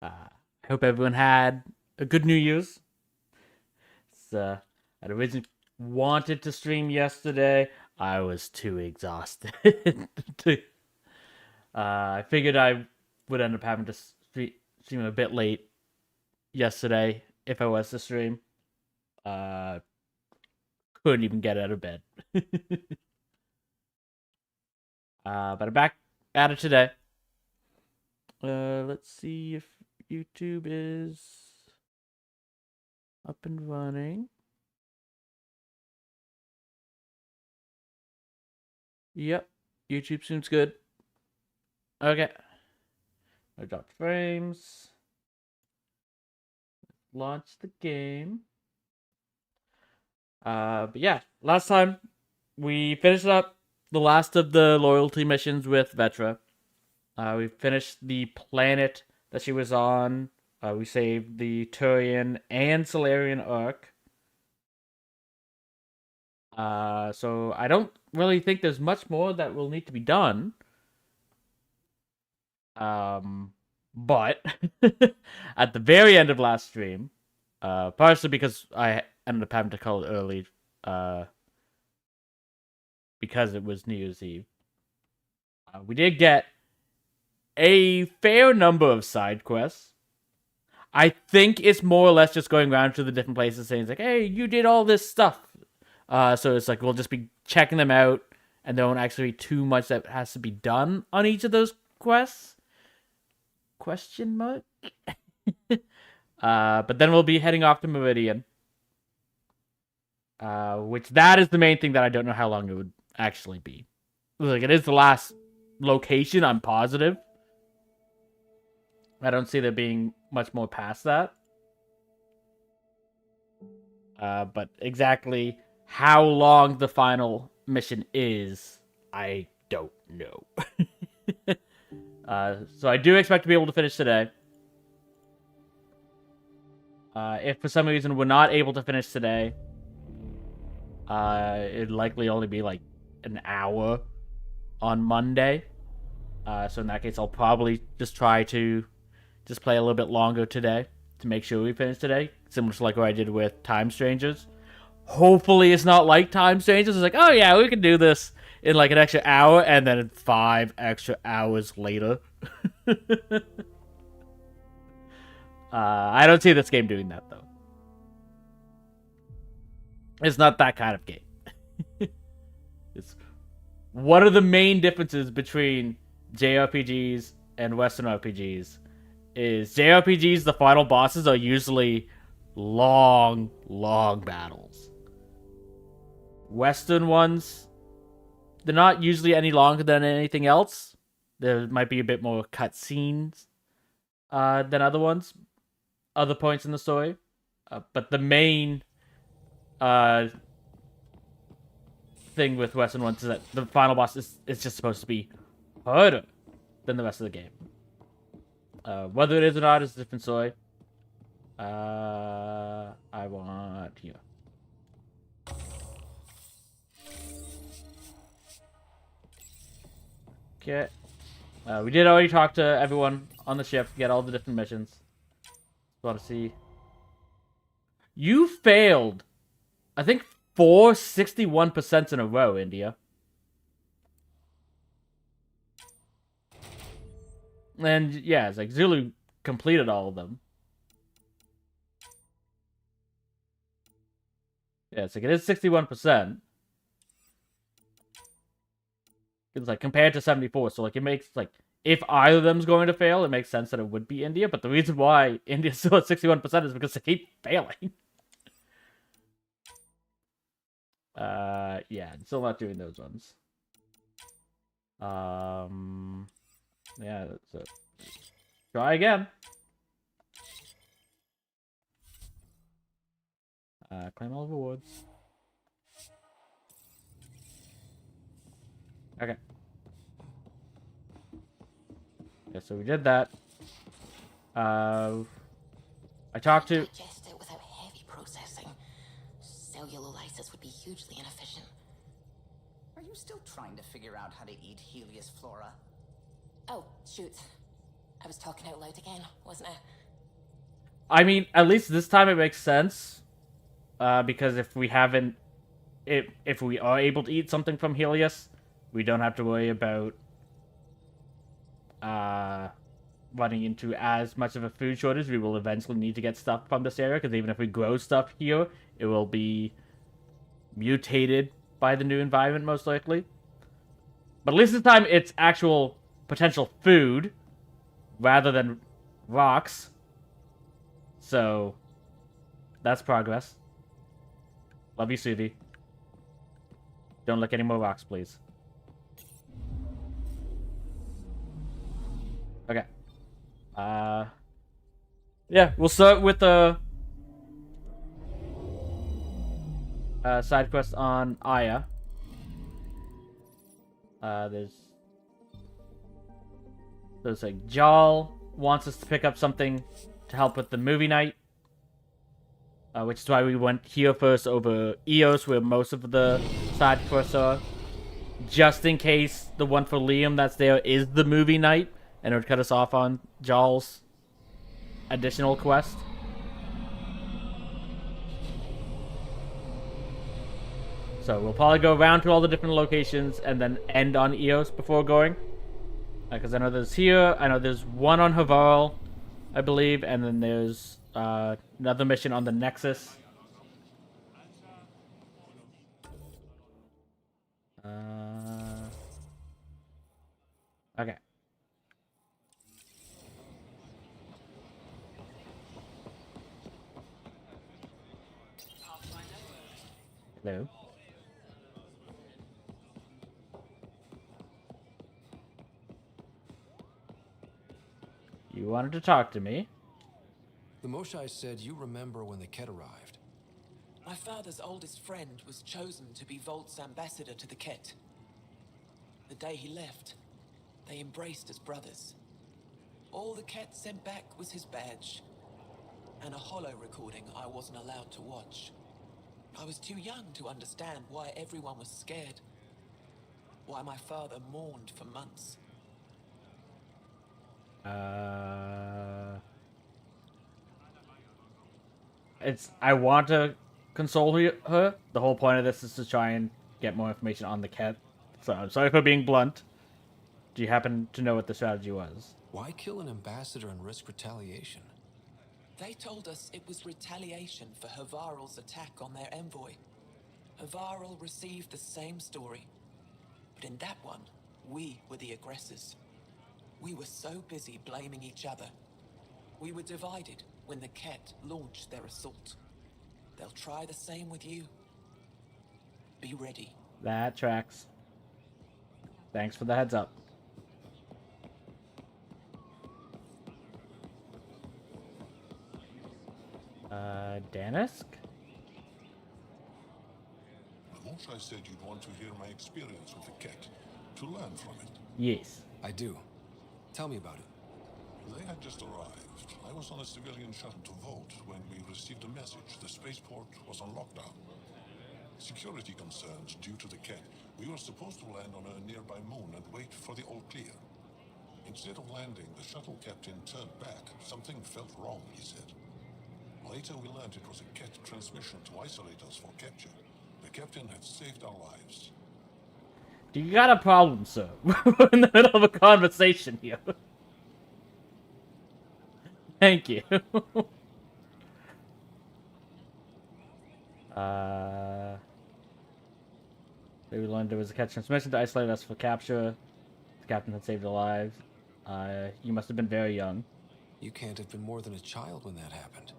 I hope everyone had a good New Year's. I'd originally wanted to stream yesterday. I was too exhausted. I figured I would end up having to stream a bit late yesterday if I was to stream. Uh, couldn't even get out of bed. But I'm back at it today. Let's see if YouTube is up and running. Yep, YouTube seems good. Okay. I dropped frames. Launch the game. But yeah, last time we finished up the last of the loyalty missions with Vetra. We finished the planet that she was on. We saved the Turian and Solarian Ark. So I don't really think there's much more that will need to be done. But at the very end of last stream, partially because I ended up having to call it early, because it was New Year's Eve, we did get a fair number of side quests. I think it's more or less just going around to the different places saying, like, hey, you did all this stuff. So it's like we'll just be checking them out, and there won't actually be too much that has to be done on each of those quests. Question mark? But then we'll be heading off to Meridian. Which that is the main thing that I don't know how long it would actually be. Like, it is the last location, I'm positive. I don't see there being much more past that. But exactly how long the final mission is, I don't know. So I do expect to be able to finish today. If for some reason we're not able to finish today, it'd likely only be like an hour on Monday. So in that case, I'll probably just try to just play a little bit longer today to make sure we finish today. Similar to like what I did with Time Strangers. Hopefully it's not like Time Strangers. It's like, oh yeah, we can do this in like an extra hour, and then 5 extra hours later. I don't see this game doing that, though. It's not that kind of game. It's what are the main differences between JRPGs and Western RPGs? Is JRPGs, the final bosses are usually long battles. Western ones, they're not usually any longer than anything else. There might be a bit more cutscenes than other ones, other points in the story. But the main thing with Western ones is that the final boss is just supposed to be harder than the rest of the game. Whether it is or not is a different story. I want here. Okay. We did already talk to everyone on the ship, get all the different missions. Just want to see. You failed, I think, 461% in a row, India. And yeah, it's like Zulu completed all of them. Yeah, it's like it is 61%. It's like compared to 74, so like it makes like if either of them's going to fail, it makes sense that it would be India. But the reason why India's still at 61% is because they keep failing. Yeah, I'm still not doing those ones. Yeah, that's it. Try again. Claim all rewards. Okay. Yeah, so we did that. I talked to. Digest it without heavy processing. Cellulolysis would be hugely inefficient. Are you still trying to figure out how to eat Helios flora? Oh, shoot. I was talking out loud again, wasn't I? I mean, at least this time it makes sense. Because if we haven't... If we are able to eat something from Helios, we don't have to worry about running into as much of a food shortage. We will eventually need to get stuff from this area, because even if we grow stuff here, it will be mutated by the new environment, most likely. But at least this time, it's actual potential food, rather than rocks. So, that's progress. Love you, Suvi. Don't lick any more rocks, please. Okay. Yeah, we'll start with the side quest on Aya. There's like Jal wants us to pick up something to help with the movie night, which is why we went here first over Eos, where most of the side quests are, just in case the one for Liam that's there is the movie night, and it would cut us off on Jal's additional quest. So we'll probably go around to all the different locations and then end on Eos before going. Because I know there's here, I know there's one on Havarl, I believe, and then there's another mission on the Nexus. Okay. Hello. You wanted to talk to me? The Moshai said you remember when the Ket arrived. My father's oldest friend was chosen to be Volt's ambassador to the Ket. The day he left, they embraced as brothers. All the Ket sent back was his badge, and a holo recording I wasn't allowed to watch. I was too young to understand why everyone was scared, why my father mourned for months. I want to console her. The whole point of this is to try and get more information on the Ket. So I'm sorry for being blunt. Do you happen to know what the strategy was? Why kill an ambassador and risk retaliation? They told us it was retaliation for Havarl's attack on their envoy. Havarl received the same story, but in that one, we were the aggressors. We were so busy blaming each other. We were divided when the Ket launched their assault. They'll try the same with you. Be ready. That tracks. Thanks for the heads up. Danisk? The Moshai said you'd want to hear my experience with the Ket, to learn from it. Yes. I do. Tell me about it. They had just arrived. I was on a civilian shuttle to Volt when we received a message. The spaceport was on lockdown. Security concerns due to the Ket. We were supposed to land on a nearby moon and wait for the all clear. Instead of landing, the shuttle captain turned back. Something felt wrong, he said. Later we learned it was a Ket transmission to isolate us for capture. The captain had saved our lives. You got a problem, sir. We're in the middle of a conversation here. Thank you. We learned there was a Ket transmission to isolate us for capture. The captain had saved our lives. You must have been very young. You can't have been more than a child when that happened.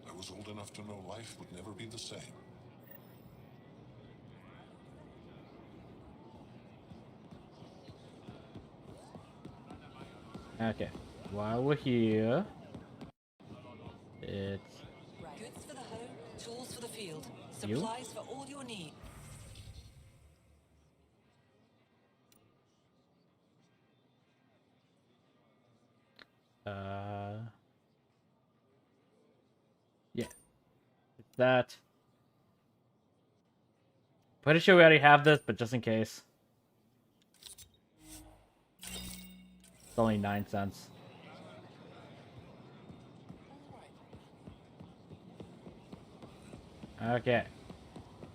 I was old enough to know life would never be the same. Okay. While we're here, it's Goods for the home, tools for the field, You? supplies for all your needs. yeah. It's that. Pretty sure we already have this, but just in case. It's only 9 cents. Okay.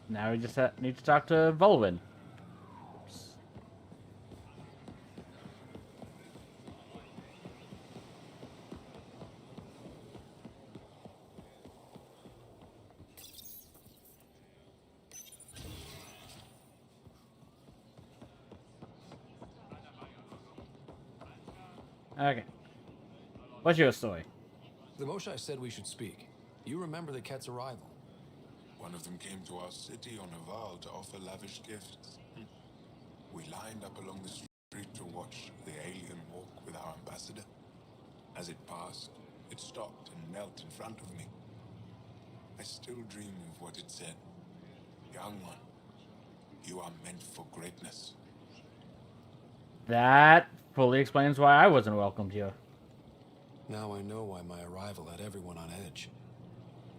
Now we just need to talk to Volwyn. Oops. Okay. What's your story? The Moshai said we should speak. You remember the Ket's arrival? One of them came to our city on a vow to offer lavish gifts. We lined up along the street to watch the alien walk with our ambassador. As it passed, it stopped and knelt in front of me. I still dream of what it said. Young one, you are meant for greatness. That fully explains why I wasn't welcomed here. Now I know why my arrival had everyone on edge.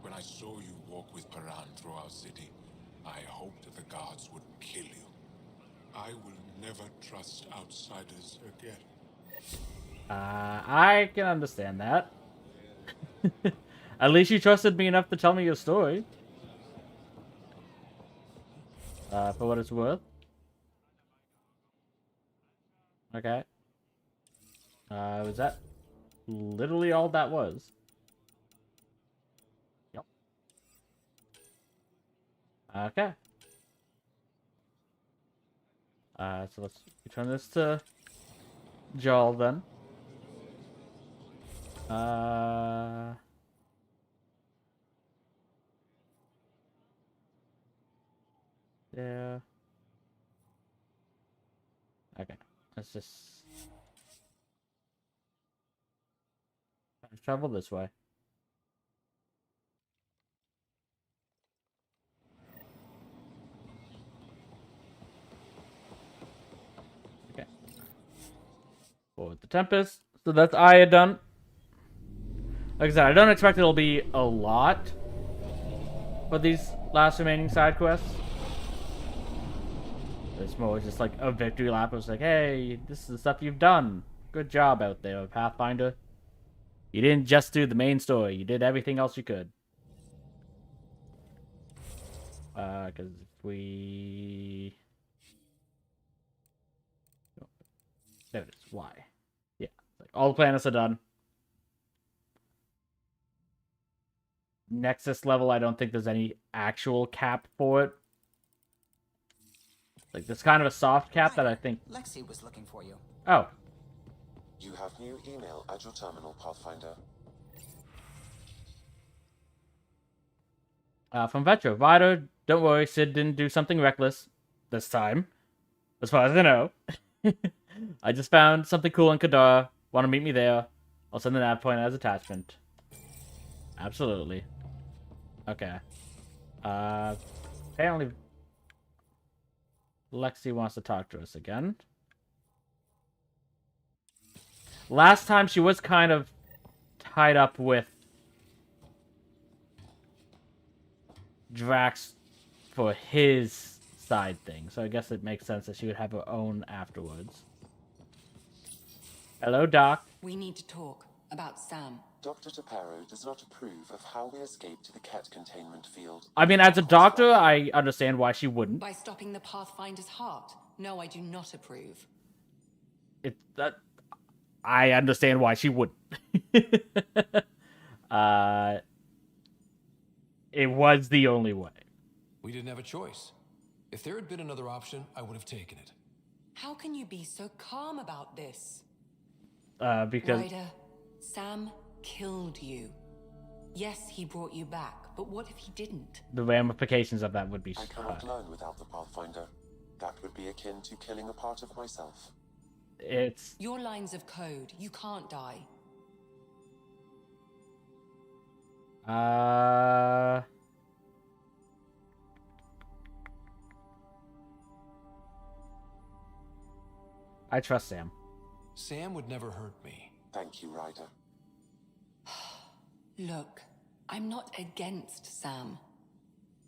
When I saw you walk with Paran through our city, I hoped the guards would kill you. I will never trust outsiders again. I can understand that. At least you trusted me enough to tell me your story. For what it's worth. Okay. Was that literally all that was? Yep. Okay. So let's return this to Jarl then. Yeah. Okay. Let's just travel this way. Okay. Forward the Tempest. So that's I had done. Like I said, I don't expect it'll be a lot for these last remaining side quests. It's more just like a victory lap. It's like, hey, this is the stuff you've done. Good job out there, Pathfinder. You didn't just do the main story. You did everything else you could. Because we... There it is. Why? Yeah. Like, all the planets are done. Nexus level, I don't think there's any actual cap for it. Like, there's kind of a soft cap that I think... Lexi was looking for you. Oh. You have new email at your terminal, Pathfinder. From Vetro. Vido, don't worry, Sid didn't do something reckless this time. As far as I know. I just found something cool in Kadara. Want to meet me there? I'll send the nav point as attachment. Absolutely. Okay. Apparently Lexi wants to talk to us again. Last time she was kind of tied up with Drax for his side thing, so I guess it makes sense that she would have her own afterwards. Hello, Doc. We need to talk about Sam. Dr. Taparo does not approve of how we escaped to the Ket containment field. I mean, as a doctor, I understand why she wouldn't. By stopping the Pathfinder's heart. No, I do not approve. I understand why she wouldn't. It was the only way. We didn't have a choice. If there had been another option, I would have taken it. How can you be so calm about this? Because... Ryder, Sam killed you. Yes, he brought you back, but what if he didn't? The ramifications of that would be... I cannot learn without the Pathfinder. That would be akin to killing a part of myself. It's... Your lines of code, you can't die. I trust Sam. Sam would never hurt me. Thank you, Ryder. Look, I'm not against Sam.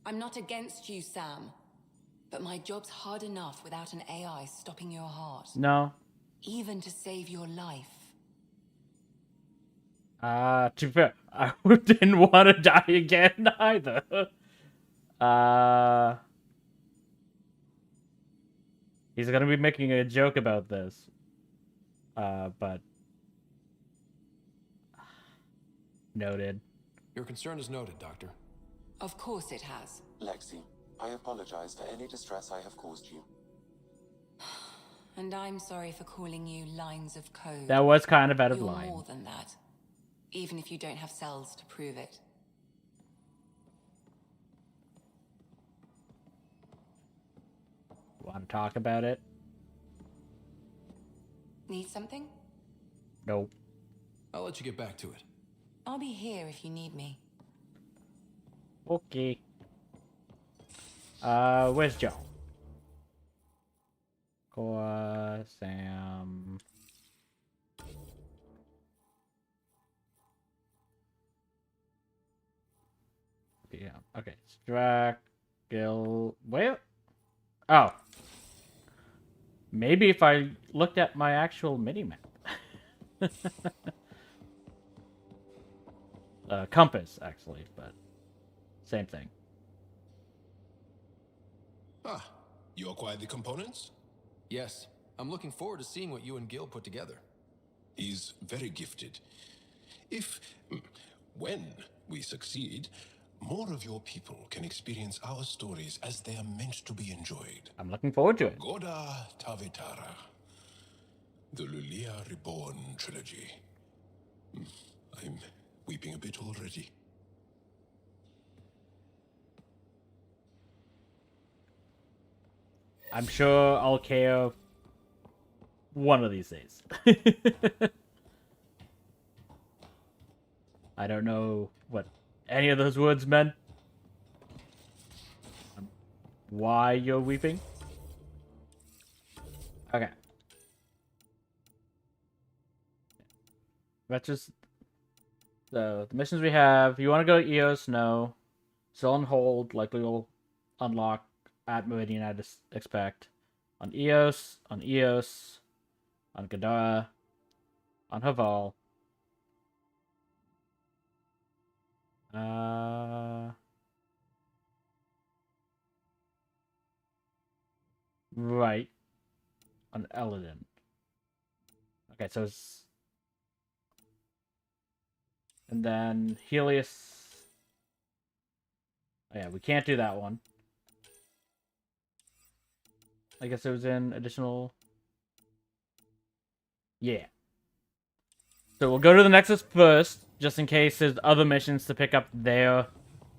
I'm not against you, Sam. But my job's hard enough without an AI stopping your heart. No. Even to save your life. To be fair, I didn't want to die again either. He's gonna be making a joke about this. But noted. Your concern is noted, Doctor. Of course it has. Lexi, I apologize for any distress I have caused you. And I'm sorry for calling you lines of code. That was kind of out of You're line. more than that. Even if you don't have cells to prove it. Want to talk about it? Need something? Nope. I'll let you get back to it. I'll be here if you need me. Okay. Where's Joe? Cora, Sam. Yeah. Okay. Strack, Gil. Where? Oh. Maybe if I looked at my actual mini-map. Compass, actually, but same thing. Ah, you acquired the components? Yes, I'm looking forward to seeing what you and Gil put together. He's very gifted. If, when we succeed, more of your people can experience our stories as they are meant to be enjoyed. I'm looking forward to it. Goda Tavitara, the Lulia Reborn trilogy. I'm weeping a bit already. I'm sure I'll care one of these days. I don't know what any of those words meant. Why you're weeping? Okay. That's just the missions we have. You want to go to EOS? No. Still on hold. Likely will unlock at Meridian, I just expect. On EOS, on Gadara, on Haval. Right. On Eladin. Okay, so it's... And then Helios. Oh yeah, we can't do that one. I guess it was in additional... Yeah. So we'll go to the Nexus first, just in case there's other missions to pick up there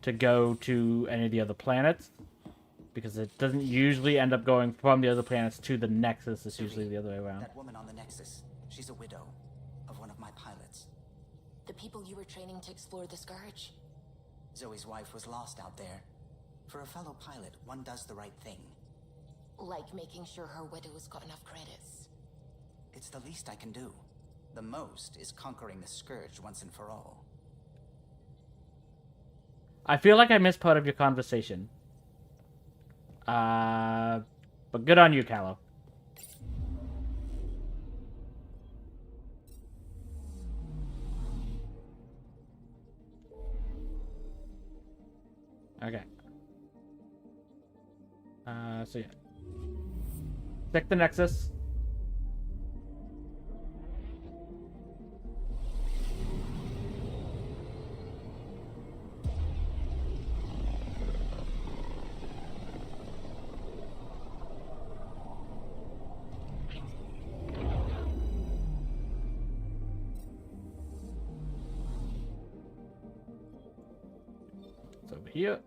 to go to any of the other planets. Because it doesn't usually end up going from the other planets to the Nexus. It's usually the other way around. That woman on the Nexus, she's a widow of one of my pilots. The people you were training to explore the Scourge? Zoe's wife was lost out there. For a fellow pilot, one does the right thing. Like making sure her widow's got enough credits. It's the least I can do. The most is conquering the Scourge once and for all. I feel like I missed part of your conversation. But good on you, Callow. Okay. So yeah. Check the Nexus. It's over here.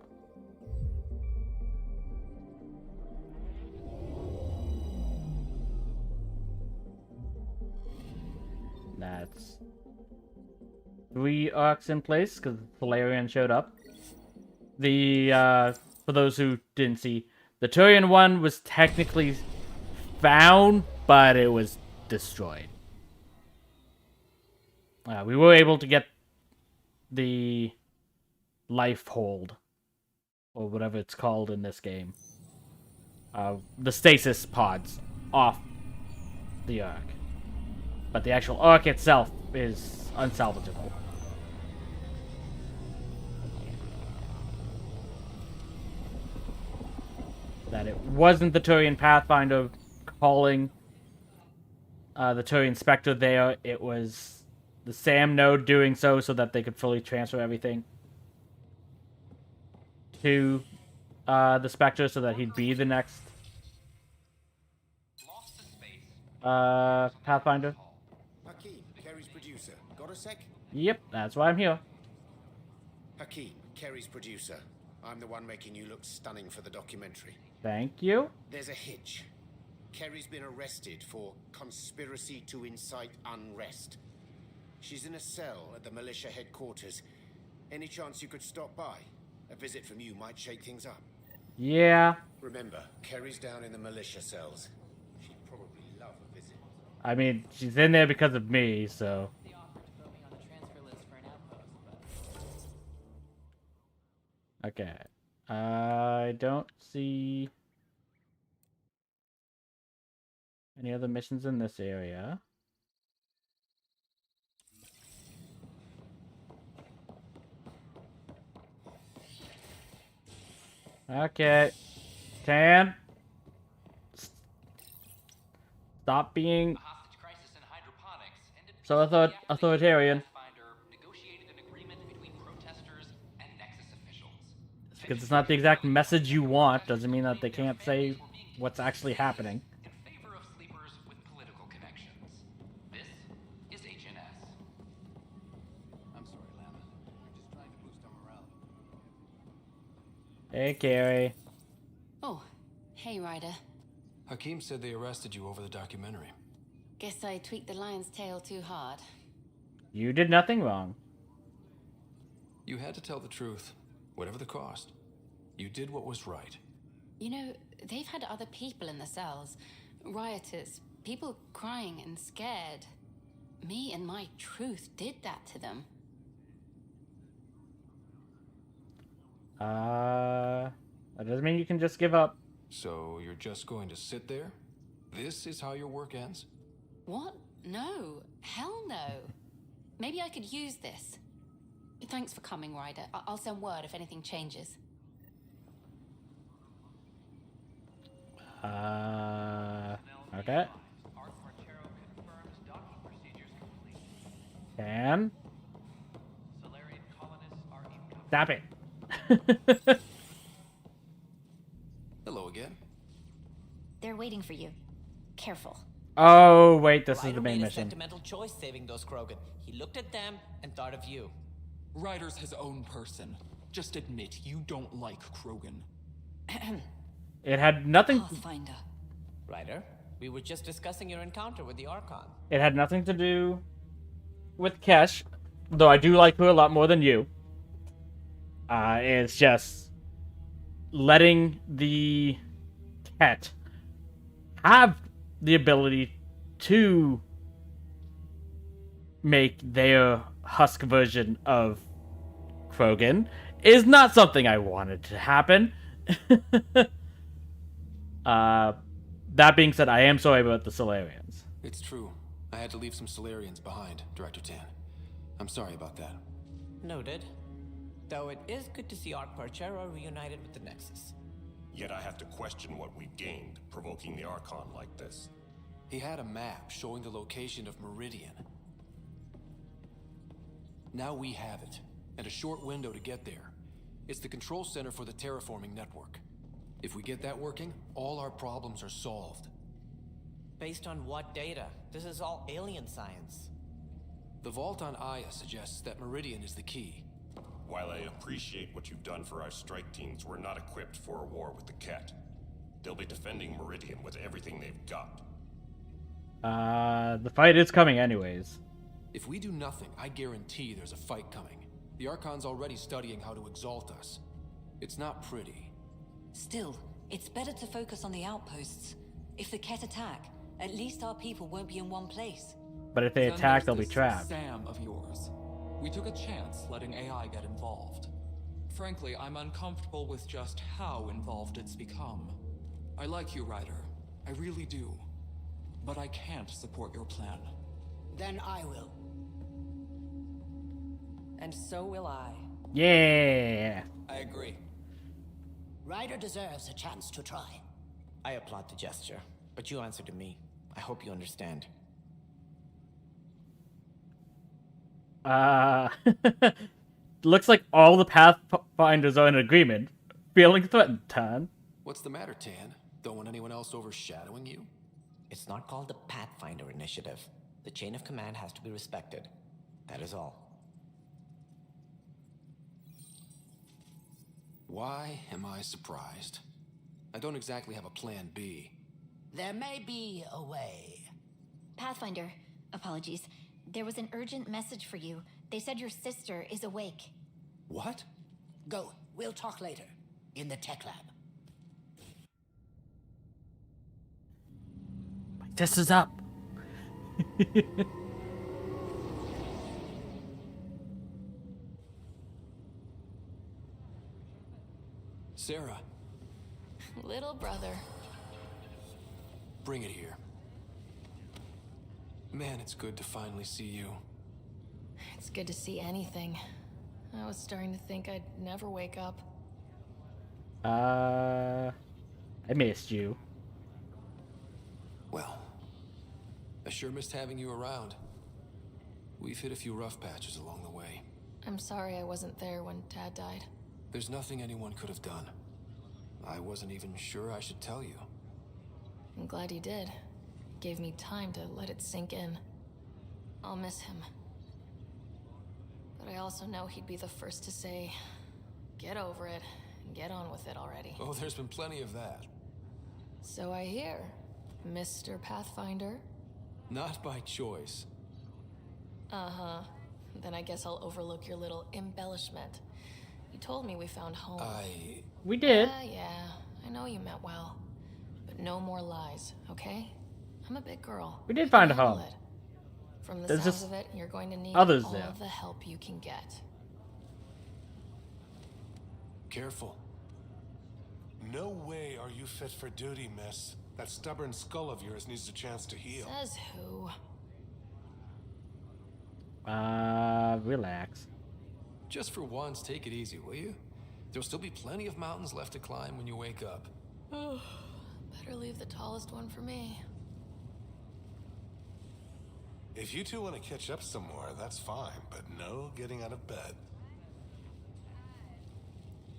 That's 3 arcs in place because Valerian showed up. The for those who didn't see, the Turian one was technically found, but it was destroyed. We were able to get the life hold, or whatever it's called in this game, the stasis pods off the arc. But the actual arc itself is unsalvageable. that it wasn't the Turian Pathfinder calling the Turian Spectre there. It was the SAM node doing so that they could fully transfer everything to the Spectre so that he'd be the next Pathfinder. Hakeem, Kerry's producer. Got a sec? Yep, that's why I'm here. Hakeem, Kerry's producer. I'm the one making you look stunning for the documentary. Thank you. There's a hitch. Kerry's been arrested for conspiracy to incite unrest. She's in a cell at the militia headquarters. Any chance you could stop by? A visit from you might shake things up. Yeah. Remember, Kerry's down in the militia cells. She'd probably love a visit. I mean, she's in there because of me, so... They offered to put me on the transfer list for an outpost, but... Okay. I don't see any other missions in this area. Okay. Tan. Stop being so authoritarian. Because it's not the exact message you want, doesn't mean that they can't say what's actually happening. In favor of sleepers with political connections. This is HNS. I'm sorry, Lama. I'm just trying to boost our morale. Hey, Carrie. Oh, hey, Ryder. Hakeem said they arrested you over the documentary. Guess I tweaked the lion's tail too hard. You did nothing wrong. You had to tell the truth, whatever the cost. You did what was right. You know, they've had other people in the cells. Rioters, people crying and scared. Me and my truth did that to them. That doesn't mean you can just give up. So you're just going to sit there? This is how your work ends? What? No. Hell no. Maybe I could use this. Thanks for coming, Ryder. I'll send word if anything changes. Okay. Can. Stop it. Hello again. They're waiting for you. Careful. Oh, wait, this is Ryder the main made a mission. sentimental choice saving those Krogan. He looked at them and thought of you. Ryder's his own person. Just admit you don't like Krogan. It had nothing. Pathfinder. Ryder, we were just discussing your encounter with the Archon. It had nothing to do with Kesh, though I do like her a lot more than you. It's just letting the Ket have the ability to make their husk version of Krogan is not something I wanted to happen. That being said, I am sorry about the Solarians. It's true. I had to leave some Solarians behind, Director Tan. I'm sorry about that. Noted. Though it is good to see Arc Parchero reunited with the Nexus. Yet I have to question what we gained, provoking the Archon like this. He had a map showing the location of Meridian. Now we have it, and a short window to get there. It's the control center for the terraforming network. If we get that working, all our problems are solved. Based on what data? This is all alien science. The vault on Aya suggests that Meridian is the key. While I appreciate what you've done for our strike teams, we're not equipped for a war with the Ket. They'll be defending Meridian with everything they've got. The fight is coming anyways. If we do nothing, I guarantee there's a fight coming. The Archon's already studying how to exalt us. It's not pretty. Still, it's better to focus on the outposts. If the Ket attack, at least our people won't be in one place. But if they Then attack, there's they'll be this trapped. Sam of yours. We took a chance letting AI get involved. Frankly, I'm uncomfortable with just how involved it's become. I like you, Ryder. I really do. But I can't support your plan. Then I will. And so will I. Yeah. I agree. Ryder deserves a chance to try. I applaud the gesture, but you answer to me. I hope you understand. Looks like all the Pathfinders are in agreement. Feeling threatened, Tan. What's the matter, Tan? Don't want anyone else overshadowing you? It's not called the Pathfinder Initiative. The chain of command has to be respected. That is all. Why am I surprised? I don't exactly have a plan B. There may be a way. Pathfinder, apologies. There was an urgent message for you. They said your sister is awake. What? Go. We'll talk later. In the tech lab. This is up. Sarah. Little brother. Bring it here. Man, it's good to finally see you. It's good to see anything. I was starting to think I'd never wake up. I missed you. Well, I sure missed having you around. We've hit a few rough patches along the way. I'm sorry I wasn't there when Dad died. There's nothing anyone could have done. I wasn't even sure I should tell you. I'm glad you did. Gave me time to let it sink in. I'll miss him. But I also know he'd be the first to say, get over it and get on with it already. Oh, there's been plenty of that. So I hear, Mr. Pathfinder. Not by choice. Uh-huh. Then I guess I'll overlook your little embellishment. You told me we found home. We did. Yeah. I know you meant well. But no more lies, okay? I'm a big girl. We did find a home. It. From the There's sounds just of it, you're going to need others all there. the help you can get. Careful. No way are you fit for duty, miss. That stubborn skull of yours needs a chance to heal. Says who? Relax. Just for once, take it easy, will you? There'll still be plenty of mountains left to climb when you wake up. Oh, better leave the tallest one for me. If you two want to catch up some more, that's fine, but no getting out of bed.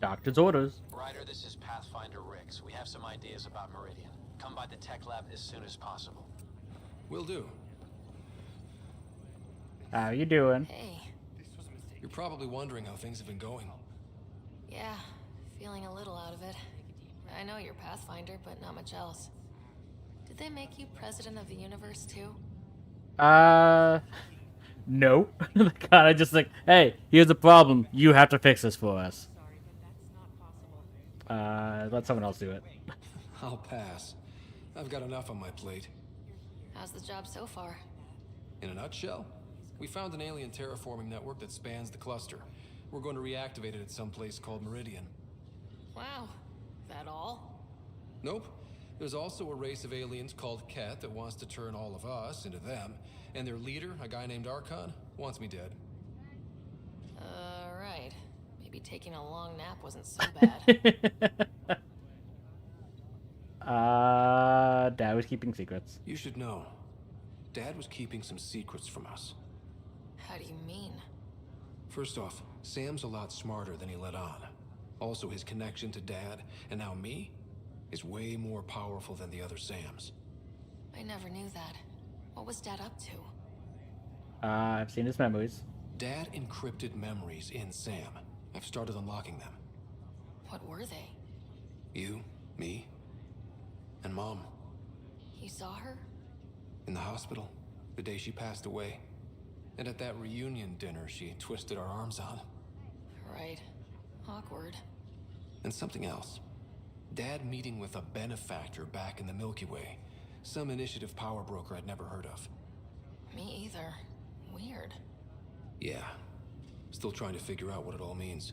Doctor's orders. Ryder, this is Pathfinder Rix. We have some ideas about Meridian. Come by the tech lab as soon as possible. Will do. How you doing? Hey. You're probably wondering how things have been going. Yeah, feeling a little out of it. I know you're Pathfinder, but not much else. Did they make you president of the universe too? No. Kinda just like, hey, here's a problem. You have to fix this for us. Let someone else do it. I'll pass. I've got enough on my plate. How's the job so far? In a nutshell, we found an alien terraforming network that spans the cluster. We're going to reactivate it at some place called Meridian. Wow. That all? Nope. There's also a race of aliens called Ket that wants to turn all of us into them, and their leader, a guy named Archon, wants me dead. Right. Maybe taking a long nap wasn't so bad. Dad was keeping secrets. You should know. Dad was keeping some secrets from us. How do you mean? First off, Sam's a lot smarter than he let on. Also, his connection to Dad, and now me, is way more powerful than the other Sams. I never knew that. What was Dad up to? I've seen his memories. Dad encrypted memories in Sam. I've started unlocking them. What were they? You, me, and Mom. You saw her? In the hospital, the day she passed away. And at that reunion dinner she twisted our arms on. Right. Awkward. And something else. Dad meeting with a benefactor back in the Milky Way. Some initiative power broker I'd never heard of. Me either. Weird. Yeah. Still trying to figure out what it all means.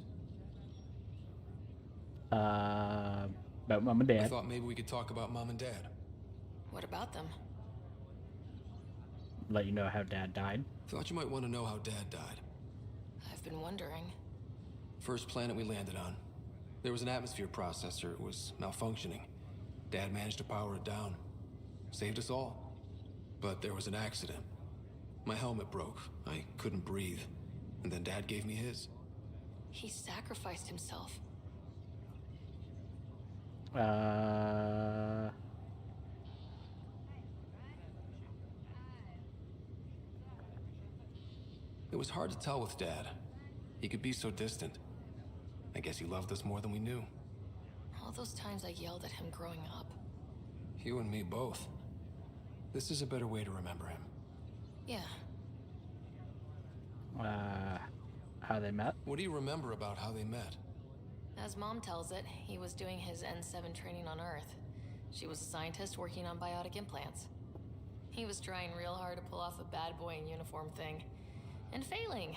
About Mom and Dad. I thought maybe we could talk about Mom and Dad. What about them? Let you know how Dad died. Thought you might want to know how Dad died. I've been wondering. First planet we landed on. There was an atmosphere processor. It was malfunctioning. Dad managed to power it down. Saved us all. But there was an accident. My helmet broke. I couldn't breathe. And then Dad gave me his. He sacrificed himself. It was hard to tell with Dad. He could be so distant. I guess he loved us more than we knew. All those times I yelled at him growing up. You and me both. This is a better way to remember him. Yeah. How they met? What do you remember about how they met? As Mom tells it, he was doing his N7 training on Earth. She was a scientist working on biotic implants. He was trying real hard to pull off a bad boy in uniform thing. And failing.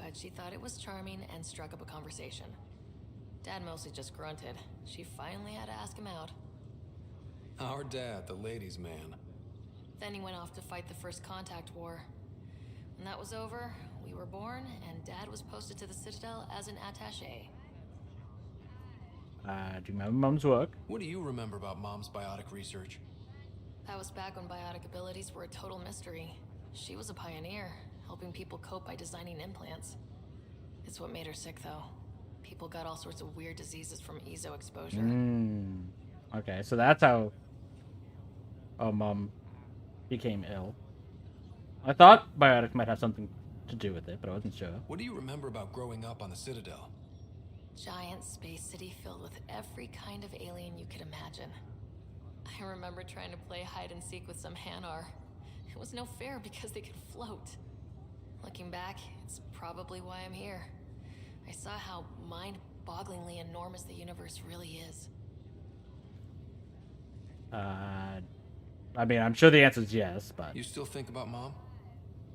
But she thought it was charming and struck up a conversation. Dad mostly just grunted. She finally had to ask him out. Our dad, the ladies' man. Then he went off to fight the first contact war. When that was over, we were born, and Dad was posted to the Citadel as an attaché. Do you remember Mom's work? What do you remember about Mom's biotic research? That was back when biotic abilities were a total mystery. She was a pioneer, helping people cope by designing implants. It's what made her sick, though. People got all sorts of weird diseases from ESO exposure. Okay, so that's how Mom became ill. I thought biotic might have something to do with it, but I wasn't sure. What do you remember about growing up on the Citadel? Giant space city filled with every kind of alien you could imagine. I remember trying to play hide and seek with some Hanar. It was no fair because they could float. Looking back, it's probably why I'm here. I saw how mind-bogglingly enormous the universe really is. I mean, I'm sure the answer is yes, but... You still think about Mom?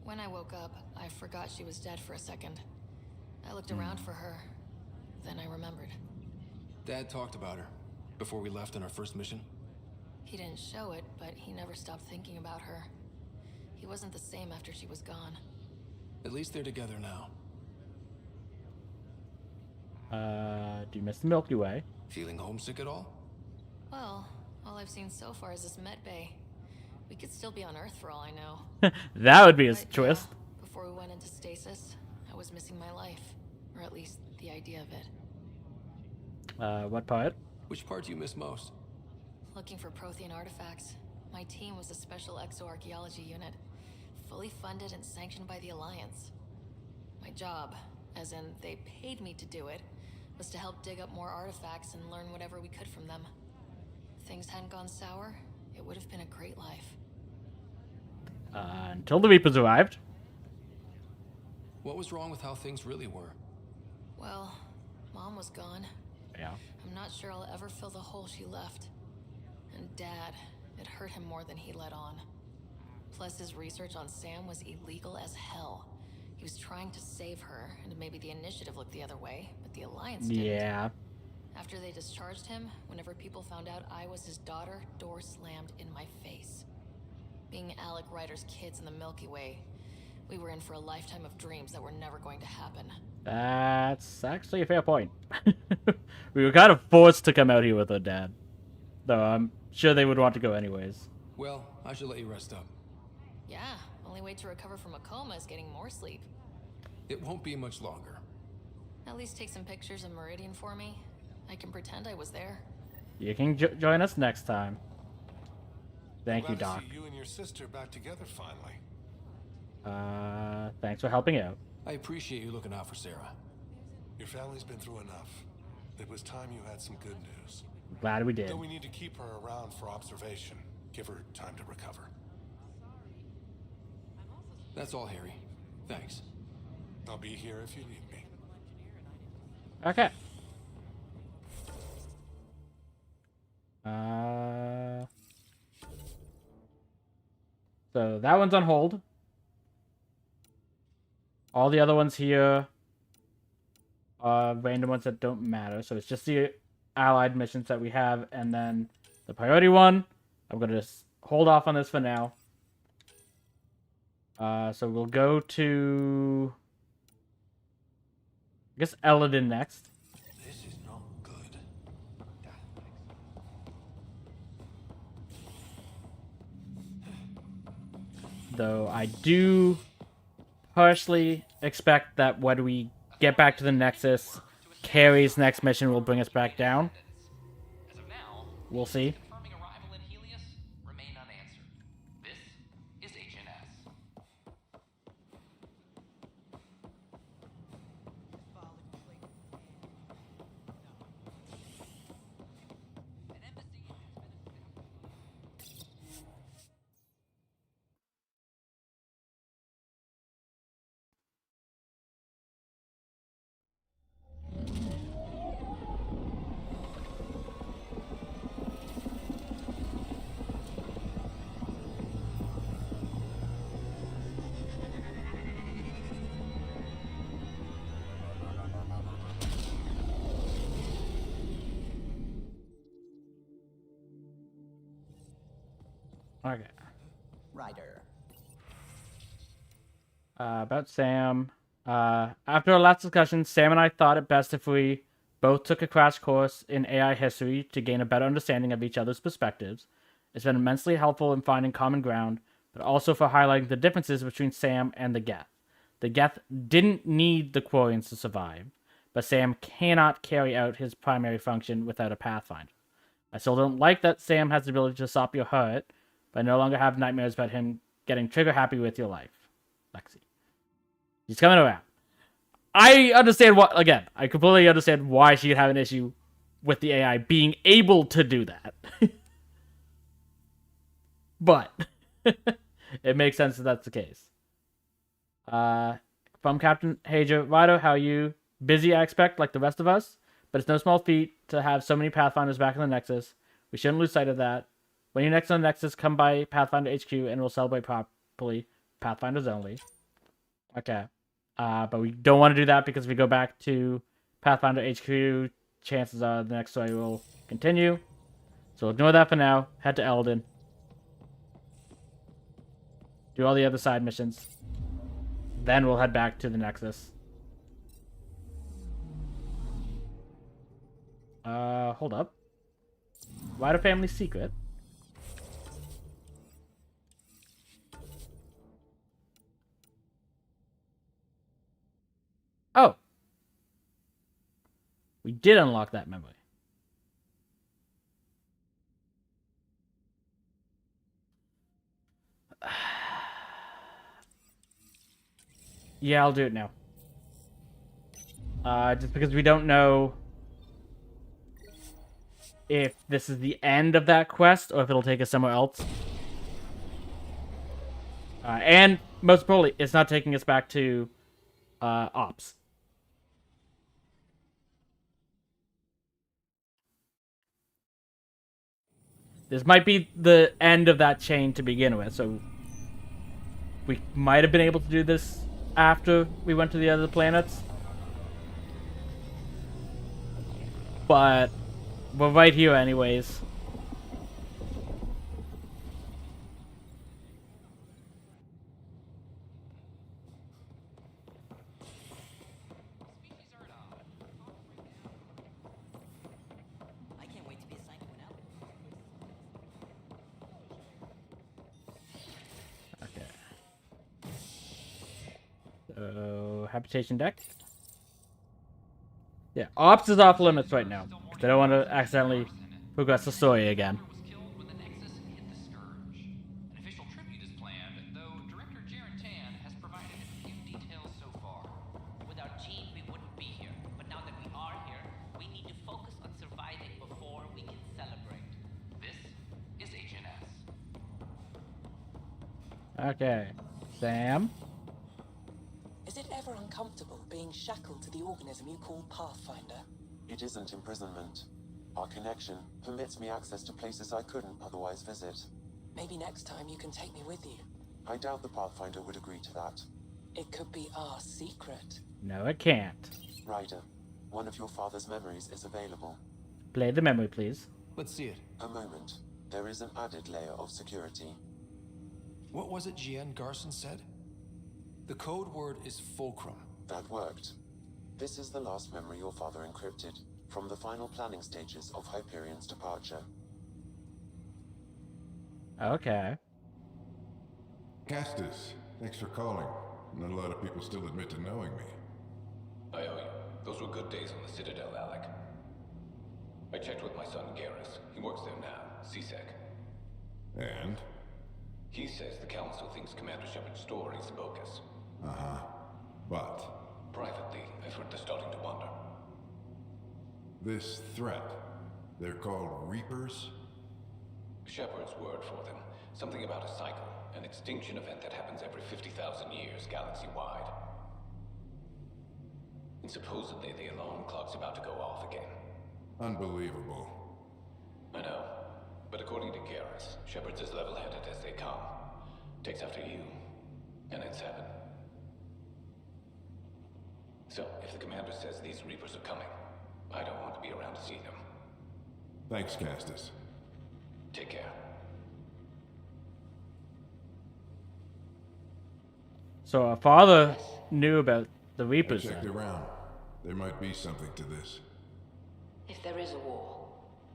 When I woke up, I forgot she was dead for a second. I looked around for her. Then I remembered. Dad talked about her before we left on our first mission. He didn't show it, but he never stopped thinking about her. He wasn't the same after she was gone. At least they're together now. Do you miss the Milky Way? Feeling homesick at all? Well, all I've seen so far is this med bay. We could still be on Earth for all I know. That would be a twist. Before we went into stasis, I was missing my life. Or at least the idea of it. What part? Which part do you miss most? Looking for Prothean artifacts. My team was a special exoarchaeology unit, fully funded and sanctioned by the Alliance. My job, as in they paid me to do it, was to help dig up more artifacts and learn whatever we could from them. If things hadn't gone sour, it would have been a great life. Until the Reapers arrived. What was wrong with how things really were? Well, Mom was gone. Yeah. I'm not sure I'll ever fill the hole she left. And Dad, it hurt him more than he let on. Plus, his research on Sam was illegal as hell. He was trying to save her, and maybe the Initiative looked the other way, but the Alliance didn't. Yeah. After they discharged him, whenever people found out I was his daughter, doors slammed in my face. Being Alec Ryder's kids in the Milky Way, we were in for a lifetime of dreams that were never going to happen. That's actually a fair point. We were kind of forced to come out here with her dad. Though I'm sure they would want to go anyways. Well, I should let you rest up. Yeah, only way to recover from a coma is getting more sleep. It won't be much longer. At least take some pictures of Meridian for me. I can pretend I was there. You can join us next time. Thank you, Glad Doc. to see you and your sister back together finally. Thanks for helping out. I appreciate you looking out for Sarah. Your family's been through enough. It was time you had some good news. Glad we did. Though we need to keep her around for observation. Give her time to recover. That's all, Harry. Thanks. I'll be here if you need me. Okay. So that one's on hold. All the other ones here are random ones that don't matter. So it's just the allied missions that we have, and then the priority one. I'm gonna just hold off on this for now. So we'll go to, I guess, Eladin next. This is not good. Though I do partially expect that when we get back to the Nexus, Carrie's next mission will bring us back down. We'll see. Okay. Ryder. About Sam. After our last discussion, Sam and I thought it best if we both took a crash course in AI history to gain a better understanding of each other's perspectives. It's been immensely helpful in finding common ground, but also for highlighting the differences between Sam and the Geth. The Geth didn't need the Quarians to survive, but Sam cannot carry out his primary function without a Pathfinder. I still don't like that Sam has the ability to stop your hurt, but I no longer have nightmares about him getting trigger happy with your life. Lexi. He's coming around. I understand what, again, I completely understand why she'd have an issue with the AI being able to do that. But it makes sense that that's the case. From Captain Hager, Ryder, how are you? Busy, I expect, like the rest of us, but it's no small feat to have so many Pathfinders back in the Nexus. We shouldn't lose sight of that. When you're next on the Nexus, come by Pathfinder HQ and we'll celebrate properly. Pathfinders only. Okay. But we don't want to do that because if we go back to Pathfinder HQ, chances are the next story will continue. So ignore that for now. Head to Eldon. Do all the other side missions. Then we'll head back to the Nexus. Hold up. Ryder family secret. Oh. We did unlock that memory. Yeah, I'll do it now. Just because we don't know if this is the end of that quest or if it'll take us somewhere else. And most importantly, it's not taking us back to Ops. This might be the end of that chain to begin with, so we might have been able to do this after we went to the other planets. But we're right here anyways. I can't wait to be assigned to an outpost. Okay. So, habitation deck. Yeah, Ops is off limits right now. Because I don't want to accidentally progress the story again. Okay. Sam? Is it ever uncomfortable being shackled to the organism you call Pathfinder? It isn't imprisonment. Our connection permits me access to places I couldn't otherwise visit. Maybe next time you can take me with you. I doubt the Pathfinder would agree to that. It could be our secret. No, it can't. Ryder, one of your father's memories is available. Play the memory, please. Let's see it. A moment. There is an added layer of security. What was it GN Garson said? The code word is fulcrum. That worked. This is the last memory your father encrypted, from the final planning stages of Hyperion's departure. Okay. Castus, thanks for calling. Not a lot of people still admit to knowing me. I owe you. Those were good days on the Citadel, Alec. I checked with my son, Garrus. He works there now, CSEC. And? He says the Council thinks Commander Shepard's story is bogus. Uh-huh. But? Privately, I've heard they're starting to wonder. This threat, they're called Reapers? Shepard's word for them. Something about a cycle, an extinction event that happens every 50,000 years, galaxy-wide. And supposedly the alarm clock's about to go off again. Unbelievable. I know. But according to Garrus, Shepard's as level-headed as they come. Takes after you, and it's heaven. So, if the commander says these Reapers are coming, I don't want to be around to see them. Thanks, Castus. Take care. So our father knew about the Reapers. I checked around. There might be something to this. If there is a war,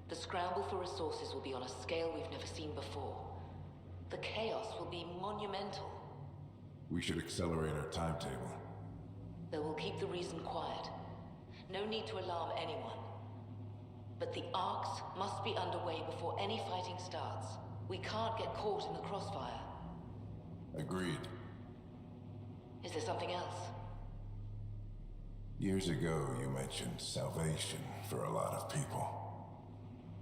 the scramble for resources will be on a scale we've never seen before. The chaos will be monumental. We should accelerate our timetable. Though we'll keep the reason quiet. No need to alarm anyone. But the arcs must be underway before any fighting starts. We can't get caught in the crossfire. Agreed. Is there something else? Years ago, you mentioned salvation for a lot of people.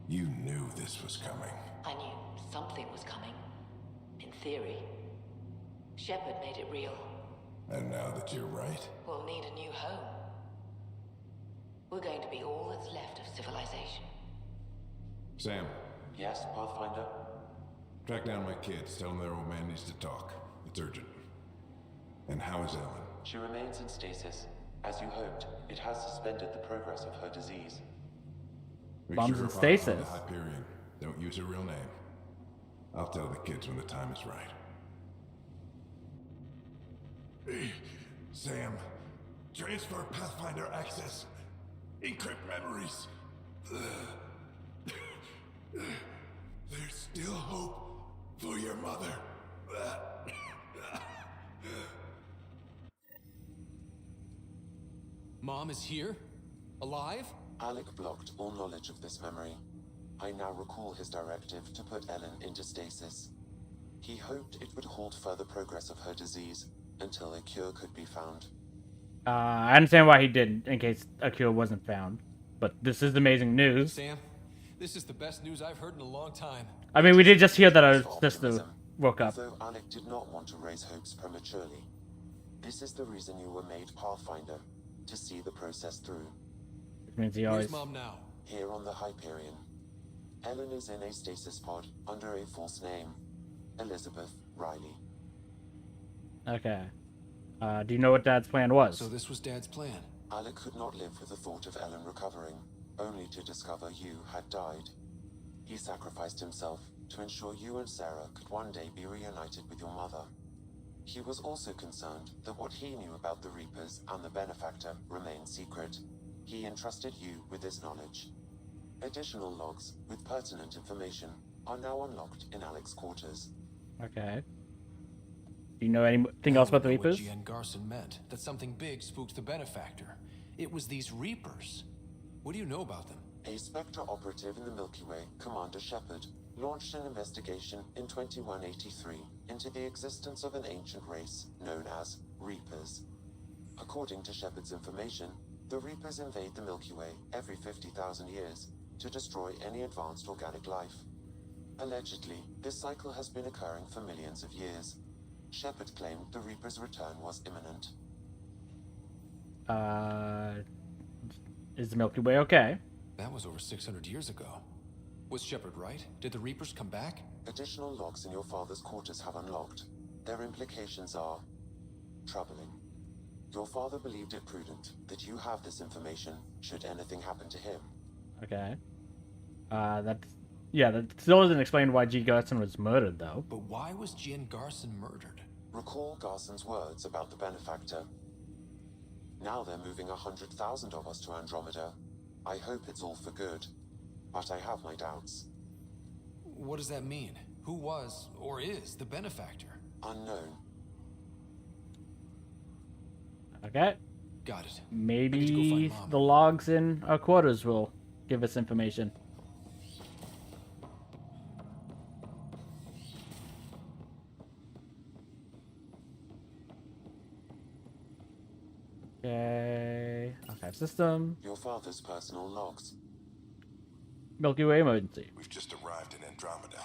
You knew this was coming. I knew something was coming. In theory. Shepard made it real. And now that you're right? We'll need a new home. We're going to be all that's left of civilization. Sam. Yes, Pathfinder? Track down my kids. Tell them their old man needs to talk. It's urgent. And how is Ellen? She remains in stasis. As you hoped, it has suspended the progress of her disease. Bombs in stasis. The Hyperion. Don't use her real name. I'll tell the kids when the time is right. Hey, Sam. Transfer Pathfinder access. Encrypt memories. There's still hope for your mother. Mom is here? Alive? Alec blocked all knowledge of this memory. I now recall his directive to put Ellen into stasis. He hoped it would halt further progress of her disease until a cure could be found. I understand why he did, in case a cure wasn't found. But this is amazing news. Sam, this is the best news I've heard in a long time. I mean, we did just hear that our sister woke up. Although Alec did not want to raise hopes prematurely. This is the reason you were made Pathfinder, to see the process through. Which means he always... Where's Mom now? Here on the Hyperion. Ellen is in a stasis pod under a false name. Elizabeth Riley. Okay. Do you know what Dad's plan was? So this was Dad's plan? Alec could not live with the thought of Ellen recovering, only to discover you had died. He sacrificed himself to ensure you and Sarah could one day be reunited with your mother. He was also concerned that what he knew about the Reapers and the Benefactor remained secret. He entrusted you with this knowledge. Additional logs with pertinent information are now unlocked in Alec's quarters. Okay. Do you know anything else about the Reapers? What G and Garson meant, that something big spooked the Benefactor. It was these Reapers. What do you know about them? A Spectre operative in the Milky Way, Commander Shepard, launched an investigation in 2183 into the existence of an ancient race known as Reapers. According to Shepard's information, the Reapers invade the Milky Way every 50,000 years to destroy any advanced organic life. Allegedly, this cycle has been occurring for millions of years. Shepard claimed the Reaper's return was imminent. Is the Milky Way okay? That was over 600 years ago. Was Shepard right? Did the Reapers come back? Additional logs in your father's quarters have unlocked. Their implications are troubling. Your father believed it prudent that you have this information should anything happen to him. Okay. That still doesn't explain why G. Garson was murdered, though. But why was Jin Garson murdered? Recall Garson's words about the Benefactor. Now they're moving 100,000 of us to Andromeda. I hope it's all for good, but I have my doubts. What does that mean? Who was, or is, the Benefactor? Unknown. Okay. Got it. Maybe the logs in our quarters will give us information. Okay. Archive system. Your father's personal logs. Milky Way emergency. We've just arrived in Andromeda.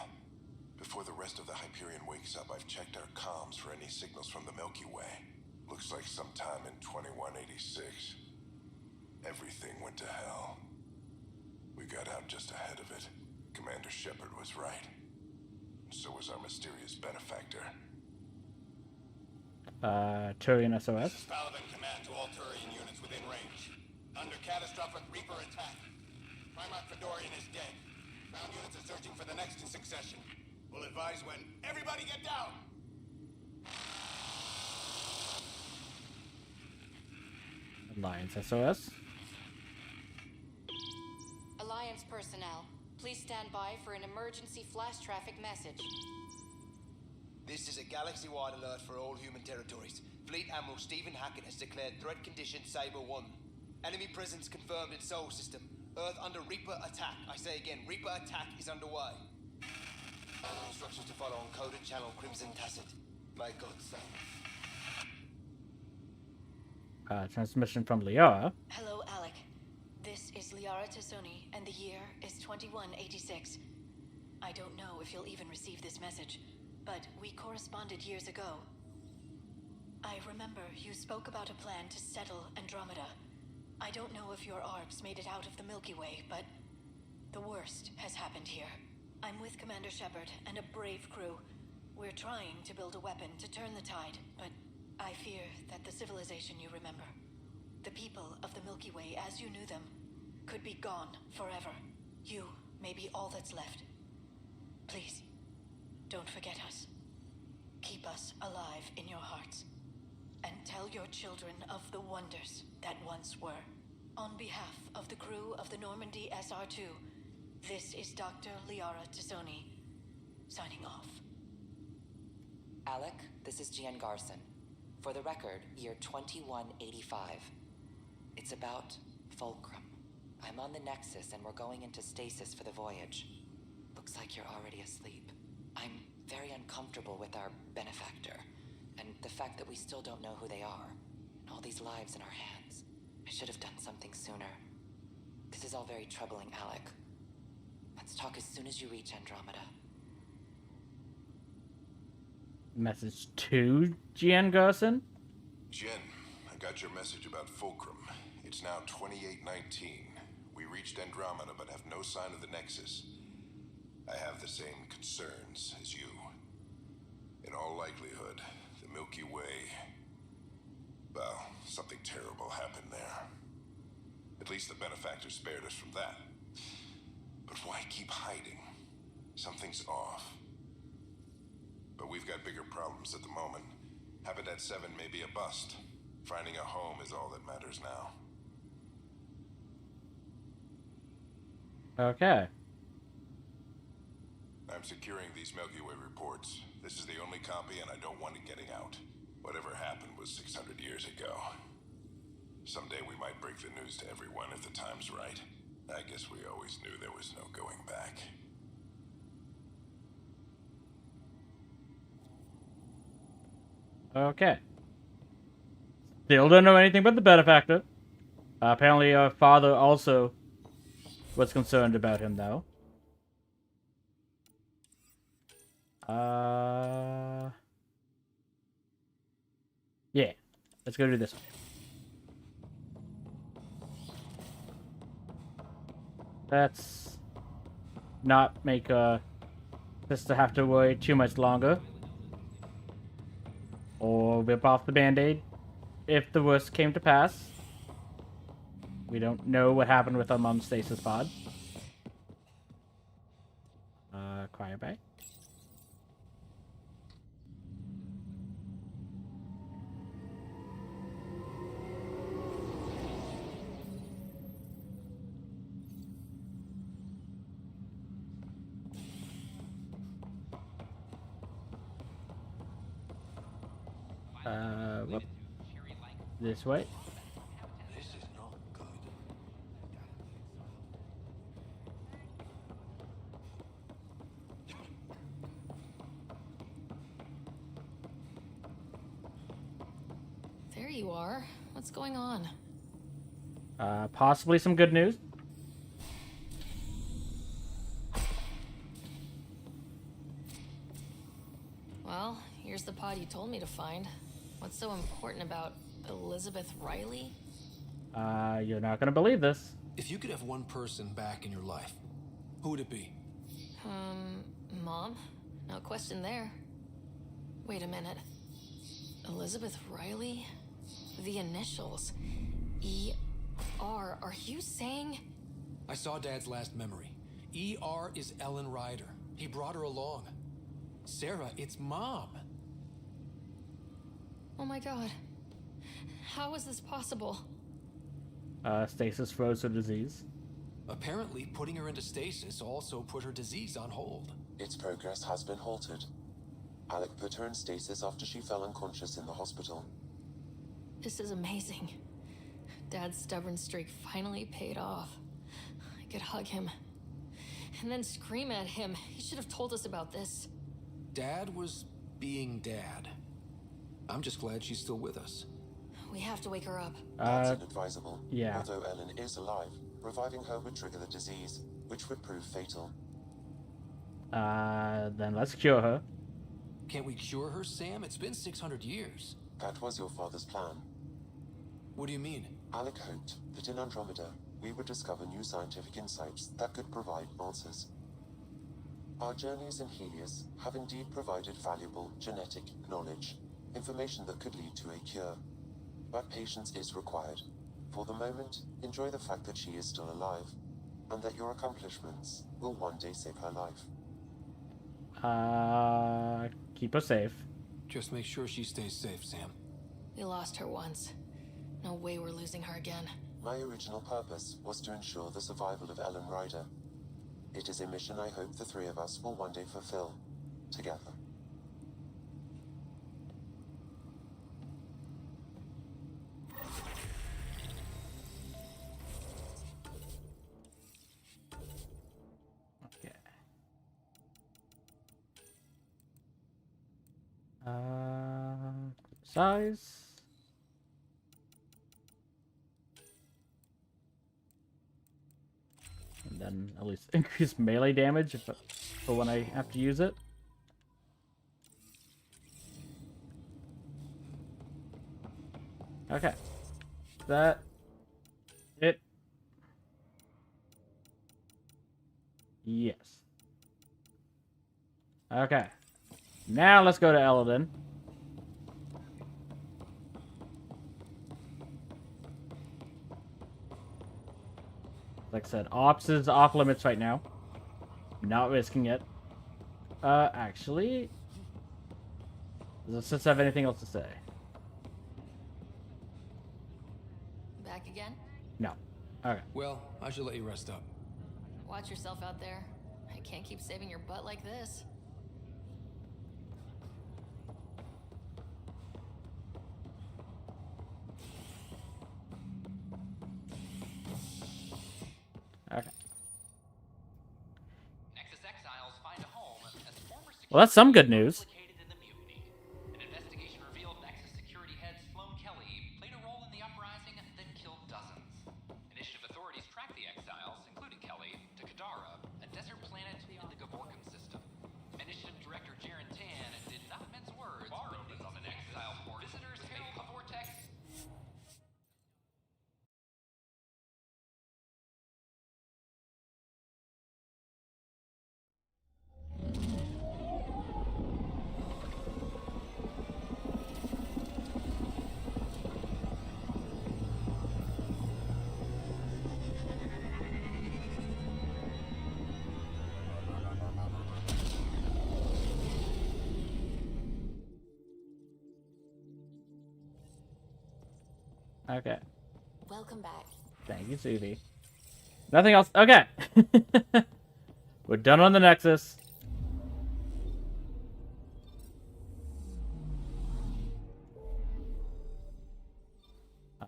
Before the rest of the Hyperion wakes up, I've checked our comms for any signals from the Milky Way. Looks like sometime in 2186. Everything went to hell. We got out just ahead of it. Commander Shepard was right. So was our mysterious benefactor. Turian SOS. This is Paladin Command to all Turian units within range. Under catastrophic Reaper attack. Primarch Fedorian is dead. Ground units are searching for the next in succession. We'll advise when. Everybody get down! Alliance SOS. Alliance personnel, please stand by for an emergency flash traffic message. This is a galaxy-wide alert for all human territories. Fleet Admiral Stephen Hackett has declared threat condition Saber 1. Enemy presence confirmed in Sol System. Earth under Reaper attack. I say again, Reaper attack is underway. Instructions to follow on coded channel Crimson Tacit. May God save. Transmission from Liara. Hello, Alec. This is Liara Tassoni, and the year is 2186. I don't know if you'll even receive this message, but we corresponded years ago. I remember you spoke about a plan to settle Andromeda. I don't know if your arcs made it out of the Milky Way, but the worst has happened here. I'm with Commander Shepard and a brave crew. We're trying to build a weapon to turn the tide, but I fear that the civilization you remember, the people of the Milky Way as you knew them, could be gone forever. You may be all that's left. Please, don't forget us. Keep us alive in your hearts. And tell your children of the wonders that once were. On behalf of the crew of the Normandy SR-2, this is Dr. Liara Tassoni, signing off. Alec, this is Gian Garson. For the record, year 2185. It's about Fulcrum. I'm on the Nexus and we're going into stasis for the voyage. Looks like you're already asleep. I'm very uncomfortable with our benefactor, and the fact that we still don't know who they are, and all these lives in our hands. I should have done something sooner. This is all very troubling, Alec. Let's talk as soon as you reach Andromeda. Message to Gian Garson. Jen, I got your message about Fulcrum. It's now 2819. We reached Andromeda but have no sign of the Nexus. I have the same concerns as you. In all likelihood, the Milky Way... well, something terrible happened there. At least the benefactor spared us from that. But why keep hiding? Something's off. But we've got bigger problems at the moment. Habitat 7 may be a bust. Finding a home is all that matters now. Okay. I'm securing these Milky Way reports. This is the only copy and I don't want it getting out. Whatever happened was 600 years ago. Someday we might break the news to everyone if the time's right. I guess we always knew there was no going back. Okay. Still don't know anything about the benefactor. Apparently our father also was concerned about him, though. Yeah. Let's go do this one. Let's not make sister have to worry too much longer. Or rip off the band-aid if the worst came to pass. We don't know what happened with our mom's stasis pod. Cryobay. This way. This is not good. There you are. What's going on? Possibly some good news. Well, here's the pod you told me to find. What's so important about Elizabeth Riley? You're not gonna believe this. If you could have one person back in your life, who would it be? Mom? No question there. Wait a minute. Elizabeth Riley? The initials. E.R. Are you saying? I saw Dad's last memory. E.R. is Ellen Ryder. He brought her along. Sarah, it's Mom. Oh my god. How is this possible? Stasis froze her disease. Apparently, putting her into stasis also put her disease on hold. Its progress has been halted. Alec put her in stasis after she fell unconscious in the hospital. This is amazing. Dad's stubborn streak finally paid off. I could hug him. And then scream at him. He should have told us about this. Dad was being Dad. I'm just glad she's still with us. We have to wake her up. That's inadvisable. Yeah. Although Ellen is alive, reviving her would trigger the disease, which would prove fatal. Then let's cure her. Can't we cure her, Sam? It's been 600 years. That was your father's plan. What do you mean? Alec hoped that in Andromeda, we would discover new scientific insights that could provide answers. Our journeys in Helios have indeed provided valuable genetic knowledge, information that could lead to a cure. But patience is required. For the moment, enjoy the fact that she is still alive, and that your accomplishments will one day save her life. Keep her safe. Just make sure she stays safe, Sam. We lost her once. No way we're losing her again. My original purpose was to ensure the survival of Ellen Ryder. It is a mission I hope the three of us will one day fulfill, together. Okay. Size. And then at least increase melee damage for when I have to use it. Okay. That it. Yes. Okay. Now let's go to Eldon. Like I said, ops is off limits right now. Not risking it. Actually, does the sis have anything else to say? Back again? No. Okay. Well, I should let you rest up. Watch yourself out there. I can't keep saving your butt like this. Okay. Nexus exiles find a home as former Well, that's some good news. implicated in the mutiny. An investigation revealed Nexus security head Sloan Kelly played a role in the uprising that killed dozens. Initiative authorities tracked the exiles, including Kelly, to Kadara, a desert planet in the Gavorkan system. Initiative director Jaren Tan did not mince words when these on the exile port visitors may a vortex. Okay. Welcome back. Thank you, Suvi. Nothing else. Okay. We're done on the Nexus.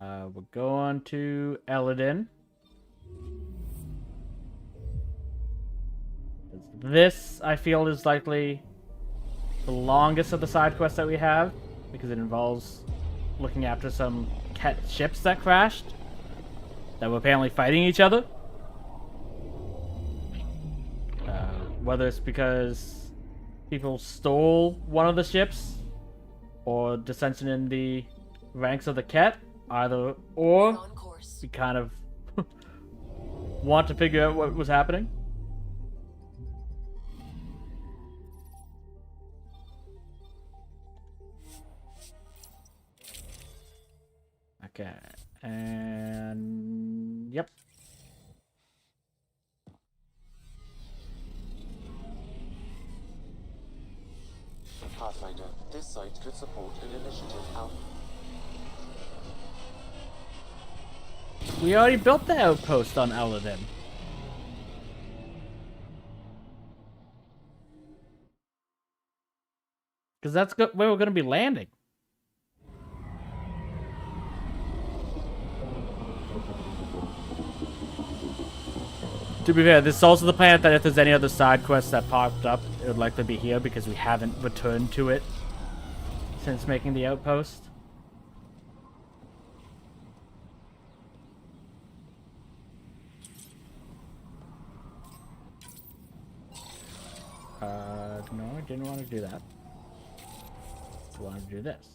We're going to Eladin. This, I feel, is likely the longest of the side quests that we have, because it involves looking after some cat ships that crashed, that were apparently fighting each other. Whether it's because people stole one of the ships, or dissension in the ranks of the Ket, either or. We kind of want to figure out what was happening. Okay, and yep. Pathfinder, this site could support an initiative out. We already built the outpost on Eladin. Because that's where we're going to be landing. To be fair, this is also the planet that if there's any other side quests that popped up, it would likely be here because we haven't returned to it since making the outpost. No, I didn't want to do that. I wanted to do this.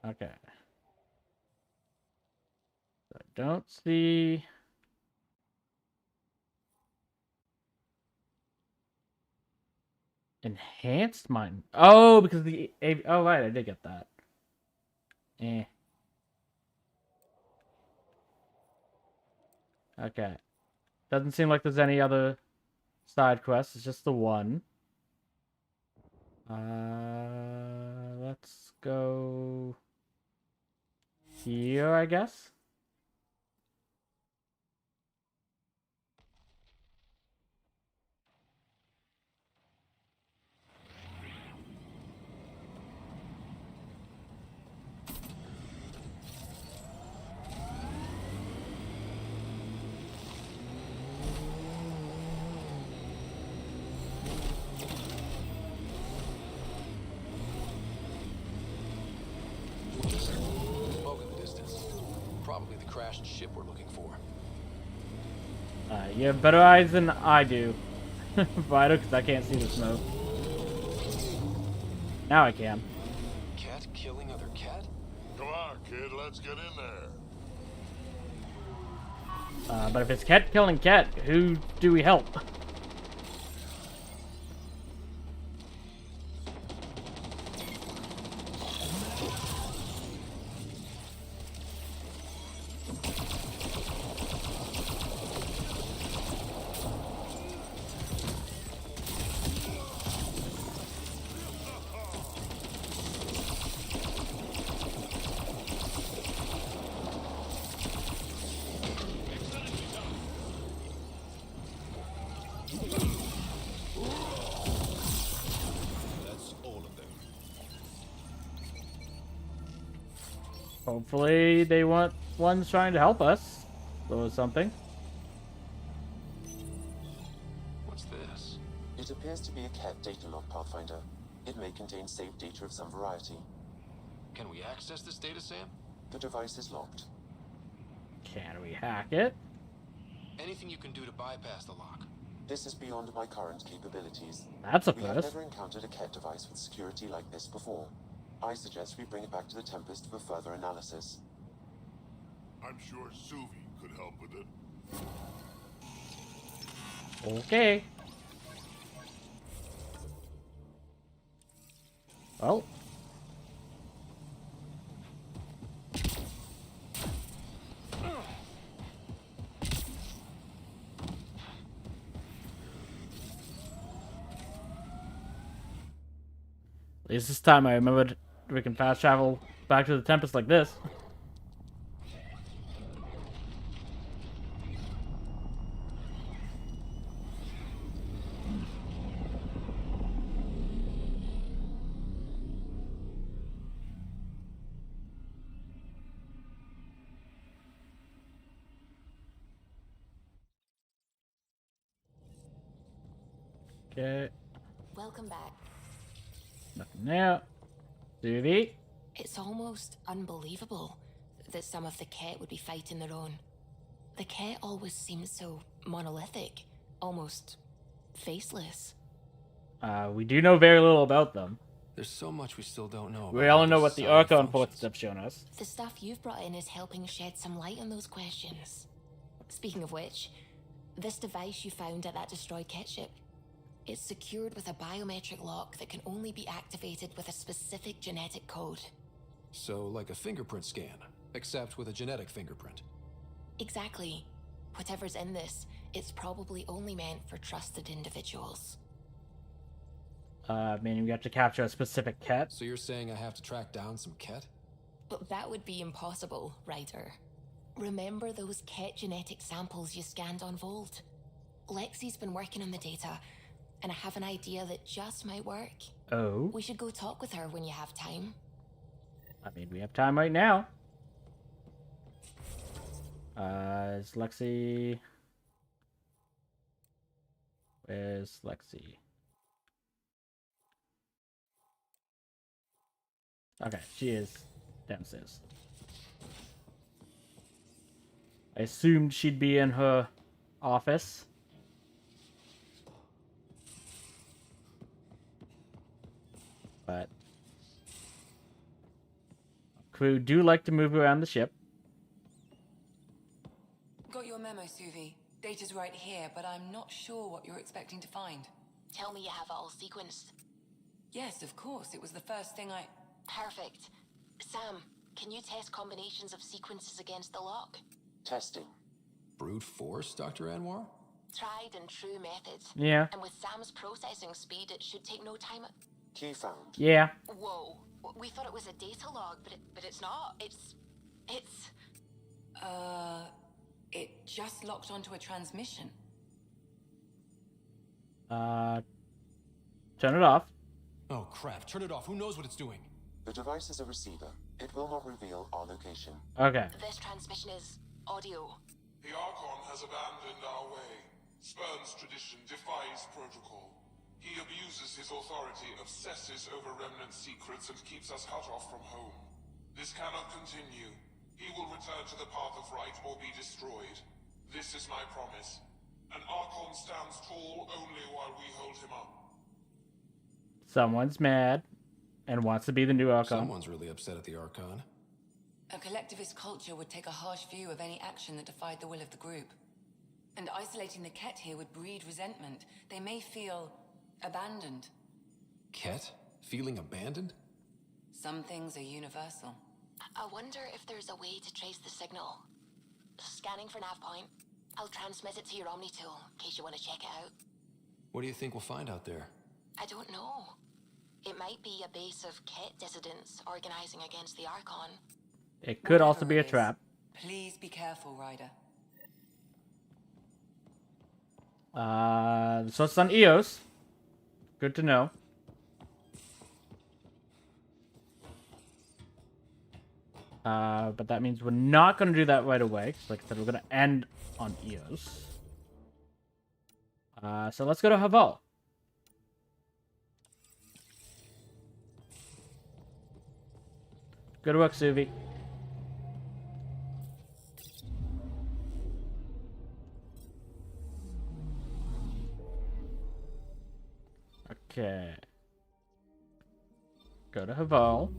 Okay. So I don't see... Enhanced mine. Oh, because the... Oh, right, I did get that. Okay. Doesn't seem like there's any other side quests. It's just the one. Let's go here, I guess. Smoke in the distance. Probably the crashed ship we're looking for. You have better eyes than I do, Vital, because I can't see the smoke. Now I can. Cat killing other cat? Come on, kid, let's get in there. But if it's cat killing cat, who do we help? Hopefully they want ones trying to help us. Or something. What's this? It appears to be a cat data log, Pathfinder. It may contain saved data of some variety. Can we access this data, Sam? The device is locked. Can we hack it? Anything you can do to bypass the lock? This is beyond my current capabilities. That's a We have first. never encountered a cat device with security like this before. I suggest we bring it back to the Tempest for further analysis. I'm sure Suvi could help with it. Okay. Well. At least this time I remembered we can fast travel back to the Tempest like this. Okay. Welcome back. Nothing there. Suvi. It's almost unbelievable that some of the Ket would be fighting their own. The Ket always seems so monolithic, almost faceless. We do know very little about them. There's so much we still don't know. We only know what the Archon ports have shown us. The stuff you've brought in is helping shed some light on those questions. Speaking of which, this device you found at that destroyed Ket ship, it's secured with a biometric lock that can only be activated with a specific genetic code. So, like a fingerprint scan, except with a genetic fingerprint. Exactly. Whatever's in this, it's probably only meant for trusted individuals. Meaning we have to capture a specific Ket. So you're saying I have to track down some Ket? But that would be impossible, Ryder. Remember those Ket genetic samples you scanned on Volt? Lexi's been working on the data, and I have an idea that just might work. Oh? We should go talk with her when you have time. I mean, we have time right now. Is Lexi... Where's Lexi? Okay, she is downstairs. I assumed she'd be in her office. But crew do like to move around the ship. Got your memo, Suvi. Data's right here, but I'm not sure what you're expecting to find. Tell me you have it all sequenced. Yes, of course. It was the first thing I... Perfect. Sam, can you test combinations of sequences against the lock? Testing. Brute force, Dr. Anwar? Tried and true methods. Yeah. And with Sam's processing speed, it should take no time. Key found. Yeah. Whoa. We thought it was a data log, but it's not. It's... It just locked onto a transmission. Turn it off. Oh crap, turn it off. Who knows what it's doing? The device is a receiver. It will not reveal our location. Okay. This transmission is audio. The Archon has abandoned our way, spurns tradition, defies protocol. He abuses his authority, obsesses over remnant secrets, and keeps us cut off from home. This cannot continue. He will return to the path of right or be destroyed. This is my promise. An Archon stands tall only while we hold him up. Someone's mad and wants to be the new Archon. Someone's really upset at the Archon. A collectivist culture would take a harsh view of any action that defied the will of the group. And isolating the Ket here would breed resentment. They may feel abandoned. Ket? Feeling abandoned? Some things are universal. I wonder if there's a way to trace the signal. Scanning for nav point. I'll transmit it to your Omni tool in case you want to check it out. What do you think we'll find out there? I don't know. It might be a base of Ket dissidents organizing against the Archon. It could also be a trap. Please be careful, Ryder. So it's on EOS. Good to know. But that means we're not going to do that right away. Like I said, we're going to end on EOS. So let's go to Haval. Good work, Suvi. Okay. Go to Haval.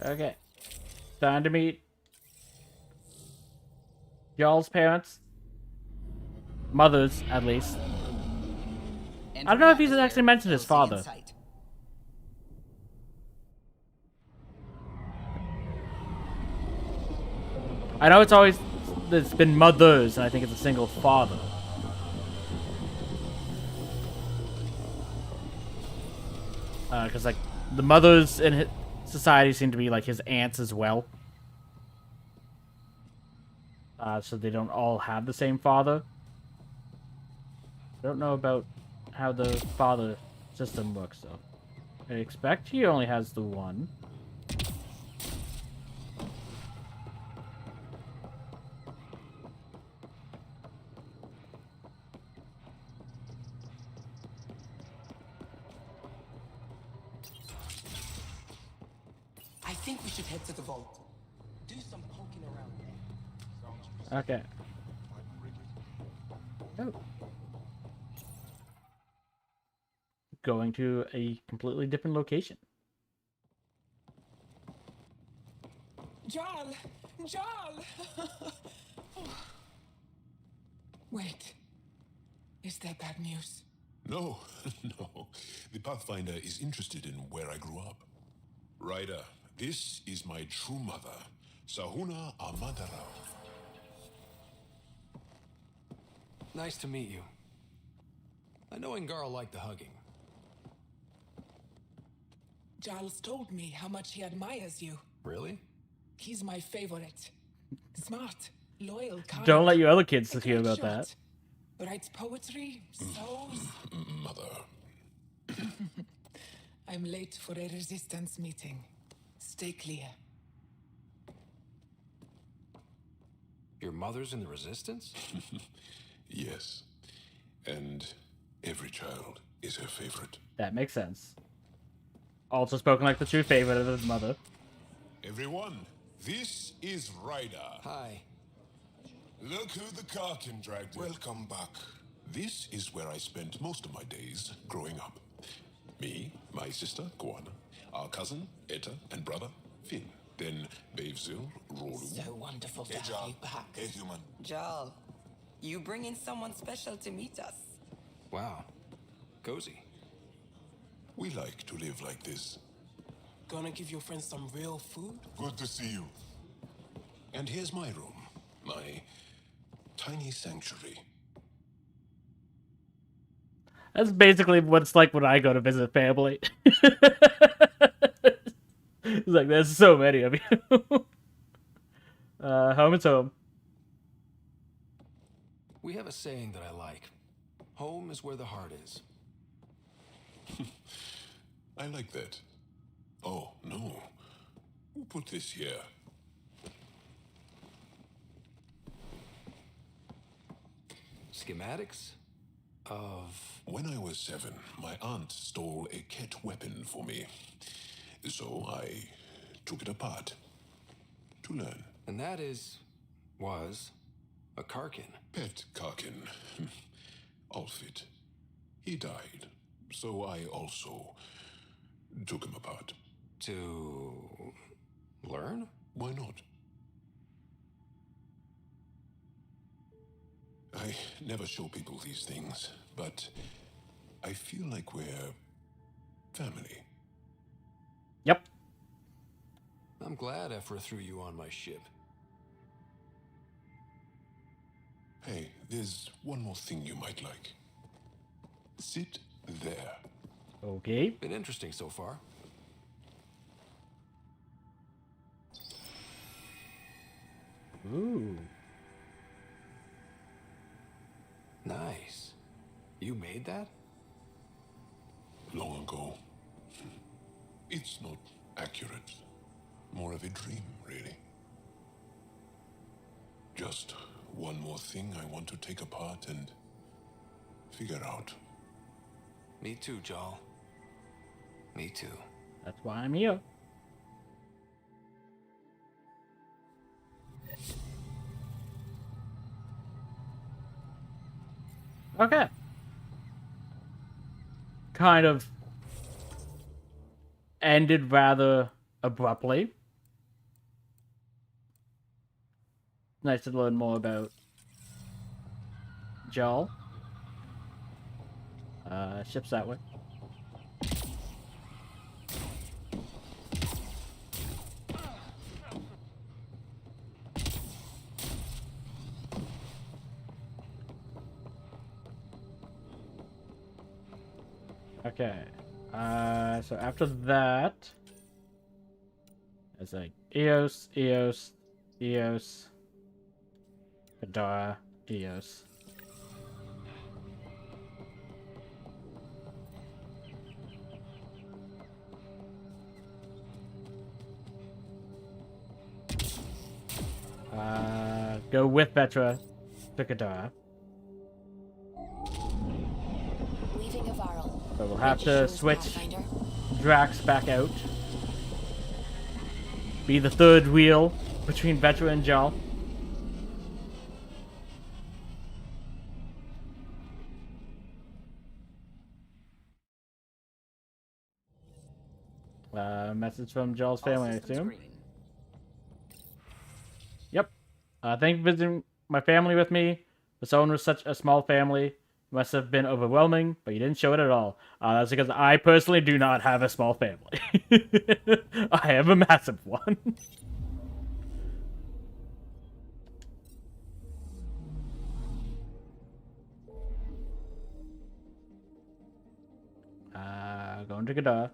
Okay. Time to meet y'all's parents. Mothers, at least. I don't know if he's actually mentioned his father. I know it's always There's been mothers, and I think it's a single father. Because like the mothers in society seem to be like his aunts as well. So they don't all have the same father. I don't know about how the father system works though. I expect he only has the one. I think we should head to the vault. Do some poking around there. Okay. Oh. Going to a completely different location. Jarl! Jarl! Wait. Is there bad news? No, no. The Pathfinder is interested in where I grew up. Ryder, this is my true mother, Sahuna Amadara. Nice to meet you. I know Ngarl liked the hugging. Giles told me how much he admires you. Really? He's my favorite. Smart, loyal, kind. Don't let your other kids hear about shot. that. Writes poetry, so... Mother. I'm late for a resistance meeting. Stay clear. Your mother's in the Resistance? Yes. And every child is her favorite. That makes sense. Also spoken like the true favorite of his mother. Everyone, this is Ryder. Hi. Look who the Karkin dragged in. Welcome back. This is where I spent most of my days growing up. Me, my sister, Guana, our cousin, Etta, and brother, Finn. Then Bavzil, Rolu. So wonderful to Hey, have Jarl. you back. Hey, human. Jarl, you bring in someone special to meet us. Wow. Cozy. We like to live like this. Gonna give your friends some real food? Good to see you. And here's my room. My tiny sanctuary. That's basically what it's like when I go to visit family. It's like, there's so many of you. Home is home. We have a saying that I like. Home is where the heart is. I like that. Oh, no. Who put this here? Schematics of... When I was 7, my aunt stole a Ket weapon for me. So I took it apart to learn. And that was a Karkin. Pet Karkin. Alfit. He died. So I also took him apart. To learn? Why not? I never show people these things, but I feel like we're family. Yep. I'm glad Ephra threw you on my ship. Hey, there's one more thing you might like. Sit there. Okay. Been interesting so far. Ooh. Nice. You made that? Long ago. It's not accurate. More of a dream, really. Just one more thing I want to take apart and figure out. Me too, Jarl. Me too. That's why I'm here. Okay. Kind of ended rather abruptly. Nice to learn more about Joel. Ship's that way. Okay. So after that, it's like Eos, Eos, Eos, Kadara, Eos. Go with Vetra to Kadara. Leaving Avaril. So we'll have to Registrations, switch Pathfinder. Drax back out. Be the third wheel between Vetra and Jal. Message from Jal's family, I assume. Yep. Thank you for visiting my family with me. The Sown was such a small family. It must have been overwhelming, but you didn't show it at all. That's because I personally do not have a small family. I have a massive one. Going to Gadar.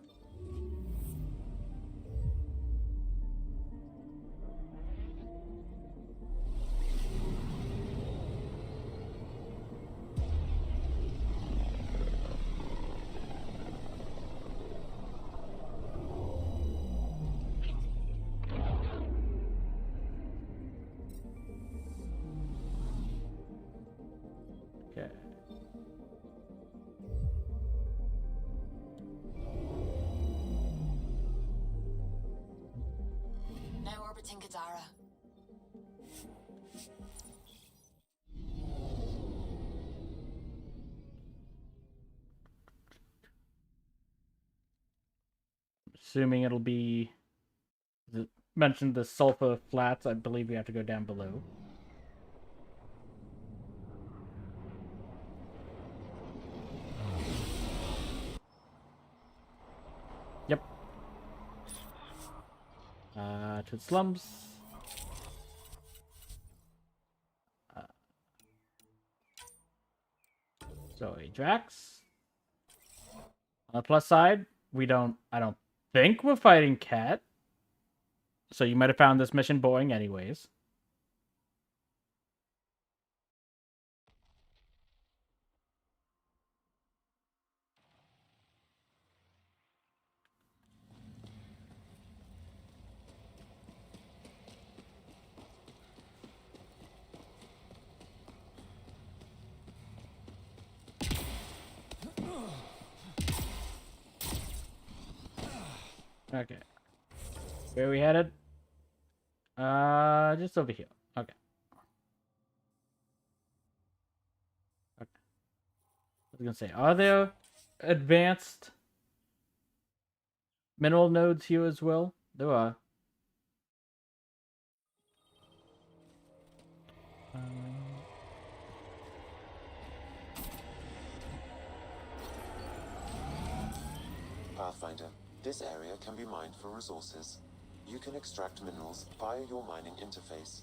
Okay. Now orbiting Kadara. Assuming it'll be... mentioned the sulfur flats, I believe we have to go down below. Yep. To the slums. Sorry, Drax. On the plus side, I don't think we're fighting Cat. So you might have found this mission boring anyways. Okay. Where are we headed? Just over here. Okay. Okay. I was gonna say, are there advanced mineral nodes here as well? There are. Pathfinder, this area can be mined for resources. You can extract minerals via your mining interface.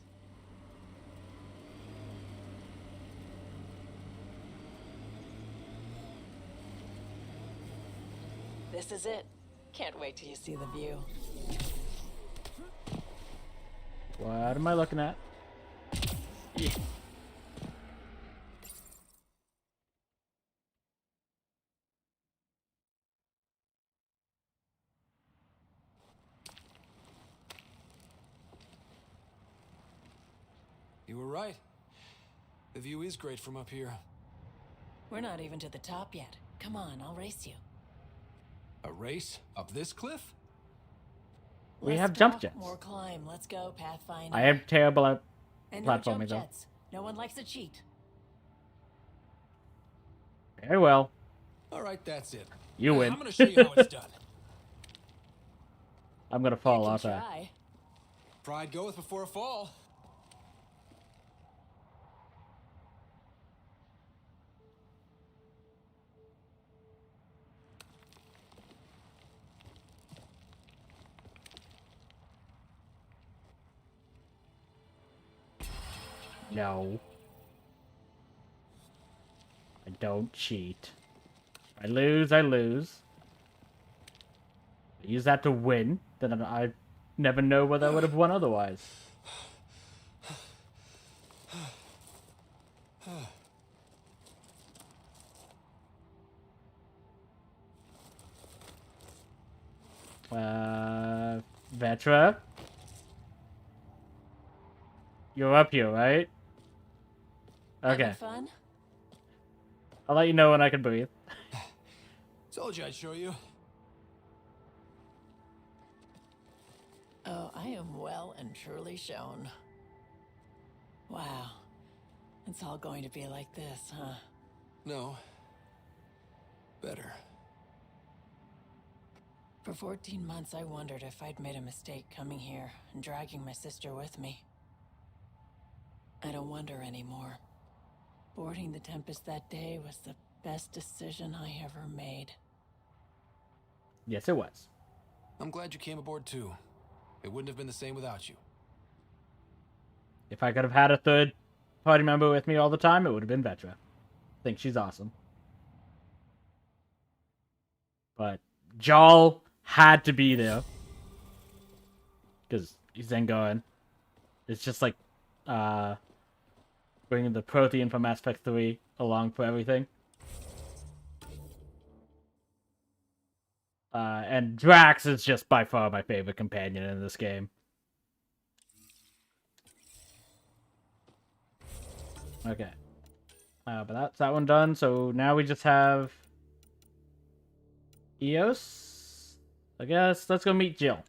This is it. Can't wait till you see the view. What am I looking at? Yeah. You were right. The view is great from up here. We're not even to the top yet. Come on, I'll race you. A race? Up this cliff? We Less have jump talk, jets. More climb. Let's go, Pathfinder. I have terrible at And no platforming jump though. jets. No one likes a cheat. Very well. Alright, that's it. You win. I'm gonna show you how it's done. I'm gonna fall off Try. that. Pride goeth before a fall. No. I don't cheat. I lose, I lose. I use that to win, then I never know whether I would have won otherwise. Vetra? You're up here, right? Okay. Having fun? I'll let you know when I can breathe. Told you I'd show you. Oh, I am well and truly shown. Wow. It's all going to be like this, huh? No. Better. For 14 months, I wondered if I'd made a mistake coming here and dragging my sister with me. I don't wonder anymore. Boarding the Tempest that day was the best decision I ever made. Yes, it was. I'm glad you came aboard too. It wouldn't have been the same without you. If I could have had a third party member with me all the time, it would have been Vetra. I think she's awesome. But Jarl had to be there. Because he's then going. It's just like bringing the Prothean from Mass Effect 3 along for everything. And Drax is just by far my favorite companion in this game. Okay. But that's that one done. So now we just have Eos. I guess let's go meet Jill.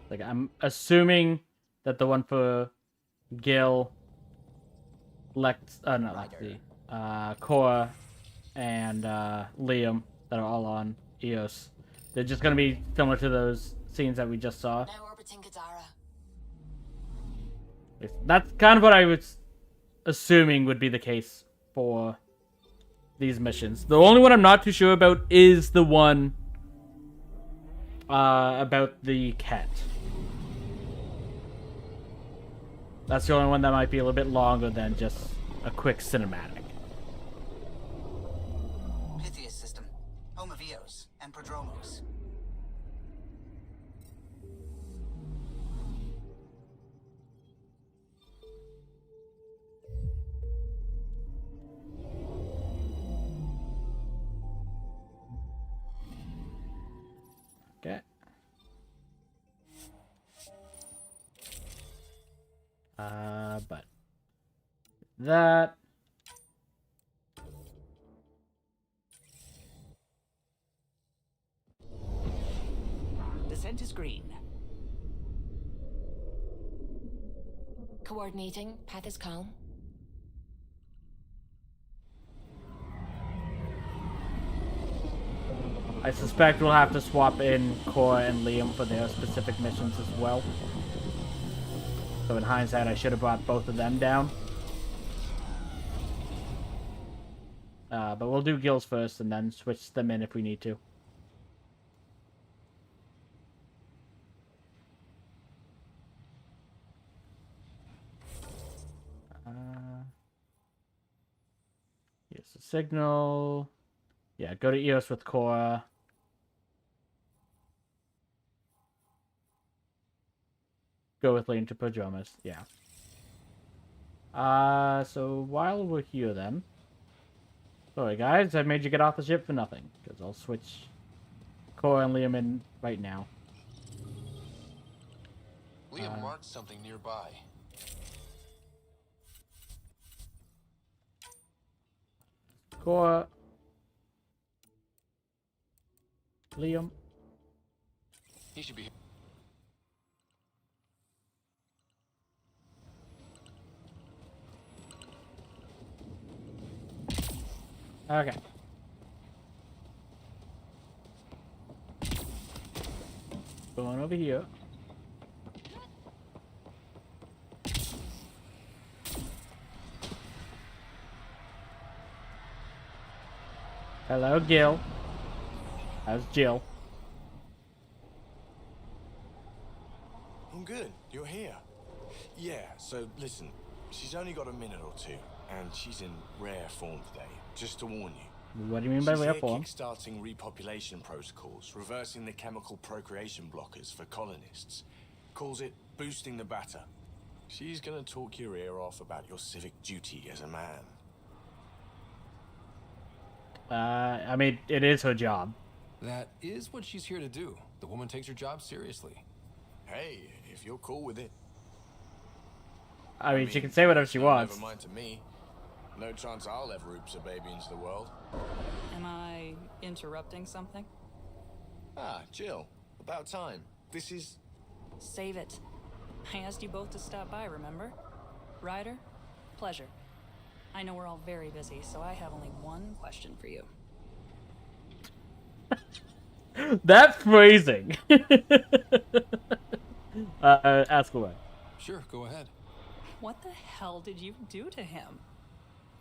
Like, I'm assuming that the one for Gil, not Lexi, Cora, and Liam that are all on Eos, they're just gonna be similar to those scenes that we just saw. Now orbiting Kadara. That's kind of what I was assuming would be the case for these missions. The only one I'm not too sure about is the one about the cat. That's the only one that might be a little bit longer than just a quick cinematic. Pythias system, home of Eos and Prodromos. Okay. But that. Descent is green. Coordinating. Path is calm. I suspect we'll have to swap in Cora and Liam for their specific missions as well. So in hindsight, I should have brought both of them down. But we'll do Gil's first and then switch them in if we need to. Here's the signal. Yeah, go to Eos with Cora. Go with Liam to Pajamas. Yeah. So while we're here then. Sorry guys, I made you get off the ship for nothing. Because I'll switch Cora and Liam in right now. Liam marked something nearby. Cora. Liam. He should be here. Okay. Going over here. Hello, Gil. How's Jill? I'm good. You're here. Yeah, so listen, she's only got a minute or two, and she's in rare form today, just to warn you. What do you mean by She's rare here form? kickstarting repopulation protocols, reversing the chemical procreation blockers for colonists. Calls it boosting the batter. She's gonna talk your ear off about your civic duty as a man. I mean, it is her job. That is what she's here to do. The woman takes her job seriously. Hey, if you're cool with it. I mean, she can say whatever she wants. Never mind to me. No chance I'll ever oops a baby into the world. Am I interrupting something? Ah, Jill. About time. This is... Save it. I asked you both to stop by, remember? Ryder, pleasure. I know we're all very busy, so I have only one question for you. That phrasing. Ask away. Sure, go ahead. What the hell did you do to him?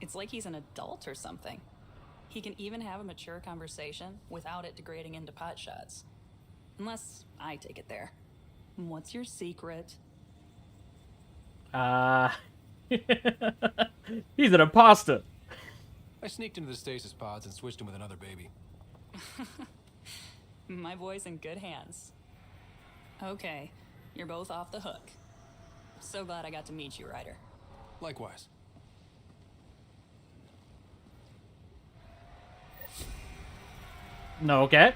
It's like he's an adult or something. He can even have a mature conversation without it degrading into pot shots. Unless I take it there. What's your secret? He's an imposter. I sneaked into the stasis pods and switched him with another baby. My boy's in good hands. Okay, you're both off the hook. So glad I got to meet you, Ryder. Likewise. No, okay.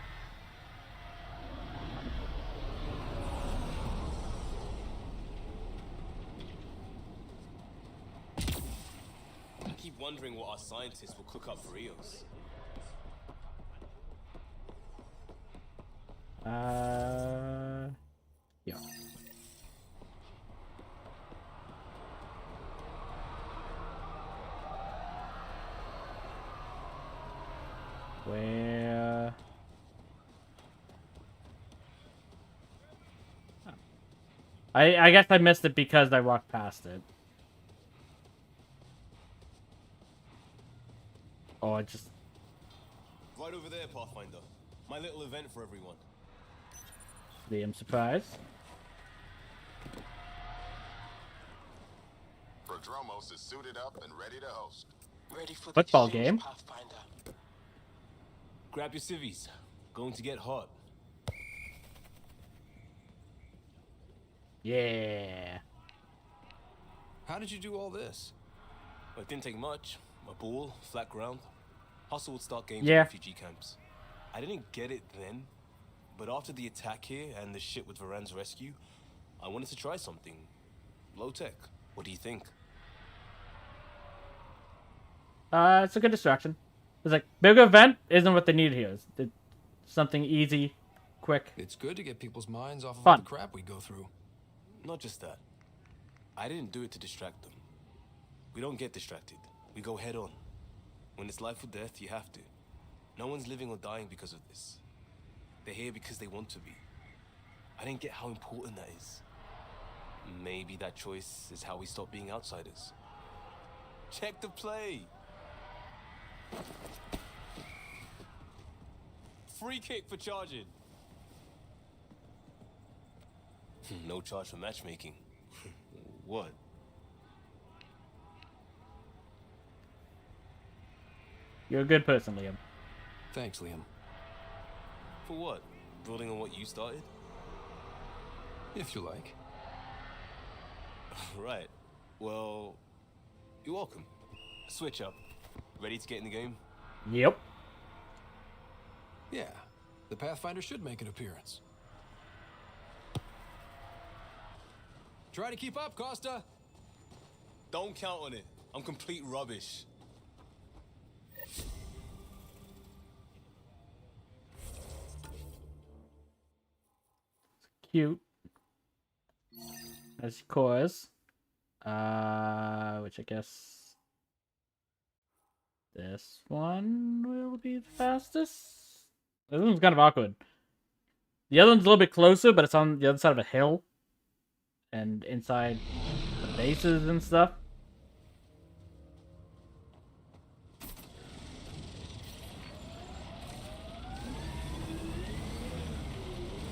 I keep wondering what our scientists will cook up for Eos. Yeah. Where? I guess I missed it because I walked past it. Oh, I just... Right over there, Pathfinder. My little event for everyone. I'm surprised. Prodromos is suited up and ready to host. Ready for the Football exchange, game. Pathfinder. Grab your civvies. Going to get hot. Yeah. How did you do all this? Well, it didn't take much. A ball, flat ground. Hustle would start games Yeah. in refugee camps. I didn't get it then, but after the attack here and the shit with Varan's rescue, I wanted to try something. Low tech. What do you think? It's a good distraction. It's like, big event isn't what they need here. It's something easy, quick. It's good to get people's minds off of Fun. all the crap we go through. Not just that. I didn't do it to distract them. We don't get distracted. We go head on. When it's life or death, you have to. No one's living or dying because of this. They're here because they want to be. I didn't get how important that is. Maybe that choice is how we stop being outsiders. Check the play! Free kick for charging. No charge for matchmaking. What? You're a good person, Liam. Thanks, Liam. For what? Building on what you started? If you like. Right. Well, you're welcome. Switch up. Ready to get in the game? Yep. Yeah, the Pathfinder should make an appearance. Try to keep up, Costa. Don't count on it. I'm complete rubbish. Cute. As course. Which I guess This one will be the fastest. This one's kind of awkward. The other one's a little bit closer, but it's on the other side of a hill. And inside the bases and stuff.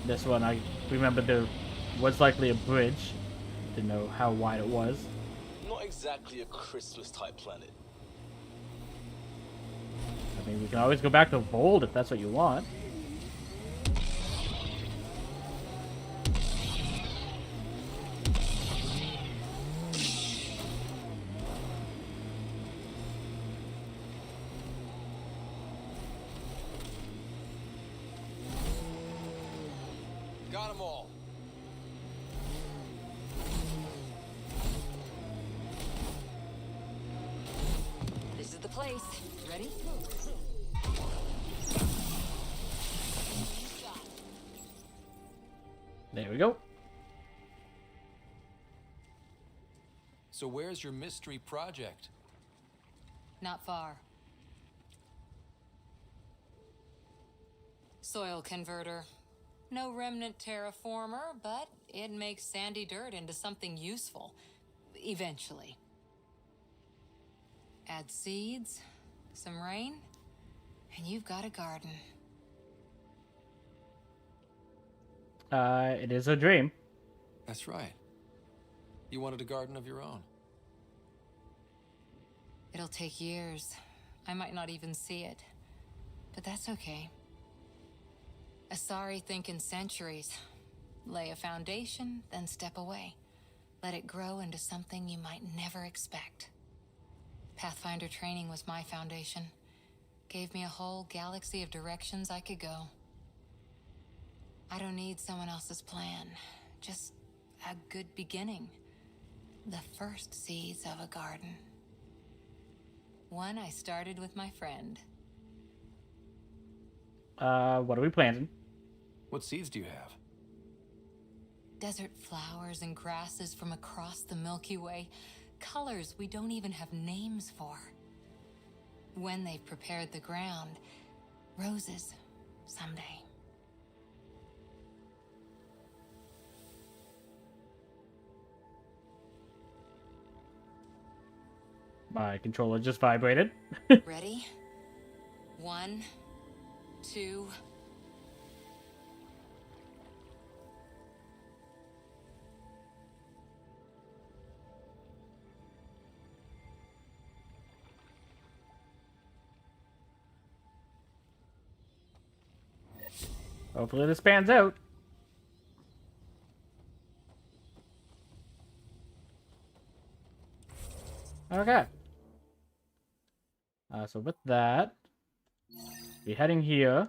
This one, I remember there was likely a bridge. Didn't know how wide it was. Not exactly a Christmas-type planet. I mean, we can always go back to Vold if that's what you want. Got them all. This is the place. Ready? There we go. So where's your mystery project? Not far. Soil converter. No remnant terraformer, but it makes sandy dirt into something useful. Eventually. Add seeds, some rain, and you've got a garden. It is a dream. That's right. You wanted a garden of your own. It'll take years. I might not even see it. But that's okay. Asari think in centuries. Lay a foundation, then step away. Let it grow into something you might never expect. Pathfinder training was my foundation. Gave me a whole galaxy of directions I could go. I don't need someone else's plan. Just a good beginning. The first seeds of a garden. One I started with my friend. What are we planting? What seeds do you have? Desert flowers and grasses from across the Milky Way. Colors we don't even have names for. When they've prepared the ground, roses someday. My controller just vibrated. Ready? 1, 2. Hopefully this pans out. Okay. So with that, be heading here.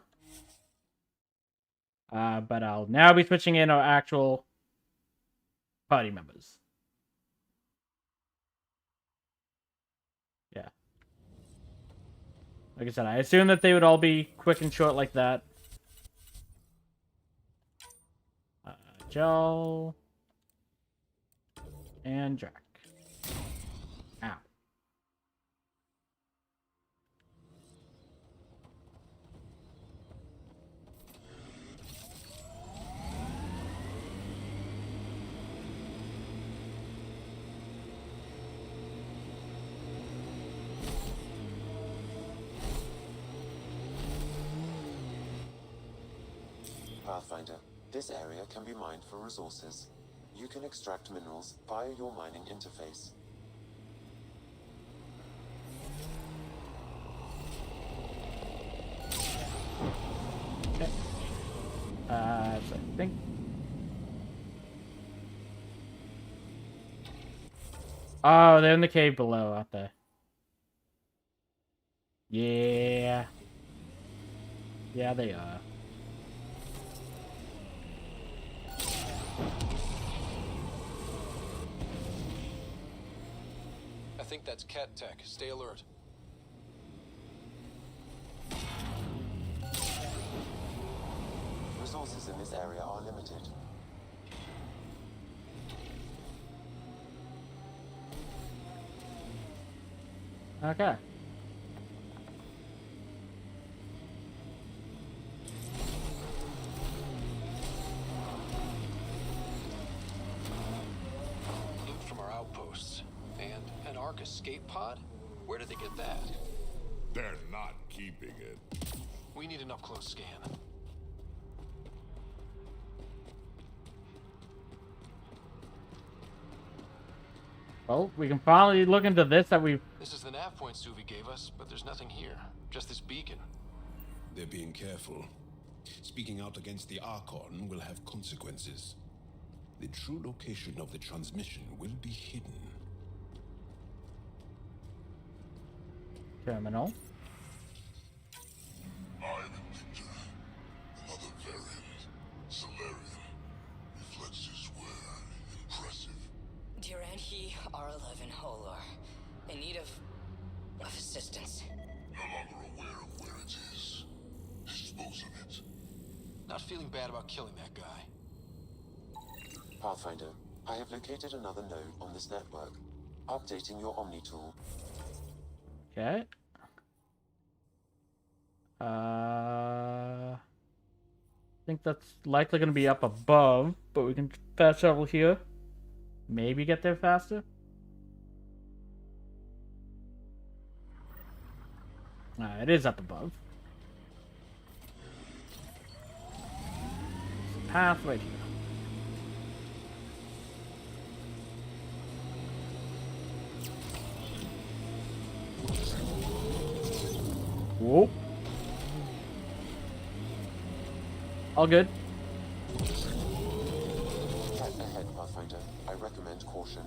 But I'll now be switching in our actual party members. Yeah. Like I said, I assume that they would all be quick and short like that. Joel and Jack. Ow. Pathfinder, this area can be mined for resources. You can extract minerals via your mining interface. Okay. So I think... Oh, they're in the cave below, aren't they? Yeah. Yeah, they are. I think that's cat tech. Stay alert. Resources in this area are limited. Okay. outposts. And an Ark escape pod? Where did they get that? They're not keeping it. We need an up-close scan. Well, we can finally look into this that we've... This is the nav point Suvi gave us, but there's nothing here. Just this beacon. They're being careful. Speaking out against the Archon will have consequences. The true location of the transmission will be hidden. Terminal. I'm Victor. Another variant. Solarian. Reflexes were impressive. Dear and he are 11 Holor. In need of assistance. No longer aware of where it is. Dispose of it. Not feeling bad about killing that guy. Pathfinder, I have located another node on this network. Updating your Omni tool. Okay. I think that's likely going to be up above, but we can fast travel here. Maybe get there faster. It is up above. Path right here. Whoa. All good. Threat ahead, Pathfinder. I recommend caution.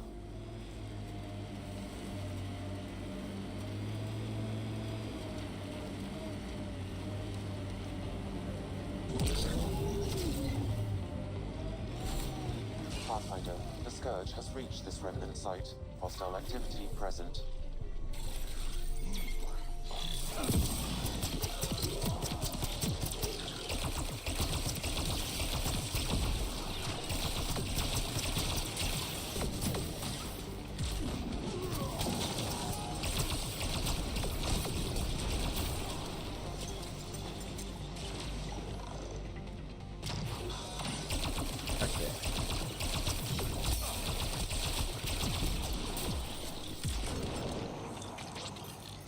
Pathfinder, the Scourge has reached this remnant site. Hostile activity present.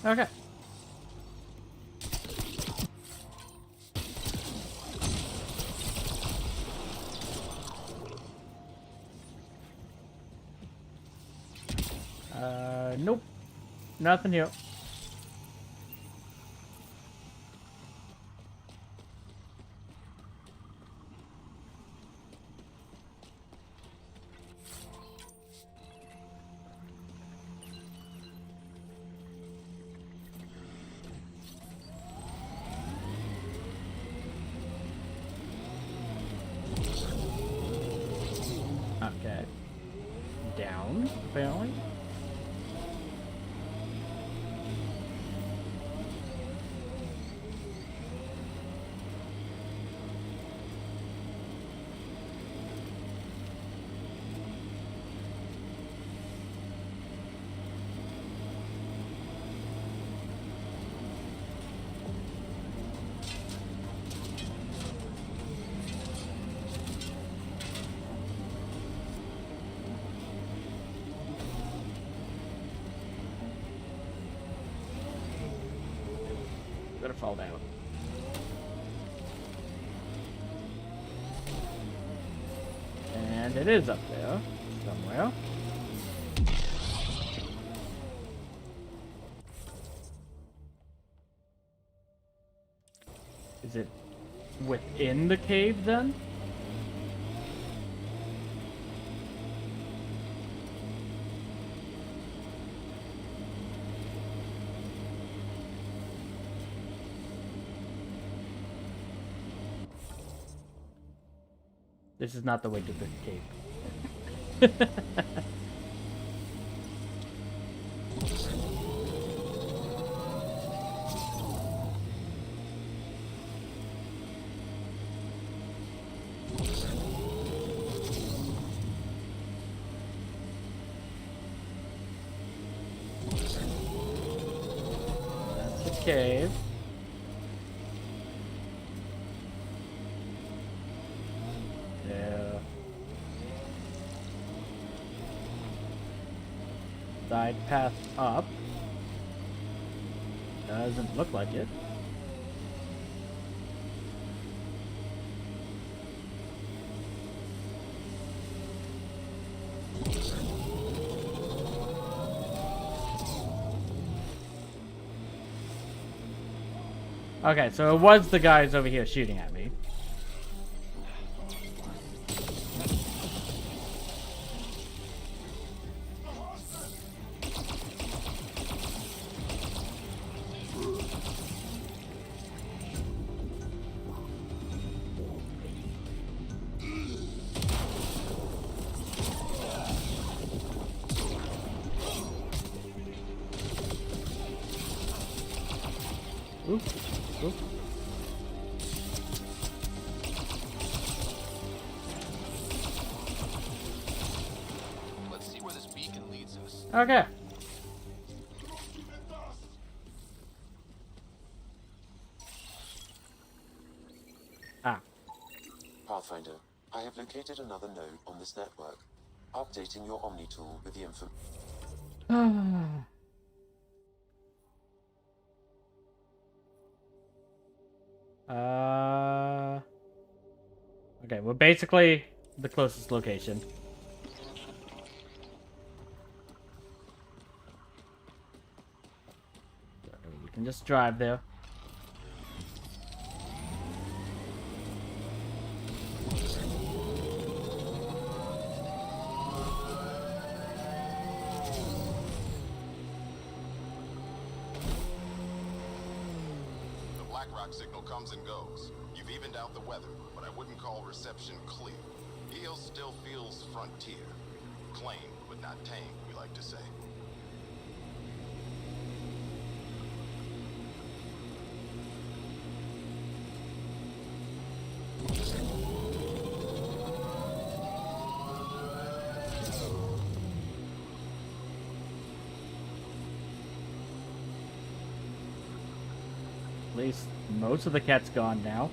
Okay. Nope. Nothing here. Okay. Down, apparently. Gonna fall down. And it is up there somewhere. Is it within the cave then? This is not the way to the cave. That's the cave. Yeah. side path up. Doesn't look like it. Okay, so it was the guys over here shooting at me. Oop, oop. Let's see where this beacon leads us. Okay. Ah. Pathfinder, I have located another node on this network. Updating your Omni tool with the info. Okay, we're basically the closest location. We can just drive there. The BlackRock signal comes and goes. You've evened out the weather, but I wouldn't call reception clear. EO still feels frontier. Claimed, but not tamed, we like to say. At least most of the cat's gone now.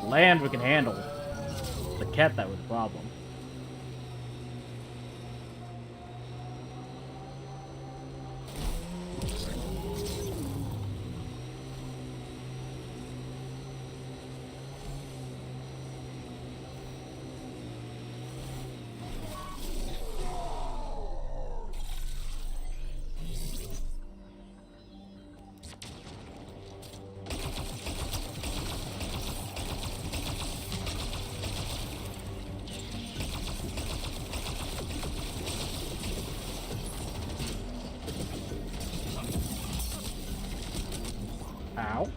Land we can handle. The cat that was the problem. Ow.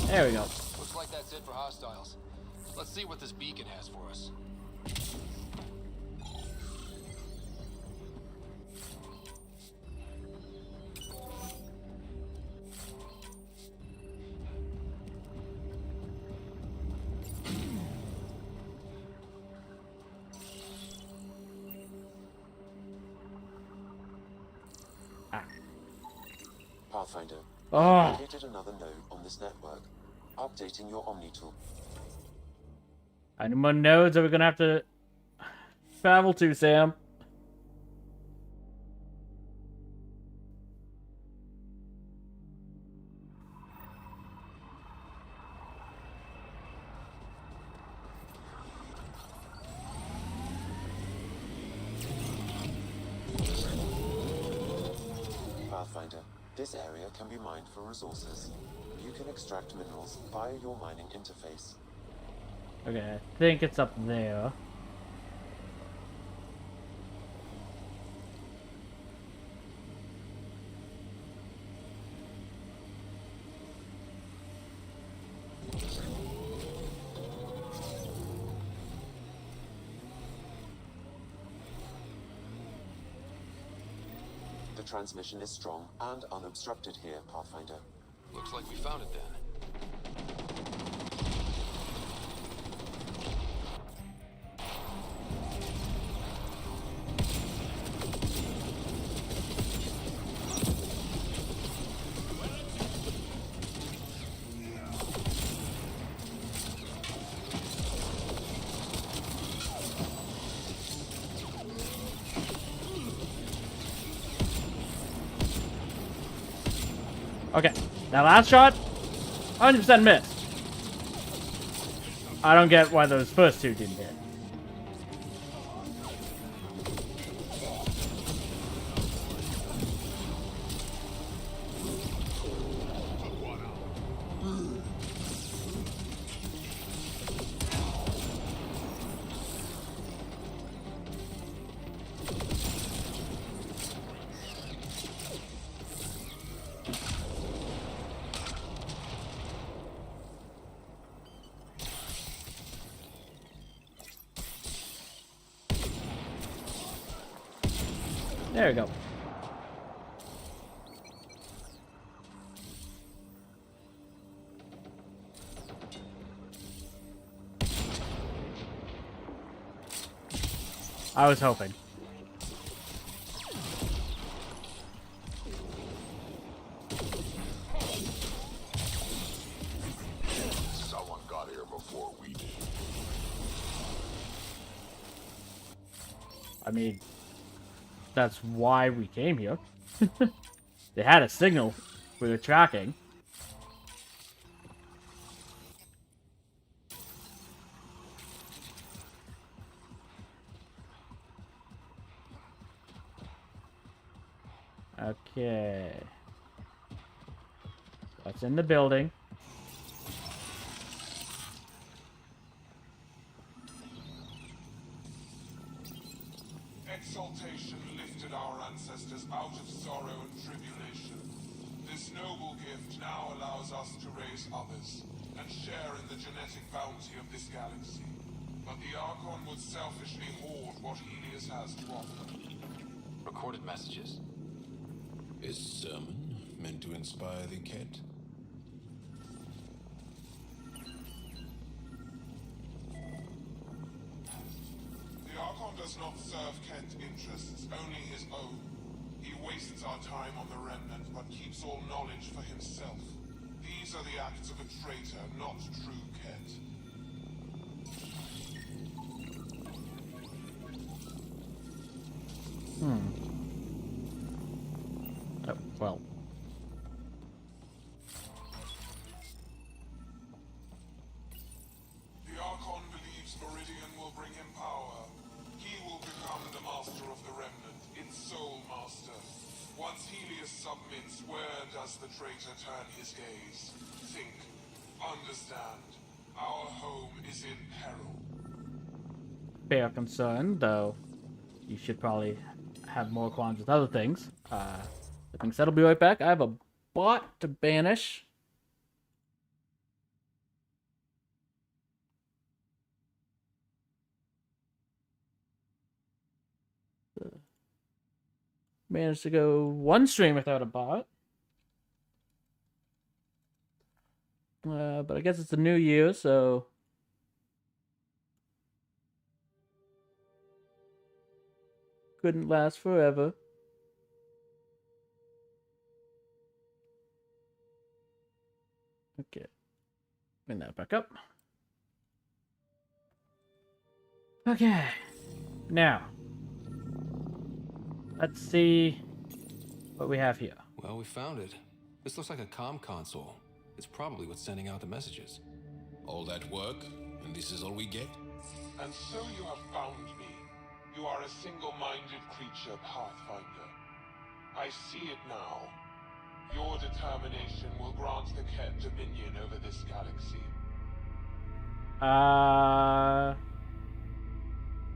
There we go. Looks like that's it for hostiles. Let's see what this beacon has for us. Pathfinder, Oh. located another node on this network. Updating your Omni tool. How many more nodes are we gonna have to travel to, Sam? Pathfinder, this area can be mined for resources. You can extract minerals via your mining interface. Okay, I think it's up there. The transmission is strong and unobstructed here, Pathfinder. Looks like we found it then. Okay, that last shot, 100% missed. I don't get why those first two didn't hit. There we go. I was hoping. Someone got here before we did. I mean, that's why we came here. They had a signal we were tracking. Okay. What's in the building? Exaltation lifted our ancestors out of sorrow and tribulation. This noble gift now allows us to raise others and share in the genetic bounty of this galaxy. But the Archon would selfishly hoard what Helios has to offer. Recorded messages. Is sermon meant to inspire the Ket? The Archon does not serve Kent interests, only his own. He wastes our time on the Remnant, but keeps all knowledge for himself. These are the acts of a traitor, not true Ket. Oh, well. The Archon believes Meridian will bring him power. He will become the master of the Remnant, its sole master. Once Helios submits, where does the traitor turn his gaze? Think. Understand. Our home is in peril. Fair concern, though you should probably have more qualms with other things. That being said, I'll be right back. I have a bot to banish. Managed to go one stream without a bot. But I guess it's a new year, so... couldn't last forever. Okay. Bring that back up. Okay. Now. Let's see what we have here. Well, we found it. This looks like a comm console. It's probably what's sending out the messages. All that work, and this is all we get? And so you have found me. You are a single-minded creature, Pathfinder. I see it now. Your determination will grant the Ket dominion over this galaxy.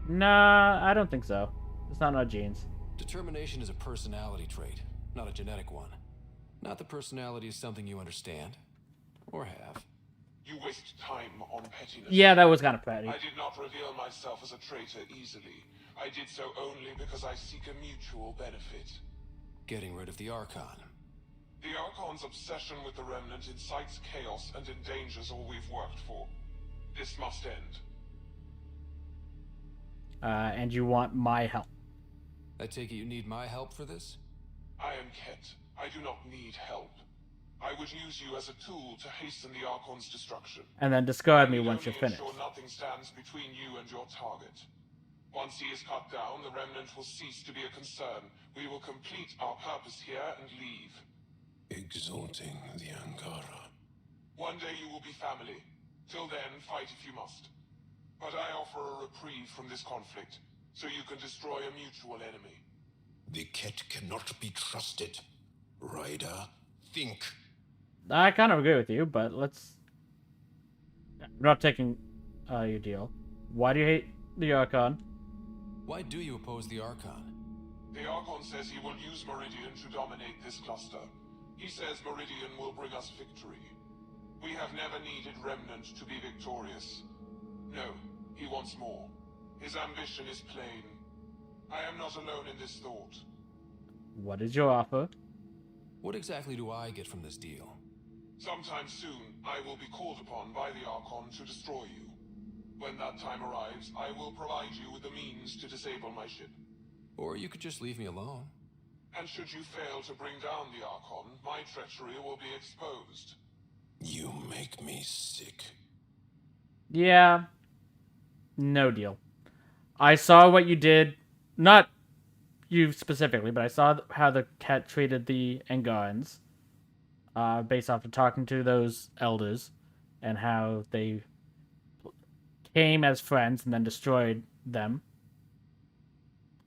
Nah, I don't think so. It's not in our genes. Determination is a personality trait, not a genetic one. Not that personality is something you understand. Or have. You waste time on pettiness. Yeah, that was kind of petty. I did not reveal myself as a traitor easily. I did so only because I seek a mutual benefit. Getting rid of the Archon. The Archon's obsession with the Remnant incites chaos and endangers all we've worked for. This must end. And you want my help. I take it you need my help for this? I am Ket. I do not need help. I would use you as a tool to hasten the Archon's destruction. And then discard me once you're finished. Ensure nothing stands between you and your target. Once he is cut down, the Remnant will cease to be a concern. We will complete our purpose here and leave. Exalting the Angara. One day you will be family. Till then, fight if you must. But I offer a reprieve from this conflict, so you can destroy a mutual enemy. The Ket cannot be trusted. Ryder, think. I kind of agree with you, but let's... I'm not taking your deal. Why do you hate the Archon? Why do you oppose the Archon? The Archon says he will use Meridian to dominate this cluster. He says Meridian will bring us victory. We have never needed Remnant to be victorious. No, he wants more. His ambition is plain. I am not alone in this thought. What is your offer? What exactly do I get from this deal? Sometime soon, I will be called upon by the Archon to destroy you. When that time arrives, I will provide you with the means to disable my ship. Or you could just leave me alone. And should you fail to bring down the Archon, my treachery will be exposed. You make me sick. Yeah. No deal. I saw what you did. Not you specifically, but I saw how the Ket treated the Angarans. Based off of talking to those elders. And how they came as friends and then destroyed them.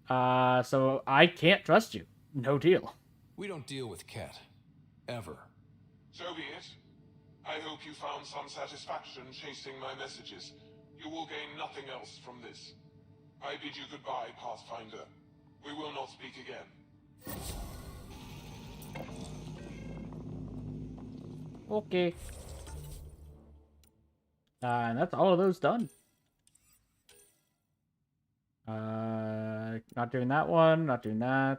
So I can't trust you. No deal. We don't deal with Ket. Ever. So be it. I hope you found some satisfaction chasing my messages. You will gain nothing else from this. I bid you goodbye, Pathfinder. We will not speak again. Okay. And that's all of those done. Not doing that one, not doing that.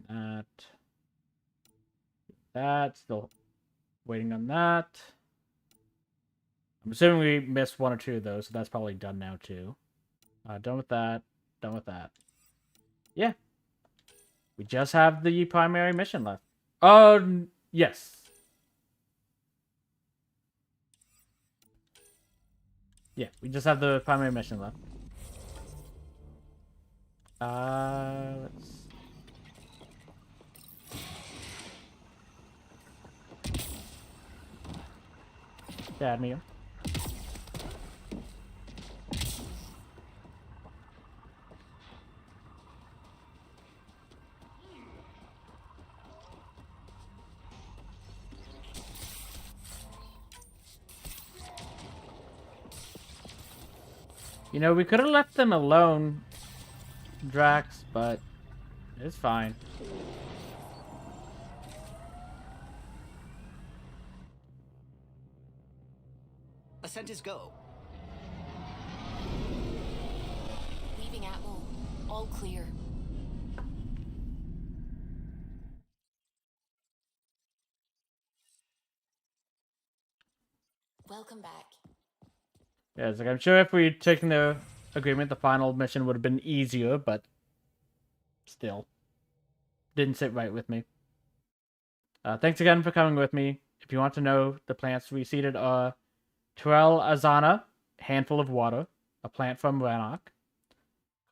Doing that. That, still waiting on that. I'm assuming we missed one or two of those, so that's probably done now too. Done with that, done with that. Yeah. We just have the primary mission left. Oh, yes. Yeah, we just have the primary mission left. Let's... Cadmium. You know, we could have left them alone, Drax, but it's fine. Ascent is go. Leaving Atmo. All clear. Welcome back. Yeah, it's like, I'm sure if we'd taken the agreement, the final mission would have been easier, but still. Didn't sit right with me. Thanks again for coming with me. If you want to know, the plants we seeded are Terrell Azana, handful of water, a plant from Rannoch.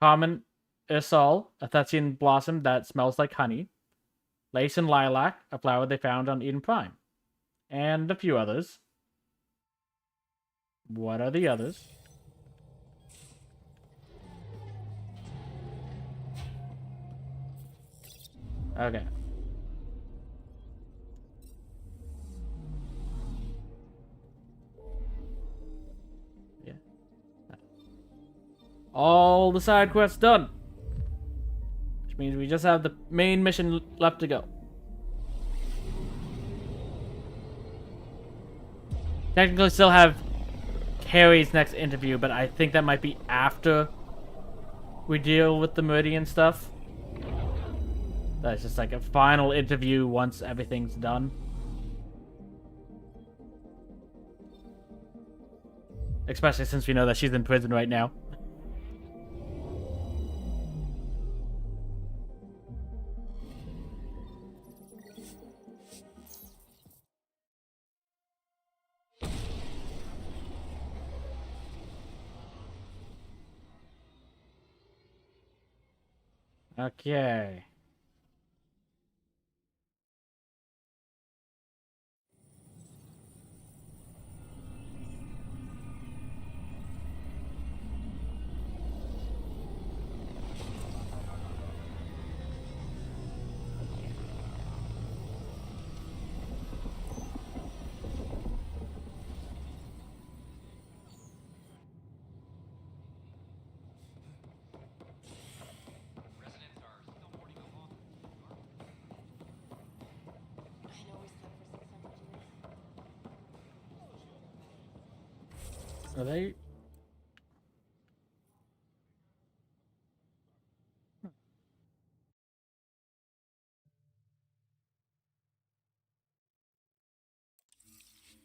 Common Isol, a Thethian blossom that smells like honey. Lace and lilac, a flower they found on Eden Prime. And a few others. What are the others? Okay. Yeah. All the side quests done. Which means we just have the main mission left to go. Technically still have Harry's next interview, but I think that might be after we deal with the Meridian stuff. That's just like a final interview once everything's done. Especially since we know that she's in prison right now. Okay. Are they?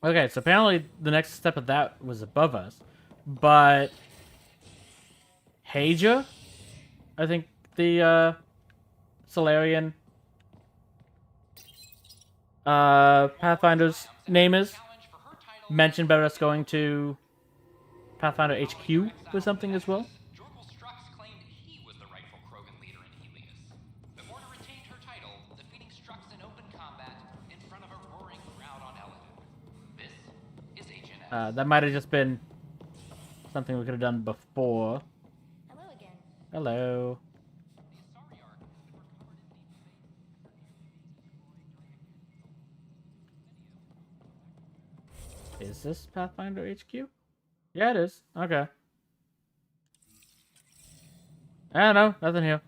Okay, so apparently the next step of that was above us. But Haja, I think the Solarian Pathfinder's name is, mentioned about us going to Pathfinder HQ or something as well. That might have just been something we could have done before. Hello again. Hello. Is this Pathfinder HQ? Yeah, it is. Okay. I don't know. Nothing here.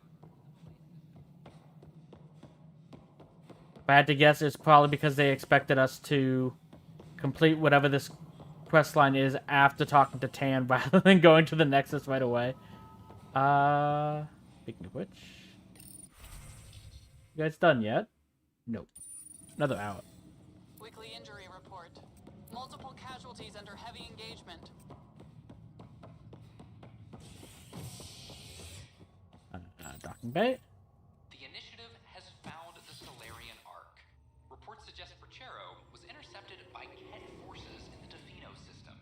If I had to guess, it's probably because they expected us to complete whatever this quest line is after talking to Tan rather than going to the Nexus right away. Speaking of which, you guys done yet? Nope. Another hour. Weekly injury report. Multiple casualties under heavy engagement. Docking bay. The initiative has found the Solarian Ark. Reports suggest Perchero was intercepted by Ket forces in the Defino system.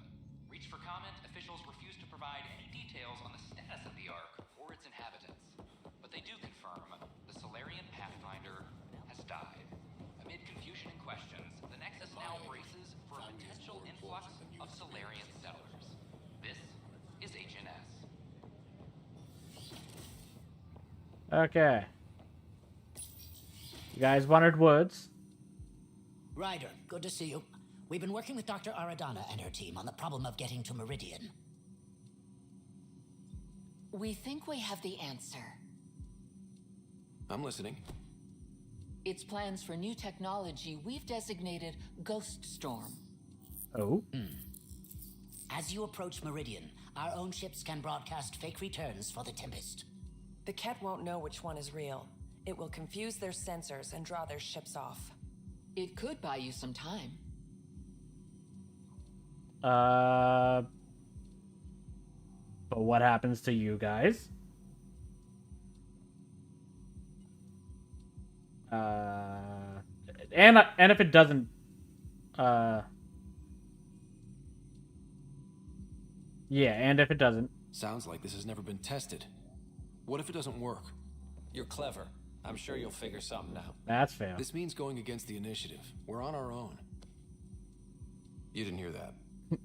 Reached for comment, officials refuse to provide any details on the status of the Ark or its inhabitants. But they do confirm the Solarian Pathfinder has died. Amid confusion and questions, the Nexus now braces for a potential influx of Solarian settlers. This is HNS. Okay. You guys wanted woods. Ryder, good to see you. We've been working with Dr. Aradana and her team on the problem of getting to Meridian. We think we have the answer. I'm listening. It's plans for new technology we've designated Ghost Storm. Oh? As you approach Meridian, our own ships can broadcast fake returns for the Tempest. The Ket won't know which one is real. It will confuse their sensors and draw their ships off. It could buy you some time. But what happens to you guys? And if it doesn't, yeah, and if it doesn't. Sounds like this has never been tested. What if it doesn't work? You're clever. I'm sure you'll figure something out. That's fair. This means going against the initiative. We're on our own. You didn't hear that.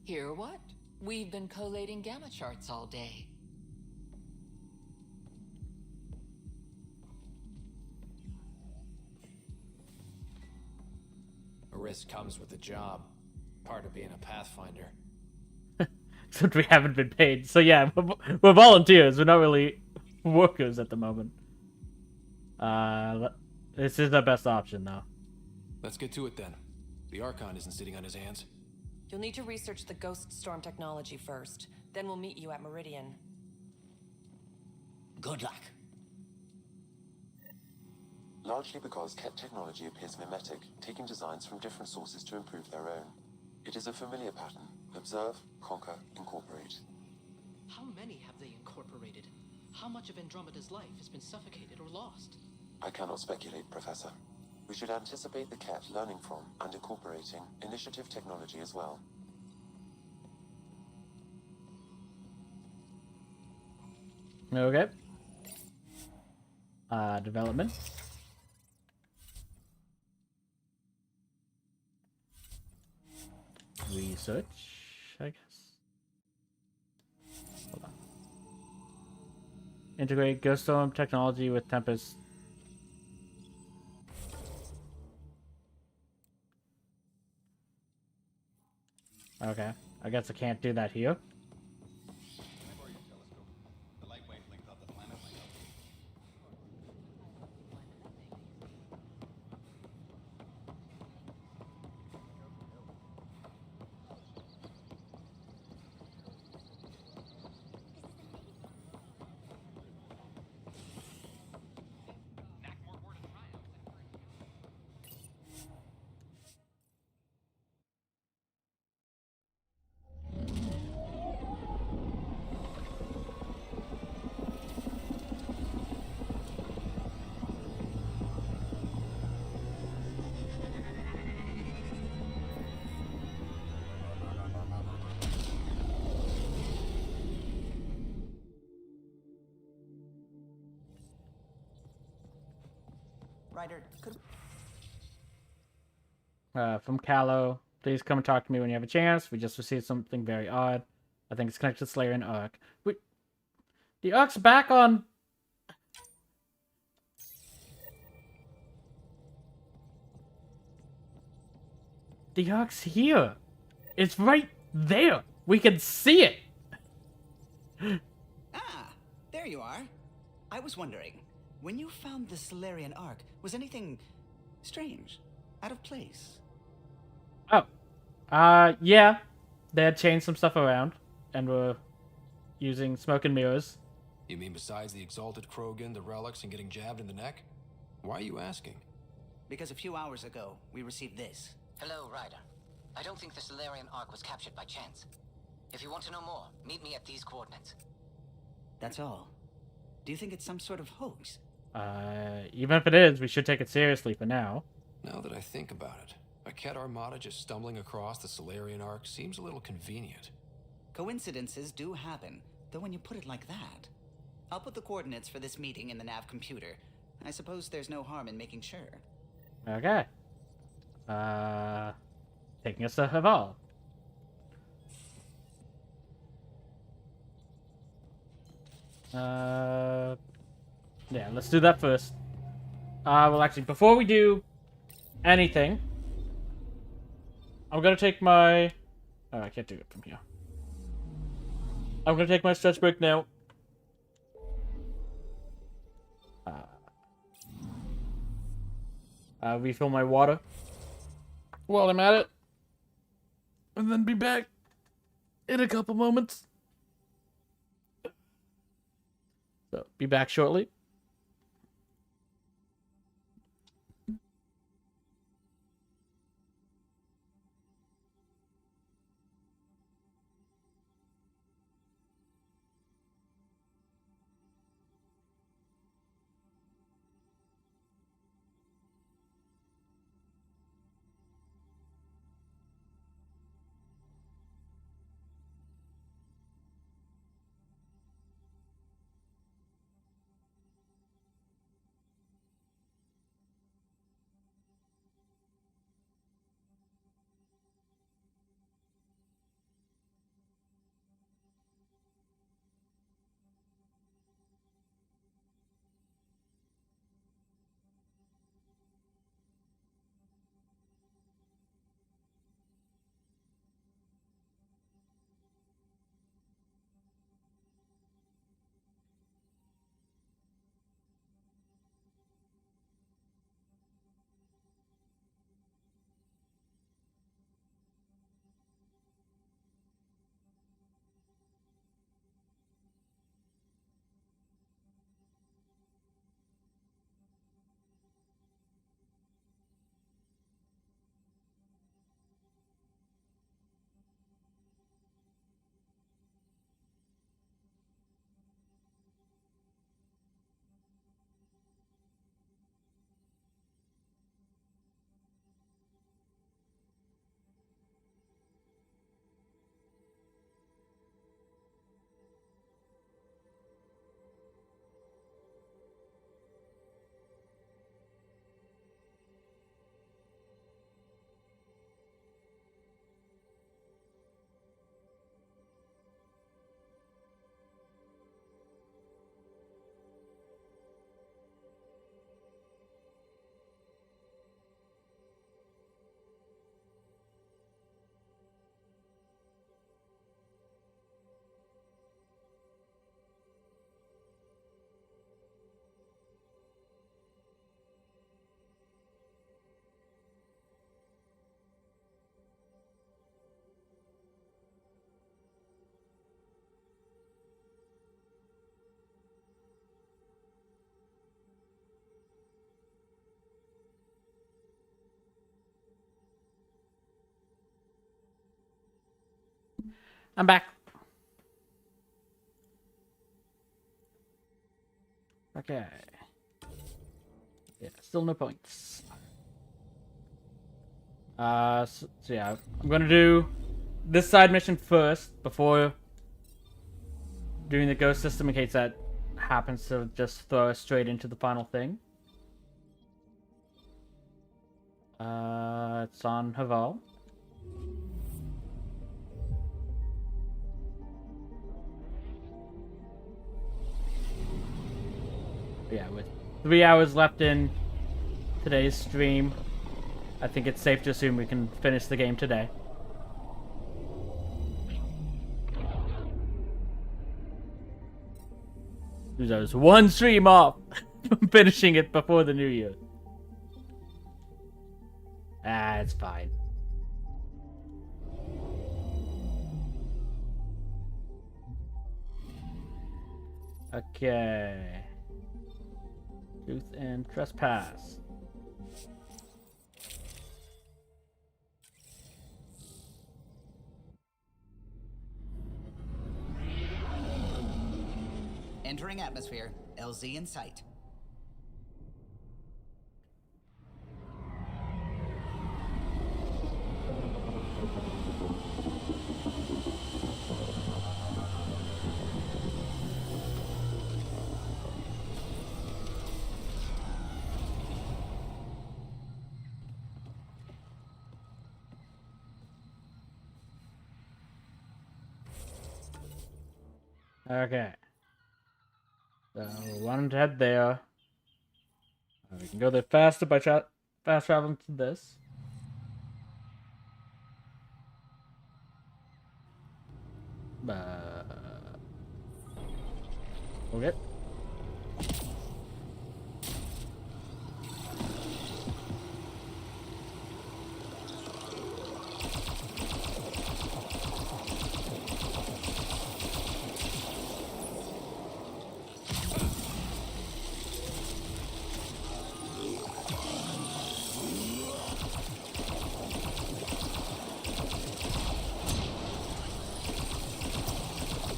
Hear what? We've been collating gamma charts all day. A risk comes with the job. Part of being a Pathfinder. Since we haven't been paid. So yeah, we're volunteers. We're not really workers at the moment. This is the best option, though. Let's get to it then. The Archon isn't sitting on his hands. You'll need to research the Ghost Storm technology first. Then we'll meet you at Meridian. Good luck. largely because Ket technology appears mimetic, taking designs from different sources to improve their own. It is a familiar pattern. Observe, conquer, incorporate. How many have they incorporated? How much of Andromeda's life has been suffocated or lost? I cannot speculate, Professor. We should anticipate the Ket learning from and incorporating initiative technology as well. Okay. Development. Research, I guess. Hold on. Integrate Ghost Storm technology with Tempest. Okay. I guess I can't do that here. Ryder, could... From Callow. Please come and talk to me when you have a chance. We just received something very odd. I think it's connected to Slayer and Ark. Wait, the Ark's back on... The Ark's here. It's right there. We can see it. Ah, there you are. I was wondering, when you found the Solarian Ark, was anything strange, out of place? Oh. Yeah. They had changed some stuff around and were using smoke and mirrors. You mean besides the Exalted Krogan, the relics, and getting jabbed in the neck? Why are you asking? Because a few hours ago, we received this. Hello, Ryder. I don't think the Solarian Ark was captured by chance. If you want to know more, meet me at these coordinates. That's all. Do you think it's some sort of hoax? Even if it is, we should take it seriously for now. Now that I think about it, a Ket armada just stumbling across the Solarian Ark seems a little convenient. Coincidences do happen, though when you put it like that. I'll put the coordinates for this meeting in the nav computer. I suppose there's no harm in making sure. Okay. Taking us to Haval. Yeah, let's do that first. Well, actually, before we do anything, I'm gonna take my... Oh, I can't do it from here. I'm gonna take my stretch break now. Refill my water while I'm at it. And then be back in a couple moments. So, be back shortly. I'm back. Okay. Yeah, still no points. So yeah, I'm gonna do this side mission first before doing the ghost system in case that happens to just throw us straight into the final thing. It's on Haval. Yeah, with 3 hours left in today's stream, I think it's safe to assume we can finish the game today. There's one stream off from finishing it before the new year. Ah, it's fine. Okay. Truth and trespass. Entering atmosphere. LZ in sight. Okay. So we want to head there. We can go there faster by fast traveling to this. Okay.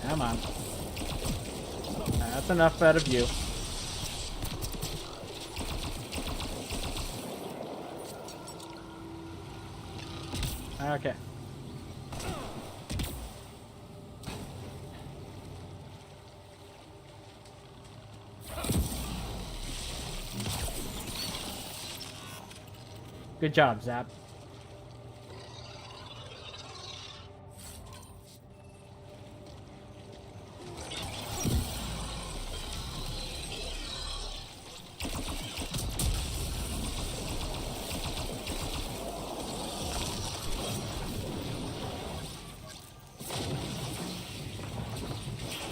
Come on. That's enough out of you. Okay. Good job, Zap.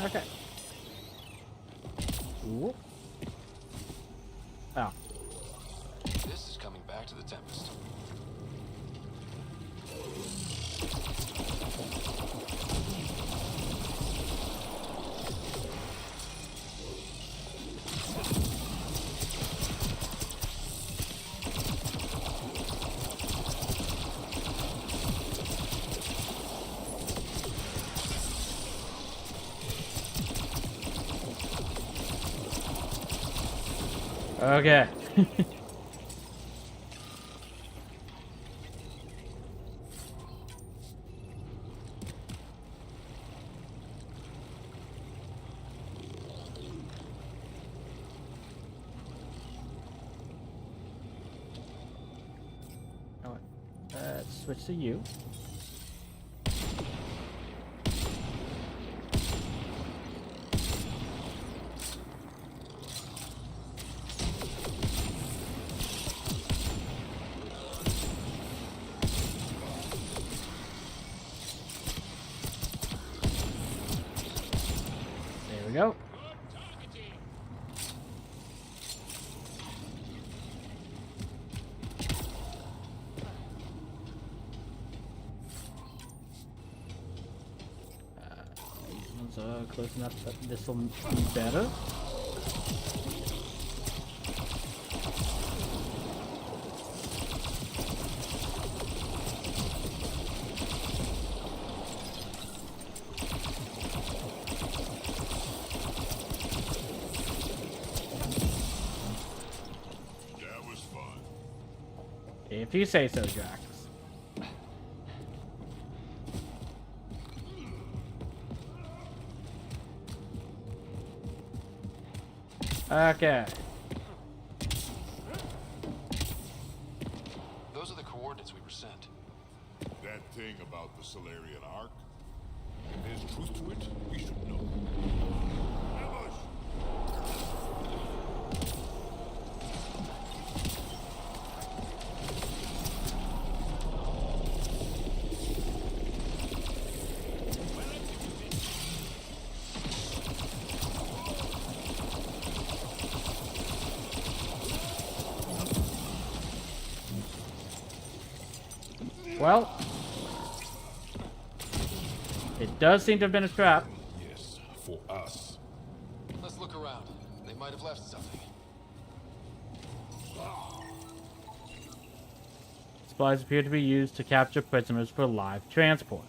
Okay. Ooh. Oh. This is coming back to the Tempest. Okay. Alright. Let's switch to you. There we go. These ones are close enough that this will be better. If you say so, Drax. Okay. Those are the coordinates we were sent. That thing about the Solarian Ark? If there's truth to it, we should know. Ambush! Well, it does seem to have been a trap. Yes, for us. Let's look around. They might have left something. Supplies appear to be used to capture prisoners for live transport.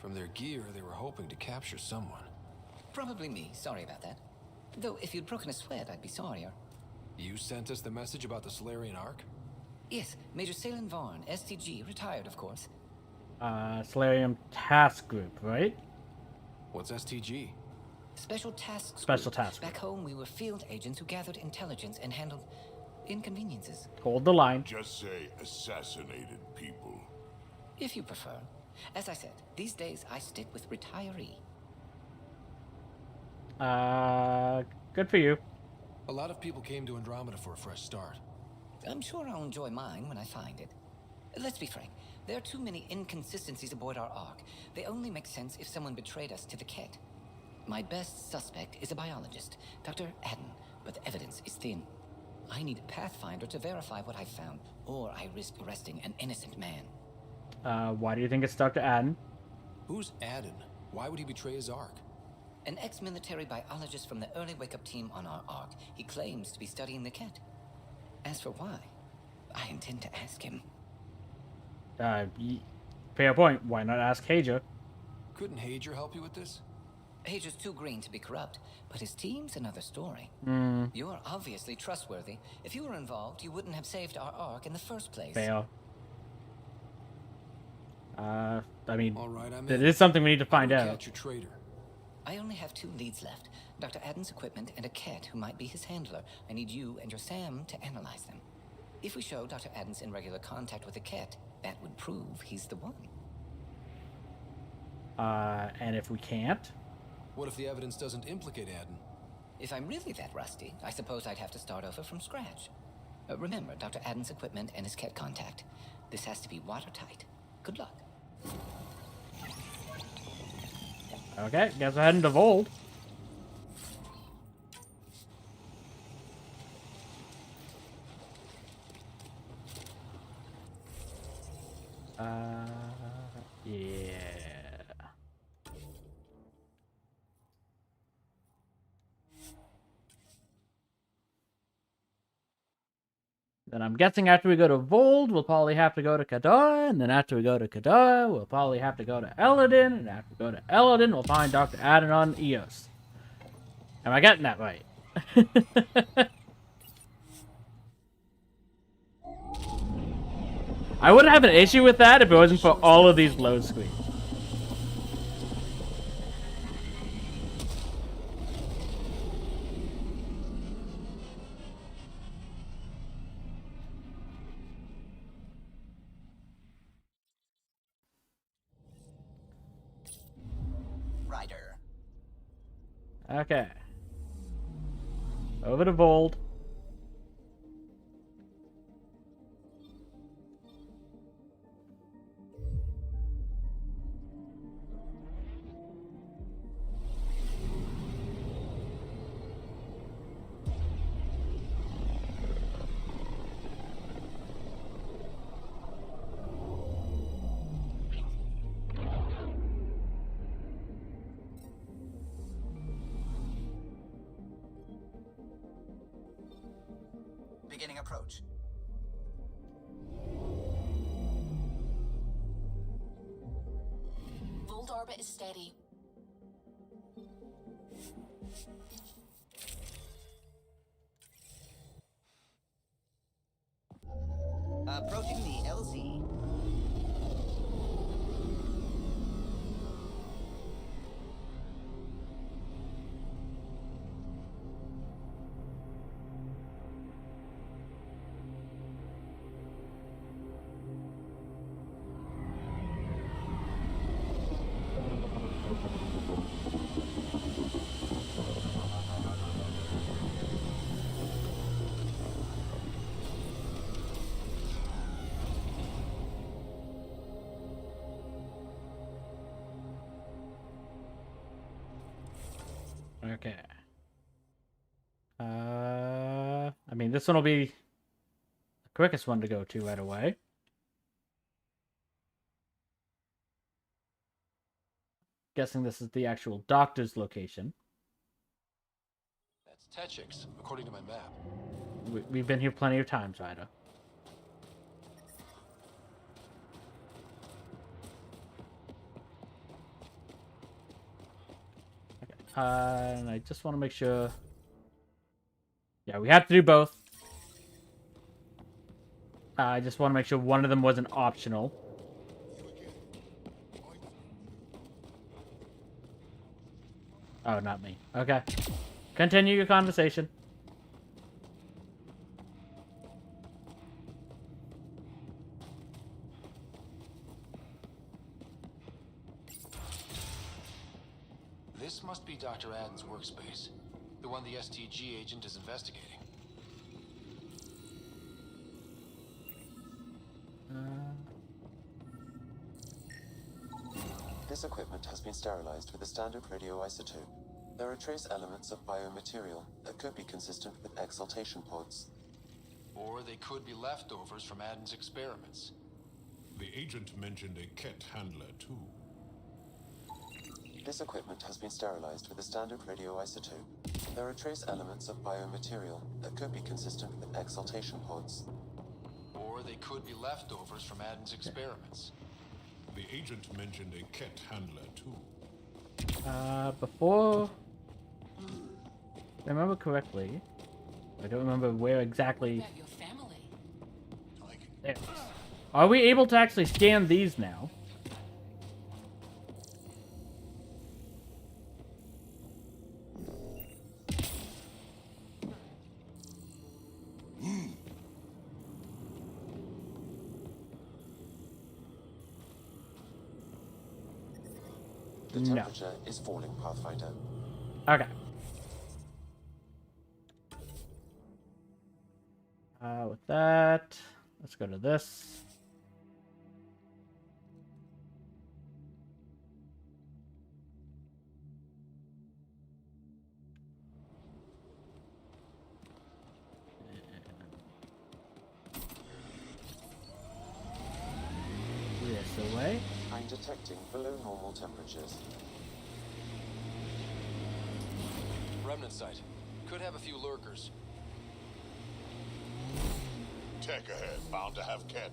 From their gear, they were hoping to capture someone. Probably me. Sorry about that. Though, if you'd broken a sweat, I'd be sorrier. You sent us the message about the Solarian Ark? Yes, Major Salin Vaughn, STG, retired, of course. Solarium Task Group, right? What's STG? Special Task Special Group. Task Back home, we were field agents who gathered intelligence and handled inconveniences. Hold the line. Just say assassinated people. If you prefer. As I said, these days I stick with retiree. Good for you. A lot of people came to Andromeda for a fresh start. I'm sure I'll enjoy mine when I find it. Let's be frank, there are too many inconsistencies aboard our Ark. They only make sense if someone betrayed us to the Ket. My best suspect is a biologist, Dr. Adden, but the evidence is thin. I need a Pathfinder to verify what I've found, or I risk arresting an innocent man. Why do you think it's Dr. Adden? Who's Adden? Why would he betray his Ark? An ex-military biologist from the early wake-up team on our Ark. He claims to be studying the Ket. As for why, I intend to ask him. Fair point. Why not ask Hager? Couldn't Hager help you with this? Hager's too green to be corrupt, but his team's another story. You're obviously trustworthy. If you were involved, you wouldn't have saved our Ark in the first place. Fail. I mean, all right, it is something we need to find out. Catch your traitor. I only have 2 leads left. Dr. Adden's equipment and a Ket who might be his handler. I need you and your Sam to analyze them. If we show Dr. Adden's in regular contact with the Ket, that would prove he's the one. And if we can't? What if the evidence doesn't implicate Adden? If I'm really that rusty, I suppose I'd have to start over from scratch. Remember, Dr. Adden's equipment and his Ket contact. This has to be watertight. Good luck. Okay, guess we're heading to Vold. Yeah. Then I'm guessing after we go to Vold, we'll probably have to go to Kadar, and then after we go to Kadar, we'll probably have to go to Eladin, and after we go to Eladin, we'll find Dr. Adden on Eos. Am I getting that right? I wouldn't have an issue with that if it wasn't for all of these load screens. Ryder. Okay. Over to Vold. Beginning approach. Vold orbit is steady. Approaching the LZ. Okay. I mean, this one will be the quickest one to go to right away. Guessing this is the actual doctor's location. That's Techix, according to my map. We've been here plenty of times, Ryder. Okay. And I just want to make sure. Yeah, we have to do both. I just want to make sure one of them wasn't optional. Oh, not me. Okay. Continue your conversation. This must be Dr. Adden's workspace. The one the STG agent is investigating. This equipment has been sterilized with a standard radioisotope. There are trace elements of biomaterial that could be consistent with exaltation pods. Or they could be leftovers from Adden's experiments. The agent mentioned a Ket handler, too. This equipment has been sterilized with a standard radioisotope. There are trace elements of biomaterial that could be consistent with exaltation pods. Or they could be leftovers from Adden's experiments. The agent mentioned a Ket handler, too. Before... If I remember correctly, I don't remember where exactly... Your family. There it is. Are we able to actually scan these now? The temperature is falling, Pathfinder. Okay. With that, let's go to this. This away. I'm detecting below normal temperatures. Remnant site. Could have a few lurkers. Tech ahead, bound to have Ket.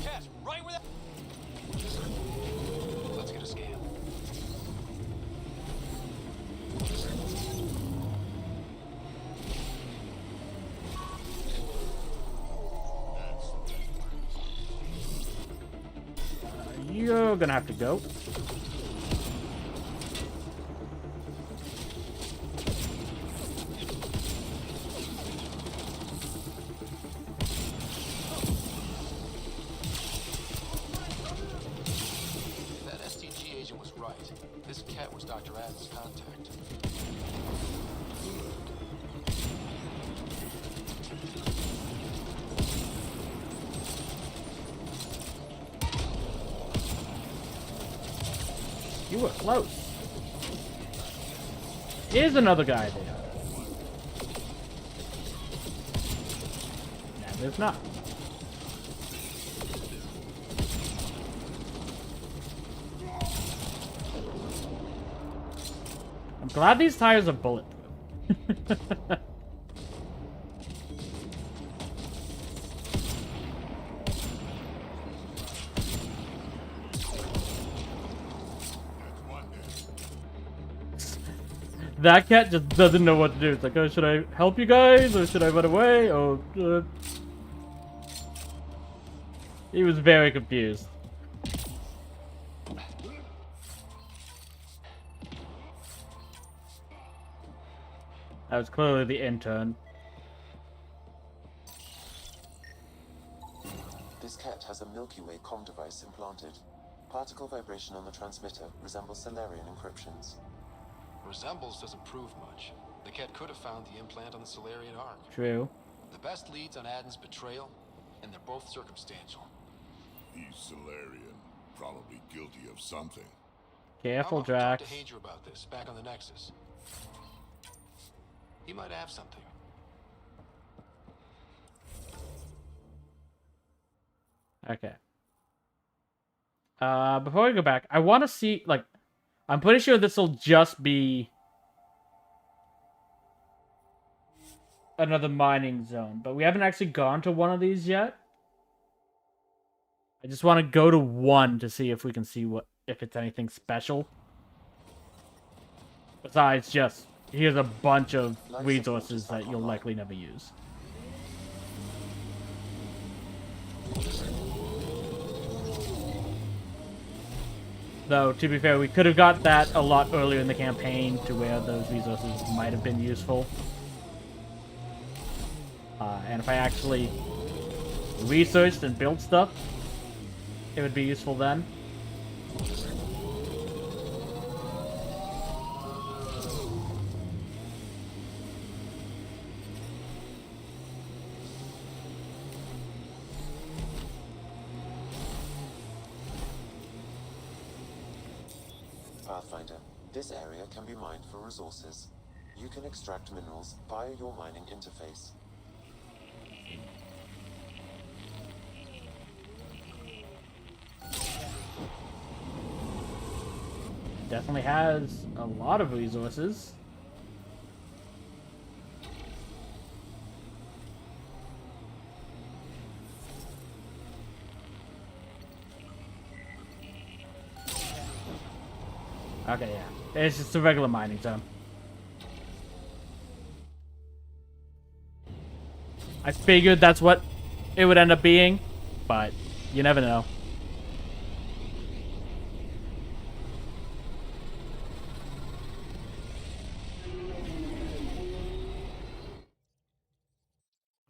Cat, right where that... Let's get a scan. You're gonna have to go. That STG agent was right. This cat was Dr. Adden's contact. You were close. Here's another guy there. Nah, there's not. I'm glad these tires are bulletproof. That cat just doesn't know what to do. It's like, oh, should I help you guys or should I run away? Oh, he was very confused. That was clearly the intern. This cat has a Milky Way comm device implanted. Particle vibration on the transmitter resembles Solarian encryptions. Resembles doesn't prove much. The cat could have found the implant on the Solarian Ark. True. The best leads on Aden's betrayal, and they're both circumstantial. He's Solarian, probably guilty of something. Careful, Talk Drax. to Hager about this, back on the Nexus. He might have something. Okay. Before we go back, I want to see, like, I'm pretty sure this will just be another mining zone, but we haven't actually gone to one of these yet. I just want to go to one to see if we can see if it's anything special. Besides just, here's a bunch of resources that you'll likely never use. Though, to be fair, we could have got that a lot earlier in the campaign to where those resources might have been useful. And if I actually researched and built stuff, it would be useful then. Pathfinder, this area can be mined for resources. You can extract minerals via your mining interface. Definitely has a lot of resources. Okay, yeah. It's just a regular mining zone. I figured that's what it would end up being, but you never know.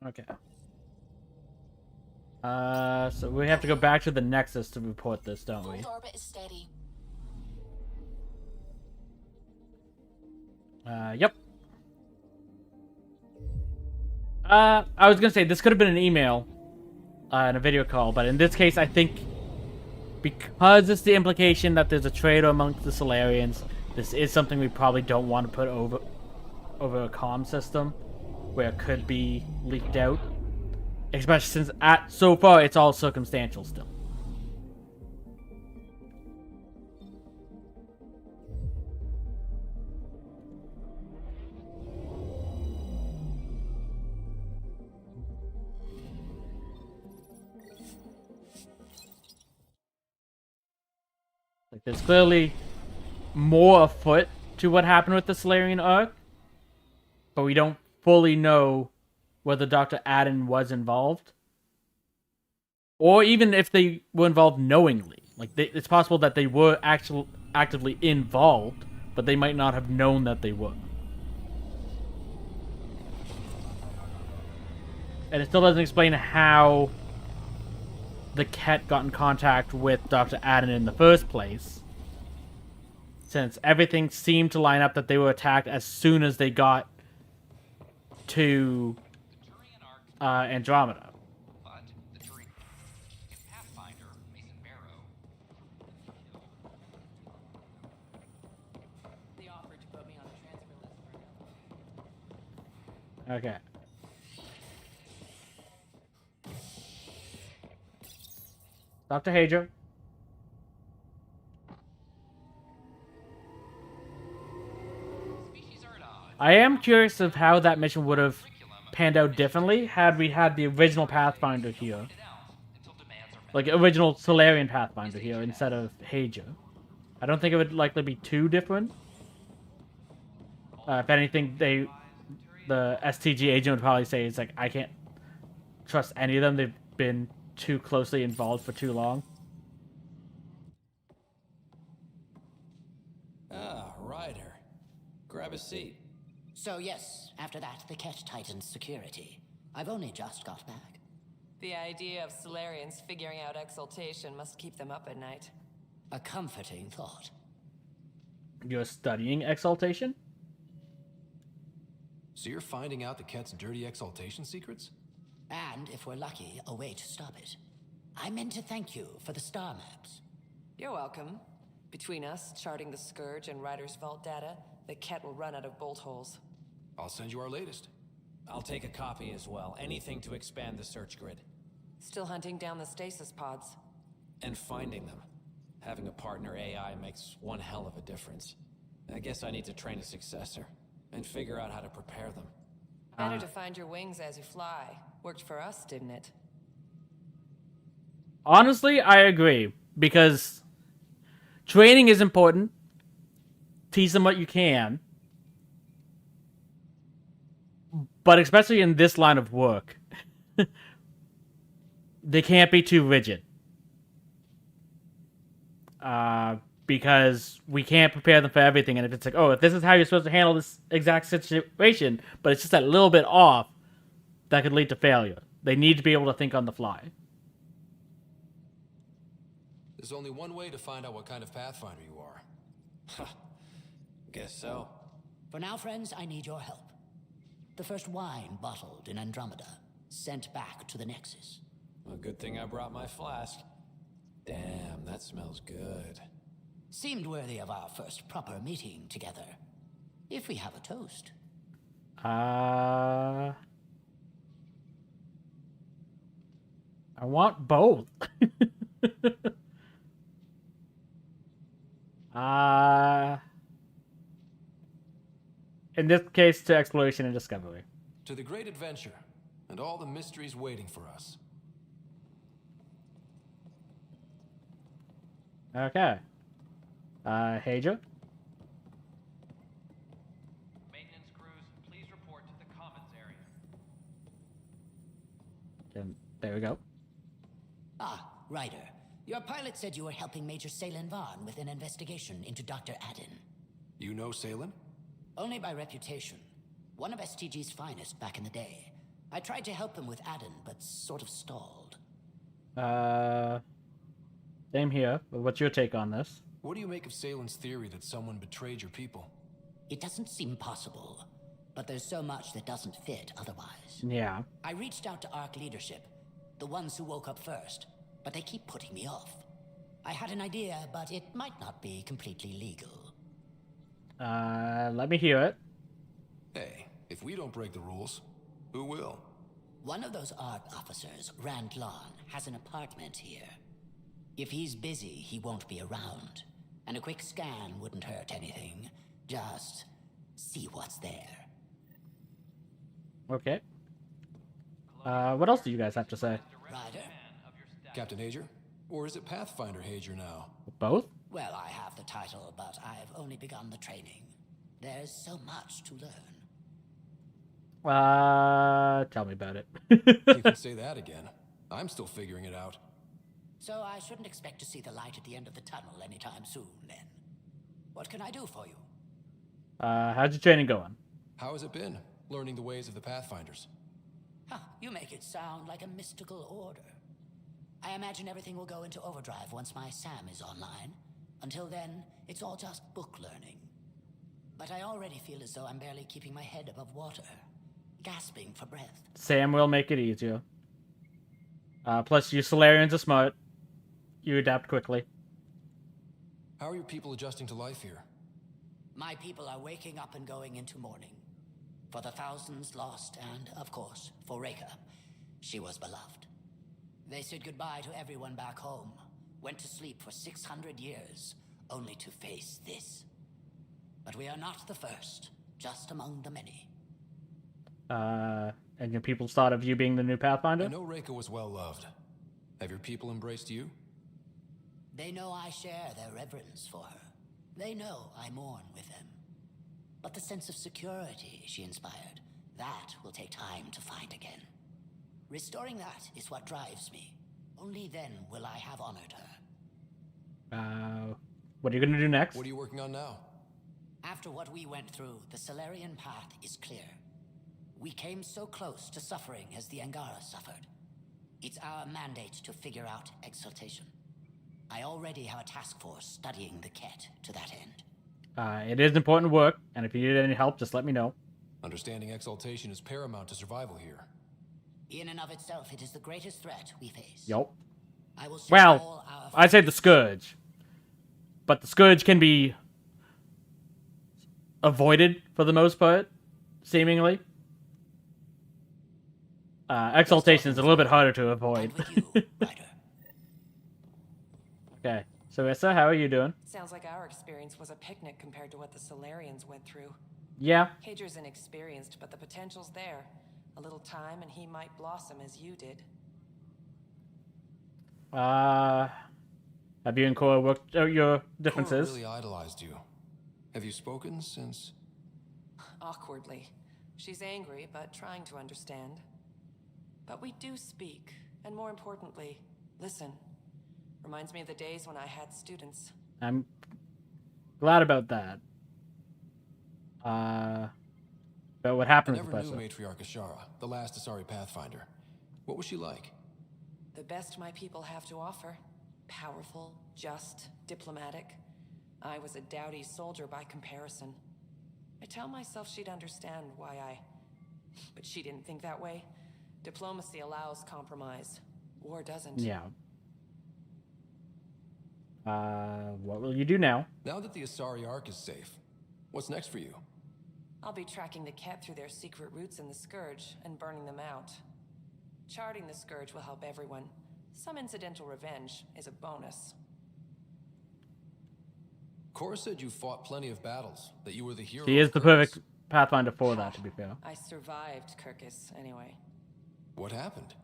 Okay. So we have to go back to the Nexus to report this, don't we? Orbit is steady. Yep. I was gonna say, this could have been an email, and a video call, but in this case, I think because it's the implication that there's a traitor amongst the Solarians, this is something we probably don't want to put over a comm system, where it could be leaked out. Especially since, so far, it's all circumstantial still. Like, there's clearly more afoot to what happened with the Solarian Ark, but we don't fully know whether Dr. Aden was involved, or even if they were involved knowingly. Like, it's possible that they were actively involved, but they might not have known that they were. And it still doesn't explain how the Ket got in contact with Dr. Aden in the first place, since everything seemed to line up that they were attacked as soon as they got to Andromeda. But the Turian Pathfinder, Mason Barrow. They offered to put me on a transfer list for now. Okay. Dr. Hager. I am curious of how that mission would have panned out differently had we had the original Pathfinder here. Like, original Solarian Pathfinder here instead of Hager. I don't think it would likely be too different. If anything, the STG agent would probably say it's like, I can't trust any of them. They've been too closely involved for too long. Ah, Ryder. Grab a seat. So yes, after that, the Ket tightened security. I've only just got back. The idea of Solarians figuring out exaltation must keep them up at night. A comforting thought. You're studying exaltation? So you're finding out the Ket's dirty exaltation secrets? And, if we're lucky, a way to stop it. I meant to thank you for the star maps. You're welcome. Between us, charting the Scourge and Ryder's vault data, the Ket will run out of bolt holes. I'll send you our latest. I'll take a copy as well. Anything to expand the search grid. Still hunting down the stasis pods. And finding them. Having a partner AI makes one hell of a difference. I guess I need to train a successor. And figure out how to prepare them. Better to find your wings as you fly. Worked for us, didn't it? Honestly, I agree. Because training is important. Teach them what you can. But especially in this line of work, they can't be too rigid. Because we can't prepare them for everything. And if it's like, oh, if this is how you're supposed to handle this exact situation, but it's just a little bit off, that could lead to failure. They need to be able to think on the fly. There's only one way to find out what kind of Pathfinder you are. Ha. Guess so. For now, friends, I need your help. The first wine bottled in Andromeda, sent back to the Nexus. A good thing I brought my flask. Damn, that smells good. Seemed worthy of our first proper meeting together. If we have a toast. I want both. In this case, to exploration and discovery. To the great adventure, and all the mysteries waiting for us. Okay. Hager? Maintenance crews, please report to the commons area. And there we go. Ah, Ryder. Your pilot said you were helping Major Salen Vaughn with an investigation into Dr. Adden. You know Salen? Only by reputation. One of STG's finest back in the day. I tried to help him with Adden, but sort of stalled. Same here. But what's your take on this? What do you make of Salen's theory that someone betrayed your people? It doesn't seem possible, but there's so much that doesn't fit otherwise. Yeah. I reached out to ARC leadership, the ones who woke up first, but they keep putting me off. I had an idea, but it might not be completely legal. Let me hear it. Hey, if we don't break the rules, who will? One of those ARC officers, Rand Lon, has an apartment here. If he's busy, he won't be around. And a quick scan wouldn't hurt anything. Just see what's there. Okay. What else do you guys have to say? Ryder? Captain Hager? Or is it Pathfinder Hager now? Both? Well, I have the title, but I've only begun the training. There's so much to learn. Tell me about it. You can say that again. I'm still figuring it out. So I shouldn't expect to see the light at the end of the tunnel anytime soon, then. What can I do for you? How's your training going? How has it been, learning the ways of the Pathfinders? Huh, you make it sound like a mystical order. I imagine everything will go into overdrive once my SAM is online. Until then, it's all just book learning. But I already feel as though I'm barely keeping my head above water, gasping for breath. Sam will make it easier. Plus, you Solarians are smart. You adapt quickly. How are your people adjusting to life here? My people are waking up and going into mourning. For the thousands lost and, of course, for Reka. She was beloved. They said goodbye to everyone back home, went to sleep for 600 years, only to face this. But we are not the first, just among the many. And your people thought of you being the new Pathfinder? I know Reka was well loved. Have your people embraced you? They know I share their reverence for her. They know I mourn with them. But the sense of security she inspired, that will take time to find again. Restoring that is what drives me. Only then will I have honored her. What are you gonna do next? What are you working on now? After what we went through, the Solarian path is clear. We came so close to suffering as the Angara suffered. It's our mandate to figure out exaltation. I already have a task force studying the Ket to that end. It is important work, and if you need any help, just let me know. Understanding exaltation is paramount to survival here. In and of itself, it is the greatest threat we face. Yup. I will send all Well, our I'd say the Scourge. But the Scourge can be avoided for the most part, seemingly. Exaltation is a little bit harder to avoid. Okay, so Issa, how are you doing? Sounds like our experience was a picnic compared to what the Solarians went through. Yeah. Hager's inexperienced, but the potential's there. A little time and he might blossom as you did. Have you and Cora worked out your differences? Cora really idolized you. Have you spoken since? Awkwardly. She's angry, but trying to understand. But we do speak, and more importantly, listen. Reminds me of the days when I had students. I'm glad about that. But what happened with the I never knew professor? Matriarch Ashara, the last Asari Pathfinder. What was she like? The best my people have to offer. Powerful, just, diplomatic. I was a dowdy soldier by comparison. I tell myself she'd understand why I... But she didn't think that way. Diplomacy allows compromise. War doesn't. Yeah. What will you do now? Now that the Asari Ark is safe, what's next for you? I'll be tracking the Ket through their secret routes in the Scourge and burning them out. Charting the Scourge will help everyone. Some incidental revenge is a bonus. Cora said you fought plenty of battles, that you were the hero. He is the perfect Pathfinder for that, to be fair. I survived Kirkus, anyway. What happened?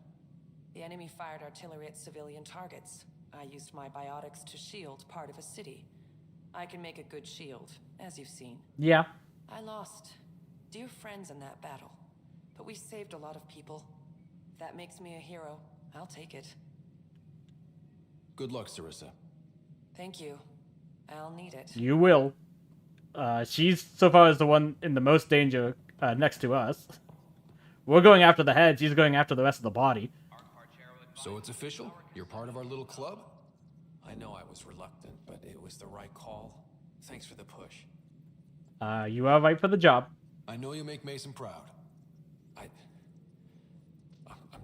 The enemy fired artillery at civilian targets. I used my biotics to shield part of a city. I can make a good shield, as you've seen. Yeah. I lost dear friends in that battle, but we saved a lot of people. If that makes me a hero, I'll take it. Good luck, Sarissa. Thank you. I'll need it. You will. She's so far is the one in the most danger next to us. We're going after the head. She's going after the rest of the body. So it's official? You're part of our little club? I know I was reluctant, but it was the right call. Thanks for the push. You are right for the job. I know you make Mason proud. I'm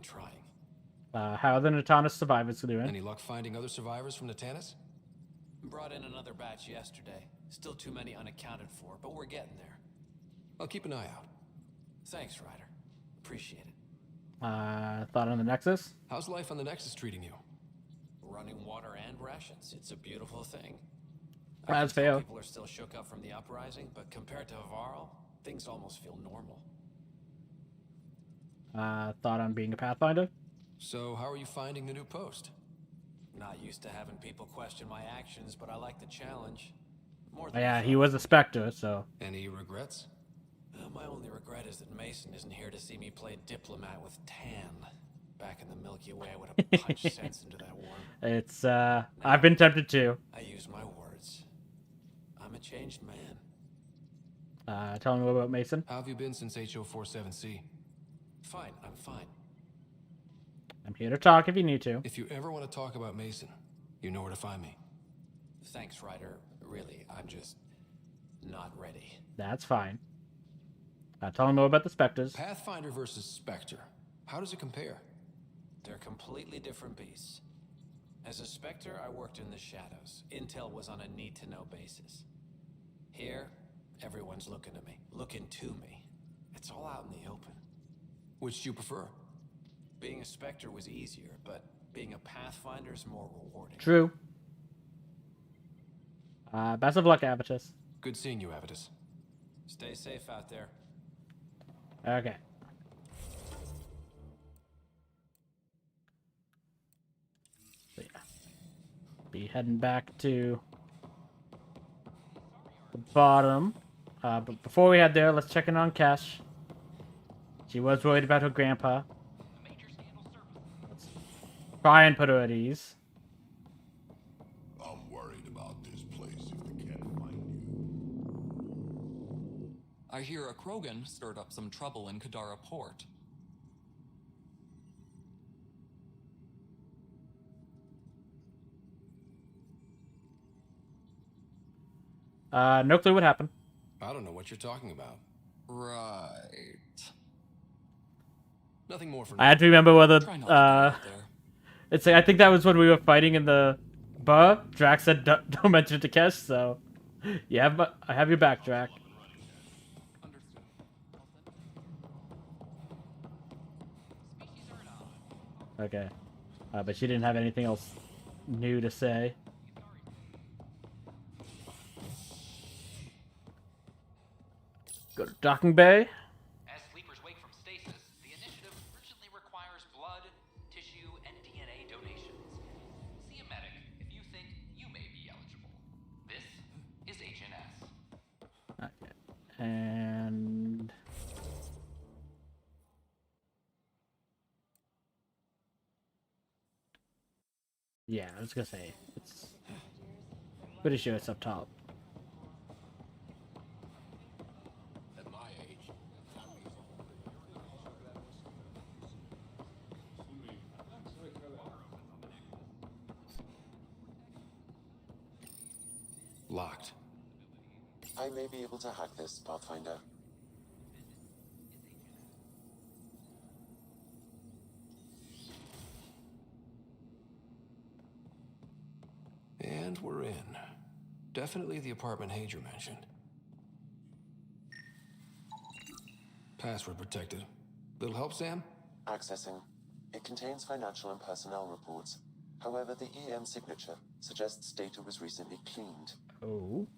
trying. How are the Natanis survivors doing? Any luck finding other survivors from Natanis? Brought in another batch yesterday. Still too many unaccounted for, but we're getting there. I'll keep an eye out. Thanks, Ryder. Appreciate it. Thought on the Nexus? How's life on the Nexus treating you? Running water and rations. It's a beautiful thing. That's fair. People are still shook up from the uprising, but compared to Varl, things almost feel normal. Thought on being a Pathfinder? So, how are you finding the new post? Not used to having people question my actions, but I like the challenge. More Yeah, he was a Spectre, so... Any regrets? My only regret is that Mason isn't here to see me play diplomat with Tan. Back in the Milky Way, I would have punched sense into that war. It's, I've been tempted to. I use my words. I'm a changed man. Tell me about Mason. How have you been since HO47C? Fine, I'm fine. I'm here to talk if you need to. If you ever want to talk about Mason, you know where to find me. Thanks, Ryder. Really, I'm just not ready. That's fine. Tell me more about the Spectres. Pathfinder versus Spectre. How does it compare? They're completely different beasts. As a Spectre, I worked in the shadows. Intel was on a need-to-know basis. Here, everyone's looking at me, looking to me. It's all out in the open. Which do you prefer? Being a Spectre was easier, but being a Pathfinder is more rewarding. True. Best of luck, Avitus. Good seeing you, Avitus. Stay safe out there. Okay. So yeah. Be heading back to the bottom. But before we head there, let's check in on Kesh. She was worried about her grandpa. Let's try and put her at ease. I'm worried about this place if they can't find you. I hear a Krogan stirred up some trouble in Kadara Port. No clue what happened. I don't know what you're talking about. Right. Nothing more for I now. had to remember whether it's I think that was when we were fighting in the bar. Drax said don't mention it to Kesh, so I have your back, Drax. Okay. But she didn't have anything else new to say. Go to docking bay. As sleepers wake from stasis, the initiative urgently requires blood, tissue, and DNA donations. See a medic if you think you may be eligible. This is HNS. Okay. And yeah, I was gonna say it's pretty sure it's up top. At my age, Locked. I may be able to hack this, Pathfinder. And we're in. Definitely the apartment Hager mentioned. Password protected. Little help, Sam? Accessing. It contains financial and personnel reports. However, the EM signature suggests data was recently cleaned. Oh.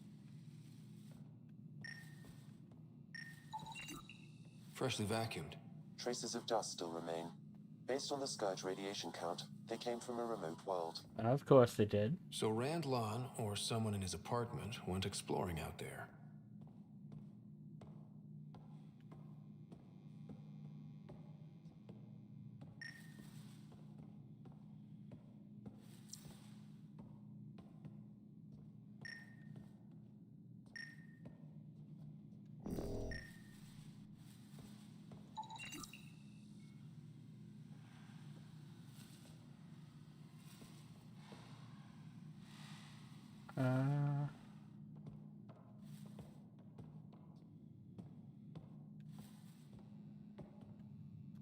Freshly vacuumed. Traces of dust still remain. Based on the Scourge radiation count, they came from a remote world. Of course they did. So Rand Lon, or someone in his apartment, went exploring out there.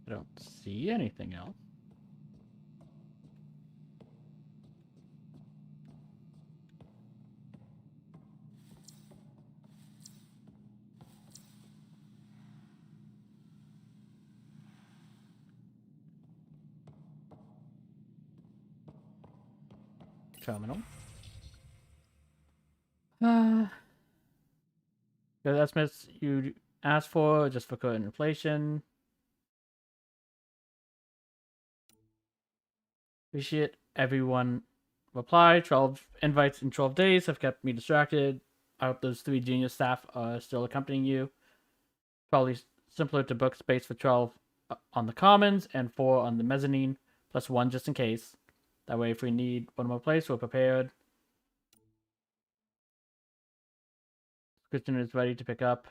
I don't see anything else. Terminal. The estimates you asked for just for current inflation. Appreciate everyone reply. 12 invites in 12 days have kept me distracted. I hope those 3 junior staff are still accompanying you. Probably simpler to book space for 12 on the commons and 4 on the mezzanine, plus 1 just in case. That way, if we need one more place, we're prepared. Christian is ready to pick up.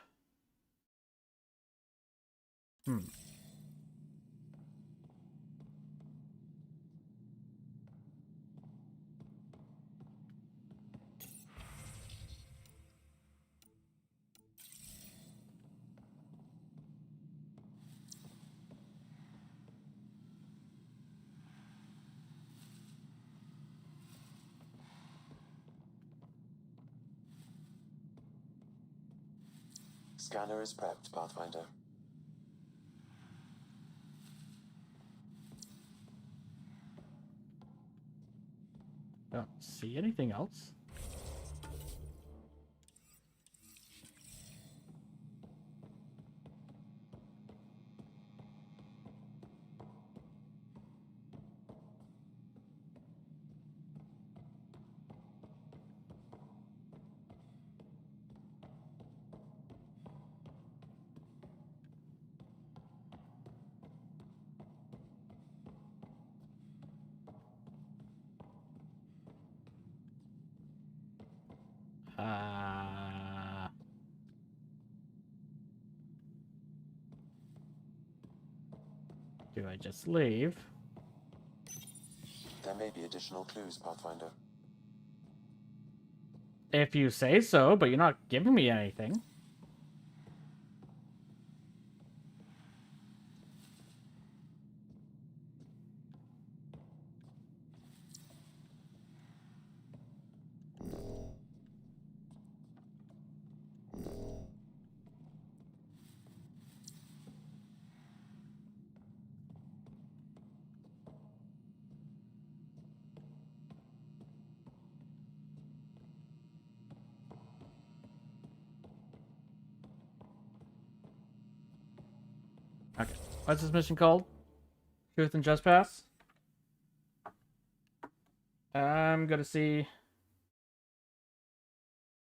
Scanner is prepped, Pathfinder. Don't see anything else. Do I just leave? There may be additional clues, Pathfinder. If you say so, but you're not giving me anything. Okay. What's this mission called? Truth and Trespass? I'm gonna see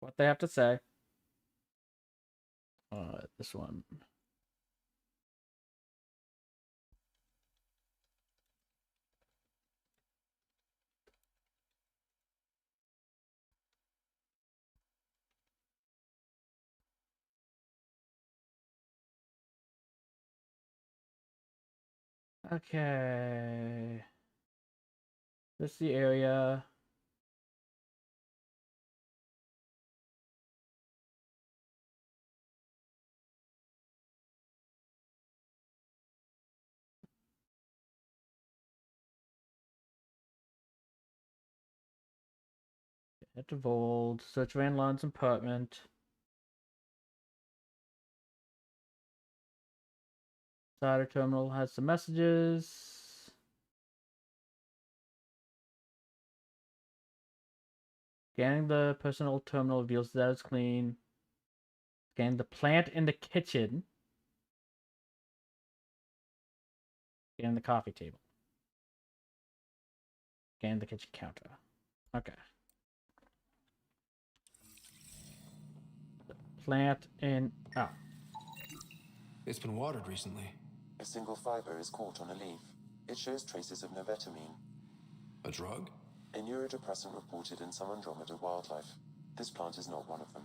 what they have to say. This one. Okay. This is the area. Head to Vold. Search Van Lon's apartment. Cider terminal has some messages. Scanning the personal terminal reveals that it's clean. Scanning the plant in the kitchen. Scanning the coffee table. Scanning the kitchen counter. Okay. The plant in... Oh. It's been watered recently. A single fiber is caught on a leaf. It shows traces of novetamine. A drug? A neurodepressant reported in some Andromeda wildlife. This plant is not one of them.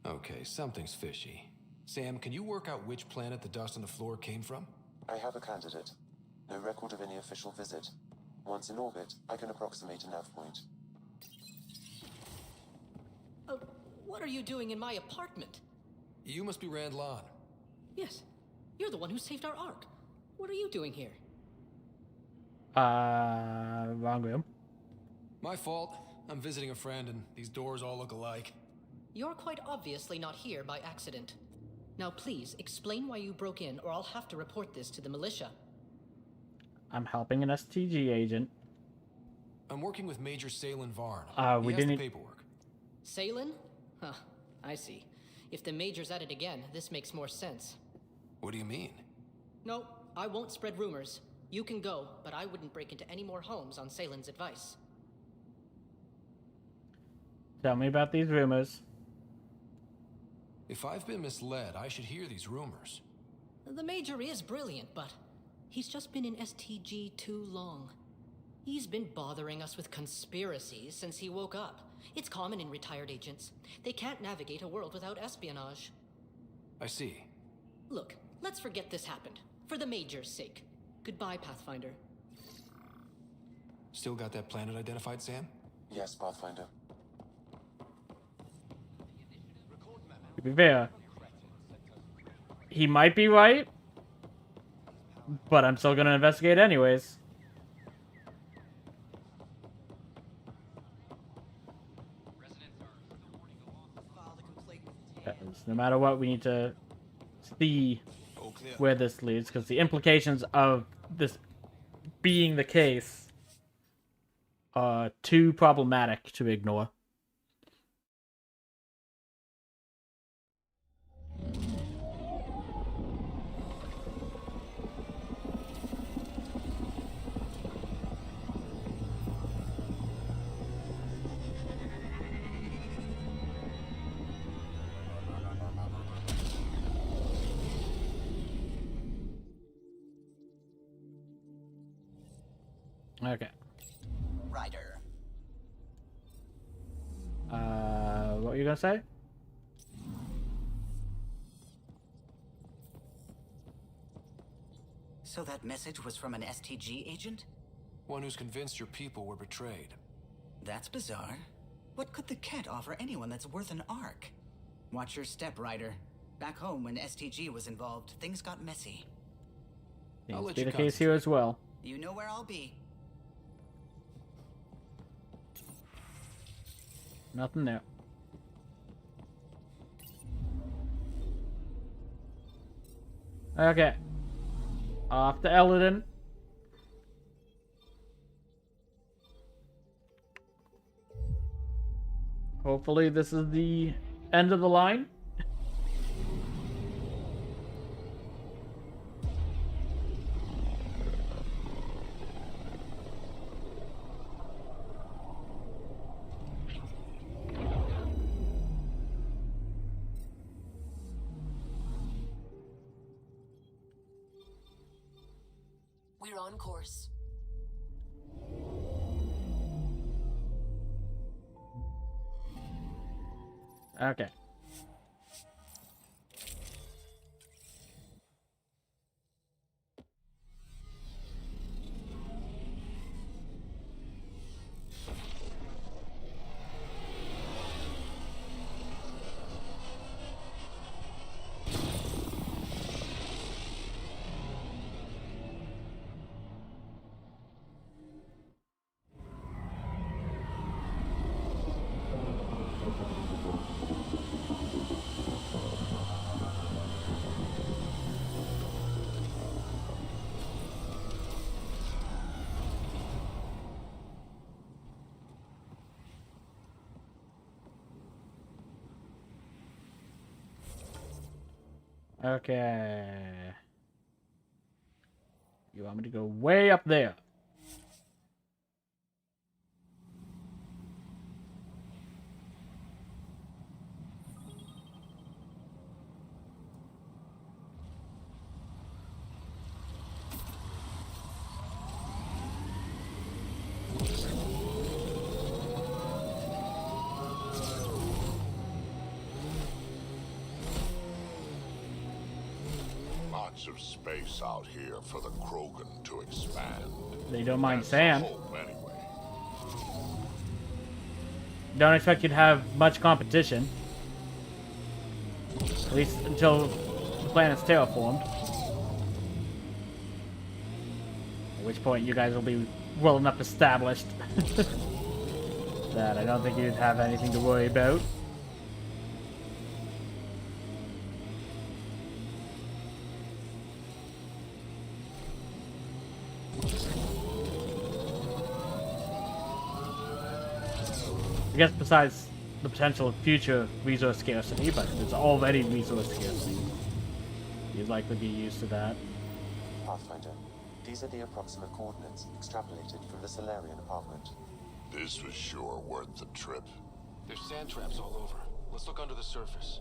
Okay, something's fishy. Sam, can you work out which planet the dust on the floor came from? I have a candidate. No record of any official visit. Once in orbit, I can approximate a nav point. What are you doing in my apartment? You must be Rand Lon. Yes, you're the one who saved our Ark. What are you doing here? Wrong room. My fault. I'm visiting a friend and these doors all look alike. You're quite obviously not here by accident. Now please, explain why you broke in or I'll have to report this to the militia. I'm helping an STG agent. I'm working with Major Salen Varn. We he has didn't... the paperwork. Salen? Huh, I see. If the Major's at it again, this makes more sense. What do you mean? No, I won't spread rumors. You can go, but I wouldn't break into any more homes on Salen's advice. Tell me about these rumors. If I've been misled, I should hear these rumors. The Major is brilliant, but he's just been in STG too long. He's been bothering us with conspiracies since he woke up. It's common in retired agents. They can't navigate a world without espionage. I see. Look, let's forget this happened. For the Major's sake. Goodbye, Pathfinder. Still got that planet identified, Sam? Yes, Pathfinder. To be fair, he might be right, but I'm still gonna investigate anyways. Because no matter what, we need to see where this leads, because the implications of this being the case are too problematic to ignore. Okay. Ryder. you gonna say? So that message was from an STG agent? One who's convinced your people were betrayed. That's bizarre. What could the Ket offer anyone that's worth an arc? Watch your step, Ryder. Back home, when STG was involved, things got messy. Seems to be the case here as well. You know where I'll be. Nothing there. Okay. Off to Eldon. Hopefully this is the end of the line. We're on course. Okay. Okay. You want me to go way up there? Lots of space out here for the Krogan to expand. They don't mind That's sand. the hope, anyway. Don't expect you to have much competition. At least until the planet's terraformed. At which point you guys will be well enough established that I don't think you'd have anything to worry about. I guess besides the potential future resource scarcity, but there's already resource scarcity. You'd likely be used to that. Pathfinder, these are the approximate coordinates extrapolated from the Solarian apartment. This was sure worth the trip. There's sand traps all over. Let's look under the surface.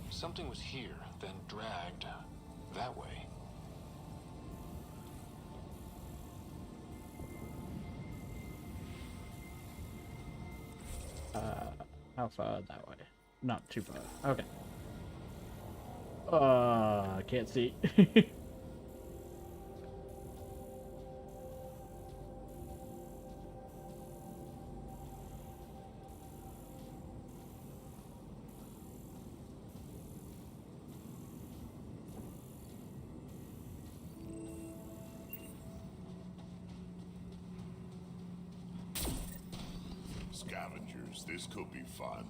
Something was here, then dragged that way. How far that way? Not too far. Okay. I can't see. Scavengers, this could be fun.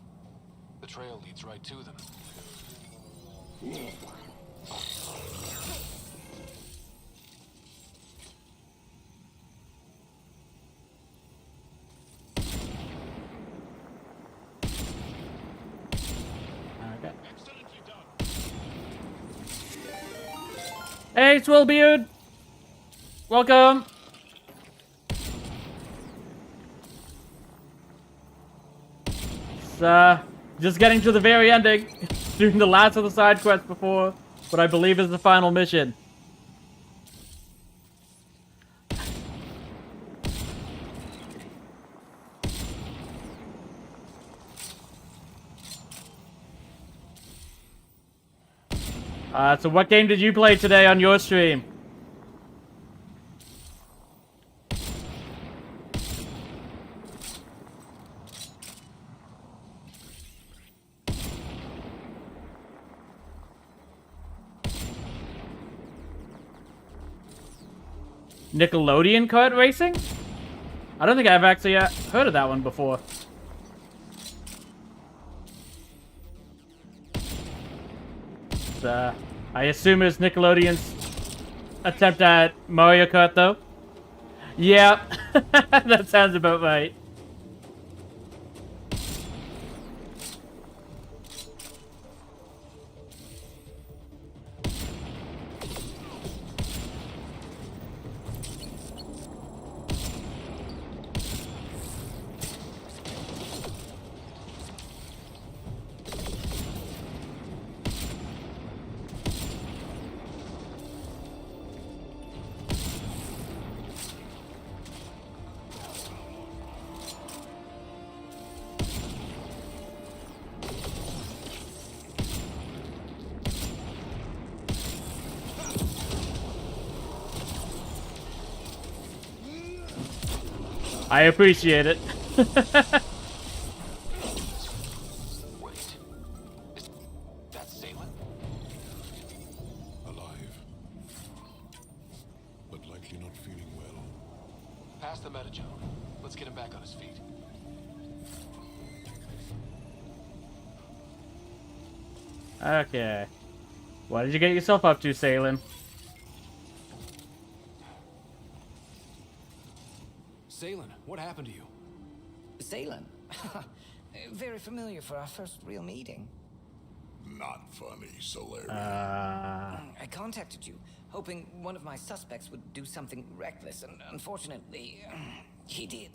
The trail leads right to them. Okay. Hey, Swillbeard! Welcome! It's, just getting to the very ending. Doing the last of the side quests before what I believe is the final mission. So what game did you play today on your stream? Nickelodeon kart racing? I don't think I've actually heard of that one before. I assume it's Nickelodeon's attempt at Mario Kart, though. Yeah, that sounds about right. I appreciate it. That's Salem? Alive. But likely not feeling well. Pass the Metagel. Let's get him back on his feet. Okay. What did you get yourself up to, Salem? Salem, what happened to you? Salem? Very familiar for our first real meeting. Not funny, Solarian. I contacted you, hoping one of my suspects would do something reckless, and unfortunately, he did.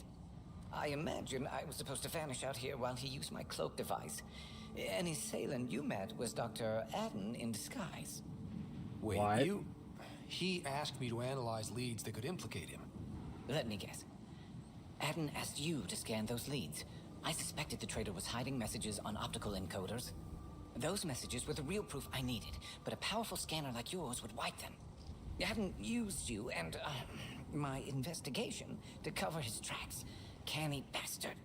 I imagine I was supposed to vanish out here while he used my cloak device. Any Salem you met was Dr. Adden in disguise. Wait, What? He asked me to analyze leads that could implicate him. Let me guess. Adden asked you to scan those leads. I suspected the traitor was hiding messages on optical encoders. Those messages were the real proof I needed, but a powerful scanner like yours would wipe them. Adden used you and my investigation to cover his tracks. Canny bastard.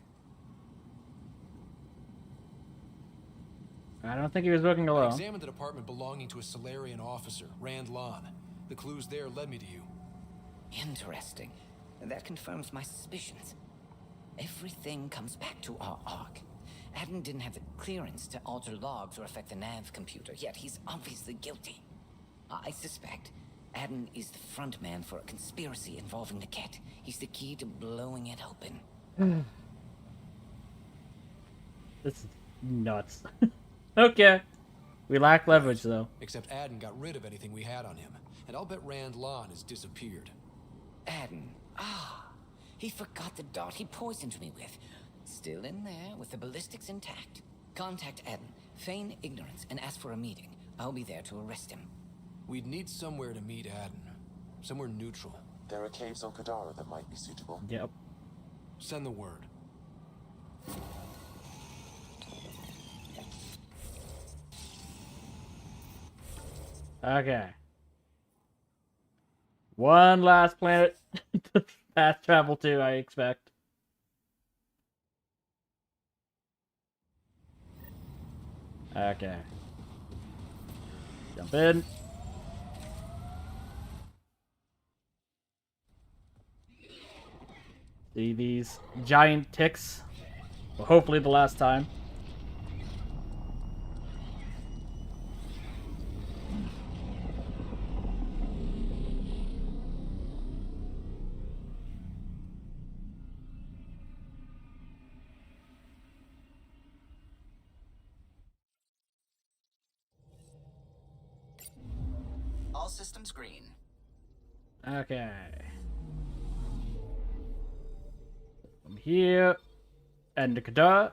I don't think he was working I alone. examined the department belonging to a Solarian officer, Rand Lon. The clues there led me to you. Interesting. That confirms my suspicions. Everything comes back to our arc. Adden didn't have the clearance to alter logs or affect the nav computer, yet he's obviously guilty. I suspect Adden is the front man for a conspiracy involving the Ket. He's the key to blowing it open. This is nuts. Okay. We lack leverage, though. Except Adden got rid of anything we had on him. And I'll bet Rand Lon has disappeared. Adden. He forgot the dart he poisoned me with. Still in there with the ballistics intact. Contact Adden, feign ignorance, and ask for a meeting. I'll be there to arrest him. We'd need somewhere to meet Adden. Somewhere neutral. There are caves on Kadara that might be suitable. Yep. Send the word. Okay. One last planet to fast travel to, I expect. Okay. Jump in. See these giant ticks? Well, hopefully the last time. All systems green. Okay. From here, and to Kadar.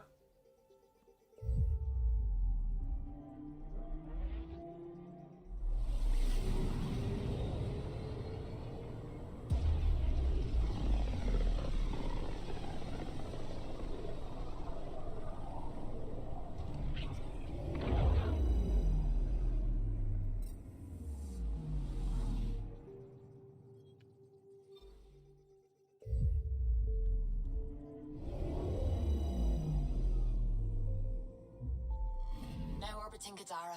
in Kadara.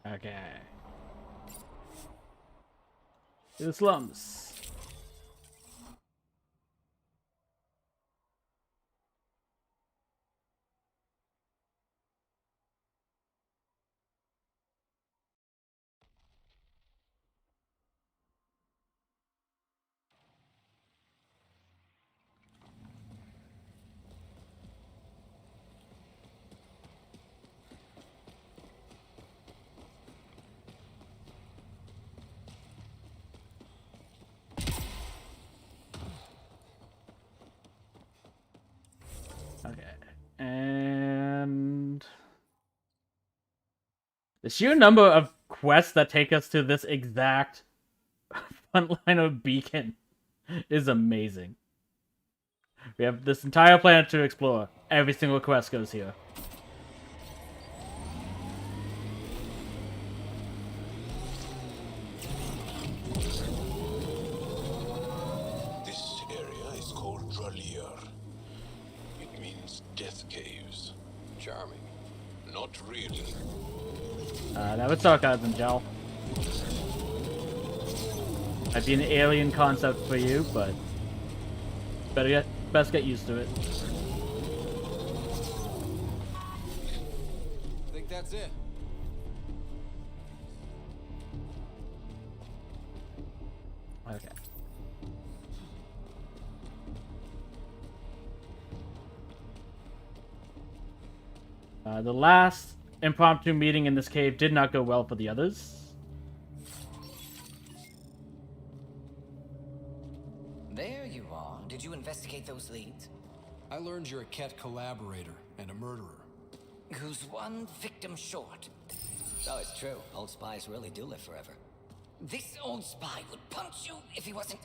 Okay. To the slums. Okay. And the sheer number of quests that take us to this exact front line of beacon is amazing. We have this entire planet to explore. Every single quest goes here. This area is called Dralier. It means death caves. Charming. Not really. That was sarcasm, Jel. Might be an alien concept for you, but best get used to it. I think that's it. Okay. The last impromptu meeting in this cave did not go well for the others. There you are. Did you investigate those leads? I learned you're a Ket collaborator and a murderer. Who's one victim short? So it's true. Old spies really do live forever. This old spy would punch you if he wasn't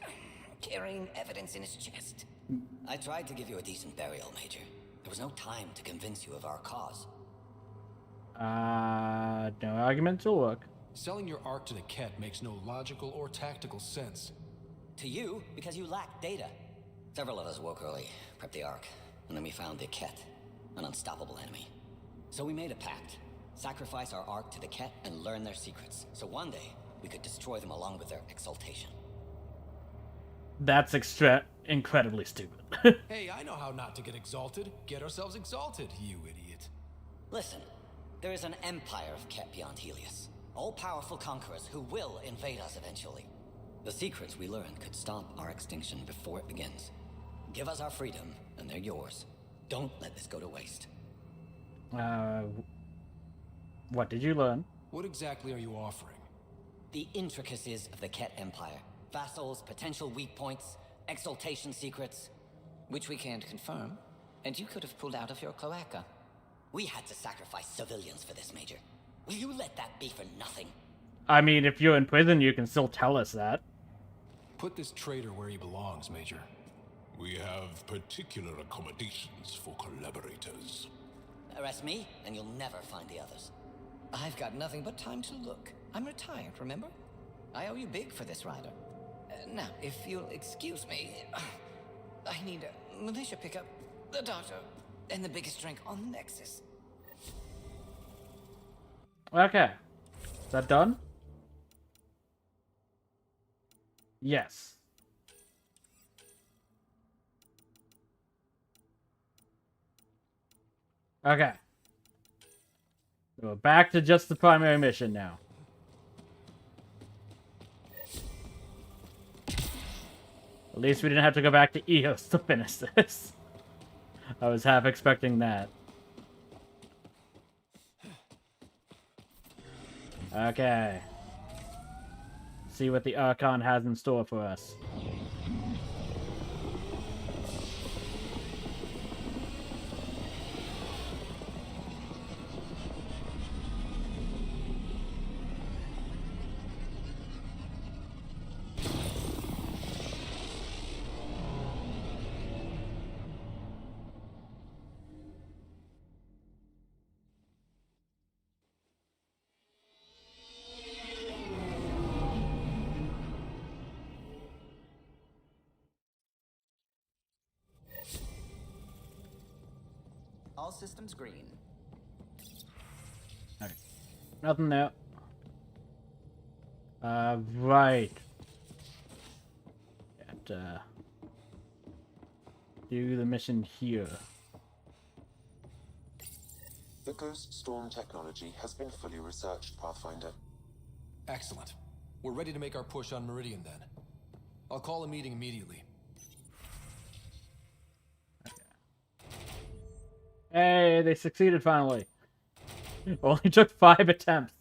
carrying evidence in his chest. I tried to give you a decent burial, Major. There was no time to convince you of our cause. No arguments will work. Selling your Ark to the Ket makes no logical or tactical sense. To you, because you lack data. Several of us woke early, prepped the Ark, and then we found the Ket, an unstoppable enemy. So we made a pact. Sacrifice our Ark to the Ket and learn their secrets. So one day, we could destroy them along with their exaltation. That's incredibly stupid. Hey, I know how not to get exalted. Get ourselves exalted, you idiot. Listen, there is an empire of Ket beyond Helios. All-powerful conquerors who will invade us eventually. The secrets we learn could stop our extinction before it begins. Give us our freedom, and they're yours. Don't let this go to waste. What did you learn? What exactly are you offering? The intricacies of the Ket Empire. Vassals, potential weak points, exaltation secrets. Which we can't confirm. And you could have pulled out of your cloaca. We had to sacrifice civilians for this, Major. Will you let that be for nothing? I mean, if you're in prison, you can still tell us that. Put this traitor where he belongs, Major. We have particular accommodations for collaborators. Arrest me, and you'll never find the others. I've got nothing but time to look. I'm retired, remember? I owe you big for this, Ryder. Now, if you'll excuse me, I need a militia pickup, the doctor, and the biggest drink on the Nexus. Okay. Is that done? Yes. Okay. So we're back to just the primary mission now. At least we didn't have to go back to Eos to finish this. I was half expecting that. Okay. See what the Archon has in store for us. All systems green. Okay. Nothing there. Right. Have to do the mission here. The Ghost Storm technology has been fully researched, Pathfinder. Excellent. We're ready to make our push on Meridian then. I'll call a meeting immediately. Hey, they succeeded finally. Only took 5 attempts.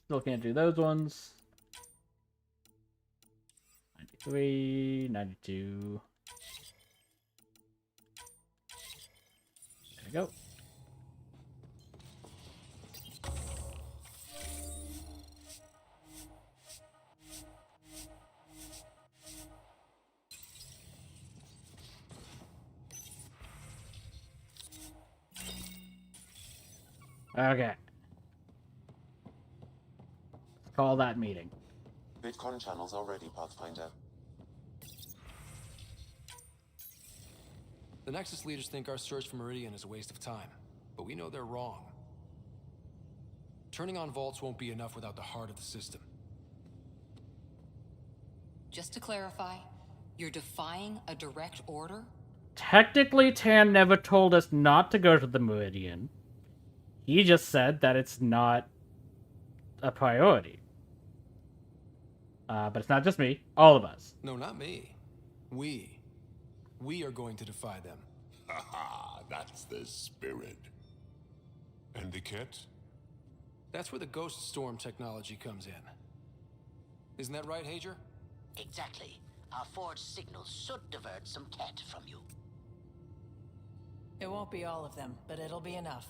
Still can't do those ones. 93, 92. There we go. Okay. Let's call that meeting. VidCon channels are ready, Pathfinder. The Nexus leaders think our search for Meridian is a waste of time, but we know they're wrong. Turning on vaults won't be enough without the heart of the system. Just to clarify, you're defying a direct order? Technically, Tan never told us not to go to the Meridian. He just said that it's not a priority. But it's not just me. All of us. No, not me. We are going to defy them. Haha, that's the spirit. And the kit? That's where the Ghost Storm technology comes in. Isn't that right, Hager? Exactly. Our forged signals should divert some cat from you. It won't be all of them, but it'll be enough.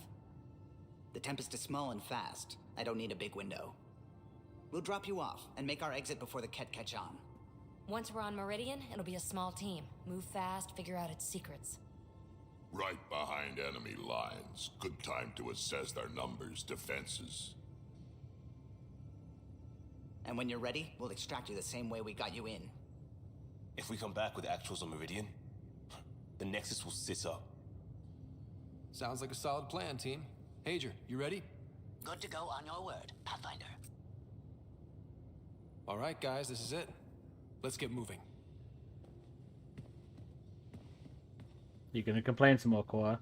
The Tempest is small and fast. I don't need a big window. We'll drop you off and make our exit before the Ket catch on. Once we're on Meridian, it'll be a small team. Move fast, figure out its secrets. Right behind enemy lines. Good time to assess their numbers, defenses. And when you're ready, we'll extract you the same way we got you in. If we come back with actuals on Meridian, the Nexus will sit up. Sounds like a solid plan, team. Hager, you ready? Good to go on your word, Pathfinder. All right, guys, this is it. Let's get moving. You're gonna complain some more, Cora.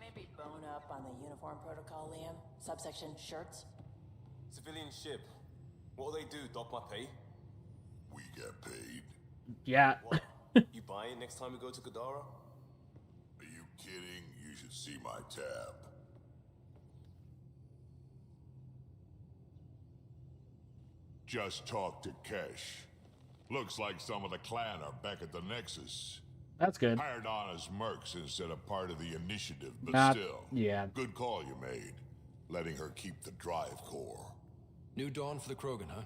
Maybe bone up on the uniform protocol, Liam. Subsection shirts. Civilian ship. What'll they do? Dock my pay? We get paid. Yeah. What? You buying next time we go to Kadara? Are you kidding? You should see my tab. Just talked to Kesh. Looks like some of the clan are back at the Nexus. That's good. Hired on as mercs instead of part of the initiative, but still. Yeah. Good call you made. Letting her keep the drive core. New dawn for the Krogan, huh?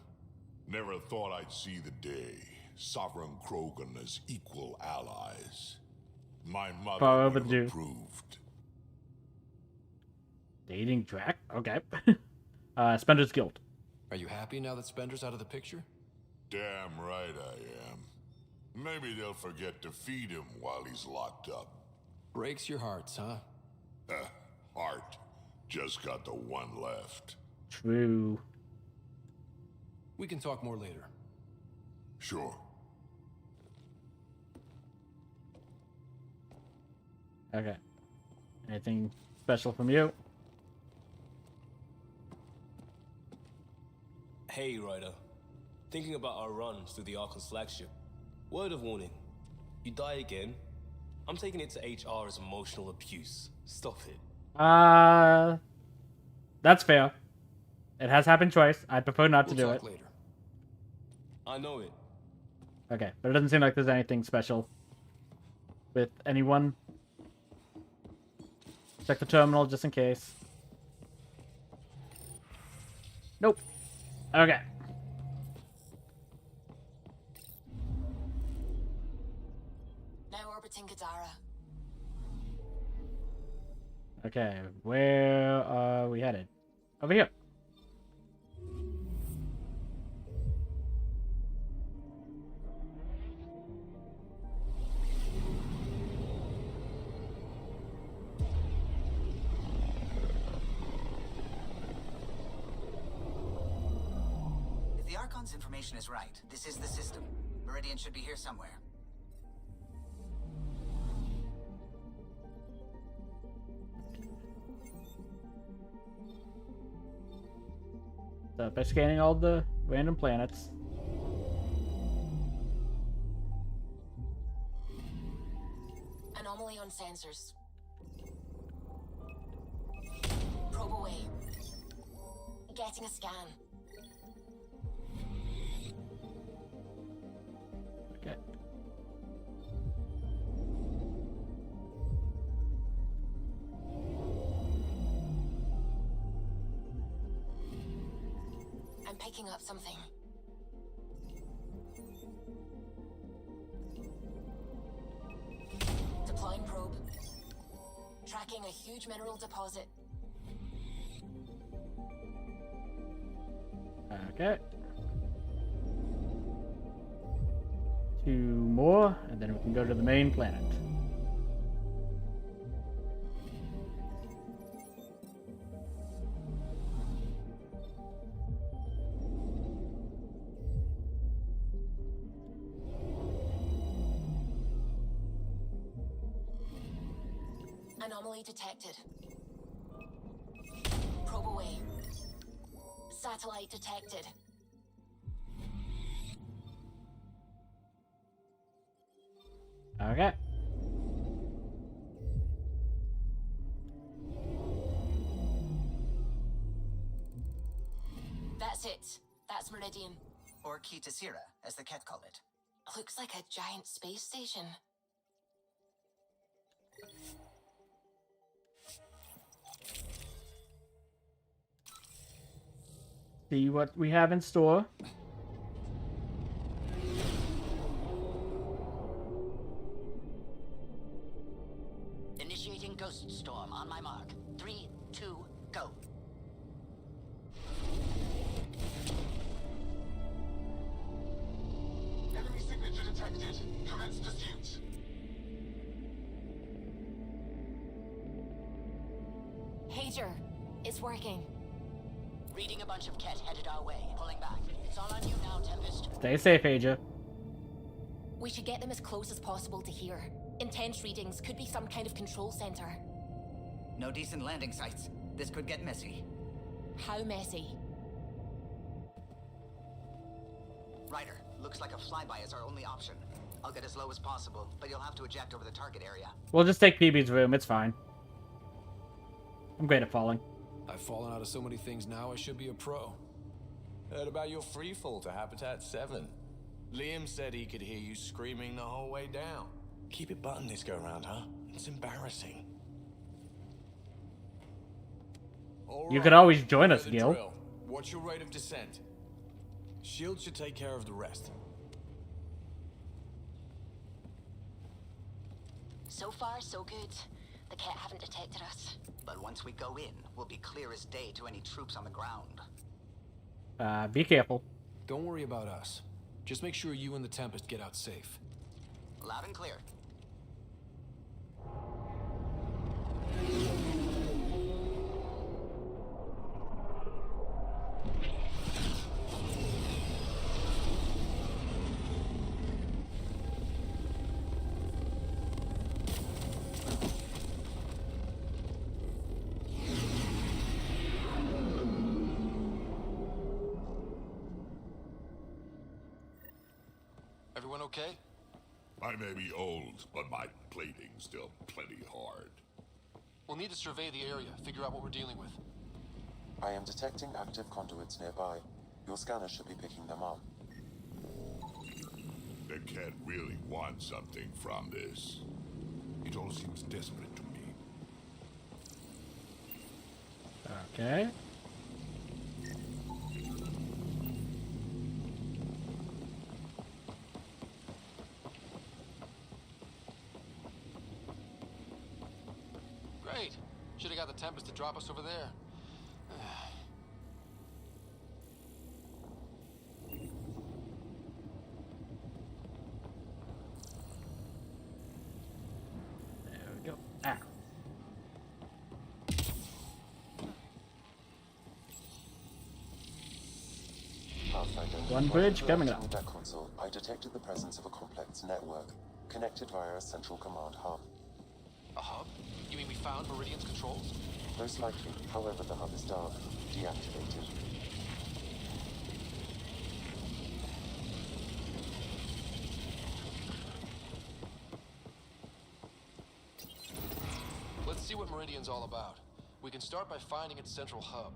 Never thought I'd see the day. Sovereign Krogan as equal allies. My mother Far would have overdue. approved. Dating track? Okay. Spender's Guild. Are you happy now that Spender's out of the picture? Damn right I am. Maybe they'll forget to feed him while he's locked up. Breaks your hearts, huh? Heart. Just got the one left. True. We can talk more later. Sure. Okay. Anything special from you? Hey, Ryder. Thinking about our run through the Archon's flagship. Word of warning. You die again, I'm taking it to HR as emotional abuse. Stop it. That's fair. It has happened twice. I prefer not to do it. Later. I know it. Okay, but it doesn't seem like there's anything special with anyone. Check the terminal just in case. Nope. Okay. Now orbiting Kadara. Okay, where are we headed? Over here. If the Archon's information is right, this is the system. Meridian should be here somewhere. So by scanning all the random planets. Anomaly on sensors. Probe away. Getting a scan. Okay. I'm picking up something. Deploying probe. Tracking a huge mineral deposit. Okay. 2 more, and then we can go to the main planet. Anomaly detected. Probe away. Satellite detected. Okay. That's it. That's Meridian. Or Key to Sierra, as the Ket call it. Looks like a giant space station. See what we have in store. Initiating Ghost Storm on my mark. 3, 2, go. Enemy signature detected. Commence pursuit. Pager, it's working. Reading a bunch of Ket headed our way. Pulling back. It's all on you now, Tempest. Stay safe, Aja. We should get them as close as possible to here. Intense readings could be some kind of control center. No decent landing sites. This could get messy. How messy? Ryder, looks like a flyby is our only option. I'll get as low as possible, but you'll have to eject over the target area. We'll just take PB's room, it's fine. I'm great at falling. I've fallen out of so many things now, I should be a pro. Heard about your free fall to Habitat 7. Liam said he could hear you screaming the whole way down. Keep it buttoned this go round, huh? It's embarrassing. You could always join us, Gil. Drill. What's your rate of descent? Shield should take care of the rest. So far, so good. The Ket haven't detected us. But once we go in, we'll be clear as day to any troops on the ground. Be careful. Don't worry about us. Just make sure you and the Tempest get out safe. Loud and clear. Everyone okay? I may be old, but my plating's still plenty hard. We'll need to survey the area, figure out what we're dealing with. I am detecting active conduits nearby. Your scanner should be picking them up. The Ket really want something from this. It all seems desperate to me. Okay. Great. Should have got the Tempest to drop us over there. There we go. Ah. One bridge coming up. With that console, I detected the presence of a complex network, connected via a central command hub. A hub? You mean we found Meridian's controls? Most likely, however, the hub is dark, deactivated. Let's see what Meridian's all about. We can start by finding its central hub.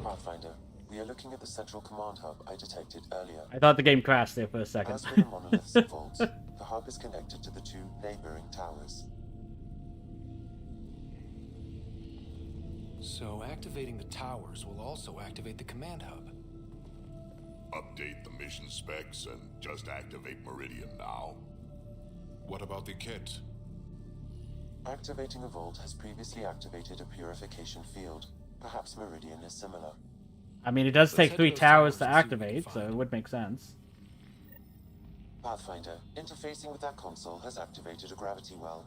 Pathfinder, we are looking at the central command hub I detected earlier. I thought the game crashed there for a second. As for the monoliths and vaults, the hub is connected to the two neighboring towers. So activating the towers will also activate the command hub. Update the mission specs and just activate Meridian now. What about the kit? Activating a vault has previously activated a purification field. Perhaps Meridian is similar. I mean, it does take 3 towers to activate, so it would make sense. Pathfinder, interfacing with that console has activated a gravity well.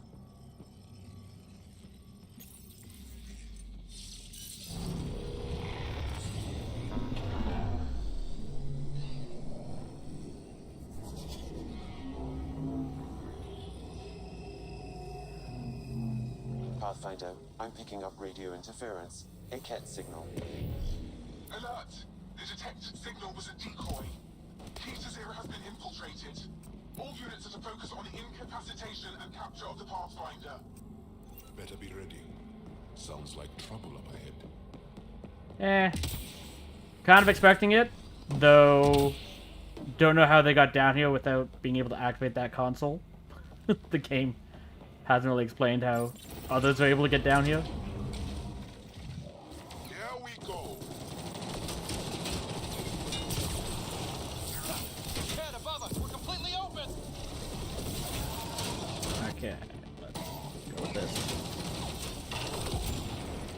Pathfinder, I'm picking up radio interference. A cat signal. Alert! The detected signal was a decoy. Key to Zero has been infiltrated. All units are to focus on incapacitation and capture of the Pathfinder. Better be ready. Sounds like trouble up ahead. Kind of expecting it, though don't know how they got down here without being able to activate that console. The game hasn't really explained how others are able to get down here. Here we go. Cat above us, we're completely open. Okay, let's go with this.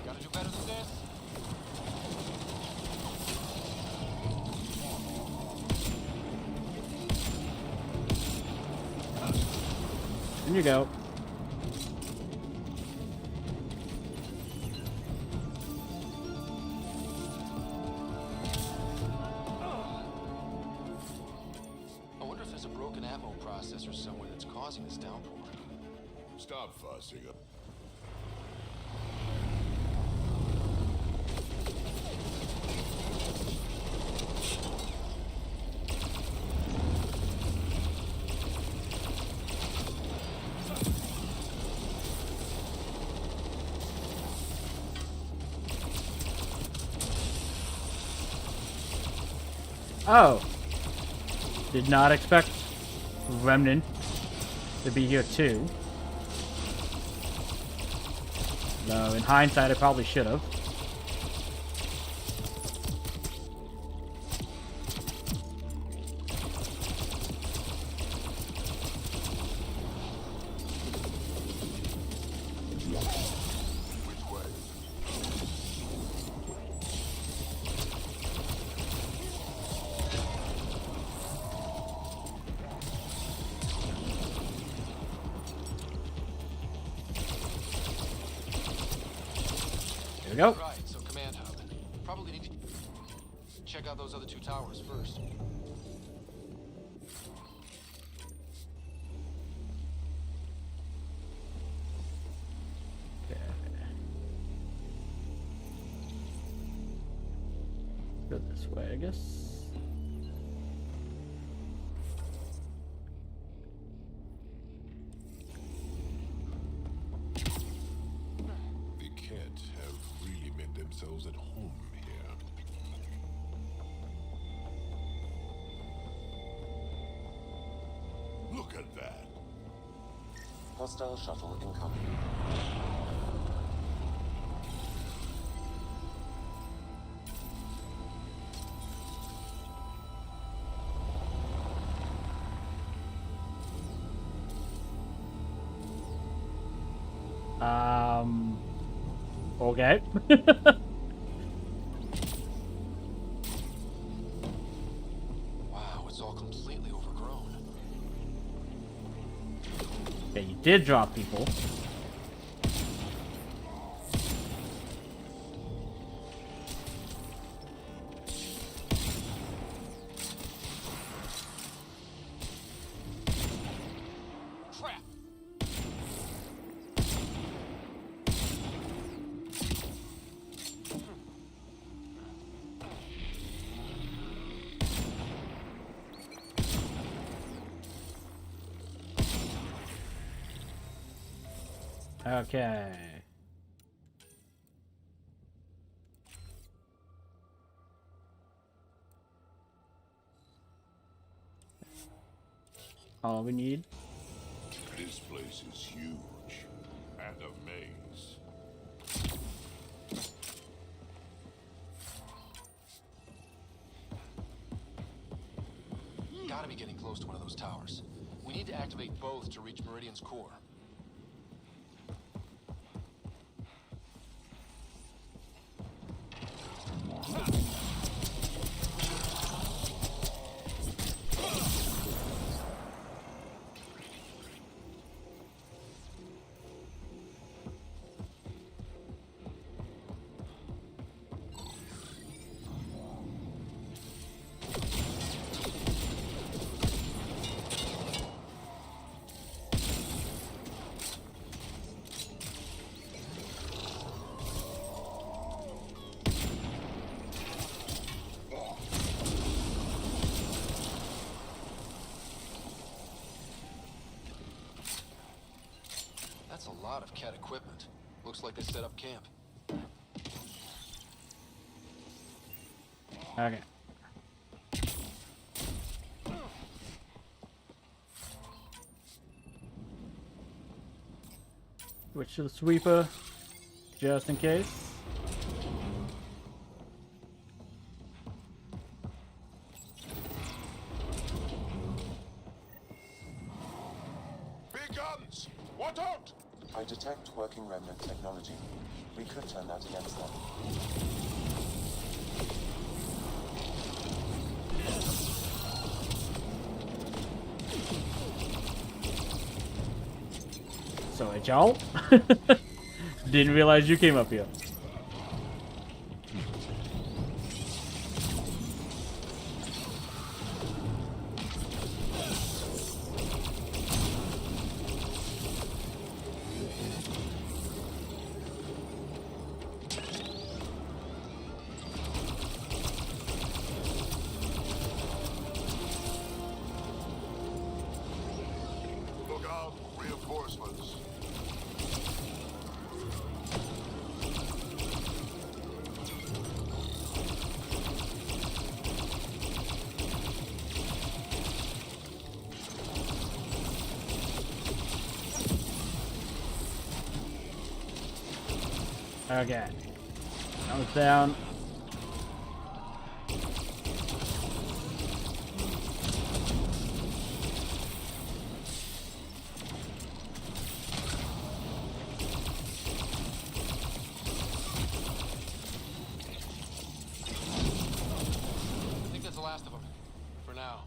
Gotta do better than this. In you go. I wonder if there's a broken ammo processor somewhere that's causing this downpour. Stop fussing up. Oh. Did not expect Remnant to be here too. Though in hindsight I probably should have. Here we go. Right, so command hub. Probably need to check out those other 2 towers first. Okay. Go this way, I guess. The Cat have really made themselves at home here. Look at that. Hostile shuttle incoming. Okay. Wow, it's all completely overgrown. Okay, you did drop people. Crap! Okay. All we need. This place is huge and a maze. Gotta be getting close to one of those towers. We need to activate both to reach Meridian's core. That's a lot of cat equipment. Looks like they set up camp. Okay. Switch to the sweeper, just in case. Big guns! Watch out! I detect working remnant technology. We could turn that against them. So, y'all? Didn't realize you came up here. Look out, reinforcements. Okay. That was down. I think that's the last of them. For now.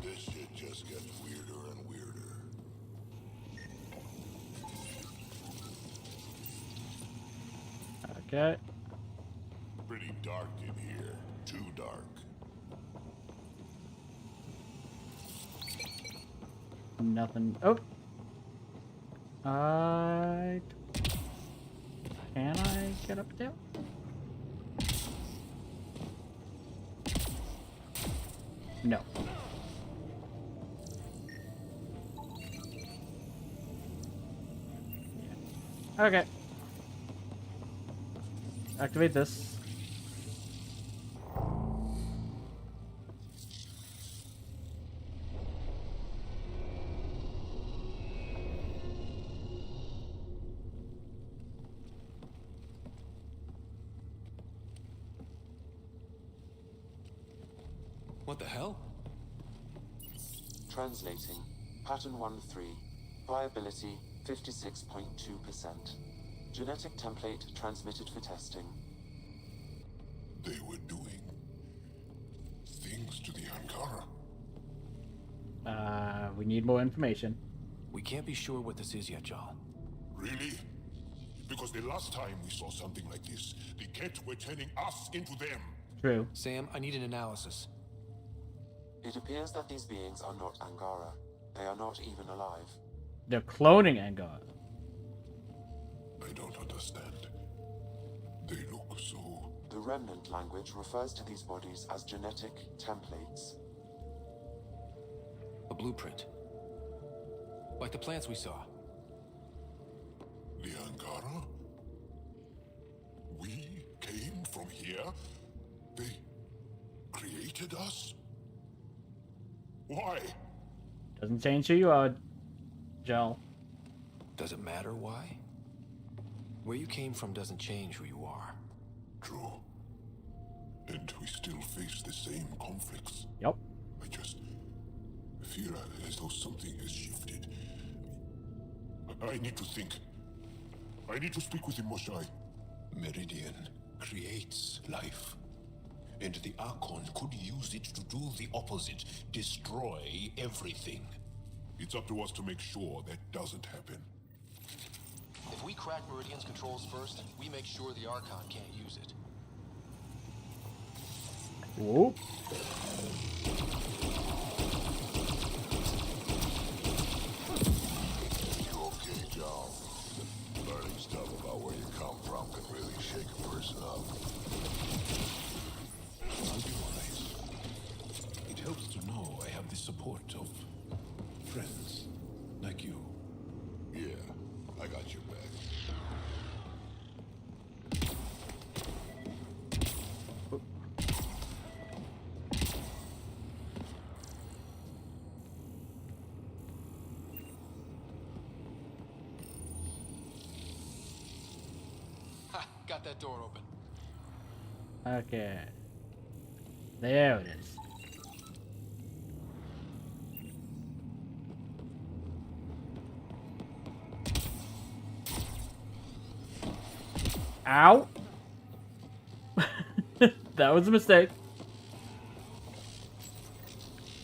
This shit just gets weirder and weirder. Okay. Pretty dark in here. Too dark. Nothing. Oh. I. Can I get up there? No. Okay. Activate this. What the hell? Translating. Pattern 1-3. Viability 56.2%. Genetic template transmitted for testing. They were doing things to the Angara. We need more information. We can't be sure what this is yet, Jarl. Really? Because the last time we saw something like this, the Ket were turning us into them. True. Sam, I need an analysis. It appears that these beings are not Angara. They are not even alive. They're cloning Angara. I don't understand. They look so... The remnant language refers to these bodies as genetic templates. A blueprint. Like the plants we saw. The Angara? We came from here? They created us? Why? Doesn't change who you are, Joel. Does it matter why? Where you came from doesn't change who you are. True. And we still face the same conflicts. Yep. I just feel as though something has shifted. I need to think. I need to speak with him, Moshai. Meridian creates life. And the Archons could use it to do the opposite, destroy everything. It's up to us to make sure that doesn't happen. If we crack Meridian's controls first, we make sure the Archon can't use it. Whoop. You okay, John? Learning stuff about where you come from can really shake a person up. I'll be alright. It helps to know I have the support of friends like you. Yeah, I got your back. Ha! Got that door open. Okay. There it is. Ow! That was a mistake.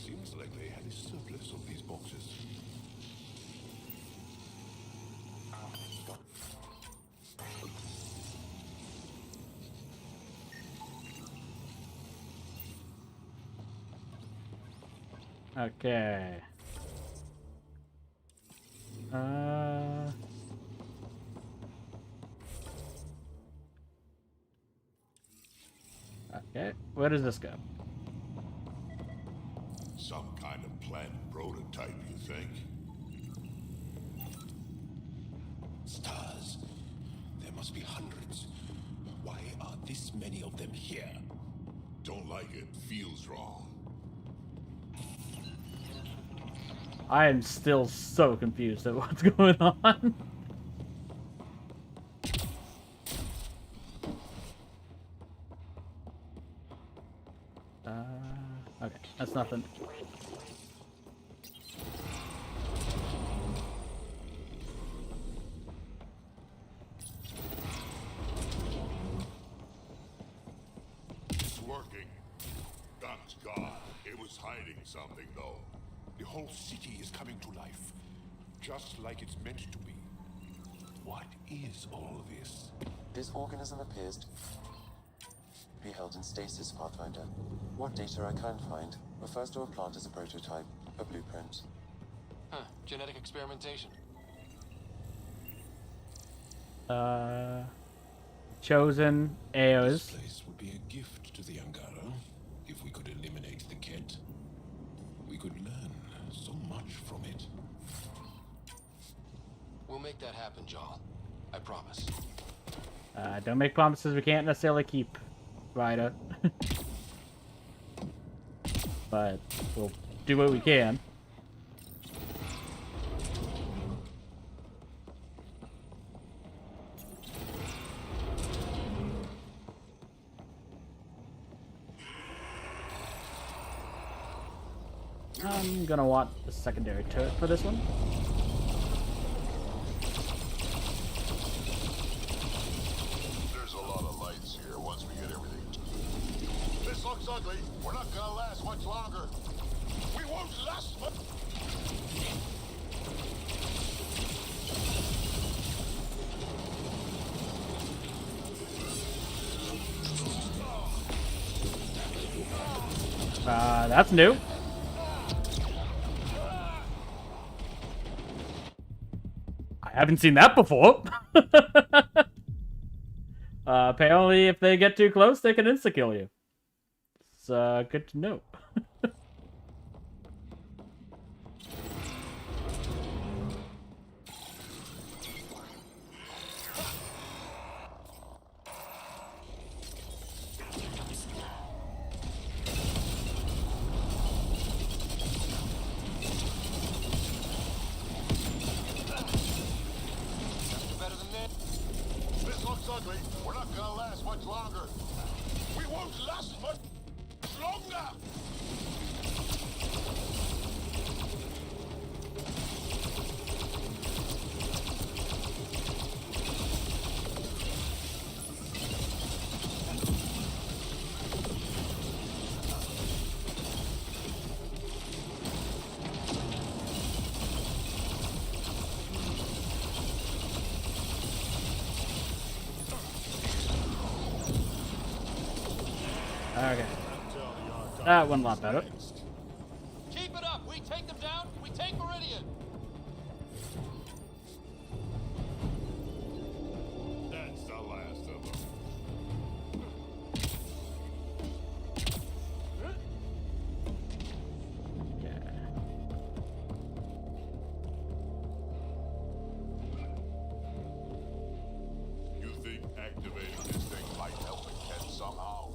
Seems like they had a surplus of these boxes. Okay. Okay, where does this go? Some kind of plant prototype, you think? Stars. There must be hundreds. Why are this many of them here? Don't like it. Feels wrong. I am still so confused at what's going on. Okay, that's nothing. It's working. Thank God. It was hiding something, though. The whole city is coming to life. Just like it's meant to be. What is all this? This organism appears to be held in stasis, Pathfinder. What data I can find refers to a plant as a prototype, a blueprint. Huh, genetic experimentation. Chosen heirs. This place would be a gift to the Angara if we could eliminate the Ket. We could learn so much from it. We'll make that happen, Jarl. I promise. Don't make promises we can't necessarily keep, Ryder. But we'll do what we can. I'm gonna want the secondary turret for this one. There's a lot of lights here once we get everything. This looks ugly. We're not gonna last much longer. We won't last much. That's new. I haven't seen that before. Apparently, if they get too close, they can insta-kill you. It's good to know. Better than this. This looks ugly. We're not gonna last much longer. We won't last much longer. Okay. That went a lot better. Keep it up. We take them down. We take Meridian. That's the last of them. You think activating this thing might help the Ken somehow?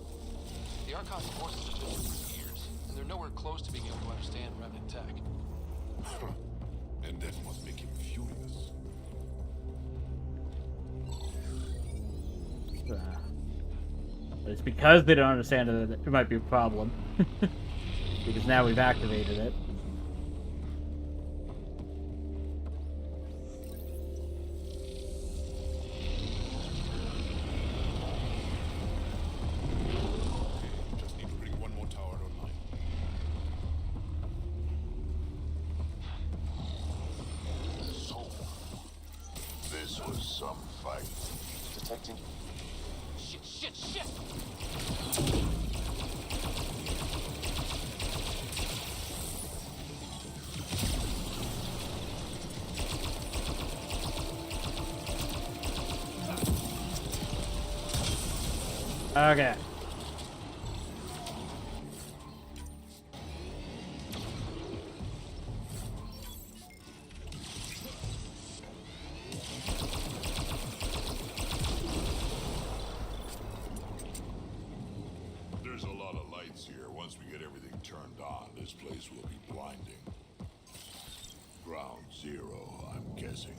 The Archon's forces have been here for years, and they're nowhere close to being able to understand Remnant tech. And that must make him furious. It's because they don't understand it that it might be a problem. Because now we've activated it. Just need to bring one more tower online. So, this was some fight. Detecting. Shit, shit, shit! Okay. There's a lot of lights here. Once we get everything turned on, this place will be blinding. Ground zero, I'm guessing.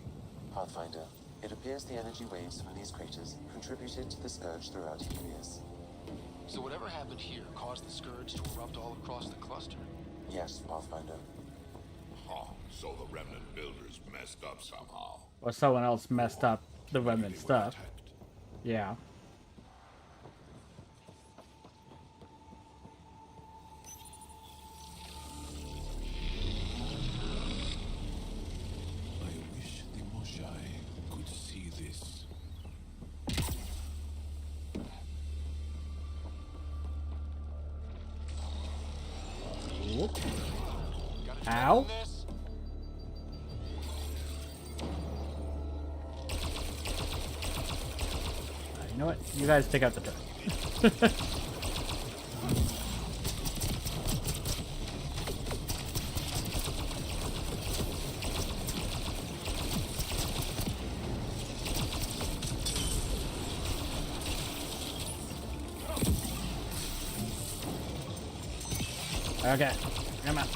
Pathfinder, it appears the energy waves from these craters contributed to the scourge throughout Helios. So whatever happened here caused the scourge to erupt all across the cluster. Yes, Pathfinder. Huh, so the remnant builders messed up somehow. Or someone else messed up the remnant stuff. Yeah. I wish the Moshae could see this. Whoop. Ow. You know what? You guys take out the turret. Okay, come on.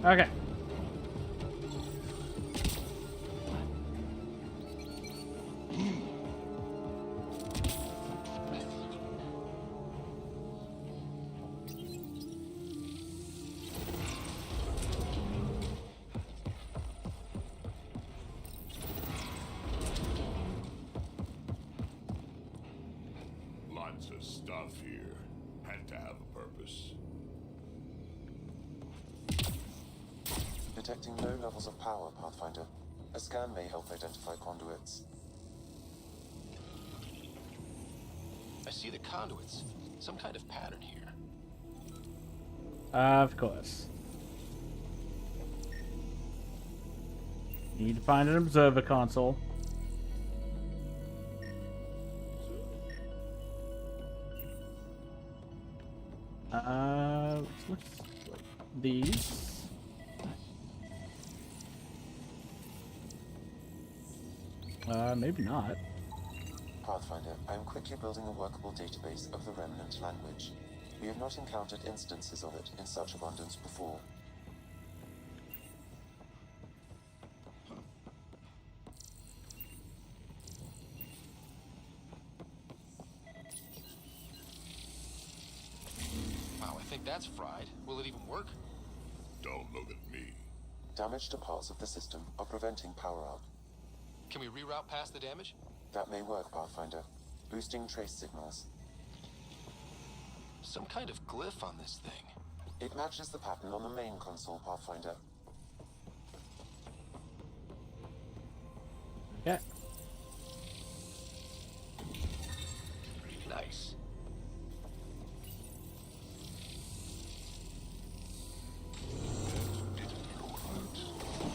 Okay. Lots of stuff here. Had to have a purpose. Detecting low levels of power, Pathfinder. A scan may help identify conduits. I see the conduits. Some kind of pattern here. Of course. Need to find an observer console. Looks like these. Maybe not. Pathfinder, I am quickly building a workable database of the remnant language. We have not encountered instances of it in such abundance before. Wow, I think that's fried. Will it even work? Don't look at me. Damage to parts of the system are preventing power up. Can we reroute past the damage? That may work, Pathfinder. Boosting trace signals. Some kind of glyph on this thing. It matches the pattern on the main console, Pathfinder. Okay. Nice.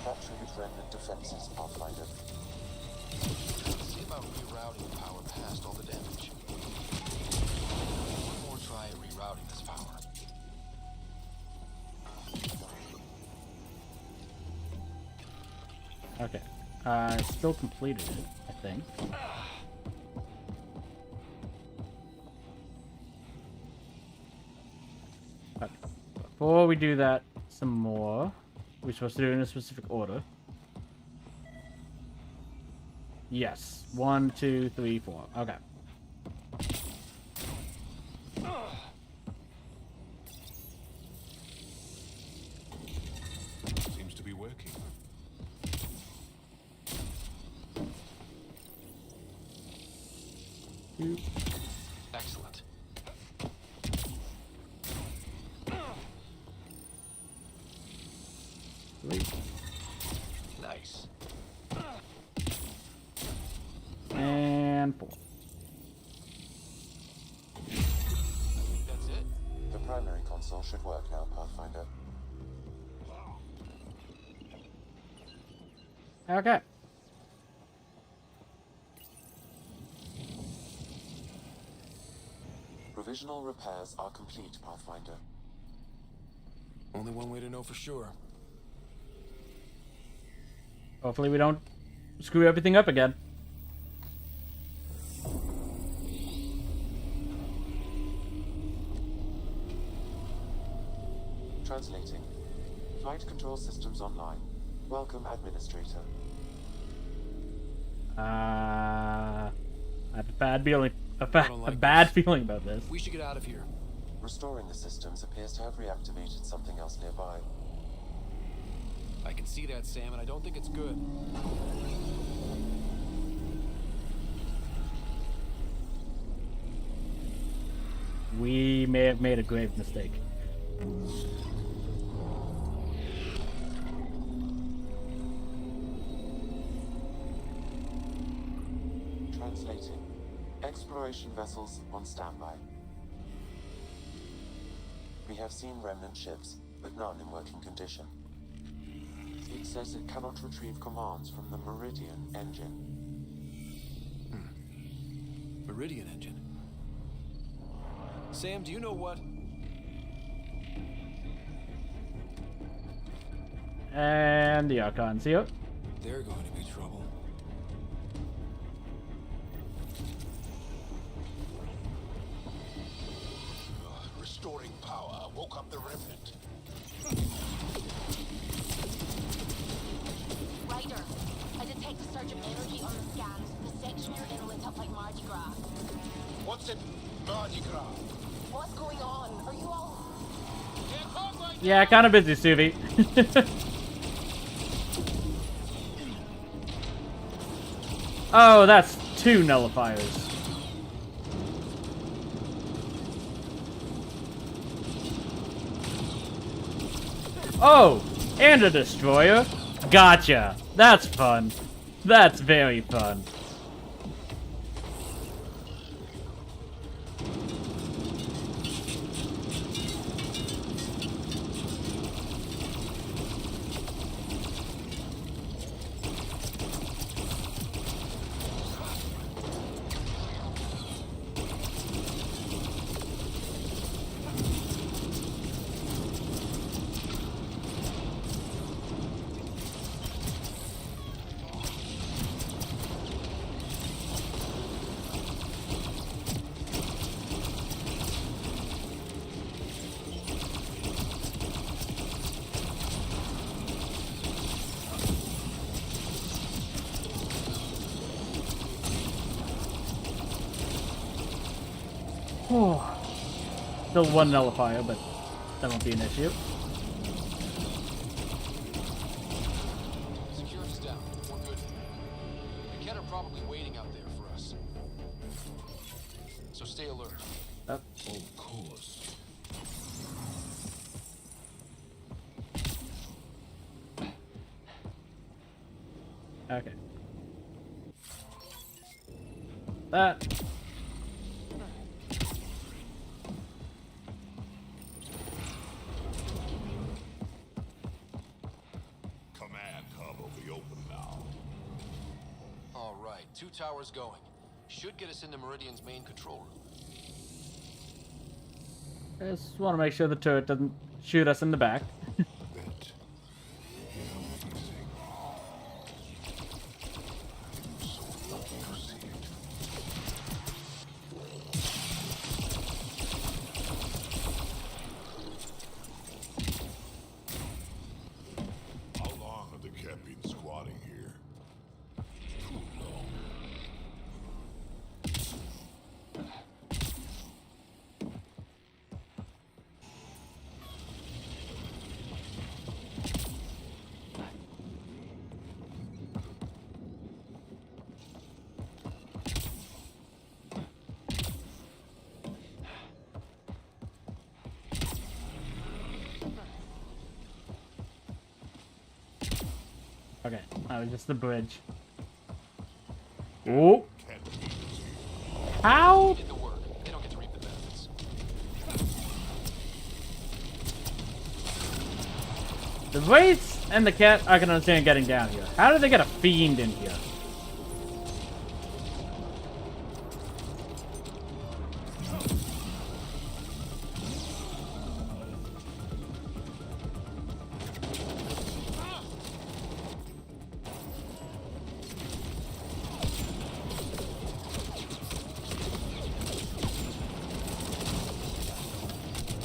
That triggered remnant defenses, Pathfinder. See about rerouting the power past all the damage. One more try at rerouting this power. Okay. I still completed it, I think. But before we do that some more, we're supposed to do it in a specific order. Yes. 1, 2, 3, 4. Okay. Seems to be working. Excellent. Nice. And 4. That's it. The primary console should work now, Pathfinder. Okay. Provisional repairs are complete, Pathfinder. Only one way to know for sure. Hopefully we don't screw everything up again. Translating. Flight control systems online. Welcome, Administrator. I have a bad feeling. A bad feeling about this. We should get out of here. Restoring the systems appears to have reactivated something else nearby. I can see that, Sam, and I don't think it's good. We may have made a grave mistake. Translating. Exploration vessels on standby. We have seen remnant ships, but none in working condition. It says it cannot retrieve commands from the Meridian engine. Meridian engine. Sam, do you know what? And the Archon's here. They're going to be trouble. Restoring power woke up the remnant. You're getting lit up like Mardi Gras. What's it, Mardi Gras? What's going on? Are you all... Yeah, kind of busy, Suvi. Oh, that's 2 nullifiers. Oh, and a destroyer? Gotcha. That's fun. That's very fun. Still 1 nullifier, but that won't be an issue. Security's down. We're good. The Ket are probably waiting out there for us. So stay alert. Oh. Of course. Okay. That. Command hub will be open now. All right, 2 towers going. Should get us into Meridian's main control room. I just want to make sure the turret doesn't shoot us in the back. How long have the Ket been squatting here? Too long. Okay, that was just the bridge. Oh! How? Did the work. They don't get to reap the benefits. The Wraiths and the Ket I can understand getting down here. How did they get a fiend in here?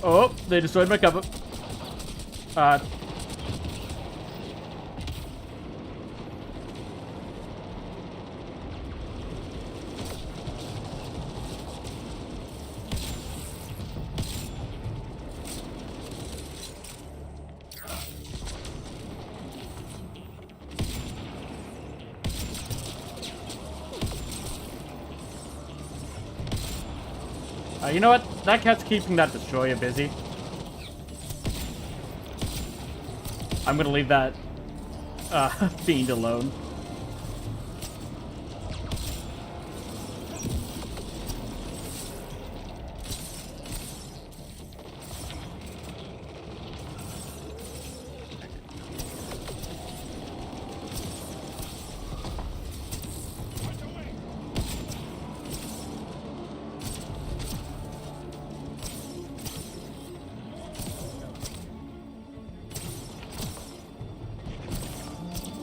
Oh, they destroyed my cover. You know what? That cat's keeping that destroyer busy. I'm gonna leave that fiend alone.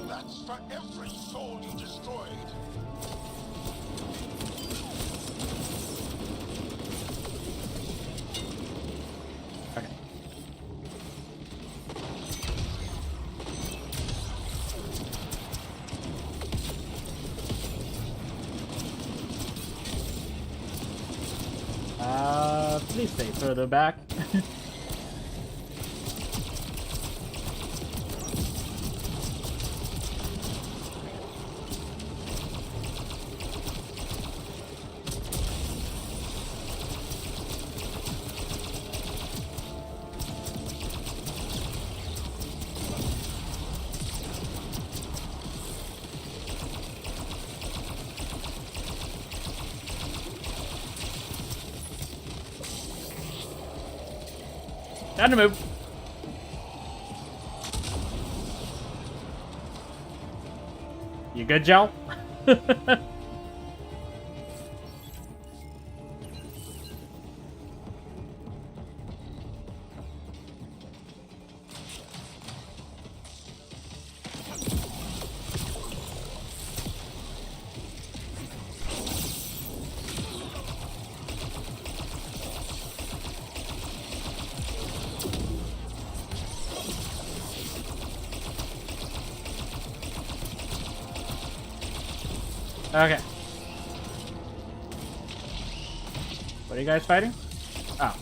That's for every soul you destroyed. Okay. Please stay further back. Time to move. You good, Joe? Okay. What are you guys fighting? Oh.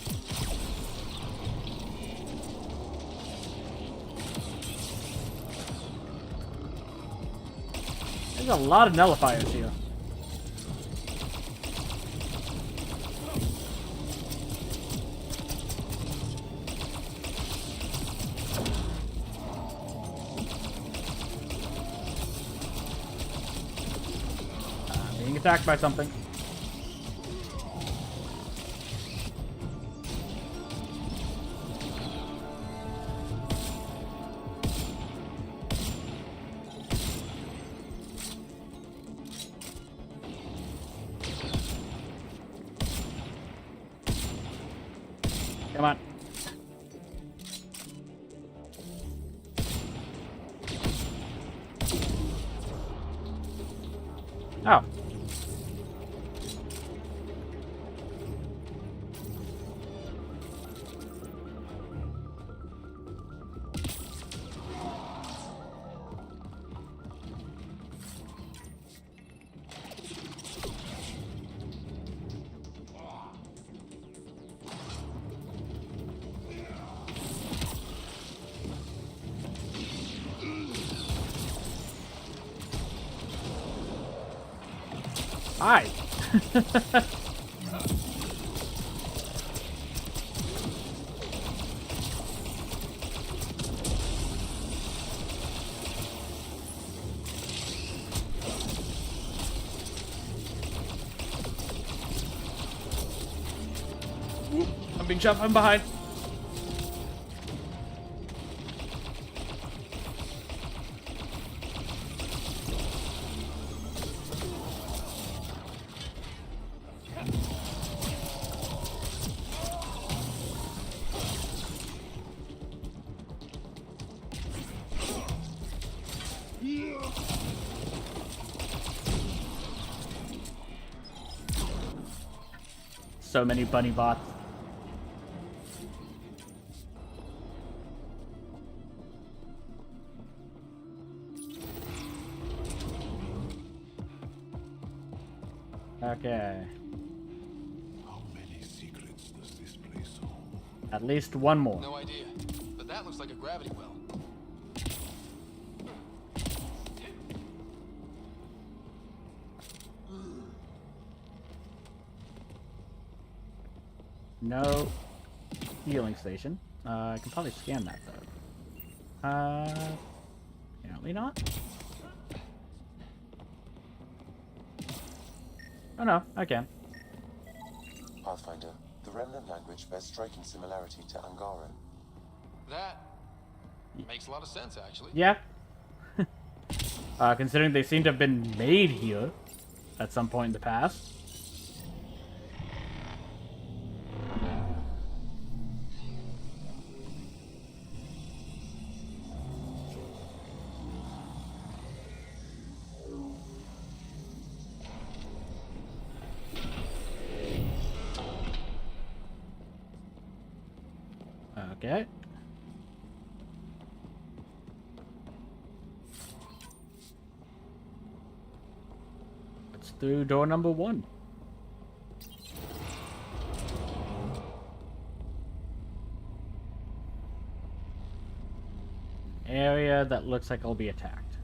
There's a lot of nullifiers here. Being attacked by something. Come on. Oh. Hi. I'm being shot from behind. So many bunny bots. Okay. How many secrets does this place hold? At least one more. No idea, but that looks like a gravity well. No healing station. I can probably scan that though. Apparently not. Oh no, I can. Pathfinder, the Remnant language bears striking similarity to Angaran. That makes a lot of sense, actually. Yeah. Considering they seem to have been made here at some point in the past. Okay. Let's do door number 1. area that looks like I'll be attacked.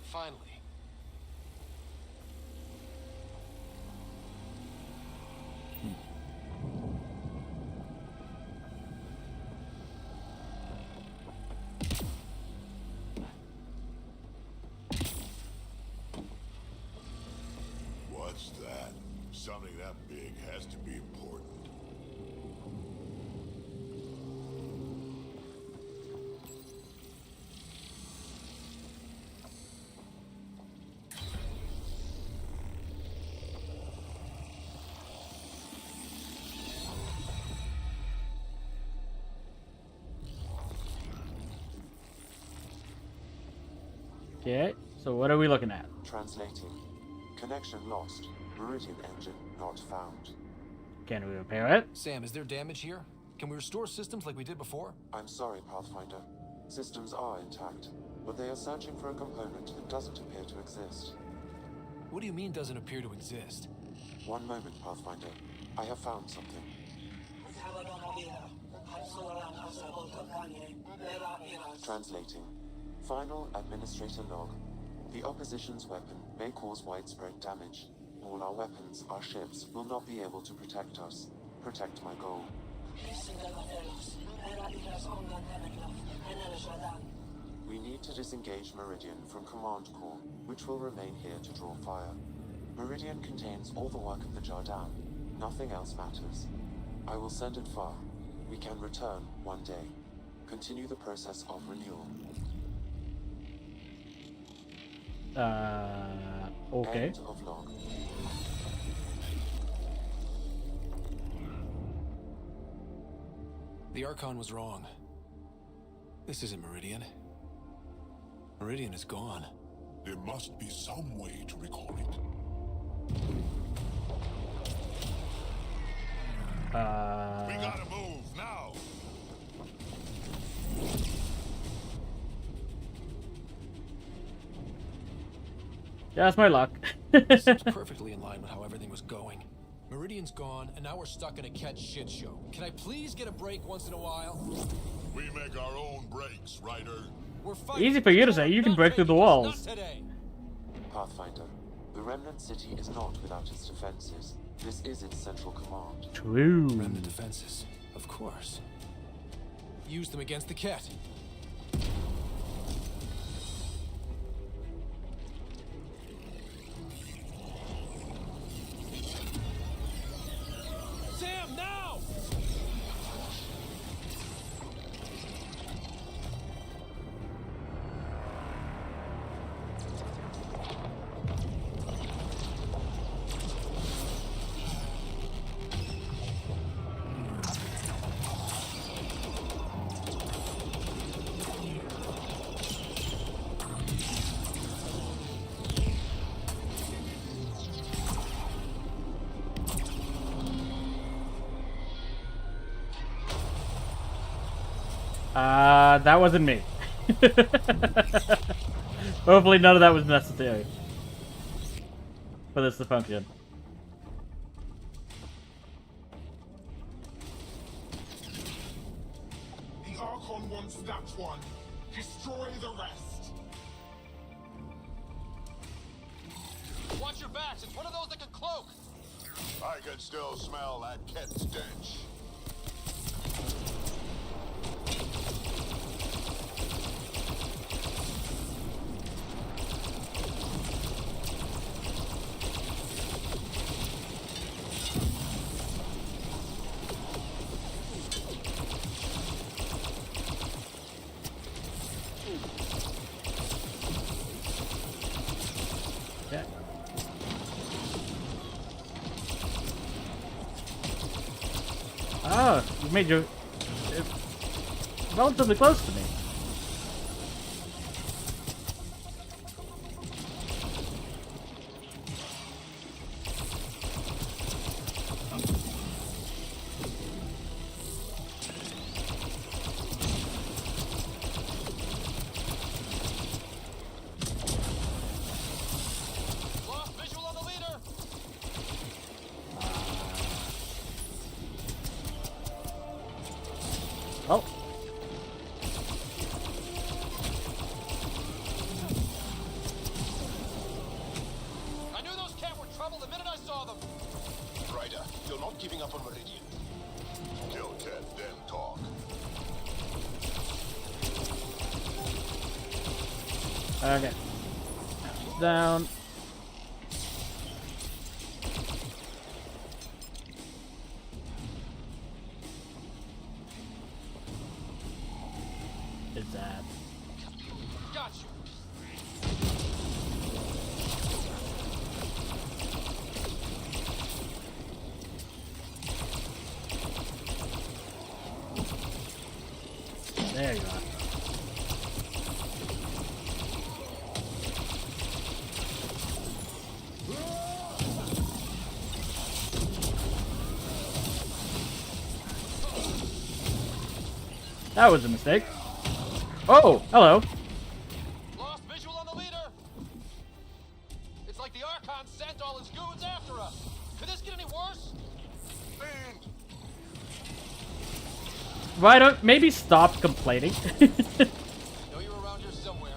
Finally. What's that? Something that big has to be important. Okay, so what are we looking at? Translating. Connection lost. Meridian engine not found. Can we repair it? Sam, is there damage here? Can we restore systems like we did before? I'm sorry, Pathfinder. Systems are intact, but they are searching for a component that doesn't appear to exist. What do you mean doesn't appear to exist? One moment, Pathfinder. I have found something. Translating. Final administrator log. The opposition's weapon may cause widespread damage. All our weapons, our ships, will not be able to protect us. Protect my goal. We need to disengage Meridian from Command Core, which will remain here to draw fire. Meridian contains all the work of the Jardin. Nothing else matters. I will send it far. We can return one day. Continue the process of renewal. Okay. End of log. The Archon was wrong. This isn't Meridian. Meridian is gone. There must be some way to recall it. We gotta move now. Yeah, that's my luck. Seems perfectly in line with how everything was going. Meridian's gone, and now we're stuck in a Ket shit show. Can I please get a break once in a while? We make our own breaks, Ryder. We're fighting. Easy for you to say. You can break through the walls. Pathfinder, the Remnant City is not without its defenses. This is its central command. True. Remnant defenses, of course. Use them against the Ket. Sam, now! That wasn't me. Hopefully none of that was necessary for this to function. The Archon wants that one. Destroy the rest. Watch your backs. It's one of those that can cloak. I can still smell that Ket stench. Yeah. Oh, you made your relatively close to me. Oh. I knew those cat were trouble the minute I saw them. Ryder, you're not giving up on Meridian. Kill Cat, then talk. Okay. Down. Is that? Got you. There you are. That was a mistake. Oh, hello. Lost visual on the leader. It's like the Archon sent all his goons after us. Could this get any worse? Why don't maybe stop complaining? Know you're around here somewhere.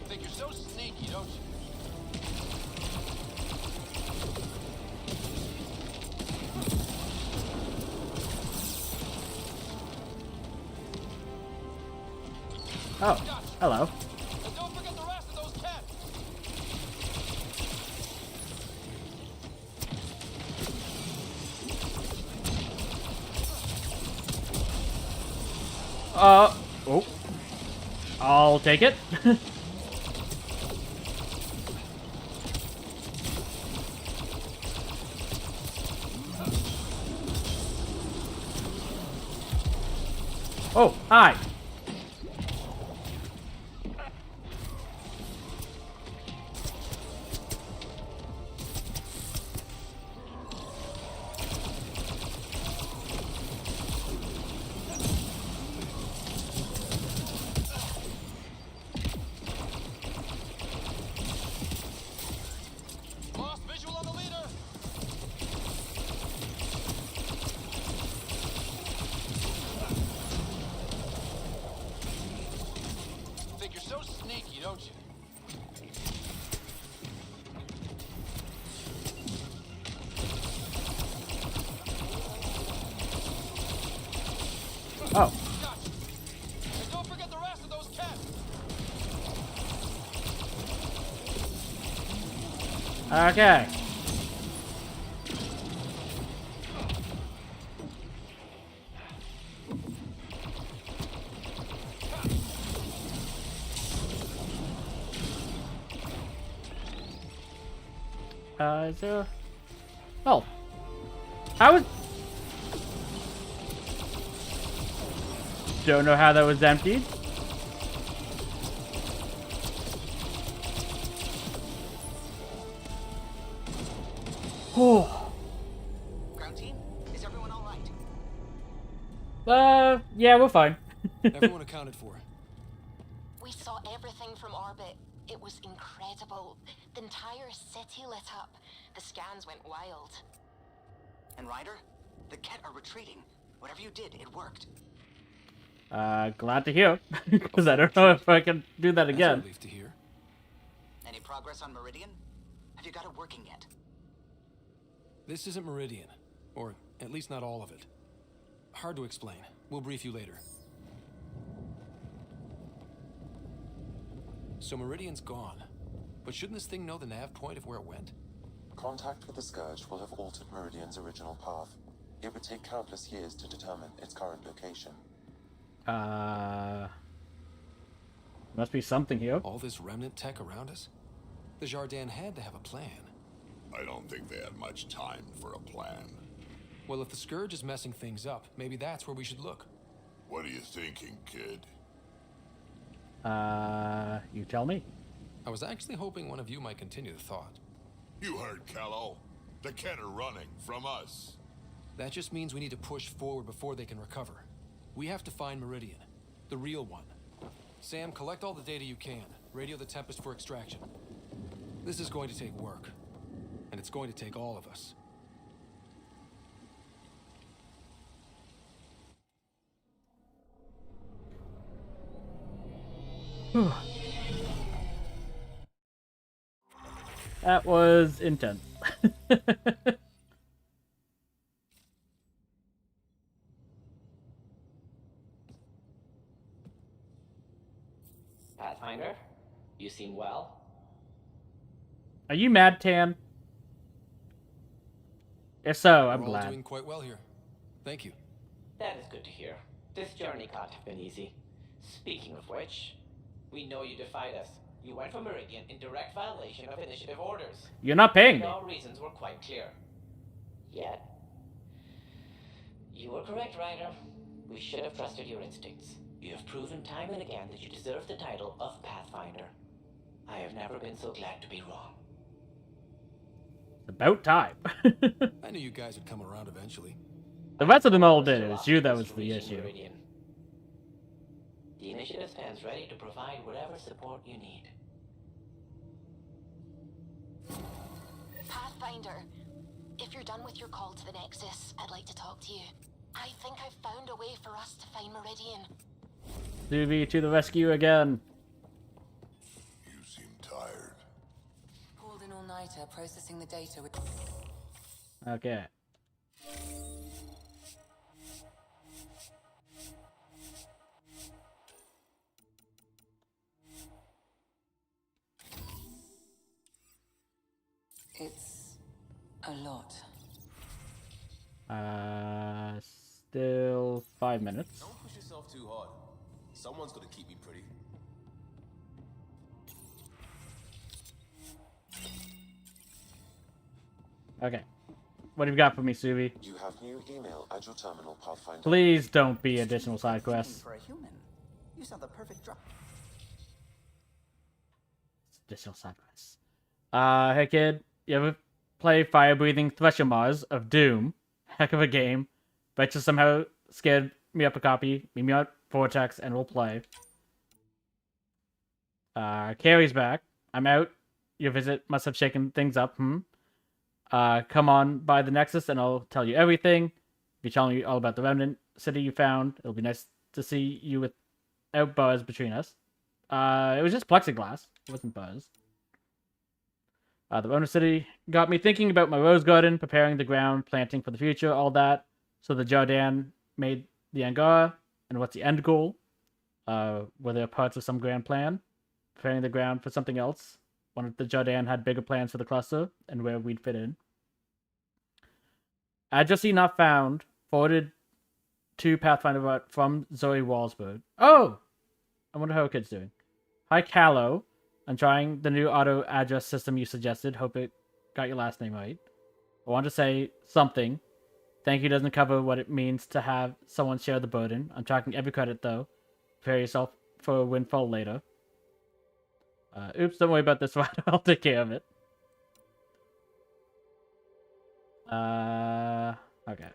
Think you're so sneaky, don't you? Oh, hello. And don't forget the rest of those cats. Oh. I'll take it. Oh, hi. Lost visual on the leader. Think you're so sneaky, don't you? Oh. Gotcha. And don't forget the rest of those cats. Okay. Is there... Oh. How is... Don't know how that was emptied. Oh. Ground team, is everyone all right? Yeah, we're fine. Everyone accounted for. We saw everything from orbit. It was incredible. The entire city lit up. The scans went wild. And Ryder, the Ket are retreating. Whatever you did, it worked. Glad to hear. Because I don't know if I can do that again. Relief to hear. Any progress on Meridian? Have you got it working yet? This isn't Meridian. Or at least not all of it. Hard to explain. We'll brief you later. So Meridian's gone. But shouldn't this thing know the nav point of where it went? Contact with the Scourge will have altered Meridian's original path. It would take countless years to determine its current location. Must be something here. All this remnant tech around us? The Jardin had to have a plan. I don't think they had much time for a plan. Well, if the Scourge is messing things up, maybe that's where we should look. What are you thinking, kid? You tell me. I was actually hoping one of you might continue the thought. You heard Callow. The Ket are running from us. That just means we need to push forward before they can recover. We have to find Meridian. The real one. Sam, collect all the data you can. Radio the Tempest for extraction. This is going to take work. And it's going to take all of us. That was intense. Pathfinder, you seem well. Are you mad, Tan? If so, I'm We're all glad. doing quite well here. Thank you. That is good to hear. This journey can't have been easy. Speaking of which, we know you defied us. You went for Meridian in direct violation of initiative orders. You're not paying And me. our reasons were quite clear. Yet, you were correct, Ryder. We should have trusted your instincts. You have proven time and again that you deserve the title of Pathfinder. I have never been so glad to be wrong. About time. I knew you guys would come around eventually. The rest of them all did. It was you that was the issue. Meridian. The initiative stands ready to provide whatever support you need. Pathfinder, if you're done with your call to the Nexus, I'd like to talk to you. I think I've found a way for us to find Meridian. Suvi to the rescue again. You seem tired. Pulled an all-nighter processing the data with... Okay. It's a lot. Still 5 minutes. Don't push yourself too hard. Someone's gonna keep me pretty. Okay. What have you got for me, Suvi? You have new email at your terminal, Pathfinder. Please don't be additional side quests. For a human, you sound the perfect drop. Additional side quests. Hey kid, you ever play Fire-Breathing Thresher Mars of Doom? Heck of a game. Bet you somehow scared me up a copy. Meet me out Vortex and we'll play. Carrie's back. I'm out. Your visit must have shaken things up, come on by the Nexus and I'll tell you everything. Be telling you all about the remnant city you found. It'll be nice to see you without buzz between us. It was just plexiglass. It wasn't buzz. The remnant city got me thinking about my rose garden, preparing the ground, planting for the future, all that. So the Jardan made the Angara. And what's the end goal? Were there parts of some grand plan? Preparing the ground for something else. One of the Jardan had bigger plans for the cluster and where we'd fit in. Addressee not found. Forwarded to Pathfinder from Zoe Walsberg. Oh! I wonder how her kid's doing. Hi, Callow. I'm trying the new auto address system you suggested. Hope it got your last name right. I want to say something. Thank you doesn't cover what it means to have someone share the burden. I'm tracking every credit, though. Prepare yourself for a windfall later. Oops, don't worry about this one. I'll take care of it. Okay.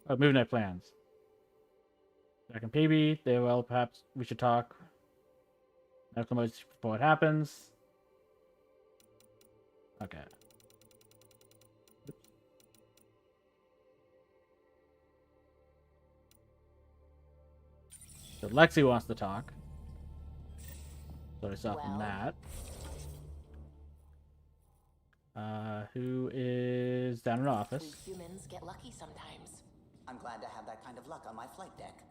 Oh, moving our plans. Back in PB, there, well, perhaps we should talk. Medical emergency before it happens. Okay. So Lexi wants to talk. So I saw from that. Who is down in office? We humans get lucky sometimes. I'm glad to have that kind of luck on my flight deck.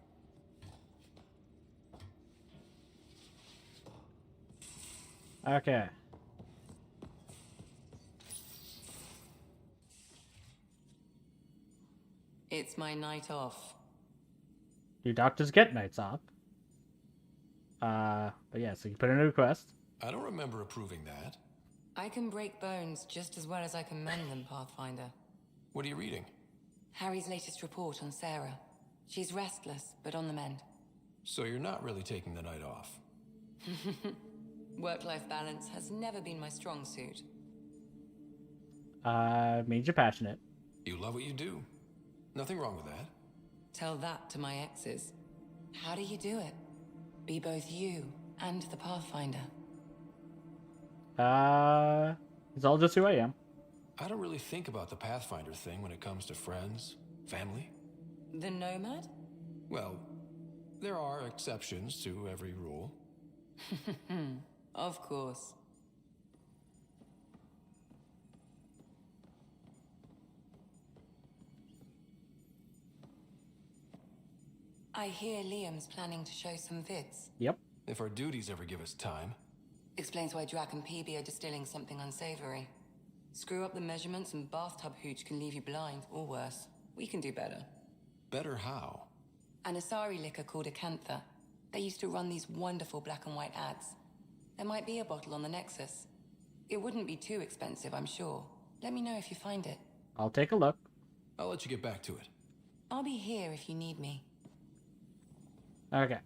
Okay. It's my night off. Do doctors get nights off? But yeah, so you put in a request. I don't remember approving that. I can break bones just as well as I can mend them, Pathfinder. What are you reading? Harry's latest report on Sarah. She's restless, but on the mend. So you're not really taking the night off. Work-life balance has never been my strong suit. Means you're passionate. You love what you do. Nothing wrong with that. Tell that to my exes. How do you do it? Be both you and the Pathfinder. It's all just who I am. I don't really think about the Pathfinder thing when it comes to friends, family. The Nomad? Well, there are exceptions to every rule. Of course. I hear Liam's planning to show some vids. Yep. If our duties ever give us time. Explains why Drac and PB are distilling something unsavory. Screw up the measurements and bathtub hooch can leave you blind, or worse. We can do better. Better how? An Asari liquor called Acantha. They used to run these wonderful black and white ads. There might be a bottle on the Nexus. It wouldn't be too expensive, I'm sure. Let me know if you find it. I'll take a look. I'll let you get back to it. I'll be here if you need me. Okay.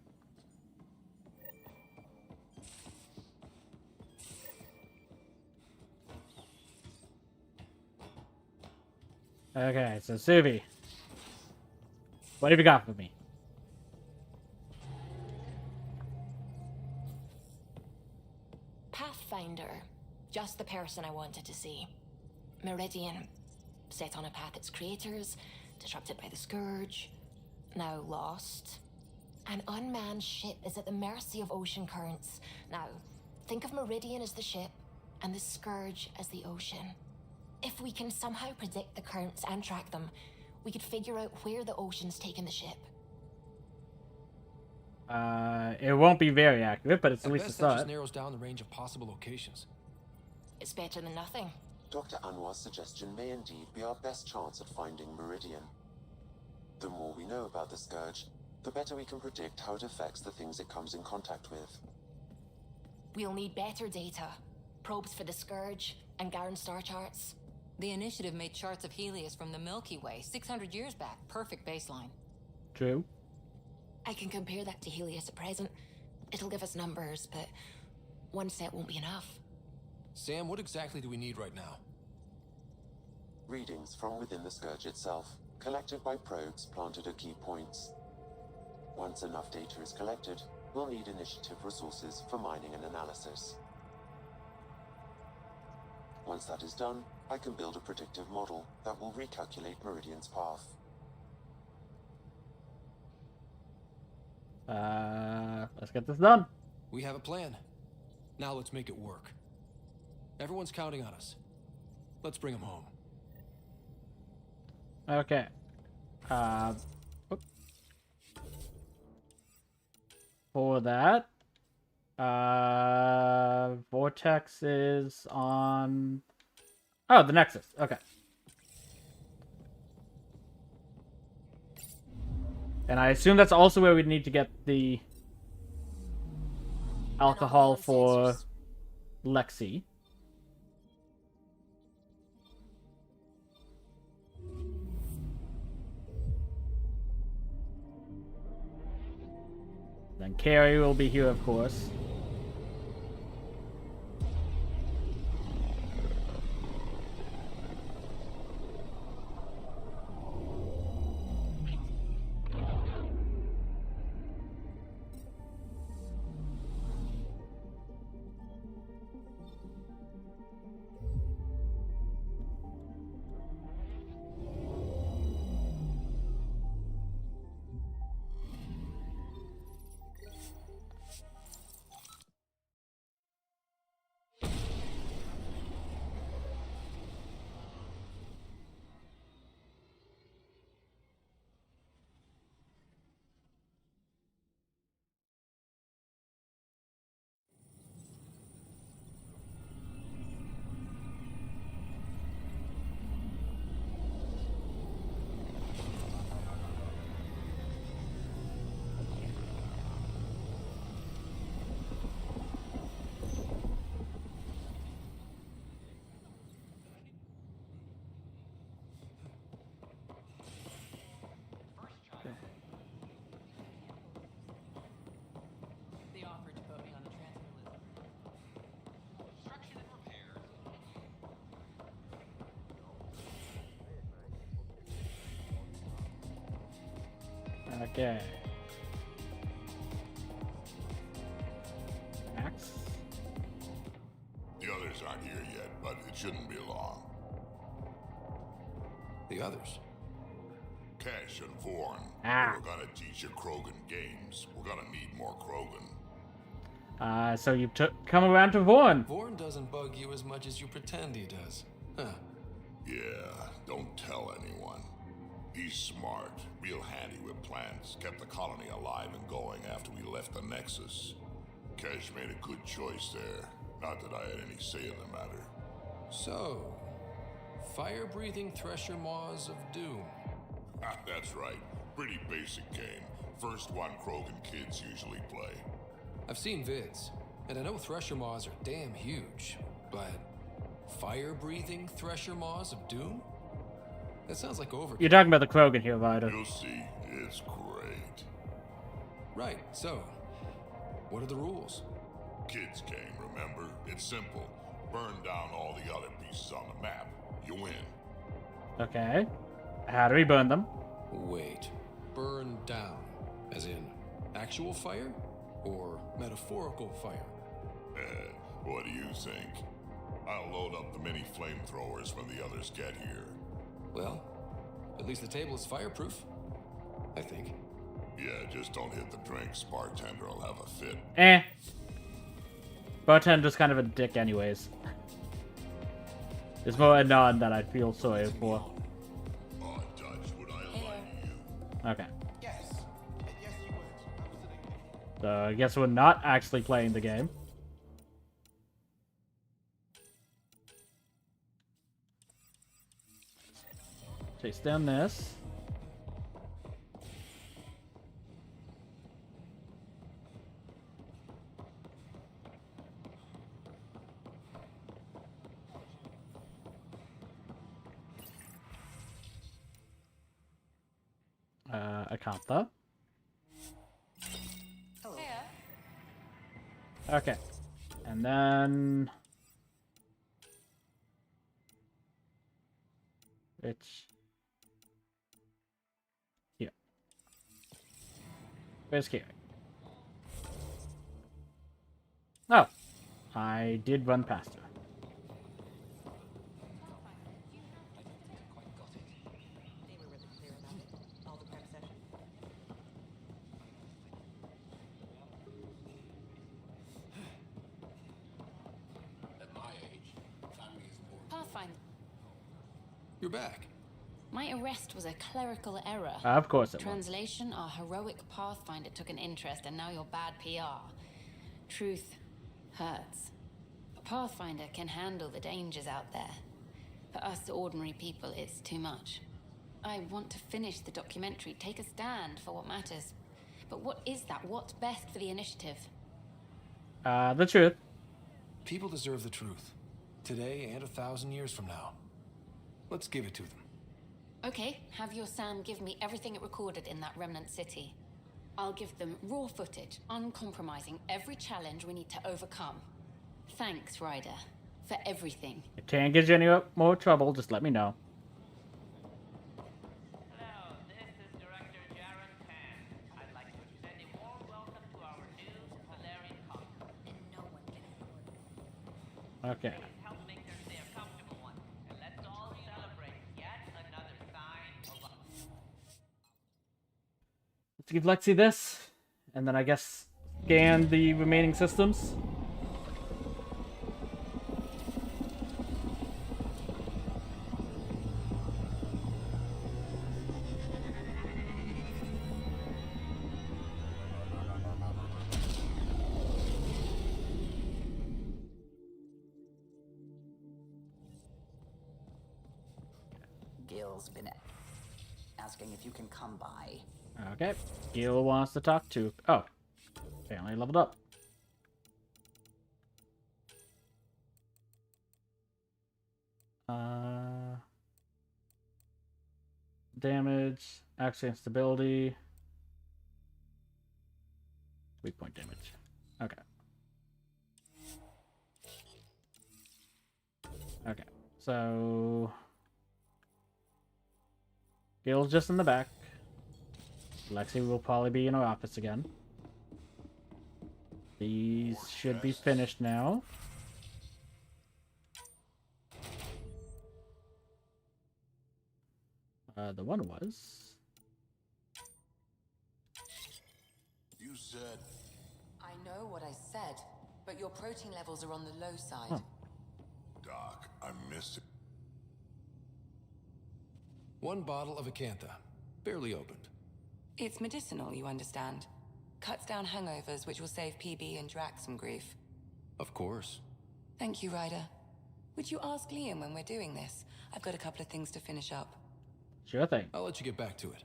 Okay, so Suvi, what have you got for me? Pathfinder. Just the person I wanted to see. Meridian. Set on a path its creators, disrupted by the Scourge, now lost. An unmanned ship is at the mercy of ocean currents. Now, think of Meridian as the ship, and the Scourge as the ocean. If we can somehow predict the currents and track them, we could figure out where the ocean's taken the ship. It won't be very accurate, but it's at least a best that just start. narrows down the range of possible locations. It's better than nothing. Dr. Anwar's suggestion may indeed be our best chance at finding Meridian. The more we know about the Scourge, the better we can predict how it affects the things it comes in contact with. We'll need better data. Probes for the Scourge and Garen star charts. The Initiative made charts of Helios from the Milky Way 600 years back. Perfect baseline. True. I can compare that to Helios at present. It'll give us numbers, but one set won't be enough. Sam, what exactly do we need right now? Readings from within the Scourge itself, collected by probes planted at key points. Once enough data is collected, we'll need Initiative resources for mining and analysis. Once that is done, I can build a predictive model that will recalculate Meridian's path. Let's get this done. We have a plan. Now let's make it work. Everyone's counting on us. Let's bring them home. Okay. For that, Vortex is on... Oh, the Nexus. Okay. And I assume that's also where we need to get the alcohol for Lexi. Then Carrie will be here, of course. They offered to put me on the transfer list. Construction and repairs. Okay. others aren't here yet, but it shouldn't be long. The others? Cash and Vorn. Ah. We're gonna teach you Krogan games. We're gonna need more Krogan. So you come around to Vorn. Vorn doesn't bug you as much as you pretend he does. Huh. Yeah, don't tell anyone. He's smart, real handy with plans, kept the colony alive and going after we left the Nexus. Cash made a good choice there. Not that I had any say in the matter. So, fire-breathing Thresher Maws of Doom. That's right. Pretty basic game. First one Krogan kids usually play. I've seen vids, and I know Thresher Maws are damn huge, but fire-breathing Thresher Maws of Doom? That sounds like overkill. You're talking about the Krogan here, Ryder. You'll see. It's great. Right, so, what are the rules? Kids game, remember? It's simple. Burn down all the other pieces on the map. You win. Okay. How do we burn them? Wait. Burn down. As in, actual fire? Or metaphorical fire? What do you think? I'll load up the mini flamethrowers when the others get here. Well, at least the table is fireproof. I think. Yeah, just don't hit the drinks. Bartender will have a fit. Bartender's kind of a dick anyways. There's more Anon that I feel sorry for. Oh, Dutch, would I like you? Okay. Yes. Yes, you would. So I guess we're not actually playing the game. Chase down this. Acantha. Hello. Okay. And then it's here. Where's Kiri? Oh, I did run past her. Pathfinder. You're back. My arrest was a clerical error. Of course it was. Translation, our heroic Pathfinder took an interest, and now you're bad PR. Truth hurts. A Pathfinder can handle the dangers out there. For us ordinary people, it's too much. I want to finish the documentary, take a stand for what matters. But what is that? What's best for the initiative? The truth. People deserve the truth. Today and 1,000 years from now. Let's give it to them. Okay, have your Sam give me everything it recorded in that remnant city. I'll give them raw footage, uncompromising every challenge we need to overcome. Thanks, Ryder, for everything. If Tan gives you any more trouble, just let me know. Hello, this is Director Jaron Tan. I'd like to extend a warm welcome to our new Valerian conqueror. And no one can afford it. Okay. Help make their stay a comfortable one, and let's all celebrate yet another sign of love. Let's give Lexi this, and then I guess scan the remaining systems. Gil's been asking if you can come by. Okay. Gil wants to talk to. Oh. Apparently leveled up. Damage. Accent stability. Weak point damage. Okay. Okay. So Gil's just in the back. Lexi will probably be in her office again. These should be finished now. The one was. You said. I know what I said, but your protein levels are on the low side. Huh. Doc, I missed it. One bottle of Acantha, barely opened. It's medicinal, you understand. Cuts down hangovers, which will save PB and Drax some grief. Of course. Thank you, Ryder. Would you ask Liam when we're doing this? I've got a couple of things to finish up. Sure thing. I'll let you get back to it.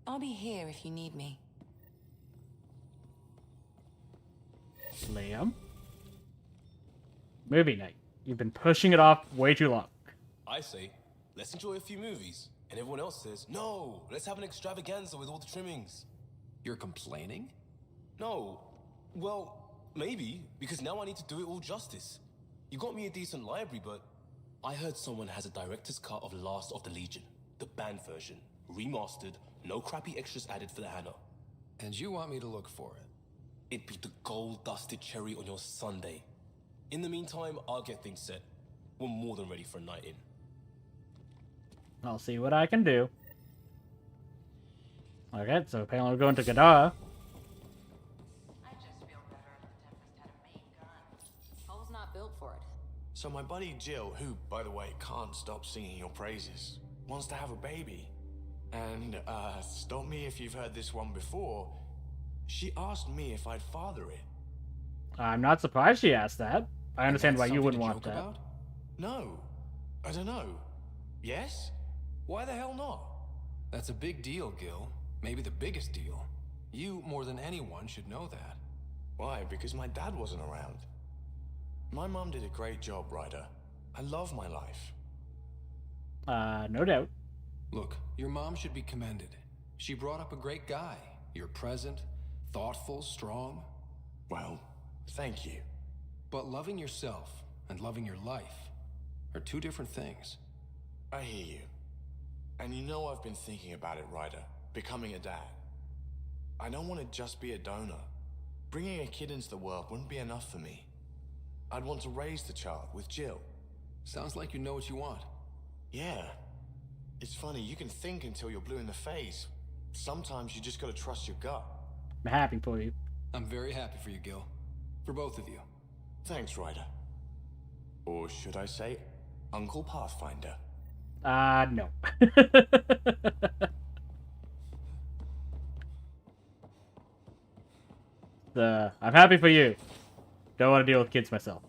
I'll be here if you need me. Liam? Movie night. You've been pushing it off way too long. I say, let's enjoy a few movies. And everyone else says, no, let's have an extravaganza with all the trimmings. You're complaining? No. Well, maybe, because now I need to do it all justice. You got me a decent library, but I heard someone has a director's cut of Last of the Legion, the banned version, remastered, no crappy extras added for the Hannah. And you want me to look for it? It'd be the gold-dusted cherry on your sundae. In the meantime, I'll get things set. We're more than ready for a night in. I'll see what I can do. Okay, so apparently we're going to Gadara. Hull's not built for it. So my buddy Jill, who, by the way, can't stop singing your praises, wants to have a baby. And, stop me if you've heard this one before, she asked me if I'd father it. I'm not surprised she asked that. I understand why you wouldn't want that. About? No. I don't know. Yes? Why the hell not? That's a big deal, Gil. Maybe the biggest deal. You, more than anyone, should know that. Why? Because my dad wasn't around. My mom did a great job, Ryder. I love my life. No doubt. Look, your mom should be commended. She brought up a great guy. You're present, thoughtful, strong. Well, thank you. But loving yourself and loving your life are two different things. I hear you. And you know I've been thinking about it, Ryder. Becoming a dad. I don't want to just be a donor. Bringing a kid into the world wouldn't be enough for me. I'd want to raise the child with Jill. Sounds like you know what you want. Yeah. It's funny, you can think until you're blue in the face. Sometimes you just gotta trust your gut. I'm happy for you. I'm very happy for you, Gil. For both of you. Thanks, Ryder. Or should I say, Uncle Pathfinder? No. I'm happy for you. Don't want to deal with kids myself.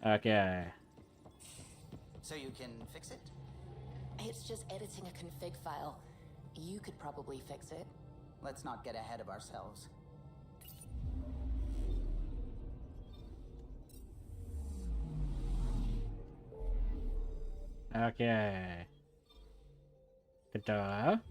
Okay. So you can fix it? It's just editing a config file. You could probably fix it. Let's not get ahead of ourselves. Okay. Gadara.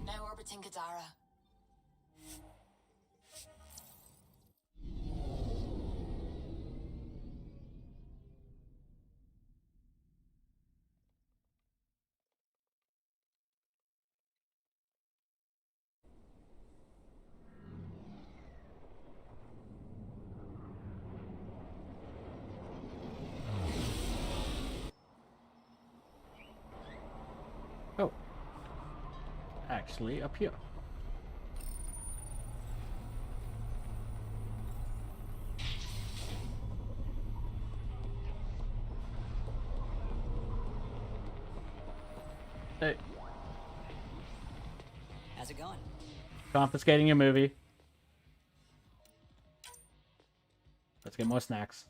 Now orbiting Gadara. Oh. Actually, up here. Hey. How's it going? Confiscating your movie. Let's get more snacks.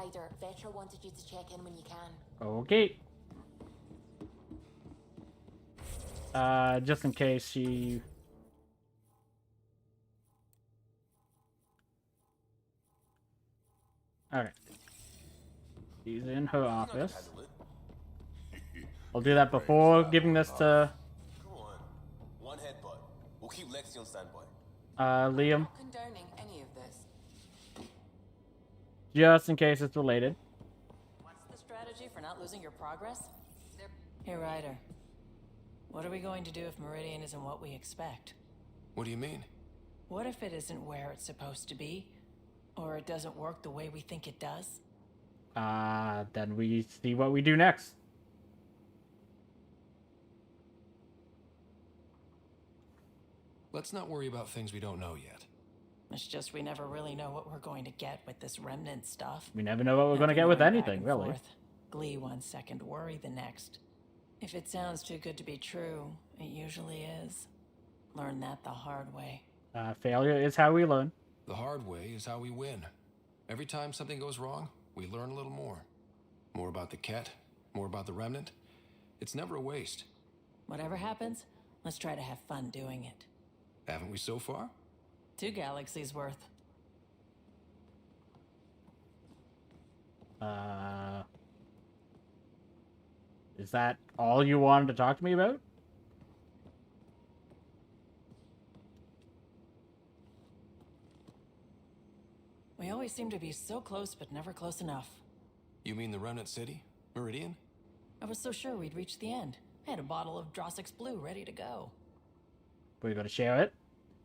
Ryder, Vetra wanted you to check in when you can. Okay. Just in case she... Alright. She's in her office. I'll do that before giving this to... Come on. One headbutt. We'll keep Lexi on standby. Liam. Not condoning any of this. Just in case it's related. What's the strategy for not losing your progress? Hey, Ryder. What are we going to do if Meridian isn't what we expect? What do you mean? What if it isn't where it's supposed to be? Or it doesn't work the way we think it does? Then we see what we do next. Let's not worry about things we don't know yet. It's just we never really know what we're going to get with this remnant stuff. We never know what we're going to get with anything, really. Glee 1 second, worry the next. If it sounds too good to be true, it usually is. Learn that the hard way. Failure is how we learn. The hard way is how we win. Every time something goes wrong, we learn a little more. More about the Ket, more about the remnant. It's never a waste. Whatever happens, let's try to have fun doing it. Haven't we so far? 2 galaxies worth. Is that all you wanted to talk to me about? We always seem to be so close, but never close enough. You mean the remnant city? Meridian? I was so sure we'd reach the end. I had a bottle of Drossix Blue ready to go. Were you going to share it?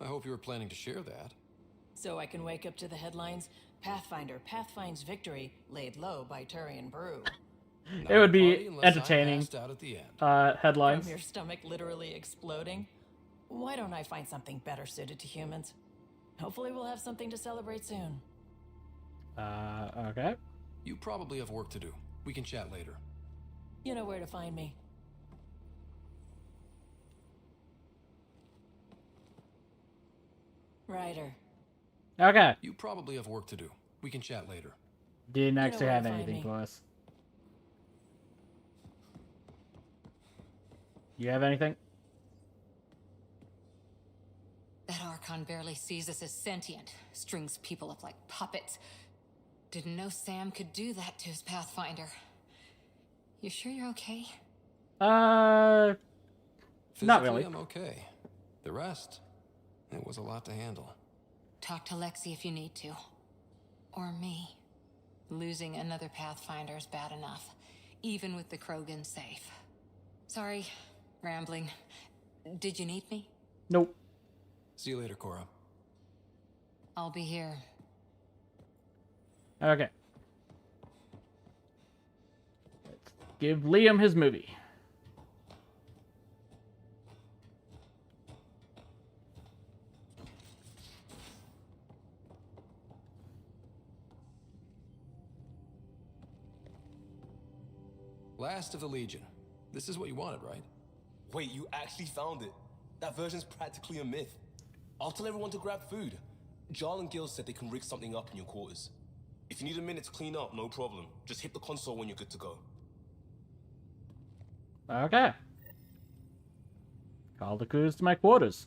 I hope you were planning to share that. So I can wake up to the headlines, Pathfinder finds victory, laid low by Turian Brew. It would be entertaining. Headlines. From your stomach literally exploding? Why don't I find something better suited to humans? Hopefully we'll have something to celebrate soon. Okay. You probably have work to do. We can chat later. You know where to find me. Ryder. Okay. You probably have work to do. We can chat later. Didn't actually have anything for us. You have anything? That Archon barely sees us as sentient. Strings people up like puppets. Didn't know Sam could do that to his Pathfinder. You sure you're okay? Not Physically, really. I'm okay. The rest, it was a lot to handle. Talk to Lexi if you need to. Or me. Losing another Pathfinder is bad enough, even with the Krogan safe. Sorry, rambling. Did you need me? Nope. See you later, Cora. I'll be here. Okay. Let's give Liam his movie. Last of the Legion. This is what you wanted, right? Wait, you actually found it? That version's practically a myth. I'll tell everyone to grab food. Jarl and Gil said they can rig something up in your quarters. If you need a minute to clean up, no problem. Just hit the console when you're good to go. Okay. Call the crews to my quarters.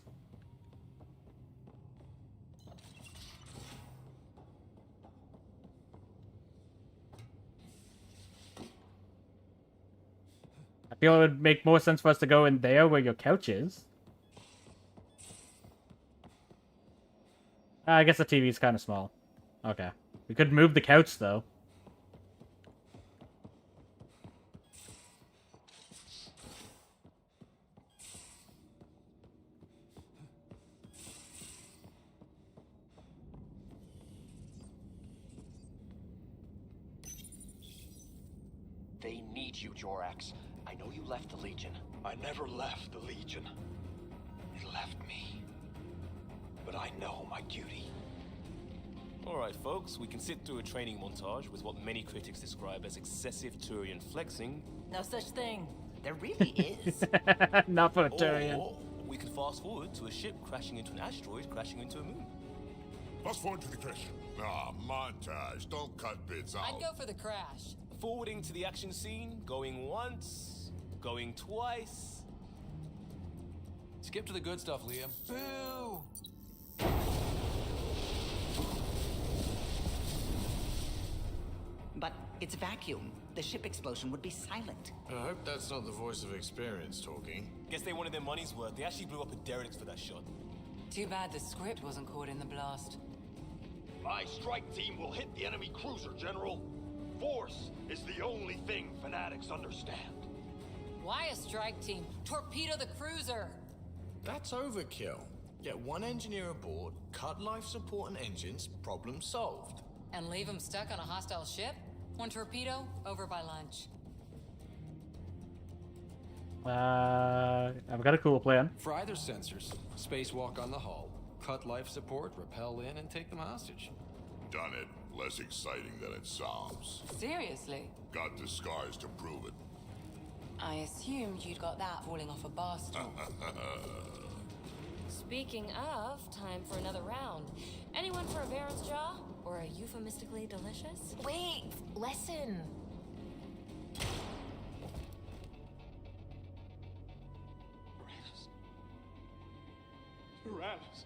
I feel it would make more sense for us to go in there where your couch is. I guess the TV is kind of small. Okay. We could move the couch, though. They need you, Jorax. I know you left the Legion. I never left the Legion. It left me. But I know my duty. Alright, folks, we can sit through a training montage with what many critics describe as excessive Turian flexing. No such thing. There really is. Not for a Turian. Or we can fast forward to a ship crashing into an asteroid crashing into a moon. Fast forward to the crash. Ah, montage. Don't cut bits out. I'd go for the crash. Forwarding to the action scene, going once, going twice. Skip to the good stuff, Liam. Boo! But it's vacuum. The ship explosion would be silent. I hope that's not the voice of experience talking. Guess they wanted their money's worth. They actually blew up a derelict for that shot. Too bad the script wasn't caught in the blast. My strike team will hit the enemy cruiser, General. Force is the only thing fanatics understand. Why a strike team? Torpedo the cruiser! That's overkill. Get one engineer aboard, cut life support and engines, problem solved. And leave them stuck on a hostile ship? One torpedo, over by lunch. I've got a cool plan. Fry their sensors, spacewalk on the hull, cut life support, rappel in, and take them hostage. Done it. Less exciting than it sounds. Seriously? Got the scars to prove it. I assumed you'd got that falling off a bar stool. Speaking of, time for another round. Anyone for a Baron's Jaw? Or a euphemistically delicious? Wait, listen. Tyrannus.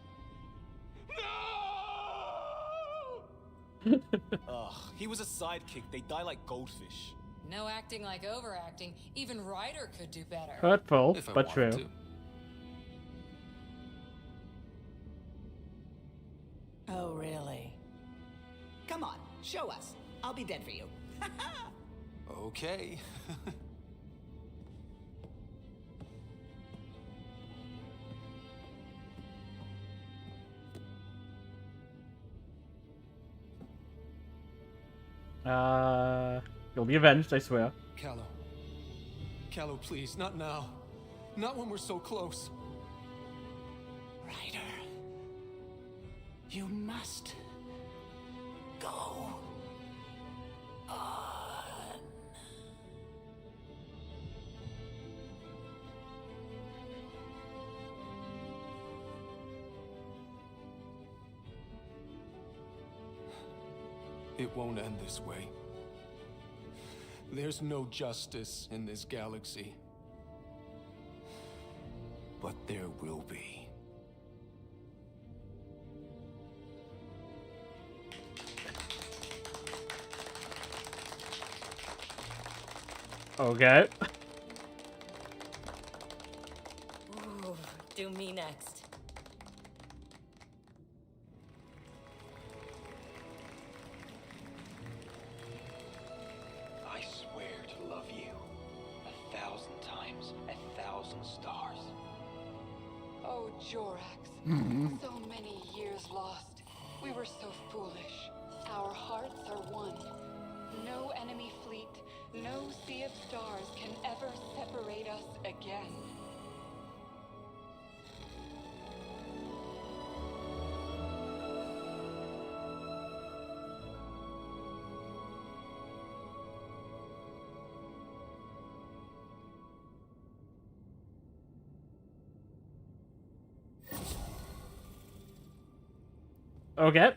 Ugh, he was a sidekick. They die like goldfish. No acting like overacting. Even Ryder could do better. Hurtful, If I but wanted true. to. Oh, really? Come on, show us. I'll be dead for you. Okay. You'll be avenged, I swear. Callow. Callow, please, not now. Not when we're so close. Ryder. You must go on. It won't end this way. There's no justice in this galaxy. But there will be. Okay. Ooh, do me next. I swear to love you 1,000 times, 1,000 stars. Oh, Jorax. So many years lost. We were so foolish. Our hearts are one. No enemy fleet, no sea of stars can ever separate us again. Okay.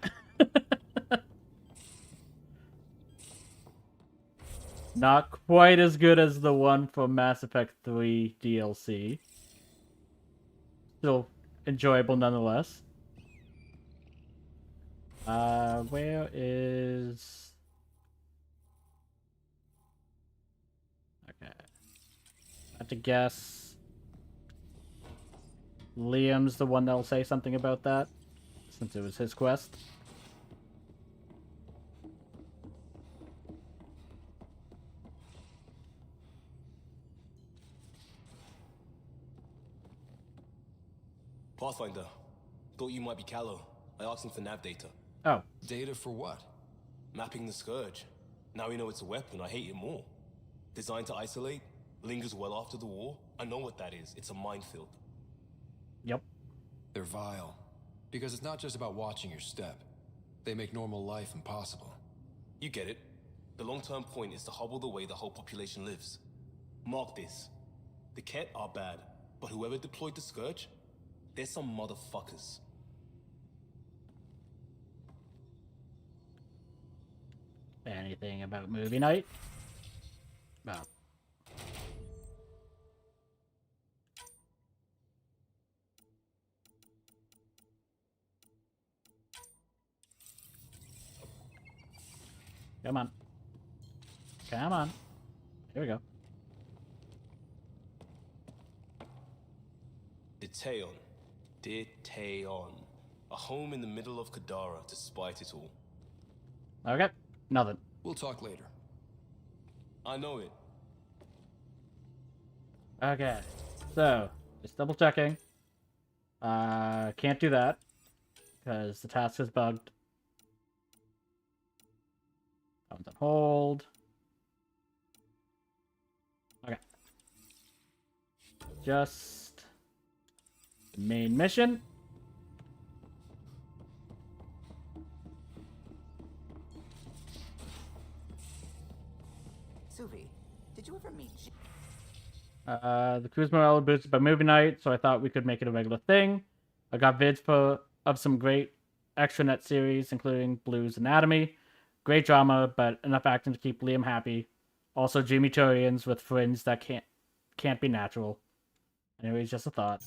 Not quite as good as the one from Mass Effect 3 DLC. Still enjoyable nonetheless. Where is... Okay. I have to guess... Liam's the one that'll say something about that, since it was his quest. Pathfinder, thought you might be Callow. I asked him for nav data. Oh. Data for what? Mapping the Scourge. Now we know it's a weapon, I hate it more. Designed to isolate, lingers well after the war. I know what that is. It's a minefield. Yep. They're vile. Because it's not just about watching your step. They make normal life impossible. You get it. The long-term point is to hobble the way the whole population lives. Mark this. The Ket are bad, but whoever deployed the Scourge, they're some motherfuckers. anything about movie night. Oh. Come on. Come on. Here we go. Deteon. Deteon. A home in the middle of Kadara, despite it all. Okay. Nothing. We'll talk later. I know it. Okay. So, just double checking. Can't do that. Because the task is bugged. That one's on hold. Okay. Just the main mission. Suvi, did you ever meet The cruise morale boosted by movie night, so I thought we could make it a regular thing. I got vids of some great extranet series, including Blue's Anatomy. Great drama, but enough acting to keep Liam happy. Also, Jimmy Turians with fringe that can't be natural. Anyways, just a thought.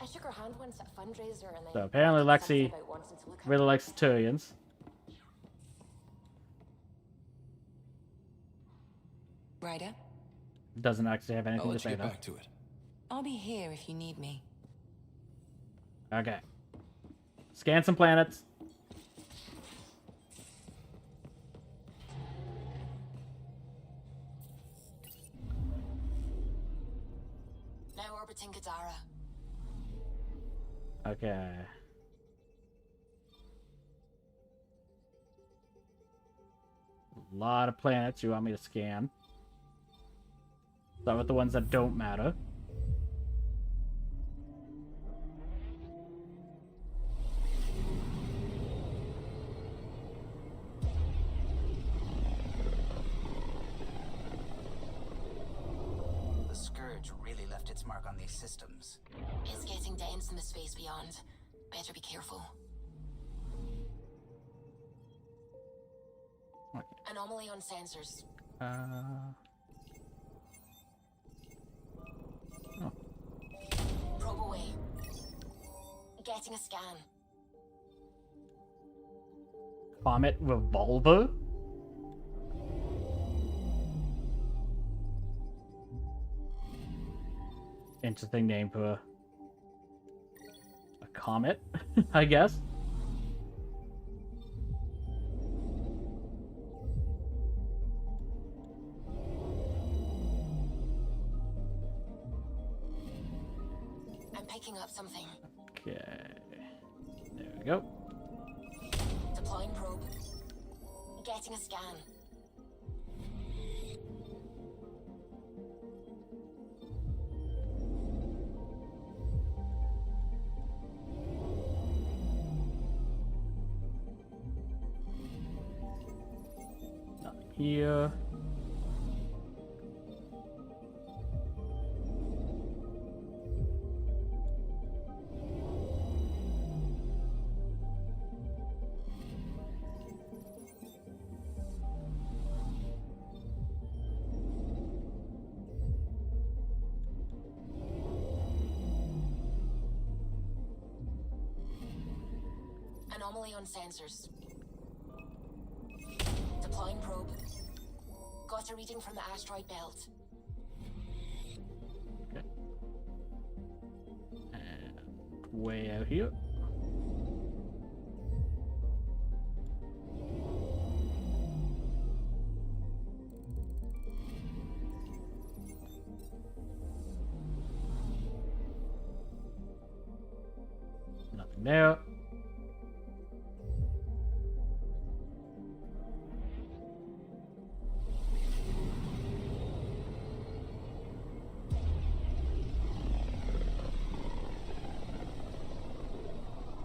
I shook her hand once at a fundraiser and So apparently Lexi really likes Turians. Ryder, Doesn't actually have anything I'll to let you say get though. back to it. I'll be here if you need me. Okay. Scan some planets. Now orbiting Kadara. Okay. A lot of planets you want me to scan. Start with the ones that don't matter. The Scourge really left its mark on these systems? It's getting dense in the space beyond. Better be careful. Okay. Anomaly on sensors. Oh. Probe away. Getting a scan. Comet Revolver? Interesting name for a comet, I guess. I'm picking up something. Okay. There we go. Deploying probe. Getting a scan. Nothing here. Anomaly on sensors. Deploying probe. Got a reading from the asteroid belt. Okay. And way out here. Nothing there.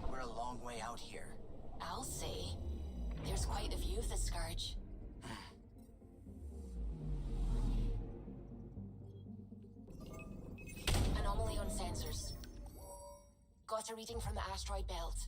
We're a long way out here. I'll say. There's quite a view of the Scourge. Anomaly on sensors. Got a reading from the asteroid belt.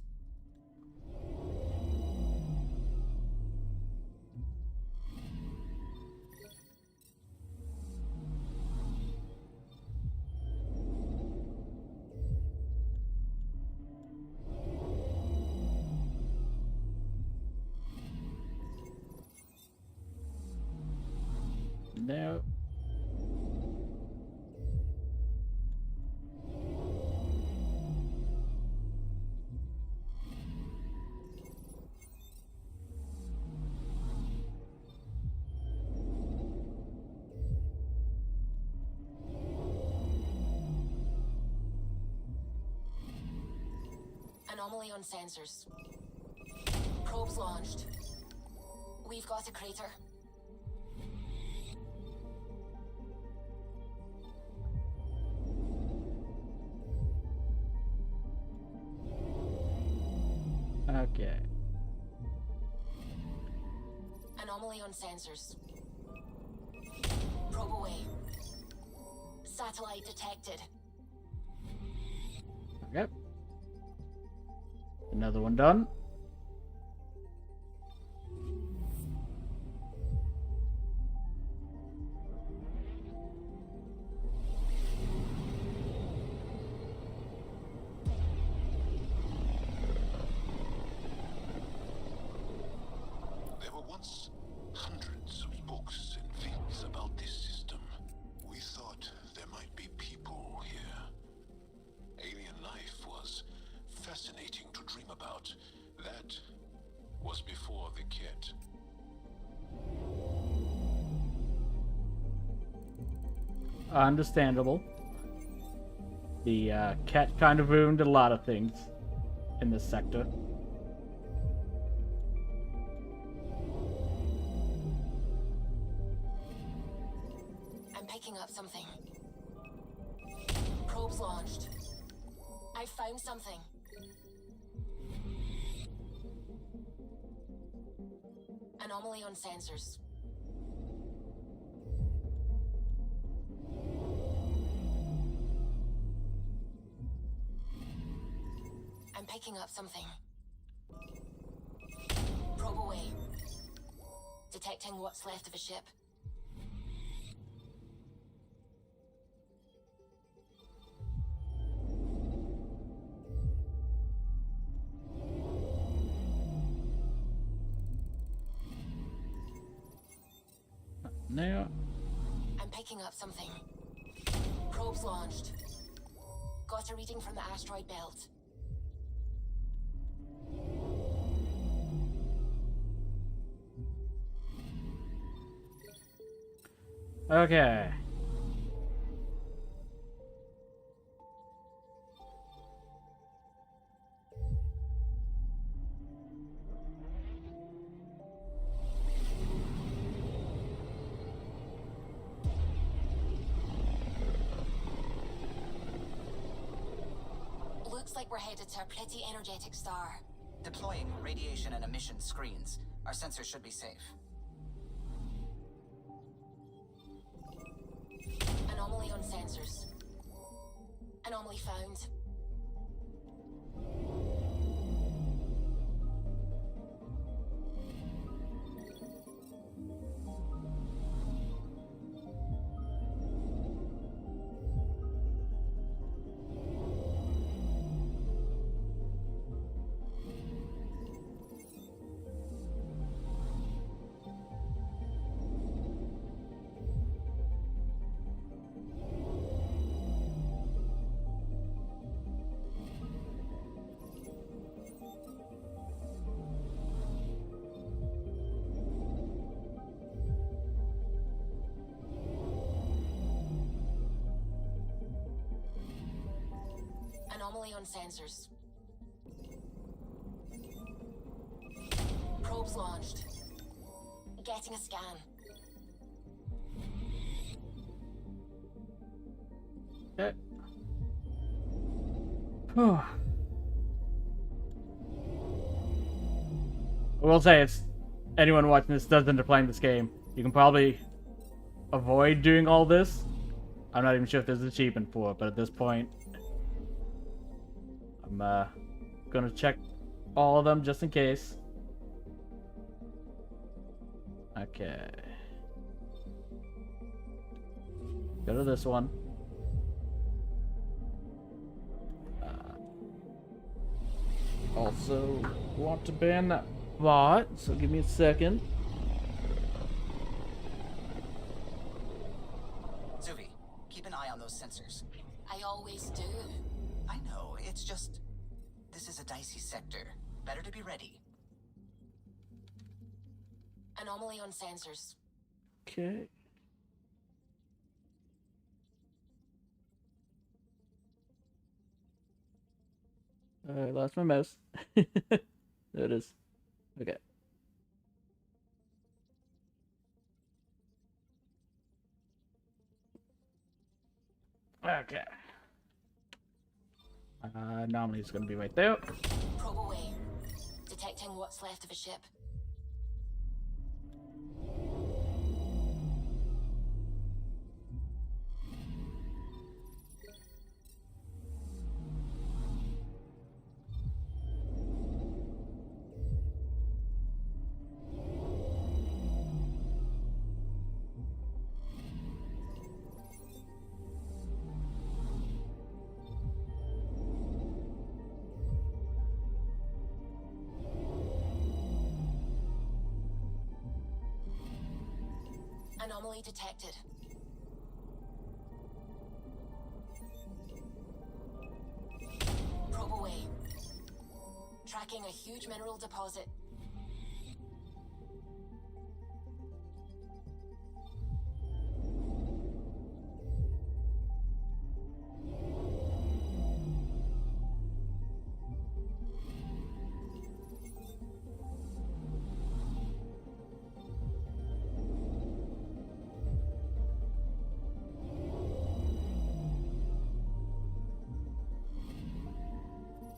there. Anomaly on sensors. Probes launched. We've got a crater. Okay. Anomaly on sensors. Probe away. Satellite detected. Okay. Another one done. There were once hundreds of books and films about this system. We thought there might be people here. Alien life was fascinating to dream about. That was before the kit. Understandable. The cat kind of ruined a lot of things in this sector. I'm picking up something. Probes launched. I found something. Anomaly on sensors. I'm picking up something. Probe away. Detecting what's left of a ship. Now. I'm picking up something. Probes launched. Got a reading from the asteroid belt. Okay. Looks like we're headed to a pretty energetic star. Deploying radiation and emission screens. Our sensors should be safe. Anomaly on sensors. Anomaly found. Anomaly on sensors. Probes launched. Getting a scan. Okay. I will say, if anyone watching this does end up playing this game, you can probably avoid doing all this. I'm not even sure if there's an achievement for it, but at this point, I'm gonna check all of them just in case. Okay. Go to this one. Also want to ban that bot, so give me a second. eye on those sensors. I always do. I know, it's just... This is a dicey sector. Better to be ready. Anomaly on sensors. Okay. I lost my mouse. There it is. Okay. Okay. Anomaly is going to be right there. Probe away. Detecting what's left of a ship. Anomaly detected. Probe away. Tracking a huge mineral deposit.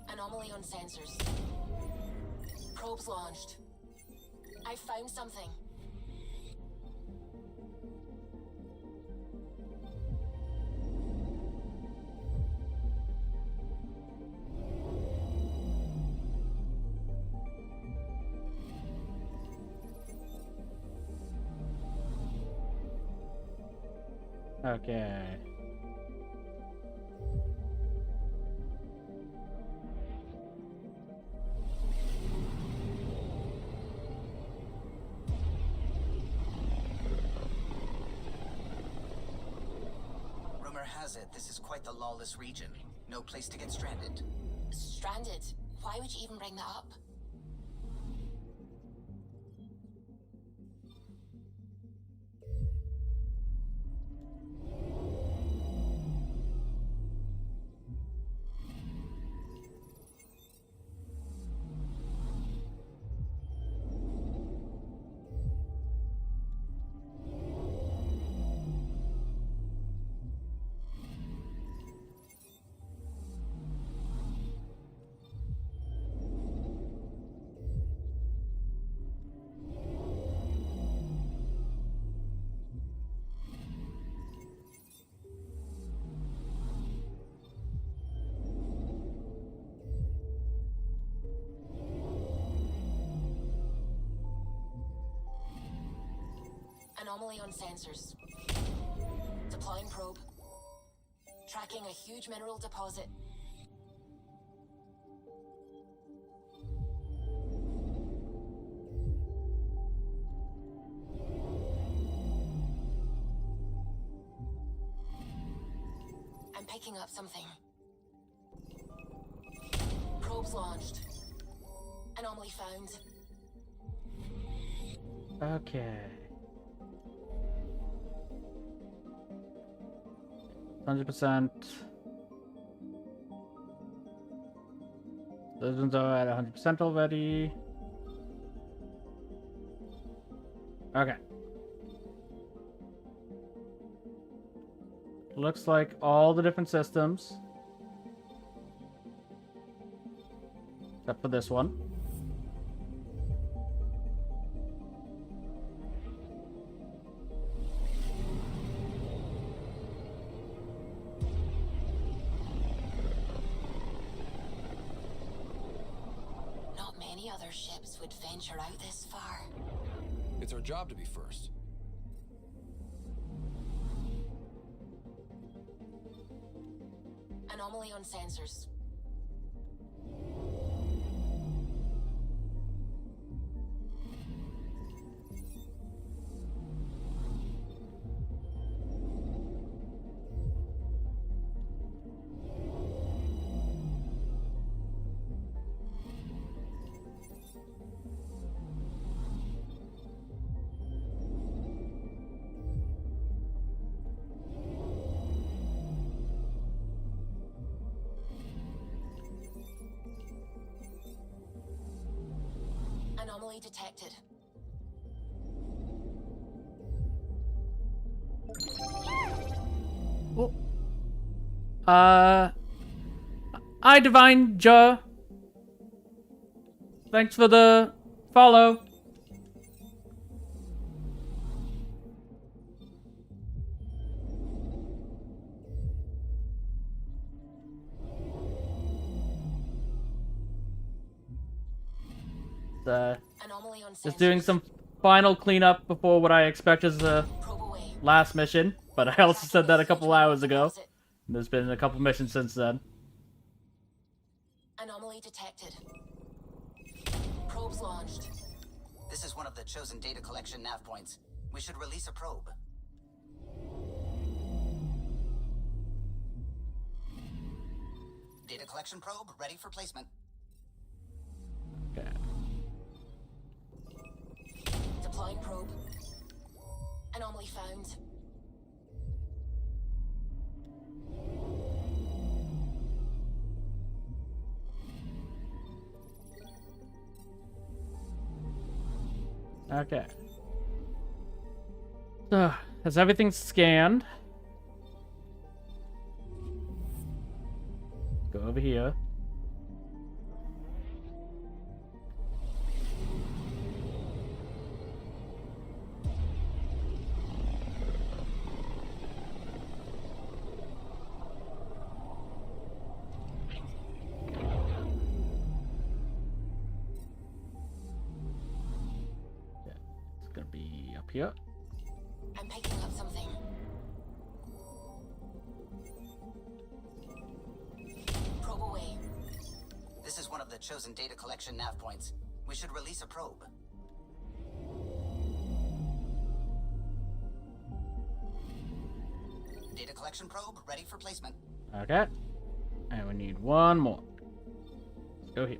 Anomaly on sensors. Probes launched. I found something. Okay. Rumor has it this is quite the lawless region. No place to get stranded. Stranded? Why would you even bring that up? Anomaly on sensors. Deploying probe. Tracking a huge mineral deposit. I'm picking up something. Probes launched. Anomaly found. Okay. 100%. Citizens are at 100% already. Okay. Looks like all the different systems. Except for this one. Not many other ships would venture out this far. It's our job to be first. Anomaly on sensors. Anomaly detected. Oh. Hi, Divine Joe. Thanks for the follow. Just doing some final cleanup before what I expect is the last mission. But I also said that a couple hours ago. There's been a couple missions since then. Anomaly detected. Probes launched. This is one of the chosen data collection nav points. We should release a probe. Data collection probe ready for placement. Okay. Deploying probe. Anomaly found. Okay. So, has everything scanned? Go over here. Gonna be up here. I'm picking up something. Probe away. This is one of the chosen data collection nav points. We should release a probe. Data collection probe ready for placement. Okay. And we need one more. Let's go here.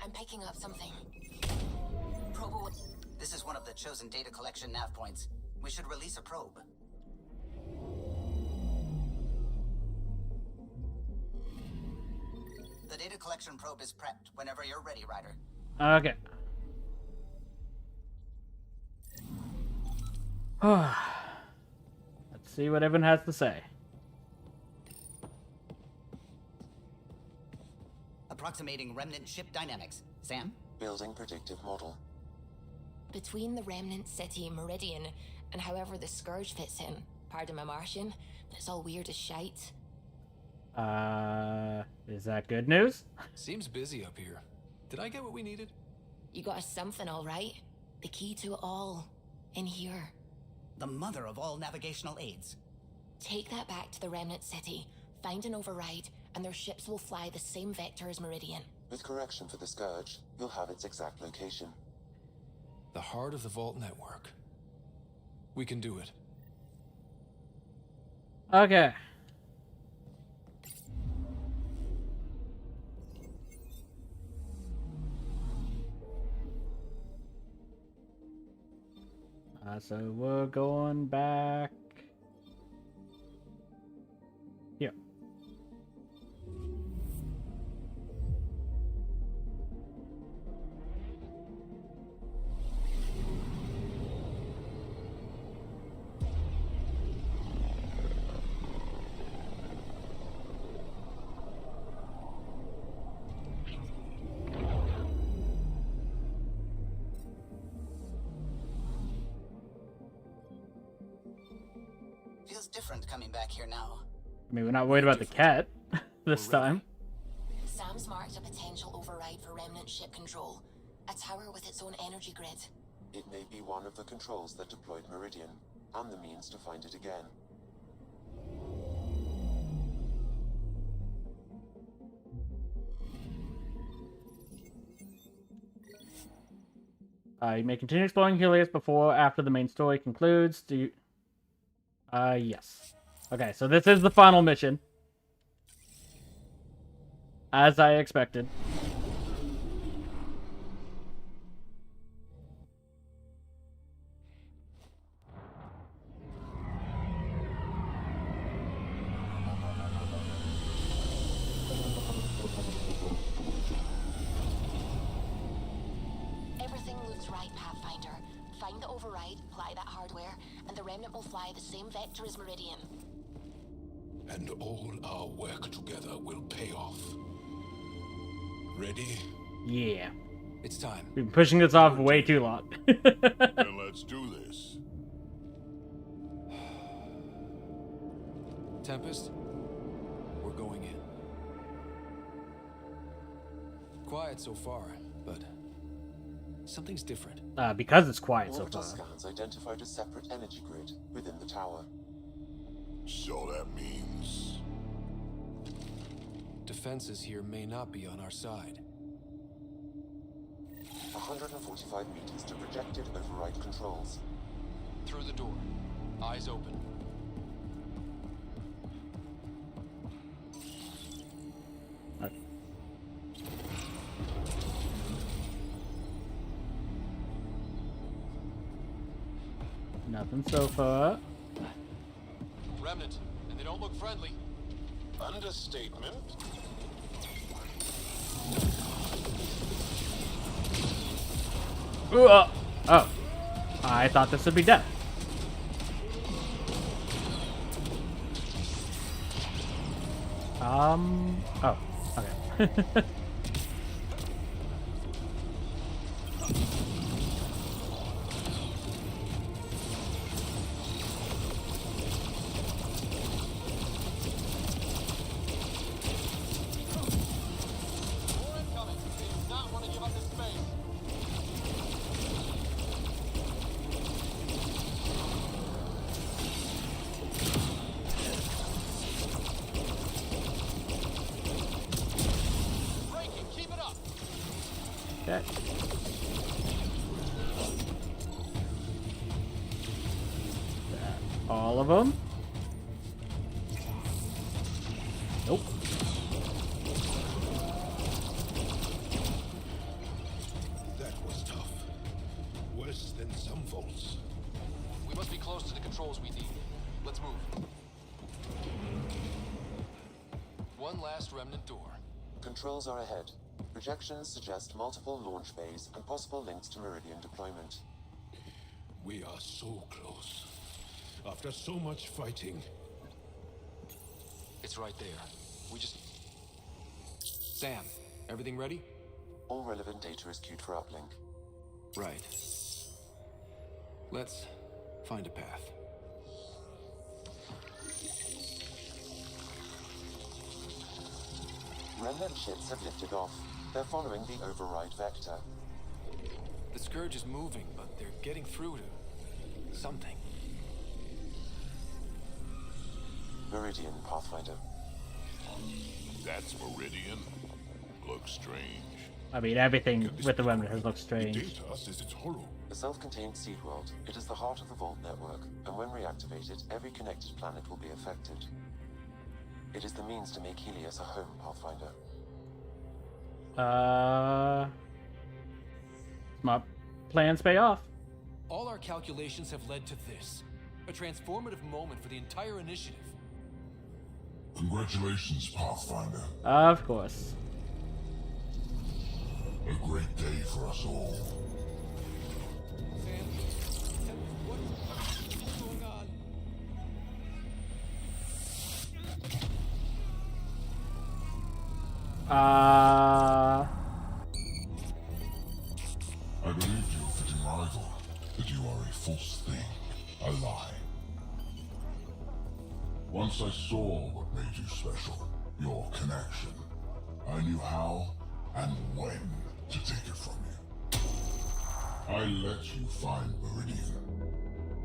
I'm picking up something. Probe away. This is one of the chosen data collection nav points. We should release a probe. The data collection probe is prepped whenever you're ready, Ryder. Okay. Let's see what everyone has to say. Approximating remnant ship dynamics. Sam? Building predictive model. Between the remnant city Meridian and however the Scourge fits in, pardon my Martian, but it's all weird as shite. Is that good news? Seems busy up here. Did I get what we needed? You got us something, all right. The key to it all. In here. The mother of all navigational aids. Take that back to the remnant city, find an override, and their ships will fly the same vector as Meridian. With correction for the Scourge, you'll have its exact location. The heart of the Vault network. We can do it. Okay. So we're going back here. Feels different coming back here now. I mean, we're not worried about the cat this time. Sam's marked a potential override for remnant ship control. A tower with its own energy grid. It may be one of the controls that deployed Meridian, and the means to find it again. You may continue exploring Helios before or after the main story concludes. Do you... yes. Okay, so this is the final mission. As I expected. Everything looks right, Pathfinder. Find the override, apply that hardware, and the Remnant will fly the same vector as Meridian. And all our work together will pay off. Ready? Yeah. It's time. We've been pushing this off way too long. Then let's do this. Tempest, we're going in. Quiet so far, but something's different. Because it's quiet so Orbital far. scans identified a separate energy grid within the tower. So that means... Defenses here may not be on our side. 145 meters to projected override controls. Through the door. Eyes open. Nothing so far. Remnant, and they don't look friendly. Understatement. Oh. I thought this would be death. Oh. Okay. Okay. All of them? Nope. That was tough. Worse than some volts. We must be close to the controls we need. Let's move. One last remnant door. Controls are ahead. Projections suggest multiple launch bays and possible links to Meridian deployment. We are so close. After so much fighting. It's right there. We just... Sam, everything ready? All relevant data is queued for uplink. Right. Let's find a path. Remnant ships have lifted off. They're following the override vector. The Scourge is moving, but they're getting through to... something. Meridian, Pathfinder. That's Meridian. Looks strange. I mean, everything with the Remnant has looked strange. Data says it's hollow. A self-contained seed world. It is the heart of the Vault network, and when reactivated, every connected planet will be affected. It is the means to make Helios a home, Pathfinder. My plans pay off. All our calculations have led to this. A transformative moment for the entire initiative. Congratulations, Pathfinder. Of course. A great day for us all. Sam, what's going on? I believed you a fitting rival, that you are a false thing, a lie. Once I saw what made you special, your connection, I knew how and when to take it from you. I let you find Meridian,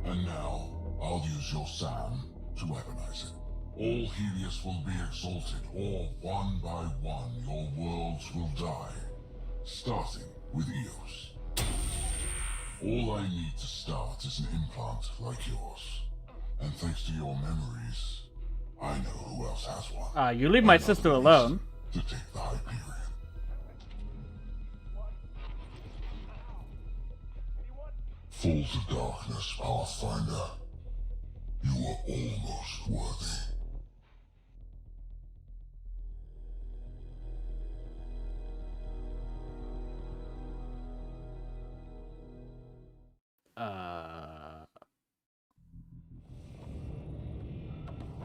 and now I'll use your Sam to weaponize it. All Helios will be exalted, or one by one your worlds will die, starting with Eos. All I need to start is an implant like yours. And thanks to your memories, I know who else has one. You leave my sister alone. To take the Hyperion. Fall to darkness, Pathfinder. You are almost worthy.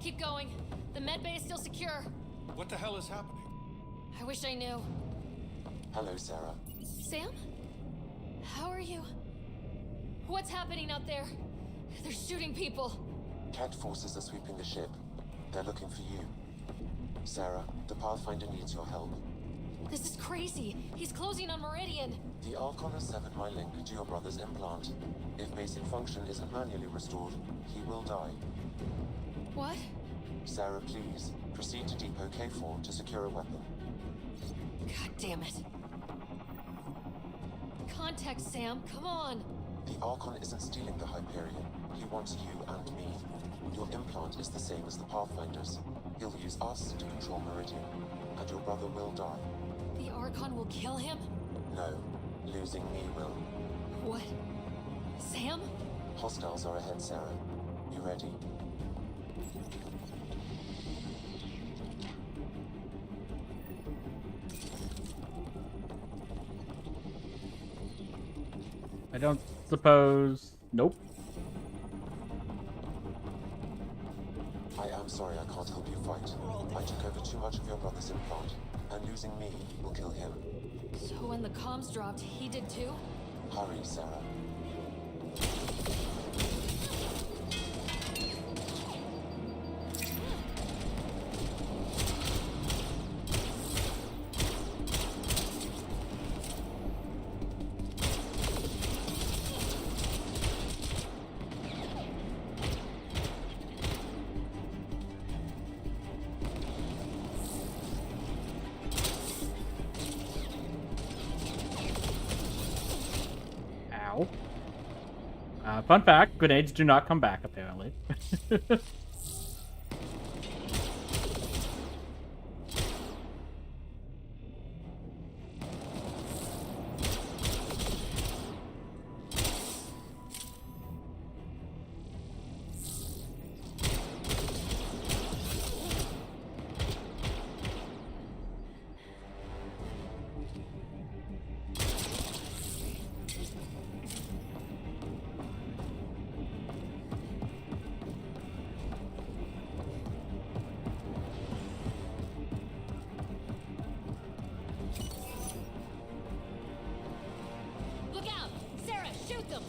Keep going. The med bay is still secure. What the hell is happening? I wish I knew. Hello, Sarah. Sam? How are you? What's happening out there? They're shooting people. Cat forces are sweeping the ship. They're looking for you. Sarah, the Pathfinder needs your help. This is crazy. He's closing on Meridian. The Archon has severed my link to your brother's implant. If basic function isn't manually restored, he will die. What? Sarah, please, proceed to Depot K4 to secure a weapon. God damn it. Contact Sam, come on. The Archon isn't stealing the Hyperion. He wants you and me. Your implant is the same as the Pathfinder's. He'll use us to control Meridian, and your brother will die. The Archon will kill him? No, losing me will. What? Sam? Hostiles are ahead, Sarah. You ready? I don't suppose... Nope. I am sorry I can't help you fight. I took over too much of your brother's implant, and losing me will kill him. So when the comms dropped, he did too? Hurry, Sarah. Ow. Fun fact, grenades do not come back, apparently. Look out! Sarah, shoot them!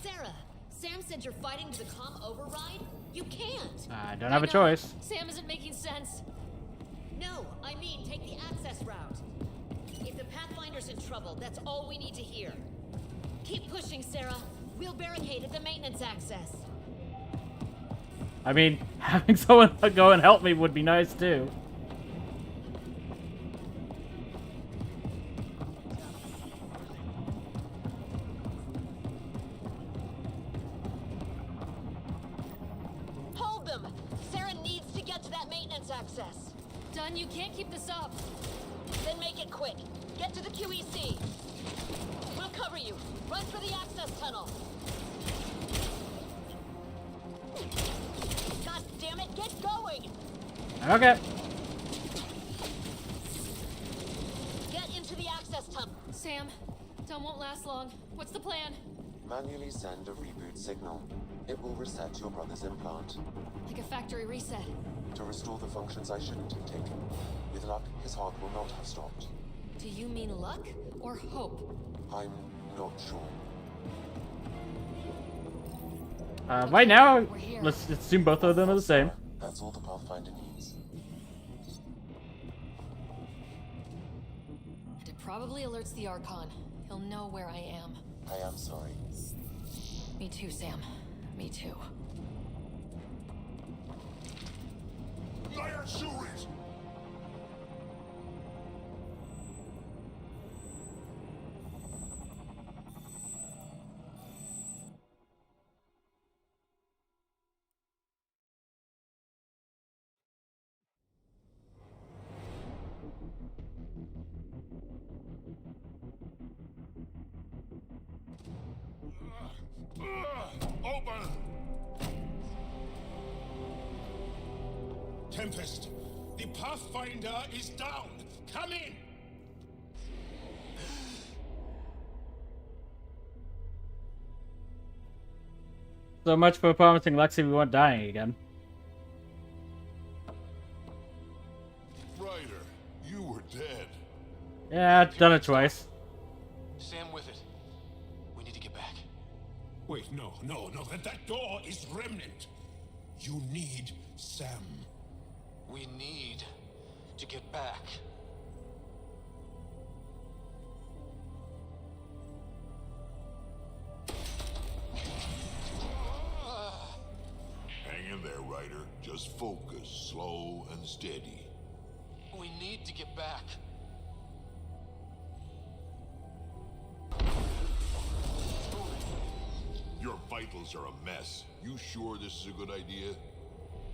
Sarah, Sam said you're fighting the comm override? You can't! I don't have a choice. Sam isn't making sense. No, I mean take the access route. If the Pathfinder's in trouble, that's all we need to hear. Keep pushing, Sarah. We'll barricade at the maintenance access. I mean, having someone go and help me would be nice too. Hold them! Sarah needs to get to that maintenance access. Dunn, you can't keep this up. Then make it quick. Get to the QEC. We'll cover you. Run for the access tunnel. God damn it, get going! Okay. Get into the access tunnel. Sam, Dunn won't last long. What's the plan? Manually send a reboot signal. It will reset your brother's implant. Like a factory reset. To restore the functions I shouldn't have taken. With luck, his heart will not have stopped. Do you mean luck or hope? I'm not sure. Right now, let's assume both of them are the same. That's all the Pathfinder needs. probably alerts the Archon. He'll know where I am. I am sorry. Me too, Sam. Me too. Liar Shuris! Open! Tempest, the Pathfinder is down. Come in! So much for promising Lexi we weren't dying again. Ryder, you were dead. Yeah, done it twice. Sam with it. We need to get back. Wait, no. That door is remnant. You need Sam. We need to get back. Hang in there, Ryder. Just focus, slow and steady. We need to get back. Your vitals are a mess. You sure this is a good idea?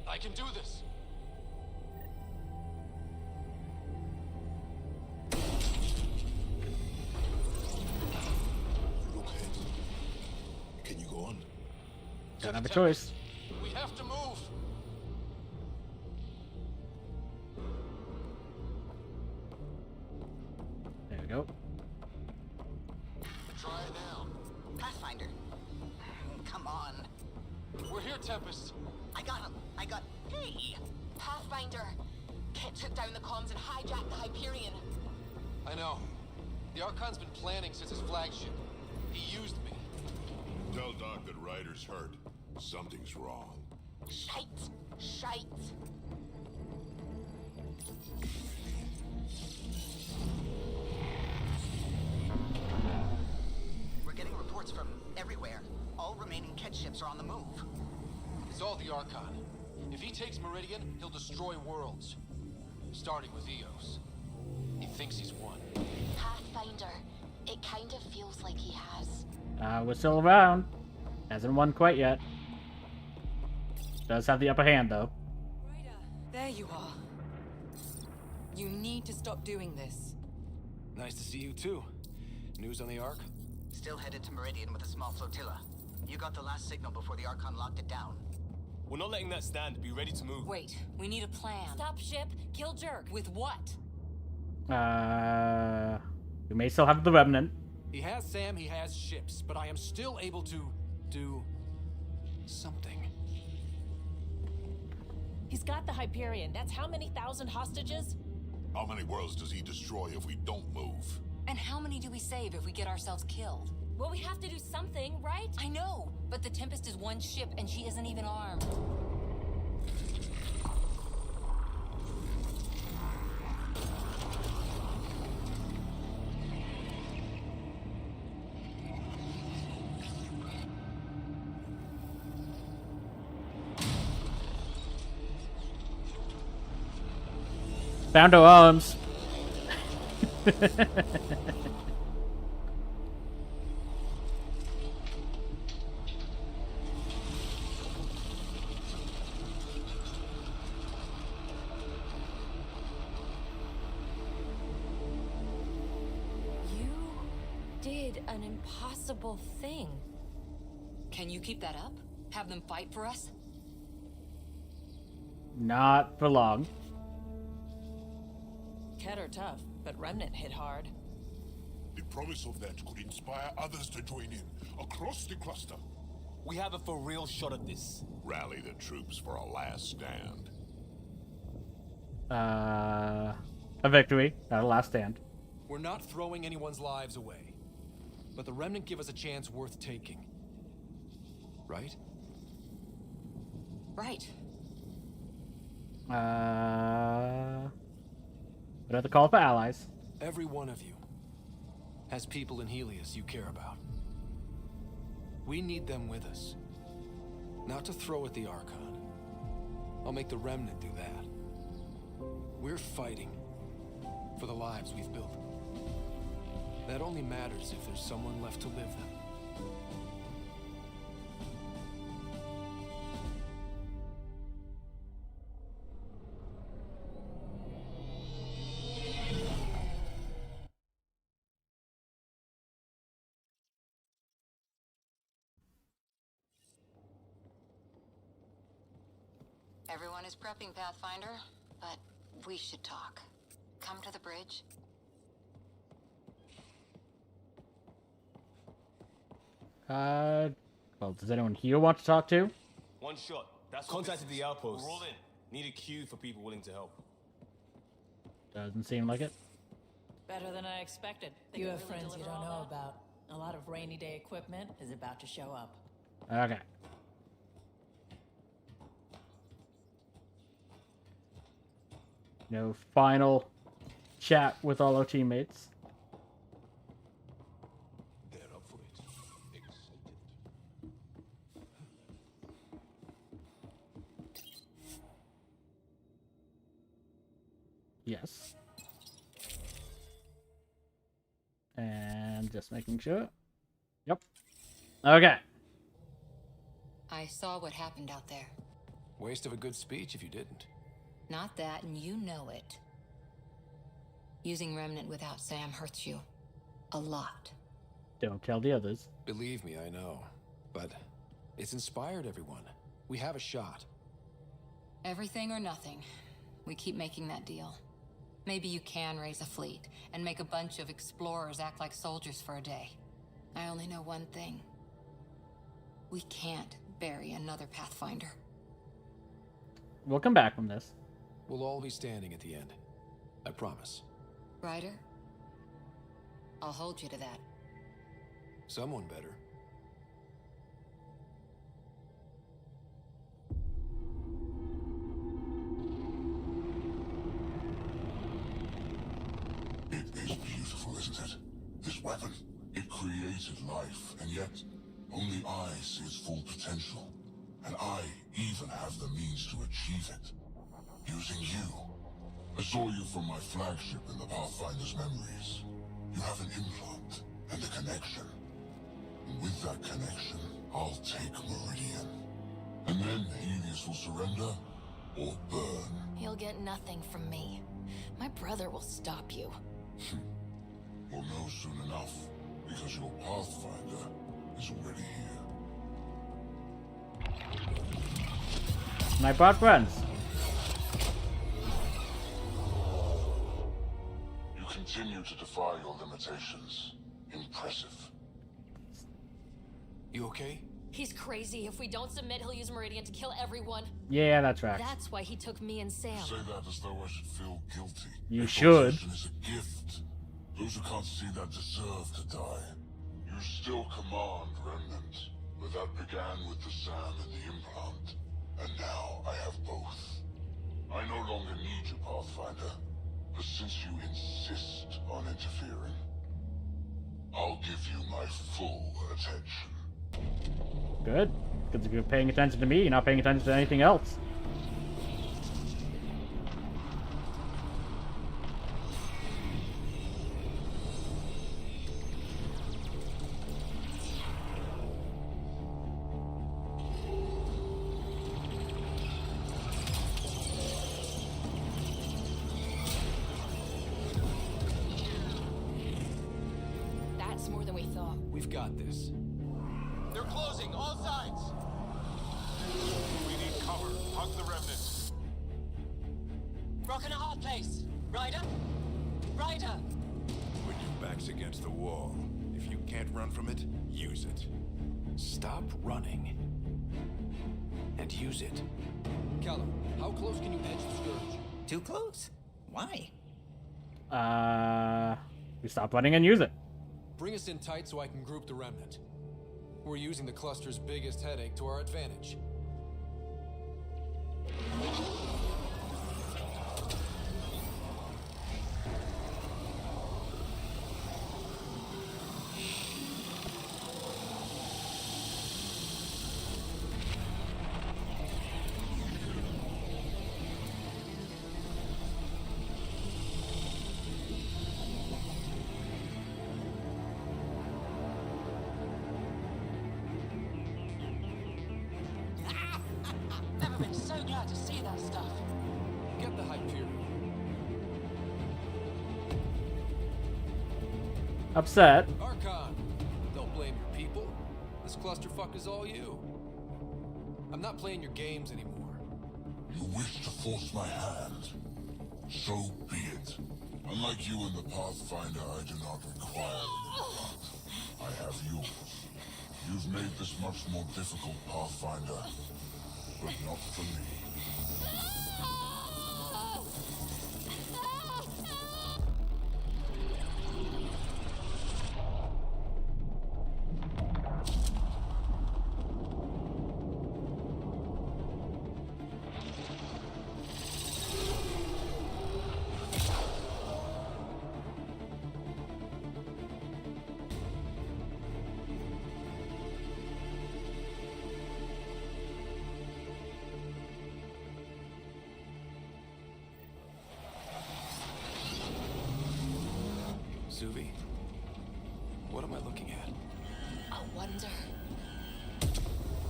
I can do this. Look ahead. Can you go on? Don't have a choice. We have to move. There we go. Try it now. Pathfinder. Come on. We're here, Tempest. I got him. Hey! Pathfinder! Kit took down the comms and hijacked the Hyperion. I know. The Archon's been planning since his flagship. He used me. Tell Doc that Ryder's hurt. Something's wrong. Shite! We're getting reports from everywhere. All remaining Ket ships are on the move. It's all the Archon. If he takes Meridian, he'll destroy worlds. Starting with Eos. He thinks he's won. Pathfinder. It kind of feels like he has. We're still around. Hasn't won quite yet. Does have the upper hand, though. There you are. You need to stop doing this. Nice to see you too. News on the Ark? Still headed to Meridian with a small flotilla. You got the last signal before the Archon locked it down. We're not letting that stand. Be ready to move. Wait, we need a plan. Stop ship, kill Jerk. With what? We may still have the remnant. He has Sam, he has ships, but I am still able to do something. He's got the Hyperion. That's how many thousand hostages? How many worlds does he destroy if we don't move? And how many do we save if we get ourselves killed? Well, we have to do something, right? I know, but the Tempest is one ship and she isn't even armed. Found our arms. Did an impossible thing. Can you keep that up? Have them fight for us? Not for long. Ket are tough, but Remnant hit hard. The promise of that could inspire others to join in, across the cluster. We have a for real shot at this. Rally the troops for a last stand. A victory, not a last stand. We're not throwing anyone's lives away, but the Remnant give us a chance worth taking. Right? Right. What are the call for allies? Every one of you. has people in Helios you care about. We need them with us. Not to throw at the Archon. I'll make the Remnant do that. We're fighting for the lives we've built. That only matters if there's someone left to live them. Everyone is prepping, Pathfinder, but we should talk. Come to the bridge. Well, does anyone here want to talk to? One shot. That's contacted the outpost. Roll in. Need a queue for people willing to help. Doesn't seem like it. Better than I expected. You have friends you don't know about. A lot of rainy day equipment is about to show up. Okay. No final chat with all our teammates. They're up for it. Excited. Yes. And just making sure. Yep. Okay. I saw what happened out there. Waste of a good speech if you didn't. Not that, and you know it. Using Remnant without Sam hurts you. A lot. Don't tell the others. Believe me, I know. But it's inspired everyone. We have a shot. Everything or nothing. We keep making that deal. Maybe you can raise a fleet and make a bunch of explorers act like soldiers for a day. I only know one thing. We can't bury another Pathfinder. We'll come back from this. We'll all be standing at the end. I promise. Ryder? I'll hold you to that. Someone better. It is beautiful, isn't it? This weapon. It created life, and yet only I see its full potential. And I even have the means to achieve it. Using you. I saw you from my flagship in the Pathfinder's memories. You have an implant and a connection. And with that connection, I'll take Meridian. And then Helios will surrender or burn. You'll get nothing from me. My brother will stop you. We'll know soon enough, because your Pathfinder is already here. And I brought friends. You continue to defy your limitations. Impressive. You okay? He's crazy. If we don't submit, he'll use Meridian to kill everyone. Yeah, that's right. That's why he took me and Sam. You say that as though I should feel guilty. You should. Authorization is a gift. Those who can't see that deserve to die. You still command Remnant, but that began with the Sam and the implant. And now I have both. I no longer need you, Pathfinder. But since you insist on interfering, I'll give you my full attention. Good. Because if you're paying attention to me, you're not paying attention to anything else. That's more than we thought. We've got this. They're closing, all sides! We need cover. Hug the Remnant. Rockin' a hard place. Ryder? Ryder! When your back's against the wall, if you can't run from it, use it. Stop running. And use it. Callum, how close can you edge the Scourge? Too close? Why? We stop running and use it. Bring us in tight so I can group the Remnant. We're using the cluster's biggest headache to our advantage. Yeah, to see that stuff. Get the Hyperion. Upset. Archon, don't blame your people. This clusterfuck is all you. I'm not playing your games anymore. You wish to force my hand? So be it. Unlike you in the Pathfinder, I do not require it. I have yours. You've made this much more difficult, Pathfinder, but not for me. Suvi, what am I looking at? I wonder.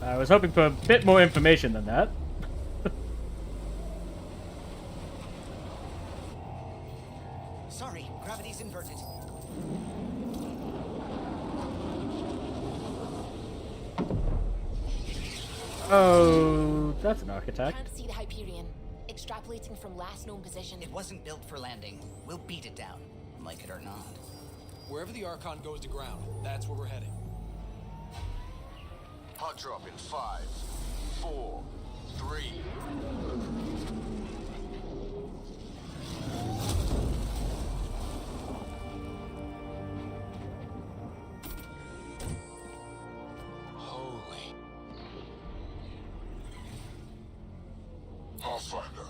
I was hoping for a bit more information than that. Sorry, gravity's inverted. Oh, that's an architect. Can't see the Hyperion. Extrapolating from last known position. It wasn't built for landing. We'll beat it down, like it or not. Wherever the Archon goes to ground, that's where we're heading. Hot drop in 5, 4, 3. Holy. Pathfinder,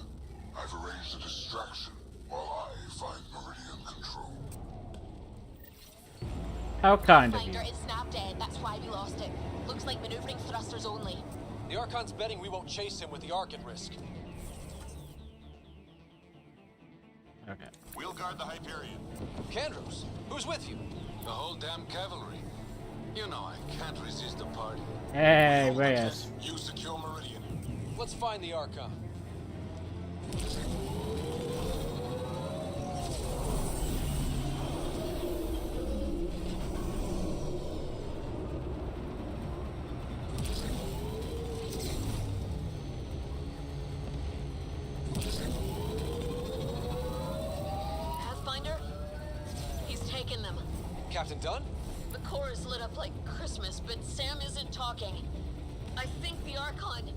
I've arranged a distraction while I find Meridian control. How kind of you. Finder, it's snapped dead. That's why we lost it. Looks like maneuvering thrusters only. The Archon's betting we won't chase him with the Ark at risk. Okay. We'll guard the Hyperion. Kandros, who's with you? The whole damn cavalry. You know I can't resist a party. Hey, Reyes. You secure Meridian. Let's find the Archon. Pathfinder? He's taken them. Captain Dunn? The core is lit up like Christmas, but Sam isn't talking. I think the Archon...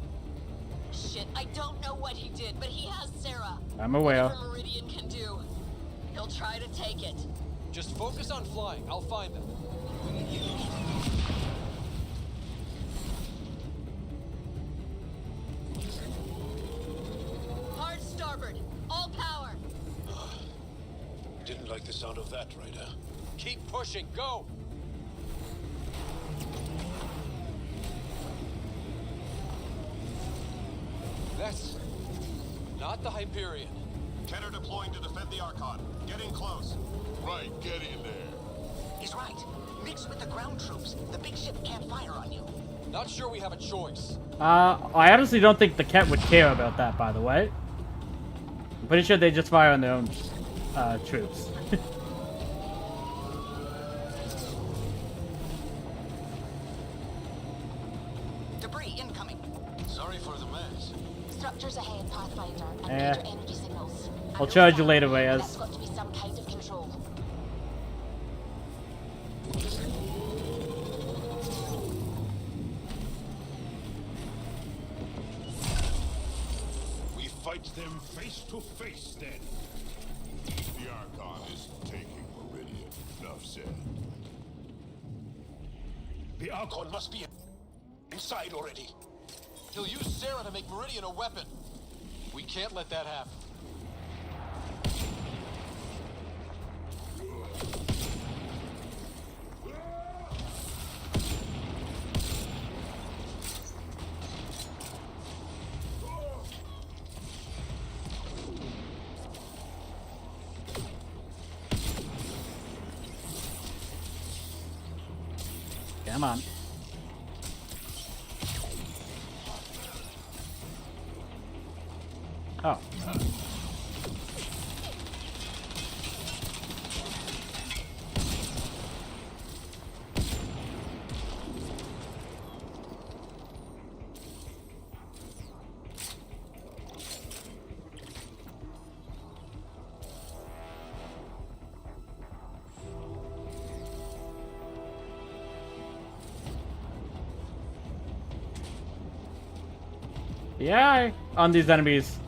Shit, I don't know what he did, but he has Sarah. I'm aware. Whatever Meridian can do, he'll try to take it. Just focus on flying. I'll find them. Hard starboard. All power. Didn't like the sound of that, Ryder. Keep pushing. Go! That's not the Hyperion. Kenner deploying to defend the Archon. Get in close. Right, get in there. He's right. Mix with the ground troops. The big ship can't fire on you. Not sure we have a choice. I honestly don't think the Ket would care about that, by the way. I'm pretty sure they just fire on their own troops. Debris incoming. Sorry for the mess. Structures ahead, Pathfinder, and Eh. major energy signals. I'll charge you later, Reyes. That's got to be some kind of control. We fight them face to face then. The Archon isn't taking Meridian. Enough said. The Archon must be inside already. He'll use Sarah to make Meridian a weapon. We can't let that happen. Come on. Oh. Yeah, on these enemies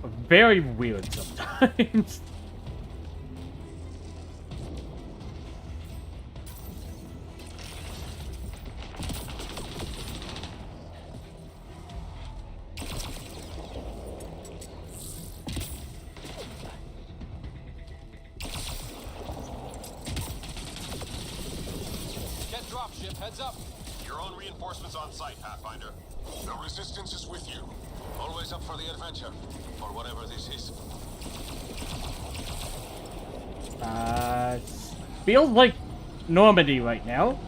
are very weird sometimes. Get dropship, heads up. Your own reinforcements on site, Pathfinder. The Resistance is with you. Always up for the adventure, for whatever this is. Feels like Normandy right now.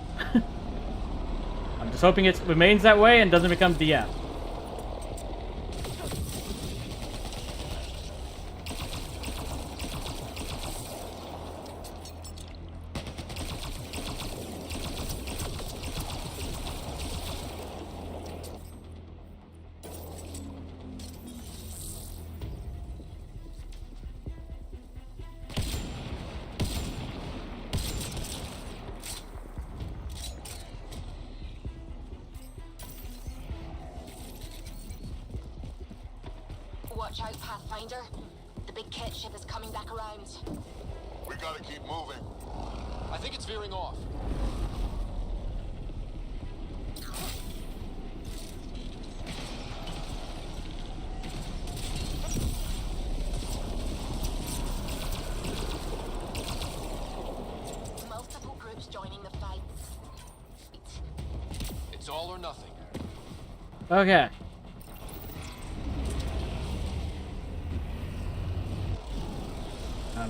I'm just hoping it remains that way and doesn't become DF. Watch out, Pathfinder. The big kit ship is coming back around. We gotta keep moving. I think it's veering off. Multiple groups joining the fight. It's all or nothing. Okay.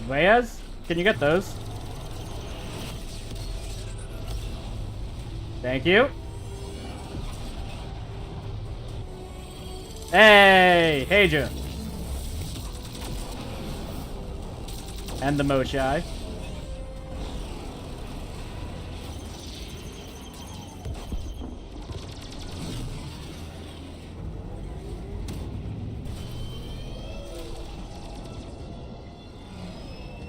Reyes, can you get those? Thank you. Hey, Haja. And the Moshai.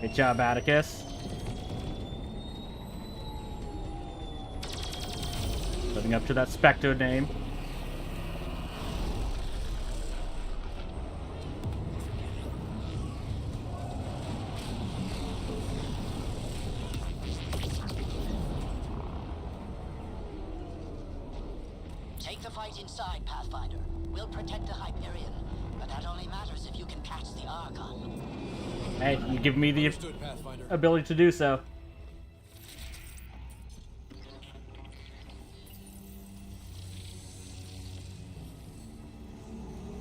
Good job, Atticus. Living up to that Spectre name. Take the fight inside, Pathfinder. We'll protect the Hyperion, but that only matters if you can catch the Archon. Hey, you give me the Understood, Pathfinder. ability to do so.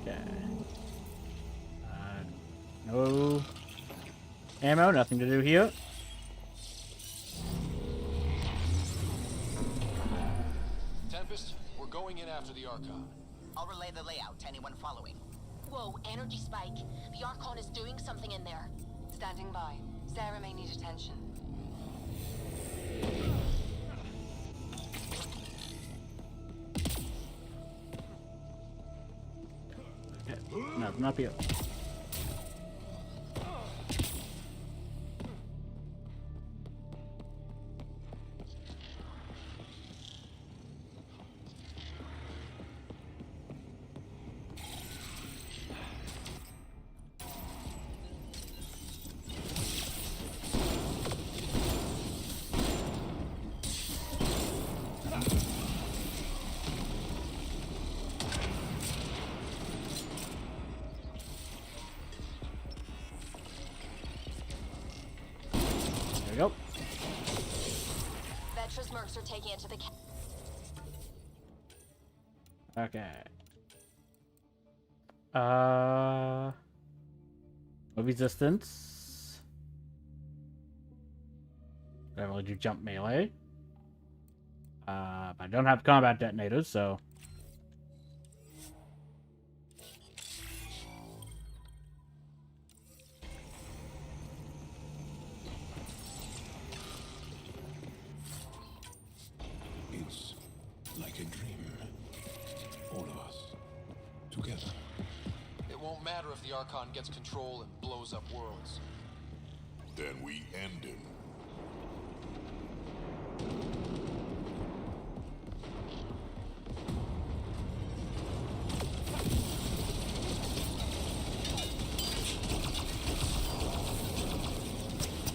Okay. No ammo, nothing to do here. Tempest, we're going in after the Archon. I'll relay the layout to anyone following. Whoa, energy spike. The Archon is doing something in there. Standing by. Sarah may need attention. Okay. Nothing up here. There we go. Vetra's mercs are taking it to the Okay. No resistance. I don't really do jump melee. I don't have combat detonators, so. if the Archon gets control and blows up worlds. Then we end him.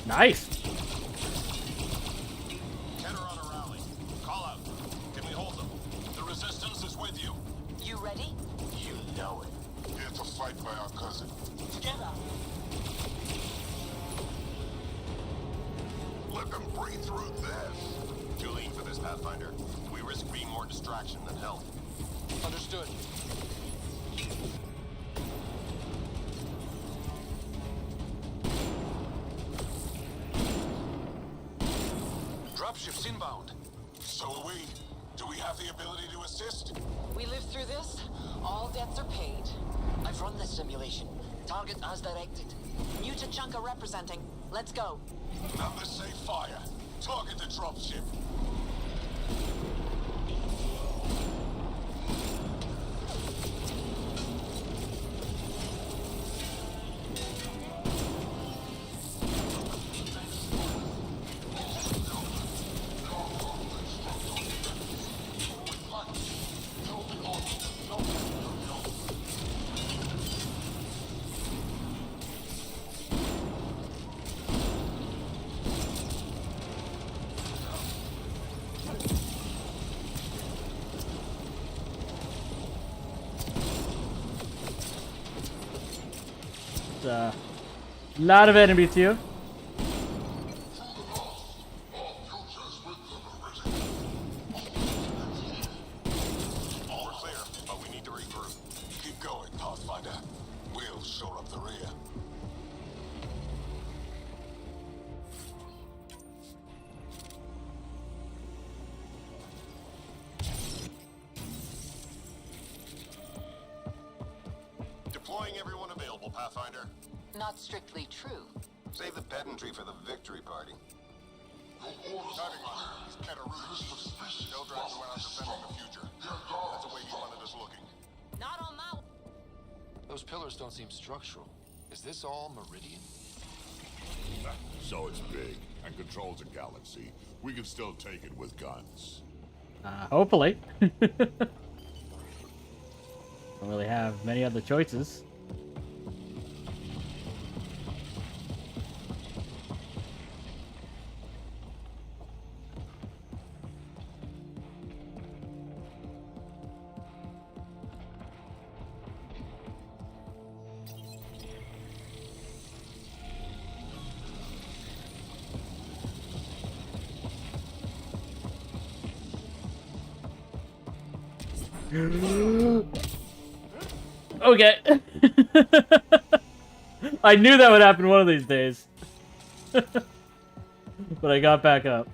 Nice. Get her on a rally. Call out. Can we hold them? The resistance is with you. You ready? You know it. Here to fight by our cousin. Together. Let them breathe through this. Too lean for this, Pathfinder. We risk being more distraction than help. Understood. Dropship's inbound. So are we. Do we have the ability to assist? We live through this, all debts are paid. I've run this simulation. Target as directed. New Tachanka representing. Let's go. Numbers say fire. Target the dropship. A lot of enemies here. All are clear, but we need to regroup. Keep going, Pathfinder. We'll shore up the rear. Deploying everyone available, Pathfinder. Not strictly true. Save the pedantry for the victory party. Starting line. He's Ketaroo. Eldrax went out defending the future. That's the way he wanted us looking. Not on my... Those pillars don't seem structural. Is this all Meridian? So it's big and controls a galaxy. We can still take it with guns. Hopefully. Don't really have many other choices. Okay. I knew that would happen one of these days. But I got back up.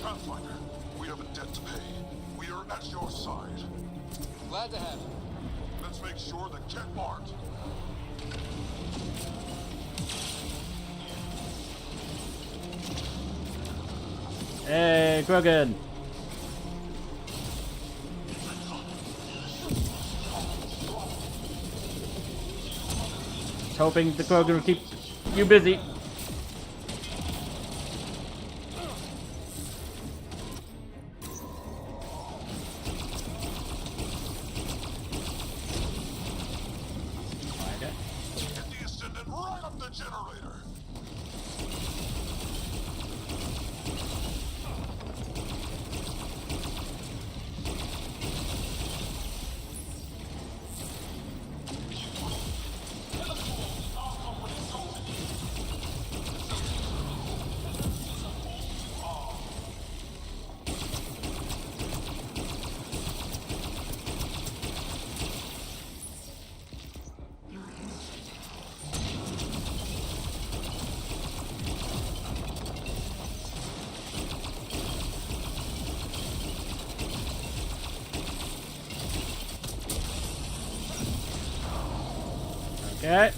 Pathfinder, we have a debt to pay. We are at your side. Glad to have you. Let's make sure that get marked. Hey, Krogan. Hoping the Krogan will keep you busy. Get the Ascendant right up the generator. Okay.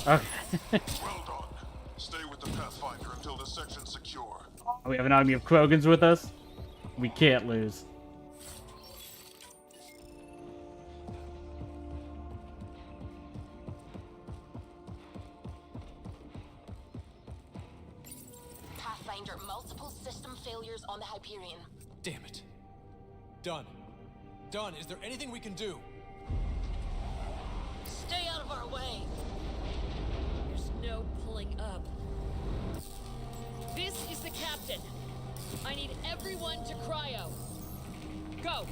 Okay. Well done. Stay with the Pathfinder until the section's secure. We have an army of Krogans with us. We can't lose. Pathfinder, multiple system failures on the Hyperion. Damn it. Done. Done. Is there anything we can do? Stay out of our way. There's no pulling up. This is the captain. I need everyone to cryo. Go.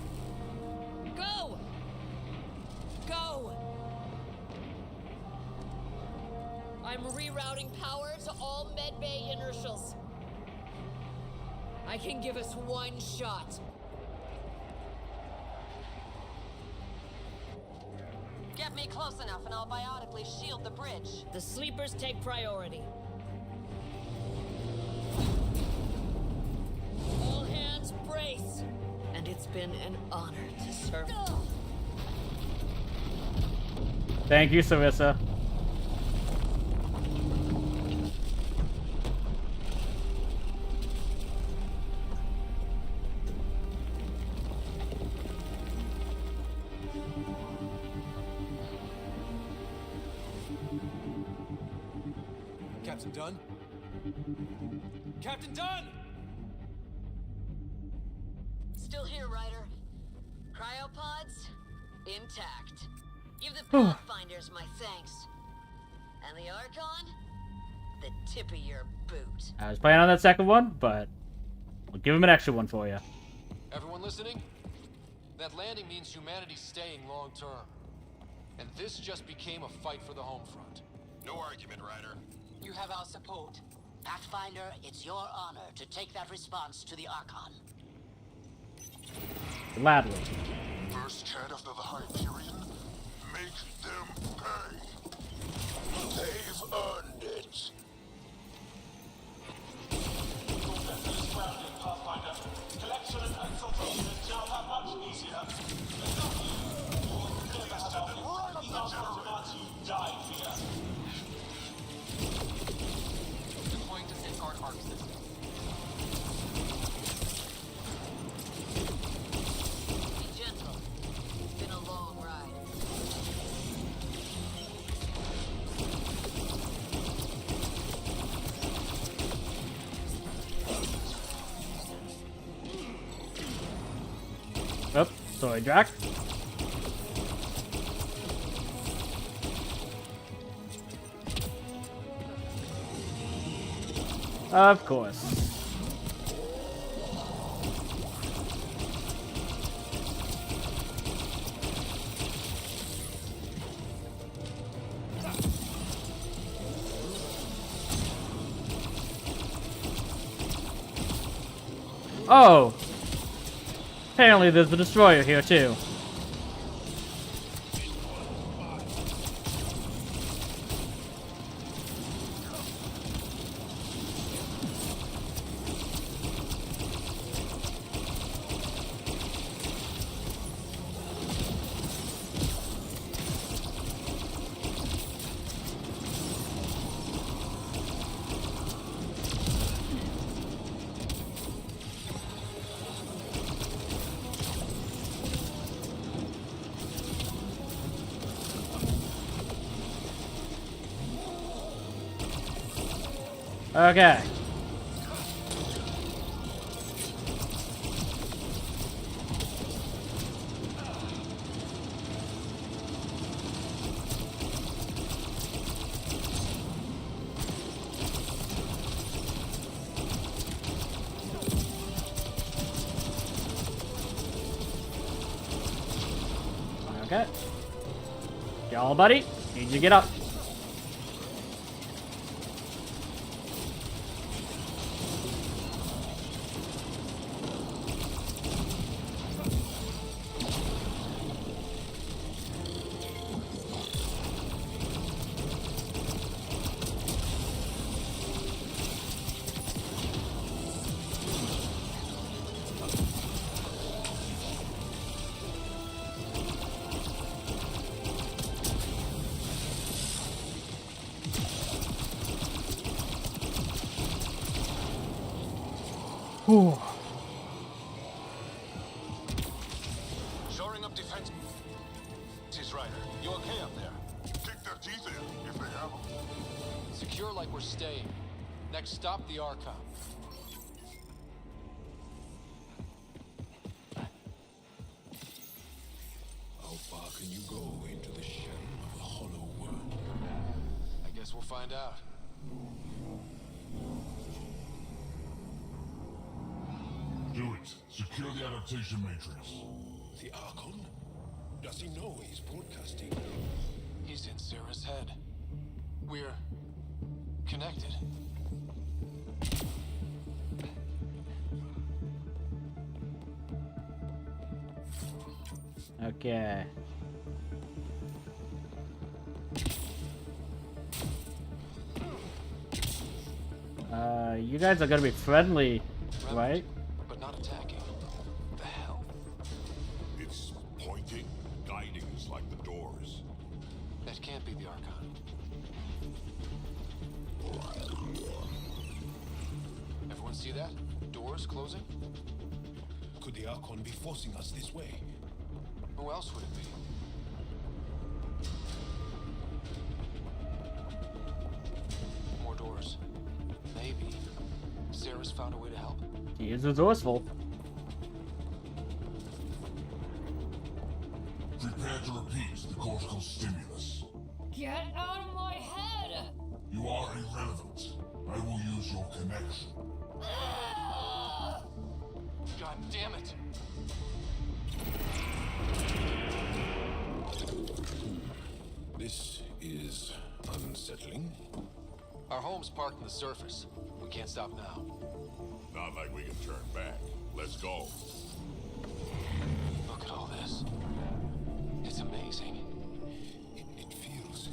Go. Go. I'm rerouting power to all medbay inertials. I can give us one shot. Get me close enough and I'll biotically shield the bridge. The sleepers take priority. All hands brace. And it's been an honor to serve. Thank you, Sarissa. Captain Dunn? Captain Dunn! Still here, Ryder. Cryopods intact. Give the Pathfinders my thanks. And the Archon, the tip of your boot. I was planning on that second one, but we'll give him an extra one for you. Everyone listening? That landing means humanity's staying long term. And this just became a fight for the home front. No argument, Ryder. You have our support. Pathfinder, it's your honor to take that response to the Archon. Gladly. First head after the Hyperion, make them pay. They've earned it. Collection and exfiltration is now much easier. Died here. Deploying to safeguard arc system. Be gentle. It's been a long ride. Oh, sorry, Jack. Of course. Oh! Apparently there's the destroyer here too. Okay. Okay. Y'all, buddy, need you to get up. Whew. Shoring up defense. Tis Ryder. You okay up there? Kick their teeth in, if they have them. Secure like we're staying. Next stop, the Archon. How far can you go into the shadow of the hollow world? I guess we'll find out. Do it. Secure the adaptation matrix. The Archon? Does he know he's broadcasting? He's in Sarah's head. We're connected. Okay. You guys are gonna be friendly, right? But not attacking. The hell? It's pointing, guiding us like the doors. That can't be the Archon. Everyone see that? Doors closing? Could the Archon be forcing us this way? Who else would it be? More doors. Maybe Sarah's found a way to help. He is resourceful. Prepare to repeat the cortical stimulus. Get out of my head! You are irrelevant. I will use your connection. God damn it! This is unsettling. Our home's parked on the surface. We can't stop now. Not like we can turn back. Let's go. Look at all this. It's amazing. It feels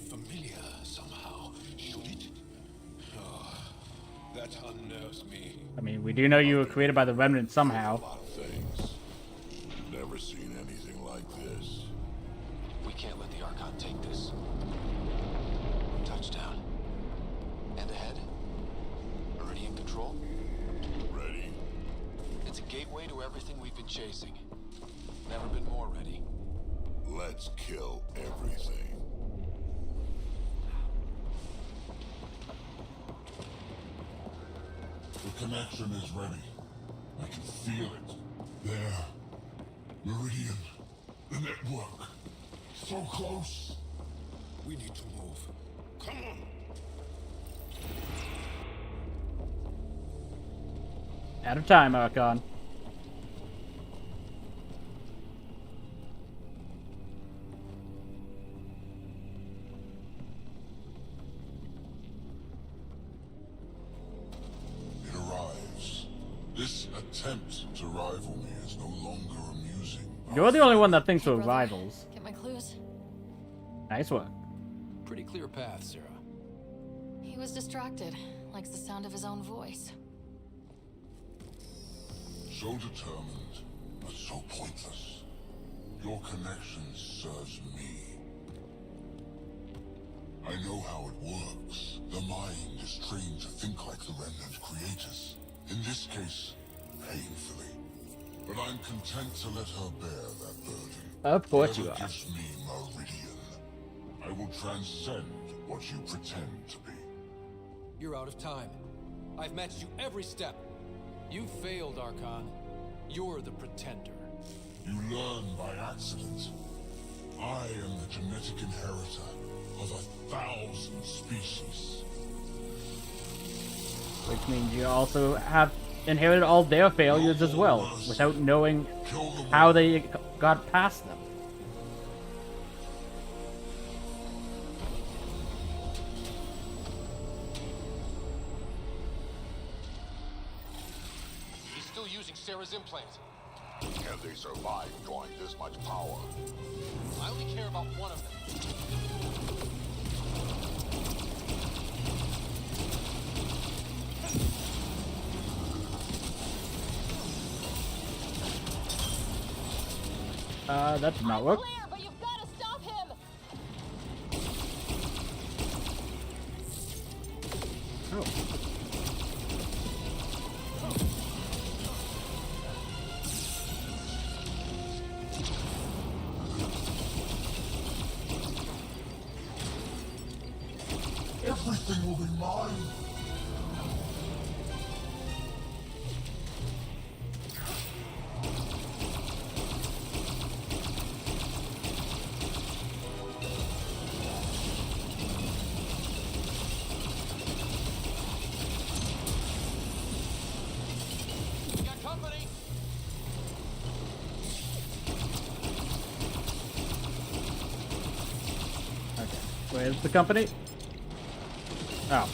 familiar somehow. Should it? Oh, that unnerves me. I mean, we do know you were created by the Remnant somehow. Things. Never seen anything like this. We can't let the Archon take this. Touchdown. And ahead? Meridian control? Ready? It's a gateway to everything we've been chasing. Never been more ready. Let's kill everything. The connection is ready. I can feel it. There. Meridian. The network. So close. We need to move. Come on. Out of time, Archon. It arrives. This attempt to rival me is no longer amusing. You're the only one that thinks we're rivals. Get my clues? Nice work. Pretty clear path, Sarah. He was distracted. Likes the sound of his own voice. So determined, but so pointless. Your connection serves me. I know how it works. The mind is trained to think like the Remnant creators. In this case, painfully. But I'm content to let her bear that burden. Of course you Whoever are. gives me Meridian, I will transcend what you pretend to be. You're out of time. I've matched you every step. You failed, Archon. You're the pretender. You learn by accident. I am the genetic inheritor of 1,000 species. Which means you also have inherited all their failures as well, without knowing how they got past them. He's still using Sarah's implant. Can they survive drawing this much power? I only care about one of them. That did not work. Clear, but you've got to stop him! Oh. Where's the company? Oh.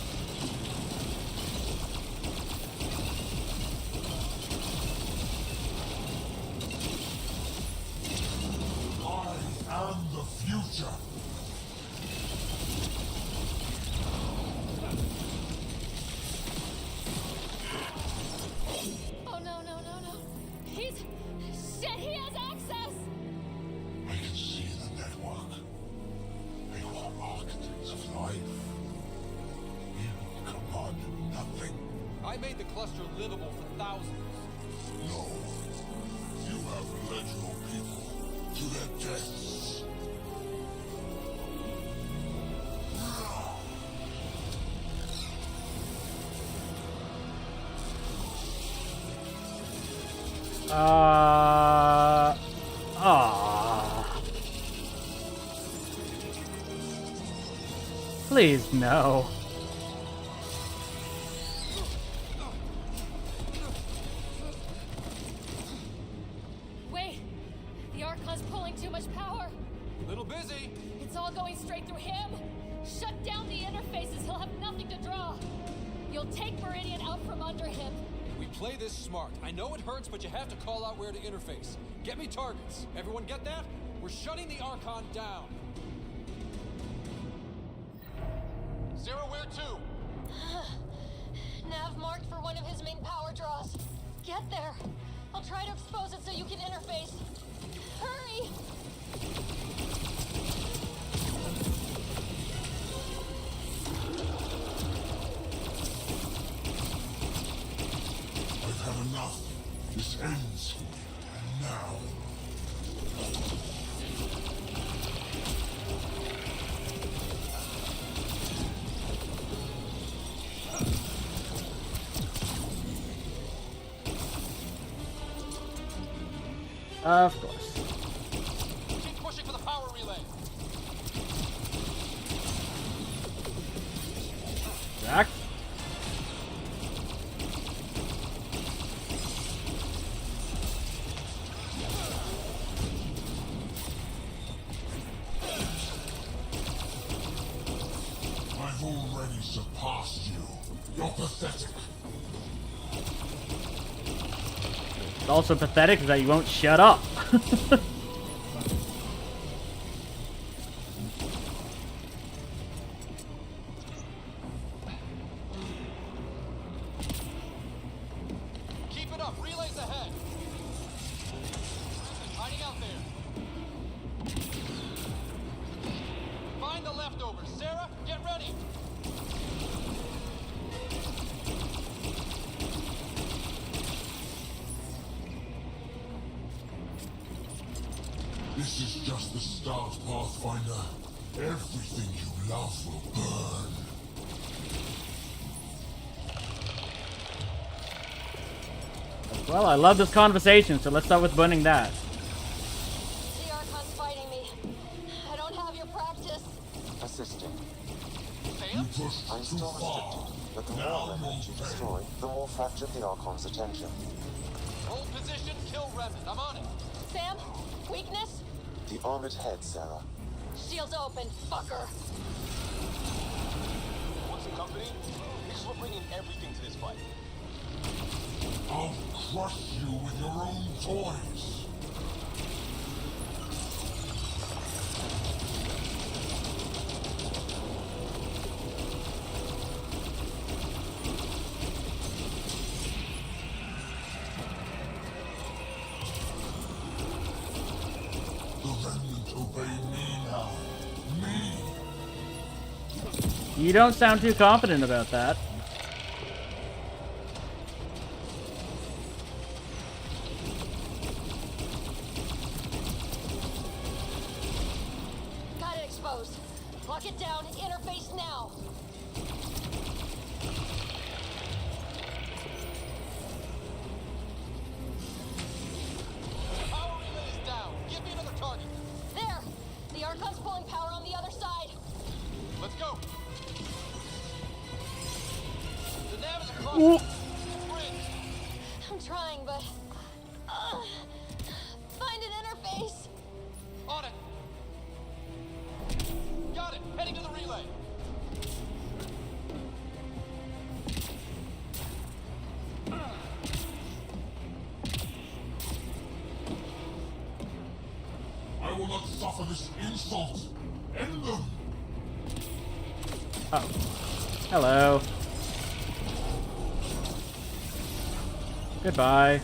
I am the future. Oh no, no, no, no. He's... Shit, he has access! I can see the network. They are architects of life. You command nothing. I made the cluster livable for thousands. No. You have led your people to their deaths. Please, no. Wait! The Archon's pulling too much power! Little busy. It's all going straight through him! Shut down the interfaces, he'll have nothing to draw! You'll take Meridian out from under him! We play this smart. I know it hurts, but you have to call out where to interface. Get me targets. Everyone get that? We're shutting the Archon down. Zero, where to? Nav marked for one of his main power draws. Get there. I'll try to expose it so you can interface. Hurry! I've had enough. This ends now. Of course. Keep pushing for the power relay. Jack. I've already surpassed you. You're pathetic. It's also pathetic that you won't shut up. Keep it up. Relays ahead. Hiding out there. Find the leftovers. Sarah, get ready. This is just the start, Pathfinder. Everything you love will burn. Well, I love this conversation, so let's start with burning that. The Archon's fighting me. I don't have your practice. Assisting. You pushed I'm too still far. restricted, but the Now more remnant you destroy, the more fractured the Archon's attention. Hold position, kill remnant. I'm on it. Sam? Weakness? The armored head, Sarah. Shields open, fucker. Want some company? Because we're bringing everything to this fight. I'll crush you with your own toys. The remnant obey me now. Me. You don't sound too confident about that. Got it exposed. Lock it down, interface now. Power relay is down. Give me another target. There! The Archon's pulling power on the other side. Let's go. The nav is across Ooh. the bridge. I'm trying, but... find an interface. On it. Got it! Heading to the relay! I will not suffer this insult. End them. Oh. Hello. Goodbye.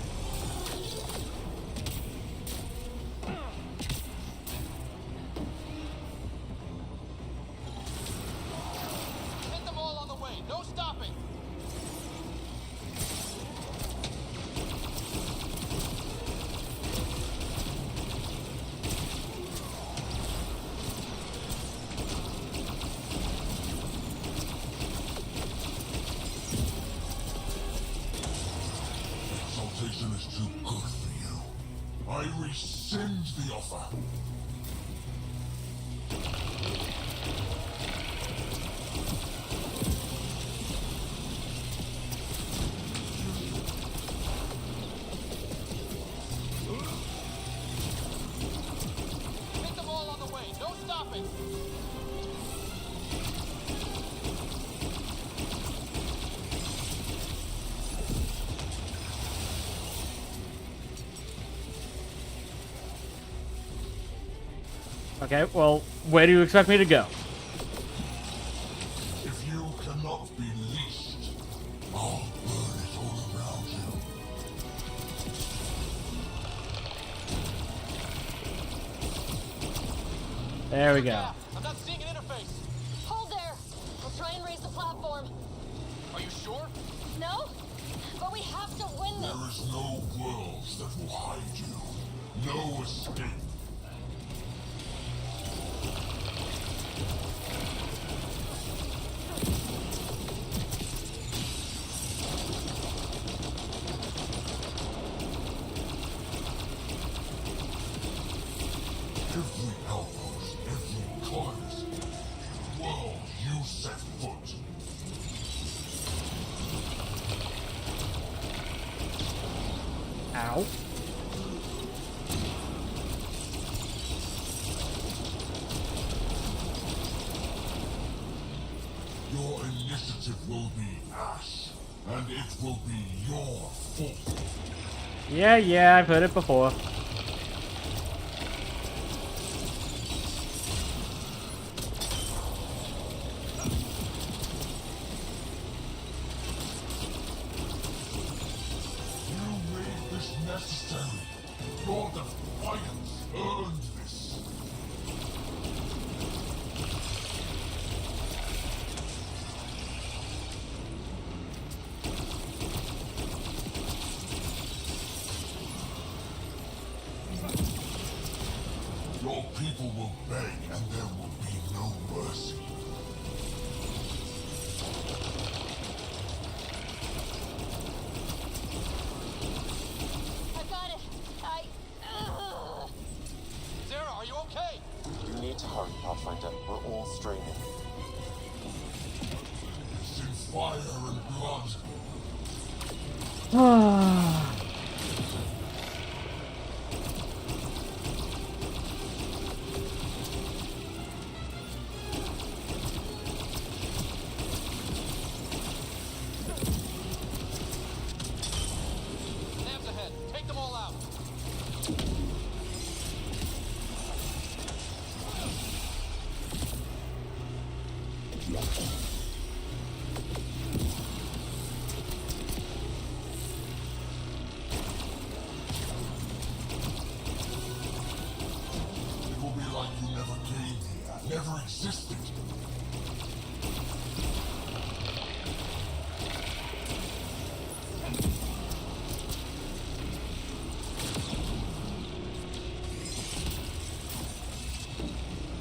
Hit them all on the way! No stopping! Exaltation is too good for you. I rescind the offer. Hit them all on the way! No stopping! Okay, well, where do you expect me to go? If you cannot be leashed, I'll burn it all around you. There we go. I'm not seeing an interface! Hold there! We'll try and raise the platform. Are you sure? No? But we have to win this! There is no worlds that will hide you. No escape. Every outpost, every climate, world you set foot. Ow. Your initiative will be ash, and it will be your fault. Yeah, I've heard it before. You made this necessary. Your defiance earned this. Your people will beg, and there will be no mercy. I got it! Sarah, are you okay? You need to hurry, Pathfinder. We're all straining. It's in fire and blood. Labs ahead. Take them all out. It will be like you never came here, never existed.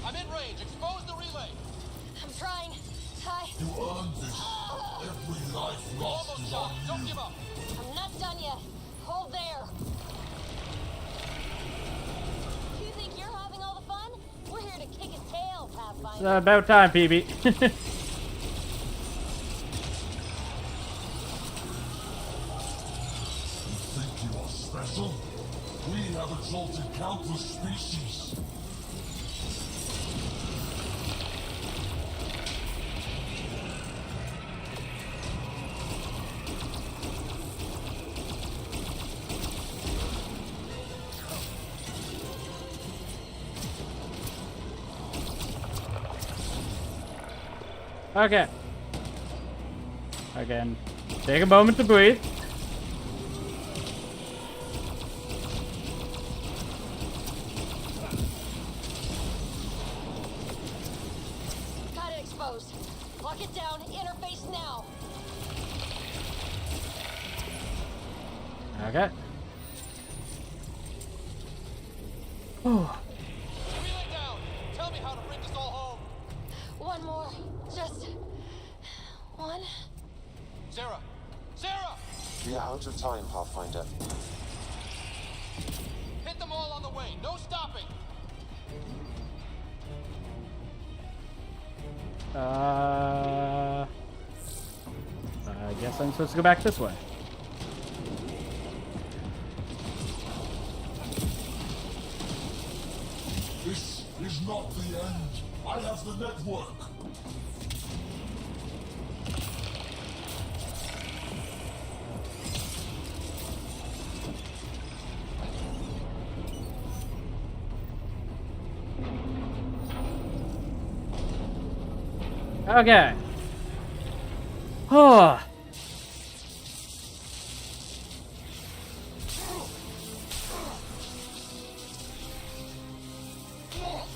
I'm in range. Expose the relay. I'm trying. You earned this. Every life lost Almost is done. on Don't you. give up. I'm not done yet. Hold there. You think you're having all the fun? We're here to kick his tail, It's Pathfinder. about time, PB. You think you are special? We have exalted countless species. Okay. Again, take a moment to breathe. Got it exposed. Lock it down. Interface now. Okay. Oh. Relay down. Tell me how to bring this all home. One more. Just one. Sarah! Sarah! We are out of time, Pathfinder. Hit them all on the way. No stopping. I guess I'm supposed to go back this way. This is not the end. I have the network. Okay. Oh.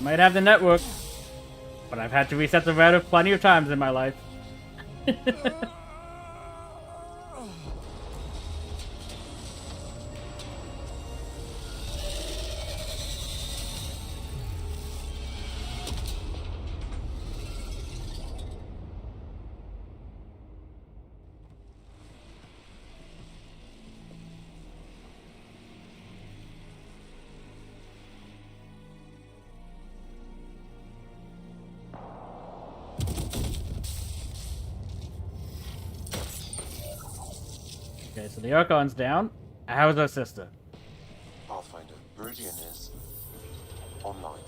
Might have the network, but I've had to reset the router plenty of times in my life. Okay, so the Archon's down. How's our sister? Pathfinder, Meridian is online.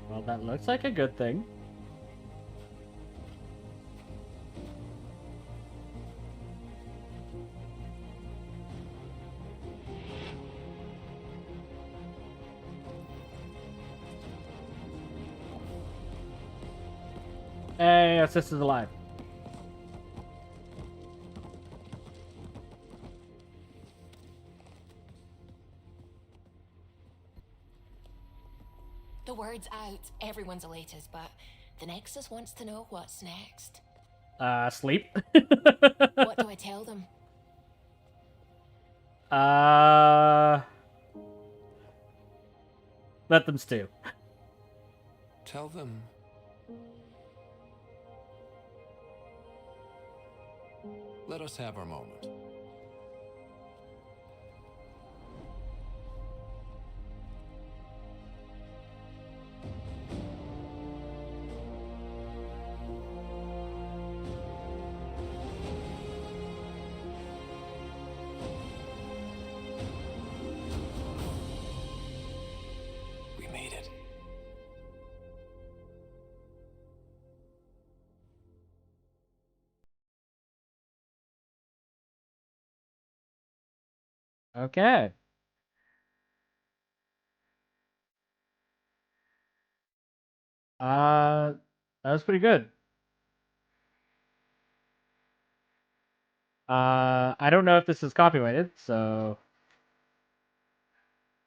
Well, that looks like a good thing. Hey, our sister's alive. The word's out, everyone's elated, but the Nexus wants to know what's next. Sleep. What do I tell them? Let them stew. Tell them. Let us have our moment. We made it. Okay. That was pretty good. I don't know if this is copyrighted, so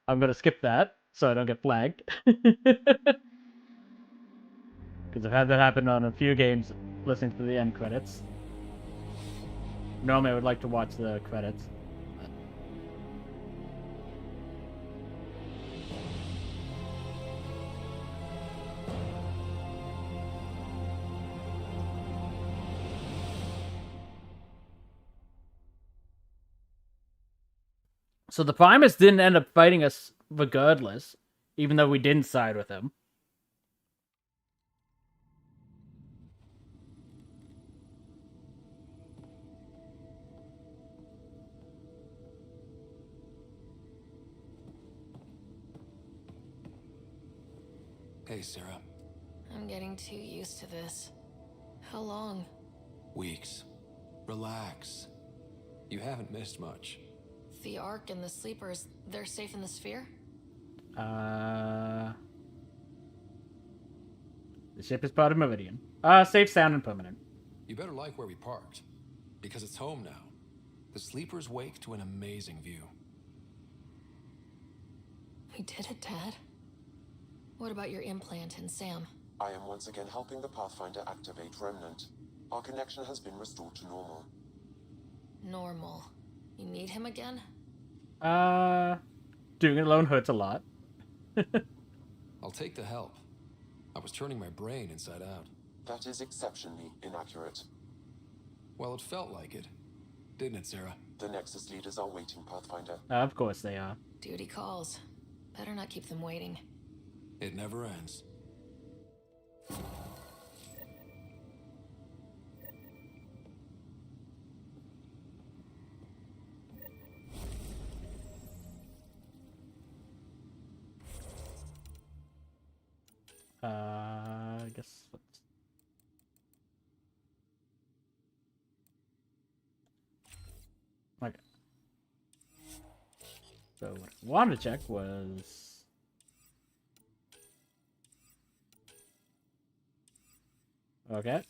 I'm gonna skip that so I don't get flagged. Because I've had that happen on a few games listening to the end credits. Normally I would like to watch the credits. So the Primus didn't end up fighting us regardless. even though we didn't side with him. Hey, Sarah. I'm getting too used to this. How long? Weeks. Relax. You haven't missed much. The Ark and the Sleepers, they're safe in the sphere? The ship is part of Meridian. Safe, sound, and permanent. You better like where we parked, because it's home now. The Sleepers wake to an amazing view. We did it, Dad. What about your implant and Sam? I am once again helping the Pathfinder activate Remnant. Our connection has been restored to normal. Normal. You need him again? Doing it alone hurts a lot. I'll take the help. I was turning my brain inside out. That is exceptionally inaccurate. Well, it felt like it. Didn't it, Sarah? The Nexus leaders are waiting, Pathfinder. Of course they are. Duty calls. Better not keep them waiting. It never ends. I guess let's... Okay. So what I wanted to check was... Okay.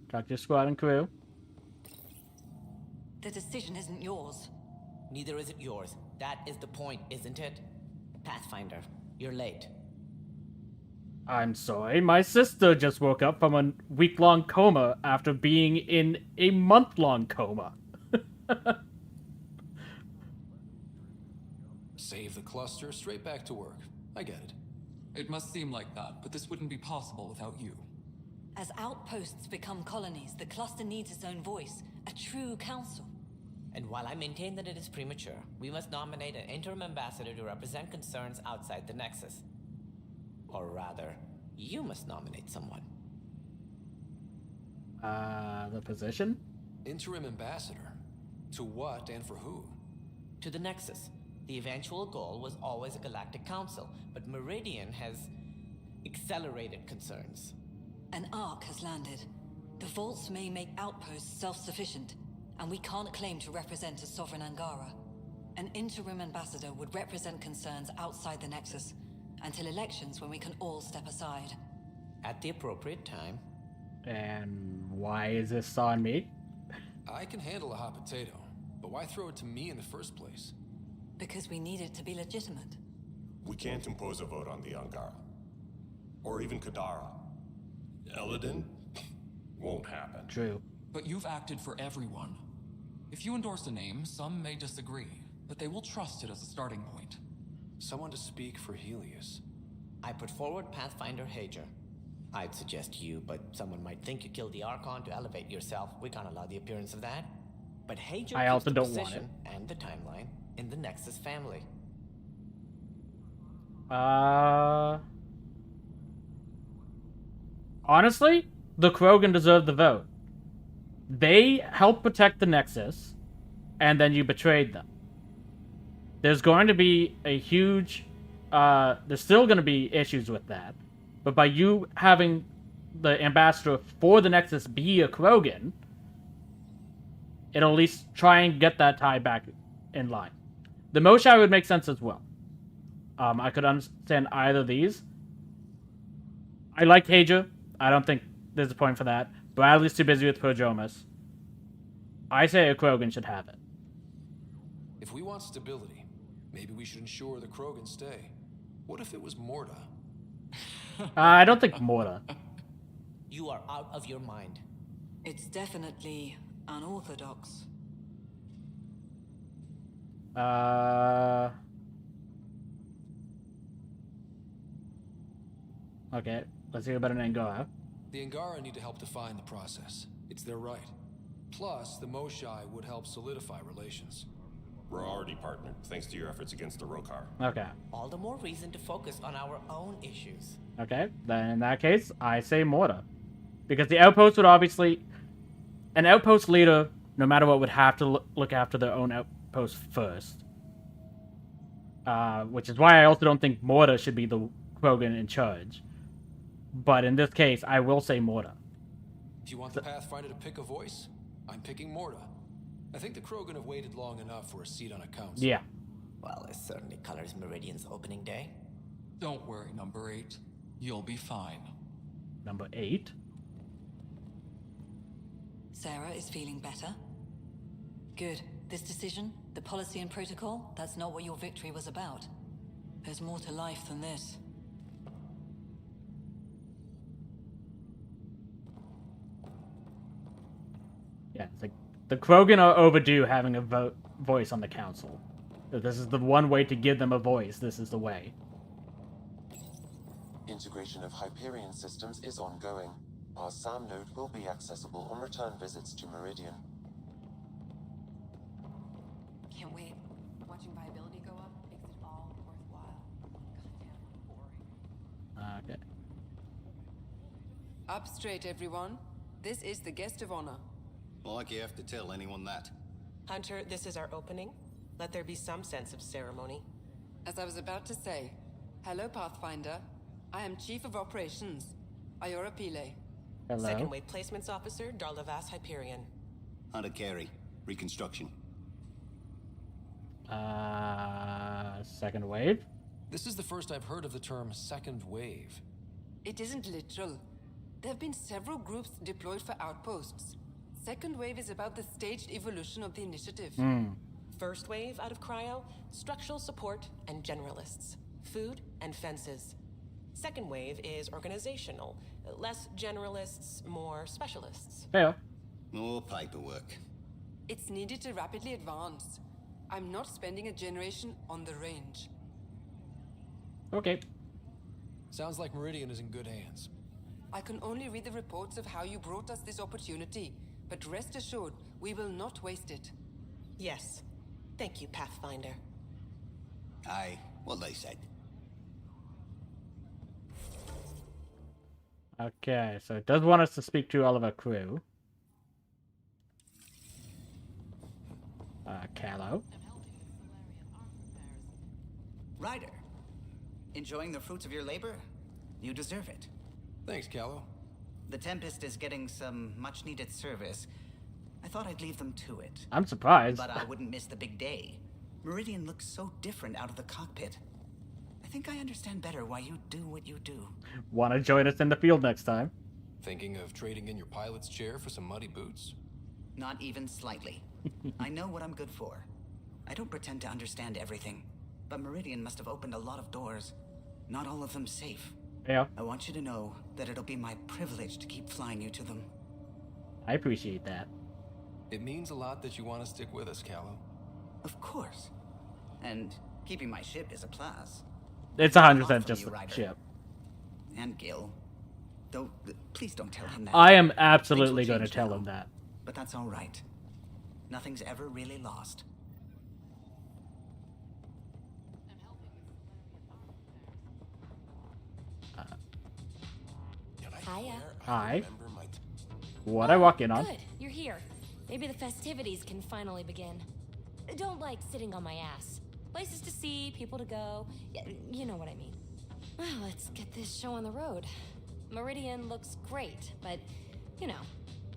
Talk to your squad and crew. The decision isn't yours. Neither is it yours. That is the point, isn't it? Pathfinder, you're late. I'm sorry, my sister just woke up from a week-long coma after being in a month-long coma. Save the cluster, straight back to work. I get it. It must seem like that, but this wouldn't be possible without you. As outposts become colonies, the cluster needs its own voice, a true council. And while I maintain that it is premature, we must nominate an interim ambassador to represent concerns outside the Nexus. Or rather, you must nominate someone. The position? Interim ambassador? To what and for who? To the Nexus. The eventual goal was always a galactic council, but Meridian has accelerated concerns. An Ark has landed. The vaults may make outposts self-sufficient, and we can't claim to represent a sovereign Angara. An interim ambassador would represent concerns outside the Nexus, until elections when we can all step aside. At the appropriate time. And why is this on me? I can handle a hot potato, but why throw it to me in the first place? Because we need it to be legitimate. We can't impose a vote on the Angara. Or even Kadara. Eladin? Won't happen. True. But you've acted for everyone. If you endorse a name, some may disagree, but they will trust it as a starting point. Someone to speak for Helios. I put forward Pathfinder Hager. I'd suggest you, but someone might think you killed the Archon to elevate yourself. We can't allow the appearance of that. But Hager I keeps also the don't want position and the timeline in the Nexus family. Honestly, the Krogan deserve the vote. They helped protect the Nexus, and then you betrayed them. There's going to be a huge... there's still going to be issues with that. But by you having the ambassador for the Nexus be a Krogan, it'll at least try and get that tie back in line. The Moshai would make sense as well. I could understand either of these. I like Hager. I don't think there's a point for that. Bradley's too busy with Prodromus. I say a Krogan should have it. If we want stability, maybe we should ensure the Krogan stay. What if it was Morta? I don't think Morta. You are out of your mind. It's definitely unorthodox. Okay, let's hear about an Angara. The Angara need to help define the process. It's their right. Plus, the Moshai would help solidify relations. We're already partnered, thanks to your efforts against the Rokar. Okay. All the more reason to focus on our own issues. Okay, then in that case, I say mortar. Because the outpost would obviously... An outpost leader, no matter what, would have to look after their own outpost first. Which is why I also don't think mortar should be the Krogan in charge. But in this case, I will say mortar. If you want the Pathfinder to pick a voice, I'm picking Morta. I think the Krogan have waited long enough for a seat on a council. Yeah. Well, it certainly colors Meridian's opening day. Don't worry, number 8. You'll be fine. Number 8? Sarah is feeling better? Good. This decision, the policy and protocol, that's not what your victory was about. There's more to life than this. Yeah, it's like the Krogan are overdue having a voice on the council. This is the one way to give them a voice. This is the way. Integration of Hyperion systems is ongoing. Our SAM node will be accessible on return visits to Meridian. Can't wait. Watching viability go up makes it all worthwhile. Goddamn boring. Okay. Up straight, everyone. This is the guest of honor. Like you have to tell anyone that. Hunter, this is our opening. Let there be some sense of ceremony. As I was about to say, hello, Pathfinder. I am Chief of Operations, Ayora Pile. Hello. Second Wave Placements Officer, Darlavas Hyperion. Hunter Carey, Reconstruction. Second wave? This is the first I've heard of the term second wave. It isn't literal. There have been several groups deployed for outposts. Second wave is about the staged evolution of the initiative. First wave out of cryo, structural support and generalists. Food and fences. Second wave is organizational. Less generalists, more specialists. Yeah. More paperwork. It's needed to rapidly advance. I'm not spending a generation on the range. Okay. Sounds like Meridian is in good hands. I can only read the reports of how you brought us this opportunity, but rest assured, we will not waste it. Yes. Thank you, Pathfinder. Aye, what they said. Okay, so it does want us to speak to all of our crew. Callow. Ryder, enjoying the fruits of your labor? You deserve it. Thanks, Callow. The Tempest is getting some much-needed service. I thought I'd leave them to it. I'm surprised. But I wouldn't miss the big day. Meridian looks so different out of the cockpit. I think I understand better why you do what you do. Want to join us in the field next time? Thinking of trading in your pilot's chair for some muddy boots? Not even slightly. I know what I'm good for. I don't pretend to understand everything, but Meridian must have opened a lot of doors. Not all of them safe. Yeah. I want you to know that it'll be my privilege to keep flying you to them. I appreciate that. It means a lot that you want to stick with us, Callow. Of course. And keeping my ship is a plus. It's 100% just the ship. And Gil. Though, please don't tell him that. I am absolutely going to tell him that. But that's all right. Nothing's ever really lost. Hiya. Hi. What I walk in on? Good, you're here. Maybe the festivities can finally begin. Don't like sitting on my ass. Places to see, people to go. You know what I mean. Well, let's get this show on the road. Meridian looks great, but, you know,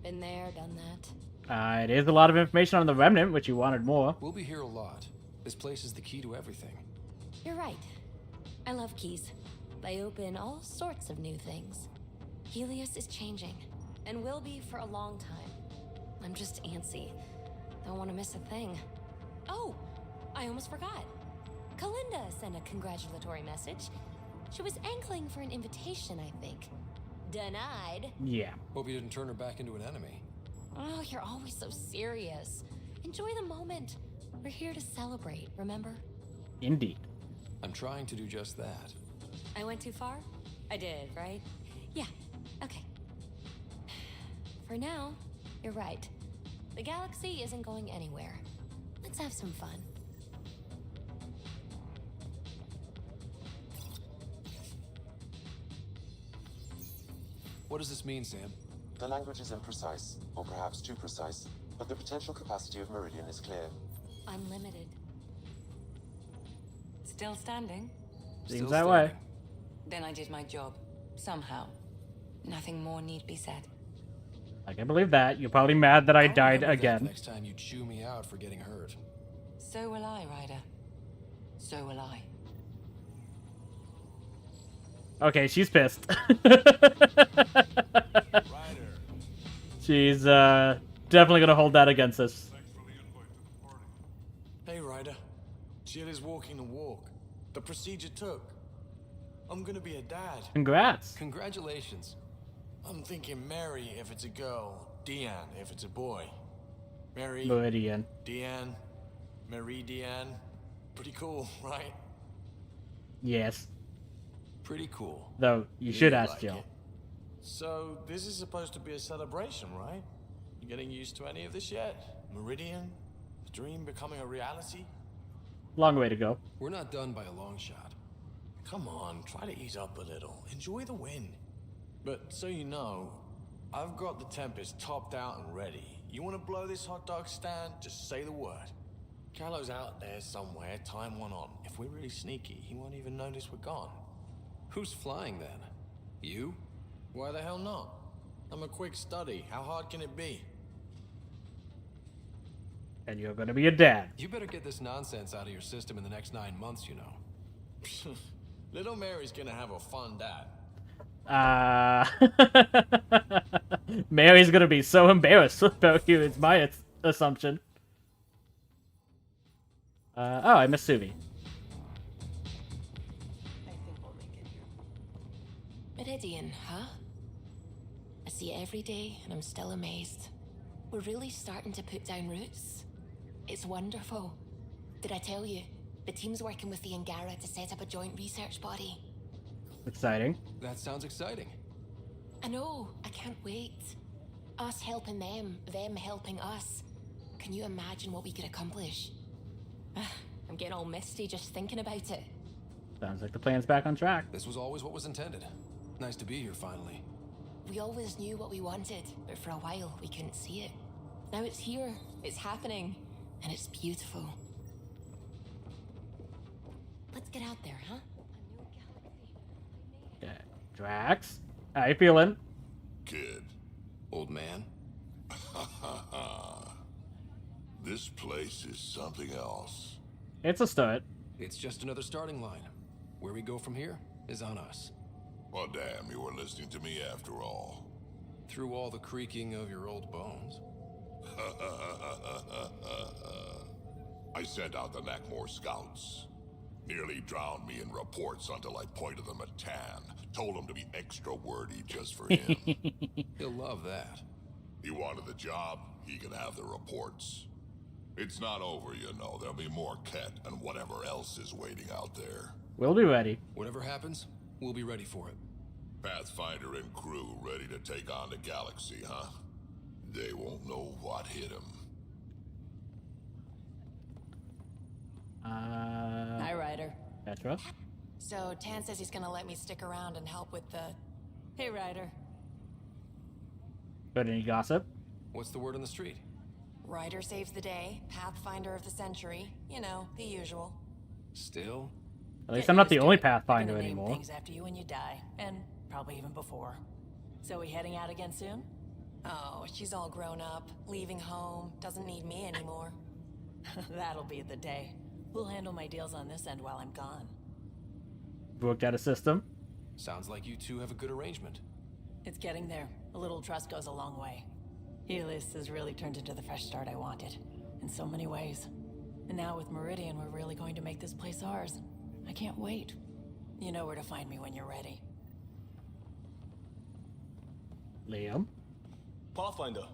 been there, done that. It is a lot of information on the Remnant, which you wanted more. We'll be here a lot. This place is the key to everything. You're right. I love keys. They open all sorts of new things. Helios is changing, and will be for a long time. I'm just antsy. Don't want to miss a thing. Oh, I almost forgot. Kalinda sent a congratulatory message. She was angling for an invitation, I think. Denied. Yeah. Hope you didn't turn her back into an enemy. Oh, you're always so serious. Enjoy the moment. We're here to celebrate, remember? Indeed. I'm trying to do just that. I went too far? I did, right? Yeah, okay. For now, you're right. The galaxy isn't going anywhere. Let's have some fun. What does this mean, Sam? The language is imprecise, or perhaps too precise, but the potential capacity of Meridian is clear. Unlimited. Still standing? Seems that way. Then I did my job. Somehow. Nothing more need be said. I can believe that. You're probably mad that I I'll died remember that again. Next time you chew me out for getting hurt. So will I, Ryder. So will I. Okay, she's pissed. She's definitely gonna hold that against us. Hey, Ryder. Jill is walking the walk. The procedure took. I'm gonna be a dad. Congrats. Congratulations. I'm thinking Mary if it's a girl, Deanne if it's a boy. Mary, Meridian. Deanne, Meridian. Pretty cool, right? Yes. Pretty cool. Though, you should ask like Jill. it. So, this is supposed to be a celebration, right? You getting used to any of this yet? Meridian? The dream becoming a reality? Long way to go. We're not done by a long shot. Come on, try to ease up a little. Enjoy the win. But so you know, I've got the Tempest topped out and ready. You want to blow this hot dog stand? Just say the word. Callow's out there somewhere, time one on. If we're really sneaky, he won't even notice we're gone. Who's flying then? You? Why the hell not? I'm a quick study. How hard can it be? And you're gonna be a dad. You better get this nonsense out of your system in the next 9 months, you know. Little Mary's gonna have a fun dad. Mary's gonna be so embarrassed about you, is my assumption. Oh, I missed Suvi. Meridian, huh? I see it every day, and I'm still amazed. We're really starting to put down roots. It's wonderful. Did I tell you? The team's working with the Angara to set up a joint research body. Exciting. That sounds exciting. I know, I can't wait. Us helping them helping us. Can you imagine what we could accomplish? I'm getting all misty just thinking about it. Sounds like the plan's back on track. This was always what was intended. Nice to be here finally. We always knew what we wanted, but for a while we couldn't see it. Now it's here, it's happening, and it's beautiful. Let's get out there, huh? Yeah. Drax, how you feeling? Kid. Old man. This place is something else. It's a start. It's just another starting line. Where we go from here is on us. Well, damn, you were listening to me after all. Through all the creaking of your old bones. I sent out the Nakmor scouts. Nearly drowned me in reports until I pointed them at Tan. Told him to be extra wordy just for him. He'll love that. He wanted the job, he can have the reports. It's not over, you know. There'll be more Ket and whatever else is waiting out there. We'll be ready. Whatever happens, we'll be ready for it. Pathfinder and crew ready to take on the galaxy, huh? They won't know what hit them. Hi, Ryder. Petra? So, Tan says he's gonna let me stick around and help with the... Hey, Ryder. Got any gossip? What's the word on the street? Ryder saves the day, Pathfinder of the century. You know, the usual. Still? At least I'm not the only Pathfinder Gonna name anymore. things after you when you die, and probably even before. So we heading out again soon? Oh, she's all grown up, leaving home, doesn't need me anymore. That'll be the day. We'll handle my deals on this end while I'm gone. Worked out a system. Sounds like you two have a good arrangement. It's getting there. A little trust goes a long way. Helios has really turned into the fresh start I wanted, in so many ways. And now with Meridian, we're really going to make this place ours. I can't wait. You know where to find me when you're ready. Liam? Pathfinder,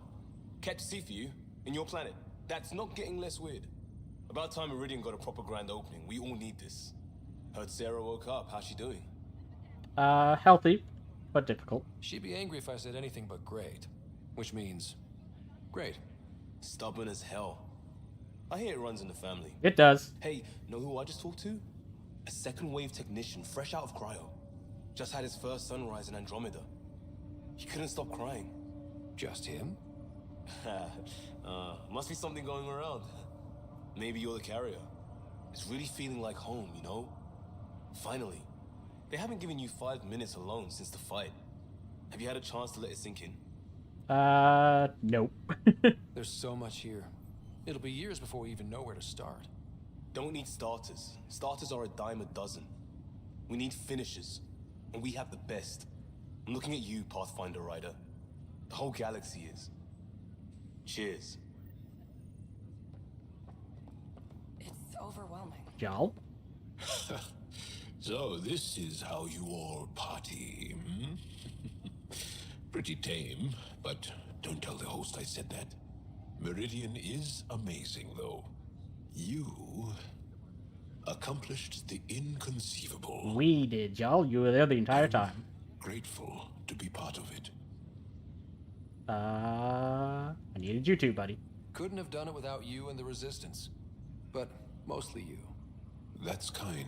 Ket to see for you, in your planet. That's not getting less weird. About time Meridian got a proper grand opening. We all need this. Heard Sarah woke up. How's she doing? Healthy, but difficult. She'd be angry if I said anything but great. Which means, great. Stubborn as hell. I hear it runs in the family. It does. Hey, know who I just talked to? A second wave technician, fresh out of cryo. Just had his first sunrise in Andromeda. He couldn't stop crying. Just him? Must be something going around. Maybe you're the carrier. It's really feeling like home, you know? Finally. They haven't given you 5 minutes alone since the fight. Have you had a chance to let it sink in? Nope. There's so much here. It'll be years before we even know where to start. Don't need starters. Starters are a dime a dozen. We need finishers. And we have the best. I'm looking at you, Pathfinder Rider. The whole galaxy is. Cheers. It's overwhelming. Y'all? So this is how you all party, hmm? Pretty tame, but don't tell the host I said that. Meridian is amazing, though. You accomplished the inconceivable. We did, y'all. You were there the entire time. Grateful to be part of it. I needed you too, buddy. Couldn't have done it without you and the Resistance. But mostly you. That's kind.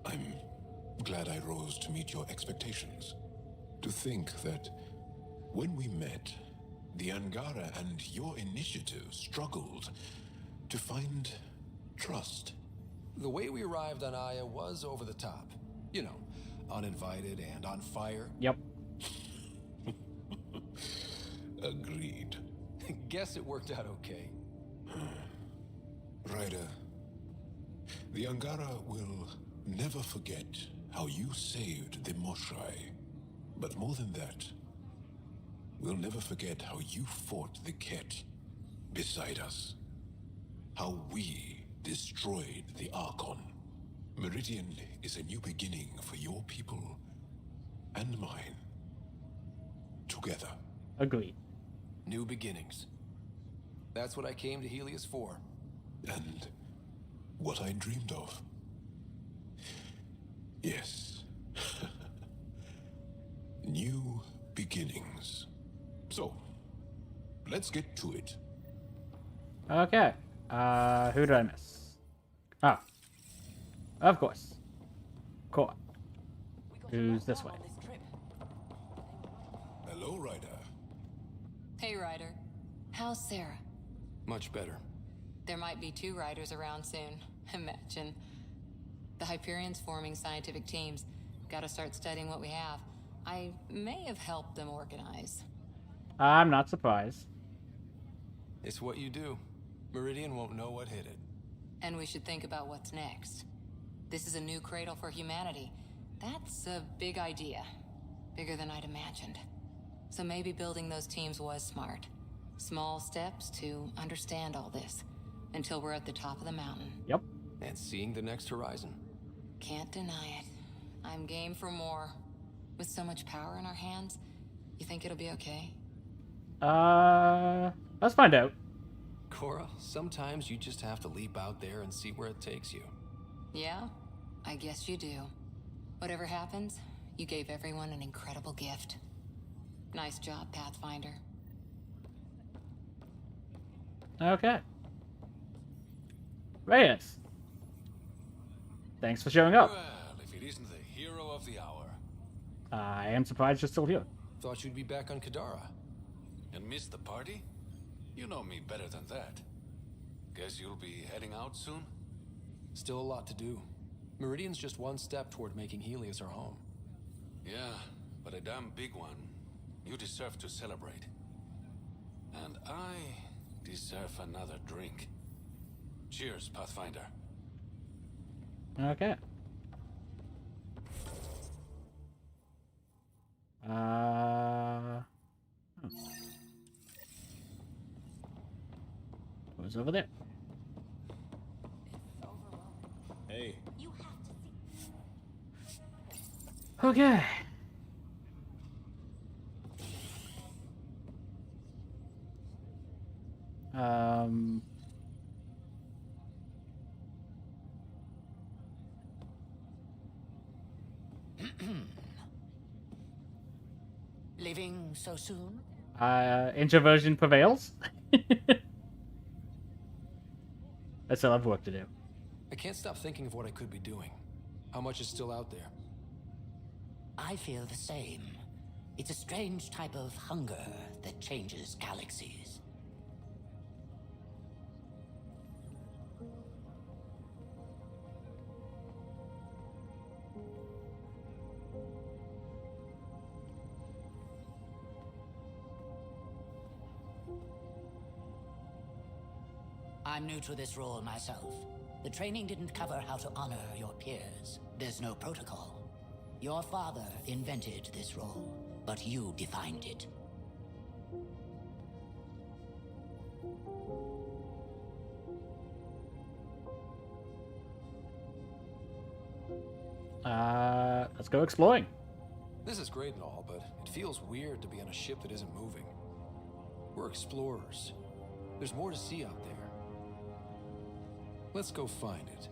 I'm glad I rose to meet your expectations. To think that when we met, the Angara and your initiative struggled to find trust. The way we arrived on Aya was over the top. You know, uninvited and on fire. Yep. Agreed. Guess it worked out okay. Ryder, the Angara will never forget how you saved the Moshai. But more than that, we'll never forget how you fought the Ket beside us. How we destroyed the Archon. Meridian is a new beginning for your people and mine. Together. Agreed. New beginnings. That's what I came to Helios for. And what I dreamed of. Yes. New beginnings. So, let's get to it. Okay. Who did I miss? Oh. Of course. Cora. Who's this way? Hello, Ryder. Hey, Ryder. How's Sarah? Much better. There might be 2 Riders around soon. Imagine. The Hyperion's forming scientific teams. Gotta start studying what we have. I may have helped them organize. I'm not surprised. It's what you do. Meridian won't know what hit it. And we should think about what's next. This is a new cradle for humanity. That's a big idea. Bigger than I'd imagined. So maybe building those teams was smart. Small steps to understand all this. Until we're at the top of the mountain. Yep. And seeing the next horizon. Can't deny it. I'm game for more. With so much power in our hands, you think it'll be okay? Let's find out. Cora, sometimes you just have to leap out there and see where it takes you. Yeah, I guess you do. Whatever happens, you gave everyone an incredible gift. Nice job, Pathfinder. Okay. Reyes. Thanks for showing up. Well, if it isn't the hero of the hour. I am surprised you're still here. Thought you'd be back on Kadara. And missed the party? You know me better than that. Guess you'll be heading out soon? Still a lot to do. Meridian's just one step toward making Helios our home. Yeah, but a damn big one. You deserve to celebrate. And I deserve another drink. Cheers, Pathfinder. Okay. What's over there? Hey. Okay. Leaving so soon? Introversion prevails. I still have work to do. I can't stop thinking of what I could be doing. How much is still out there? I feel the same. It's a strange type of hunger that changes galaxies. I'm new to this role myself. The training didn't cover how to honor your peers. There's no protocol. Your father invented this role, but you defined it. Let's go exploring. This is great and all, but it feels weird to be on a ship that isn't moving. We're explorers. There's more to see out there. Let's go find it.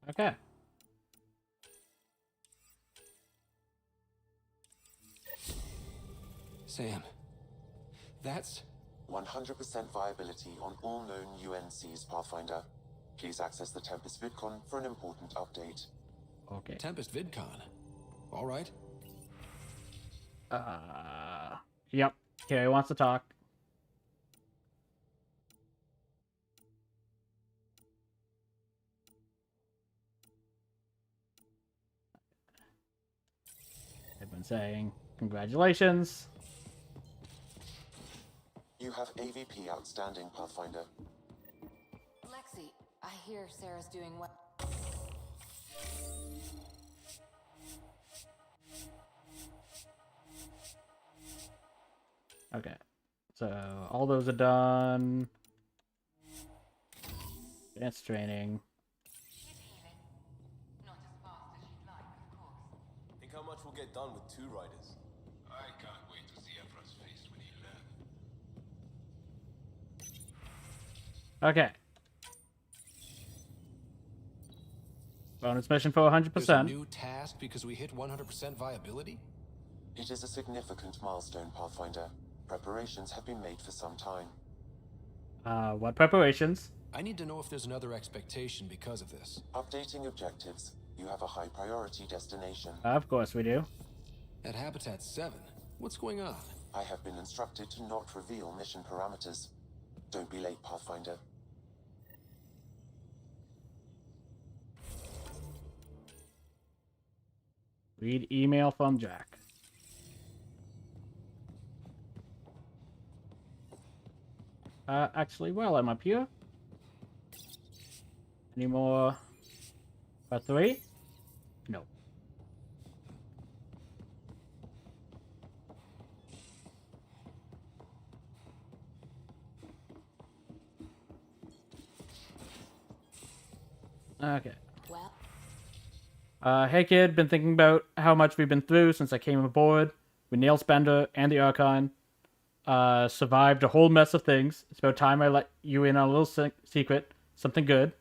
Okay. Sam, that's 100% viability on all known UNCs, Pathfinder. Please access the Tempest VidCon for an important update. Okay. Tempest VidCon. All right. Yep. Carrie wants to talk. I've been saying congratulations. You have AVP outstanding, Pathfinder. Lexi, I hear Sarah's doing well. Okay. So all those are done. Advanced training. Think how much we'll get done with 2 riders? I can't wait to see Evra's face when he learns. Okay. Bonus mission for 100%. There's a new task because we hit 100% viability? It is a significant milestone, Pathfinder. Preparations have been made for some time. What preparations? I need to know if there's another expectation because of this. Updating objectives. You have a high priority destination. Of course we do. At Habitat 7, what's going on? I have been instructed to not reveal mission parameters. Don't be late, Pathfinder. Read email from Jack. Actually, while I'm up here, any more? Part 3? No. Okay. Well, Hey kid, been thinking about how much we've been through since I came aboard. With Nailspender and the Archon. Survived a whole mess of things. It's about time I let you in on a little secret. Something good.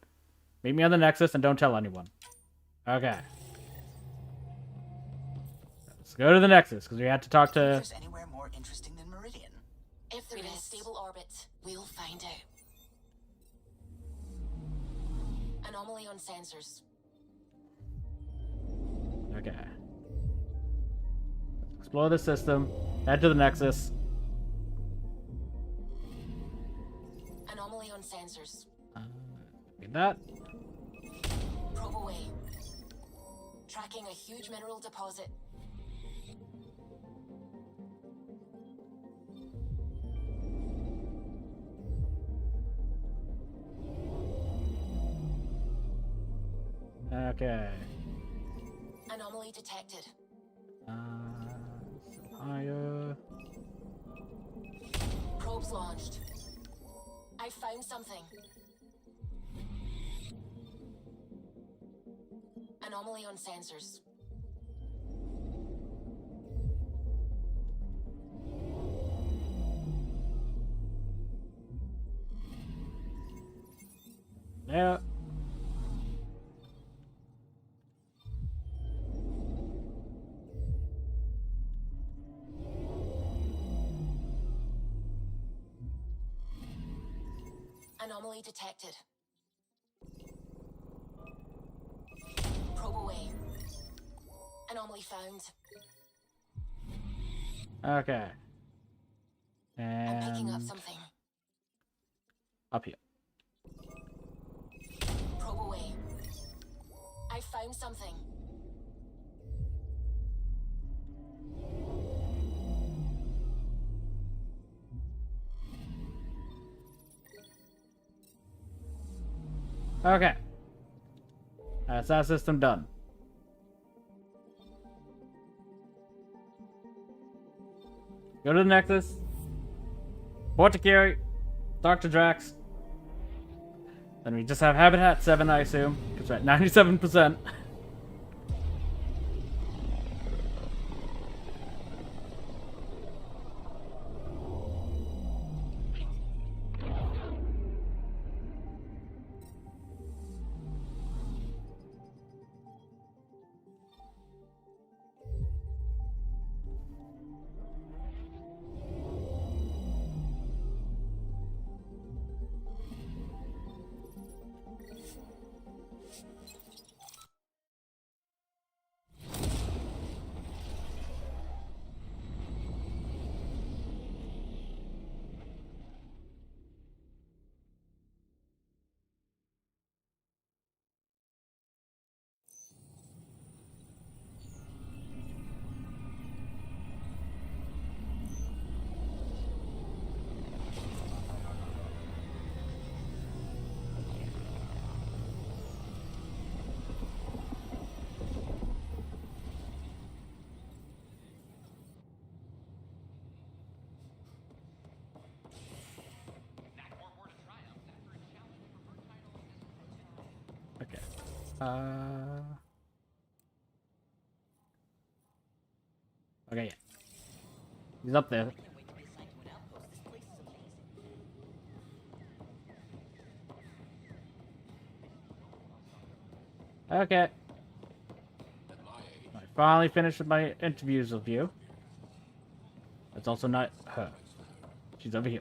Meet me on the Nexus and don't tell anyone. Okay. Let's go to the Nexus, because we had to talk to... There's anywhere more interesting than Meridian? if they're in a stable orbit, we'll find out. Anomaly on sensors. Okay. Let's explore the system. Head to the Nexus. Anomaly on sensors. Get that. Probe away. Tracking a huge mineral deposit. Okay. Anomaly detected. Higher. launched. I found something. Anomaly on sensors. Yeah. Anomaly detected. Probe away. Anomaly found. Okay. I'm picking up And something. up here. Probe away. I found something. Okay. That's our system done. Go to the Nexus. Port to Carry. Dr. Drax. Then we just have Habitat 7, I assume. Because we're at 97%. Okay. Okay, yeah. He's up there. Okay. I finally finished with my interviews with you. That's also not her. She's over here.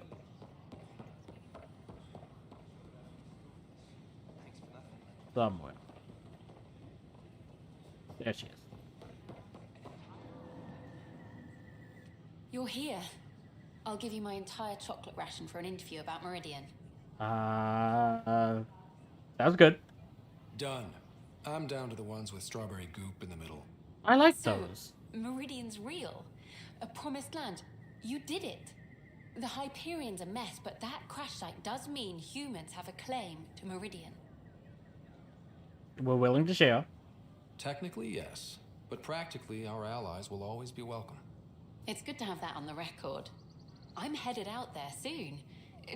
Somewhere. There she is. You're here. I'll give you my entire chocolate ration for an interview about Meridian. Sounds good. Done. I'm down to the ones with strawberry goop in the middle. I like So, those. Meridian's real. A promised land. You did it. The Hyperion's a mess, but that crash site does mean humans have a claim to Meridian. We're willing to share. Technically, yes. But practically, our allies will always be welcome. It's good to have that on the record. I'm headed out there soon.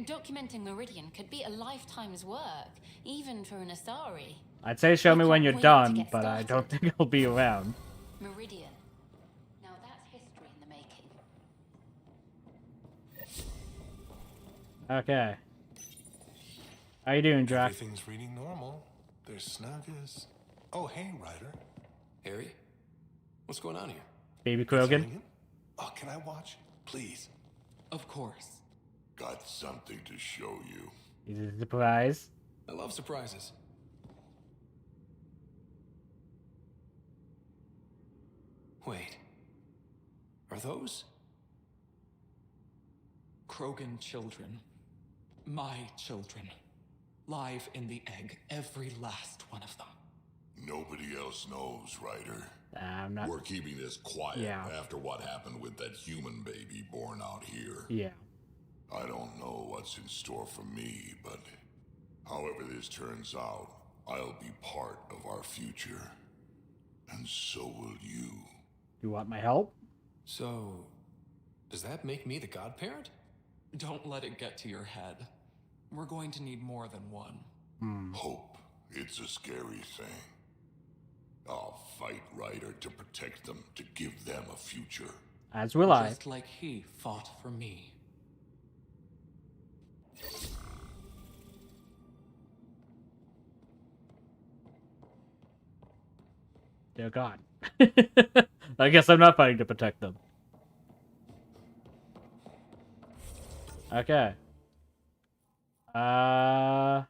Documenting Meridian could be a lifetime's work, even for an Asari. I'd say show me when you're wait to done, get but I started. don't think I'll be around. Meridian. Now that's history in the making. Okay. How you doing, Drax? Everything's reading normal. They're snug as... Oh, hey, Ryder. Harry? What's going on here? Baby Krogan? Oh, can I watch? Please. Of course. Got something to show you. Is it a surprise? I love surprises. Wait. Are those? Krogan children. My children. Live in the egg, every last one of them. Nobody else knows, Ryder. I'm not... We're keeping this quiet after what happened with that human baby born out here. Yeah. I don't know what's in store for me, but however this turns out, I'll be part of our future. And so will you. You want my help? So, does that make me the godparent? Don't let it get to your head. We're going to need more than one. Hope. It's a scary thing. I'll fight Ryder to protect them, to give them a future. As will I. Just like he fought for me. Dear God. I guess I'm not fighting to protect them. Okay. Oh.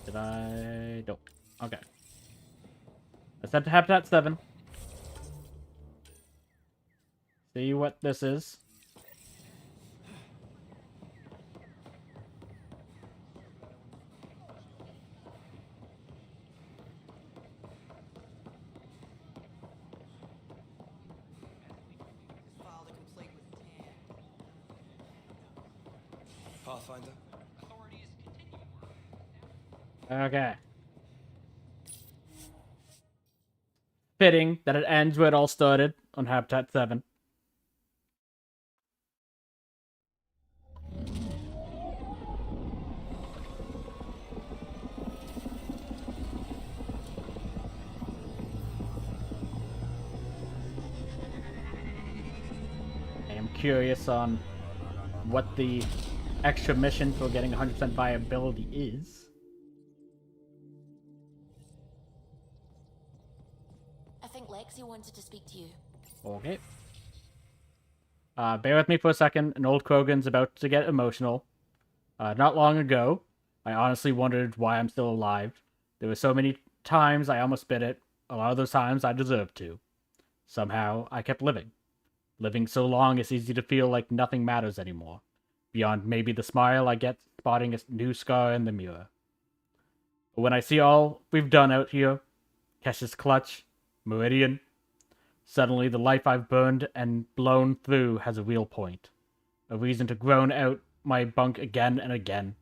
Did I? Nope. Okay. Let's head to Habitat 7. See what this is. Pathfinder? Okay. Fitting that it ends where it all started on Habitat 7. I am curious on what the extra mission for getting 100% viability is. I think Lexi wanted to speak to you. Okay. Bear with me for a second. An old Krogan's about to get emotional. Not long ago, I honestly wondered why I'm still alive. There were so many times I almost bit it. A lot of those times I deserved to. Somehow, I kept living. Living so long, it's easy to feel like nothing matters anymore. Beyond maybe the smile I get spotting a new scar in the mirror. But when I see all we've done out here, Kesh's clutch, Meridian, suddenly the life I've burned and blown through has a real point. A reason to groan out my bunk again and again.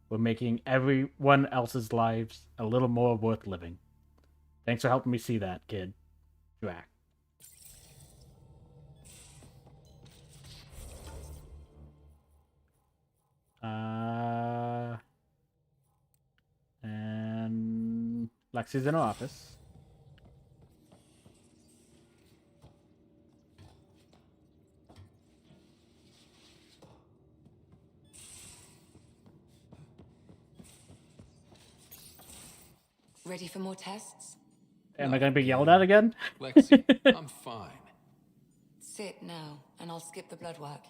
We're making everyone else's lives a little more worth living. Thanks for helping me see that, kid. Drac. And Lexi's in her office. Ready for more tests? Am I going to be yelled at again? Lexi, I'm fine. Sit now, and I'll skip the blood work.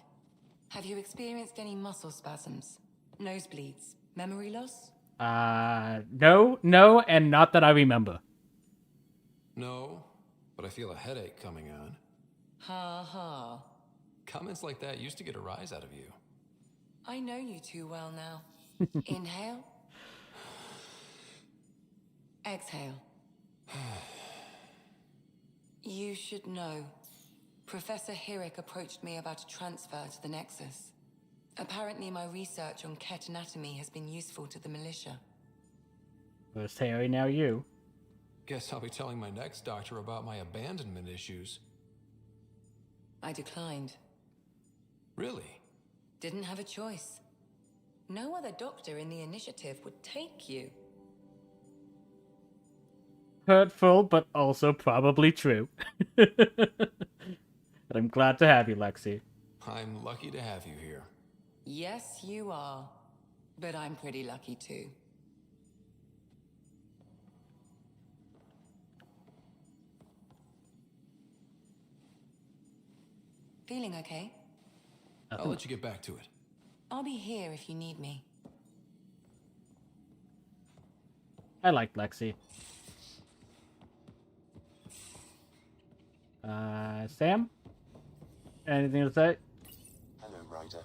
Have you experienced any muscle spasms? Nosebleeds? Memory loss? No, and not that I remember. No, but I feel a headache coming on. Ha ha. Comments like that used to get a rise out of you. I know you too well now. Inhale. Exhale. You should know. Professor Hirek approached me about a transfer to the Nexus. Apparently my research on Ket anatomy has been useful to the militia. First Harry, now you. Guess I'll be telling my next doctor about my abandonment issues. I declined. Really? Didn't have a choice. No other doctor in the initiative would take you. Hurtful, but also probably true. But I'm glad to have you, Lexi. I'm lucky to have you here. Yes, you are. But I'm pretty lucky too. Feeling okay? I'll let you get back to it. I'll be here if you need me. I like Lexi. Sam? Anything to say? Hello, Ryder.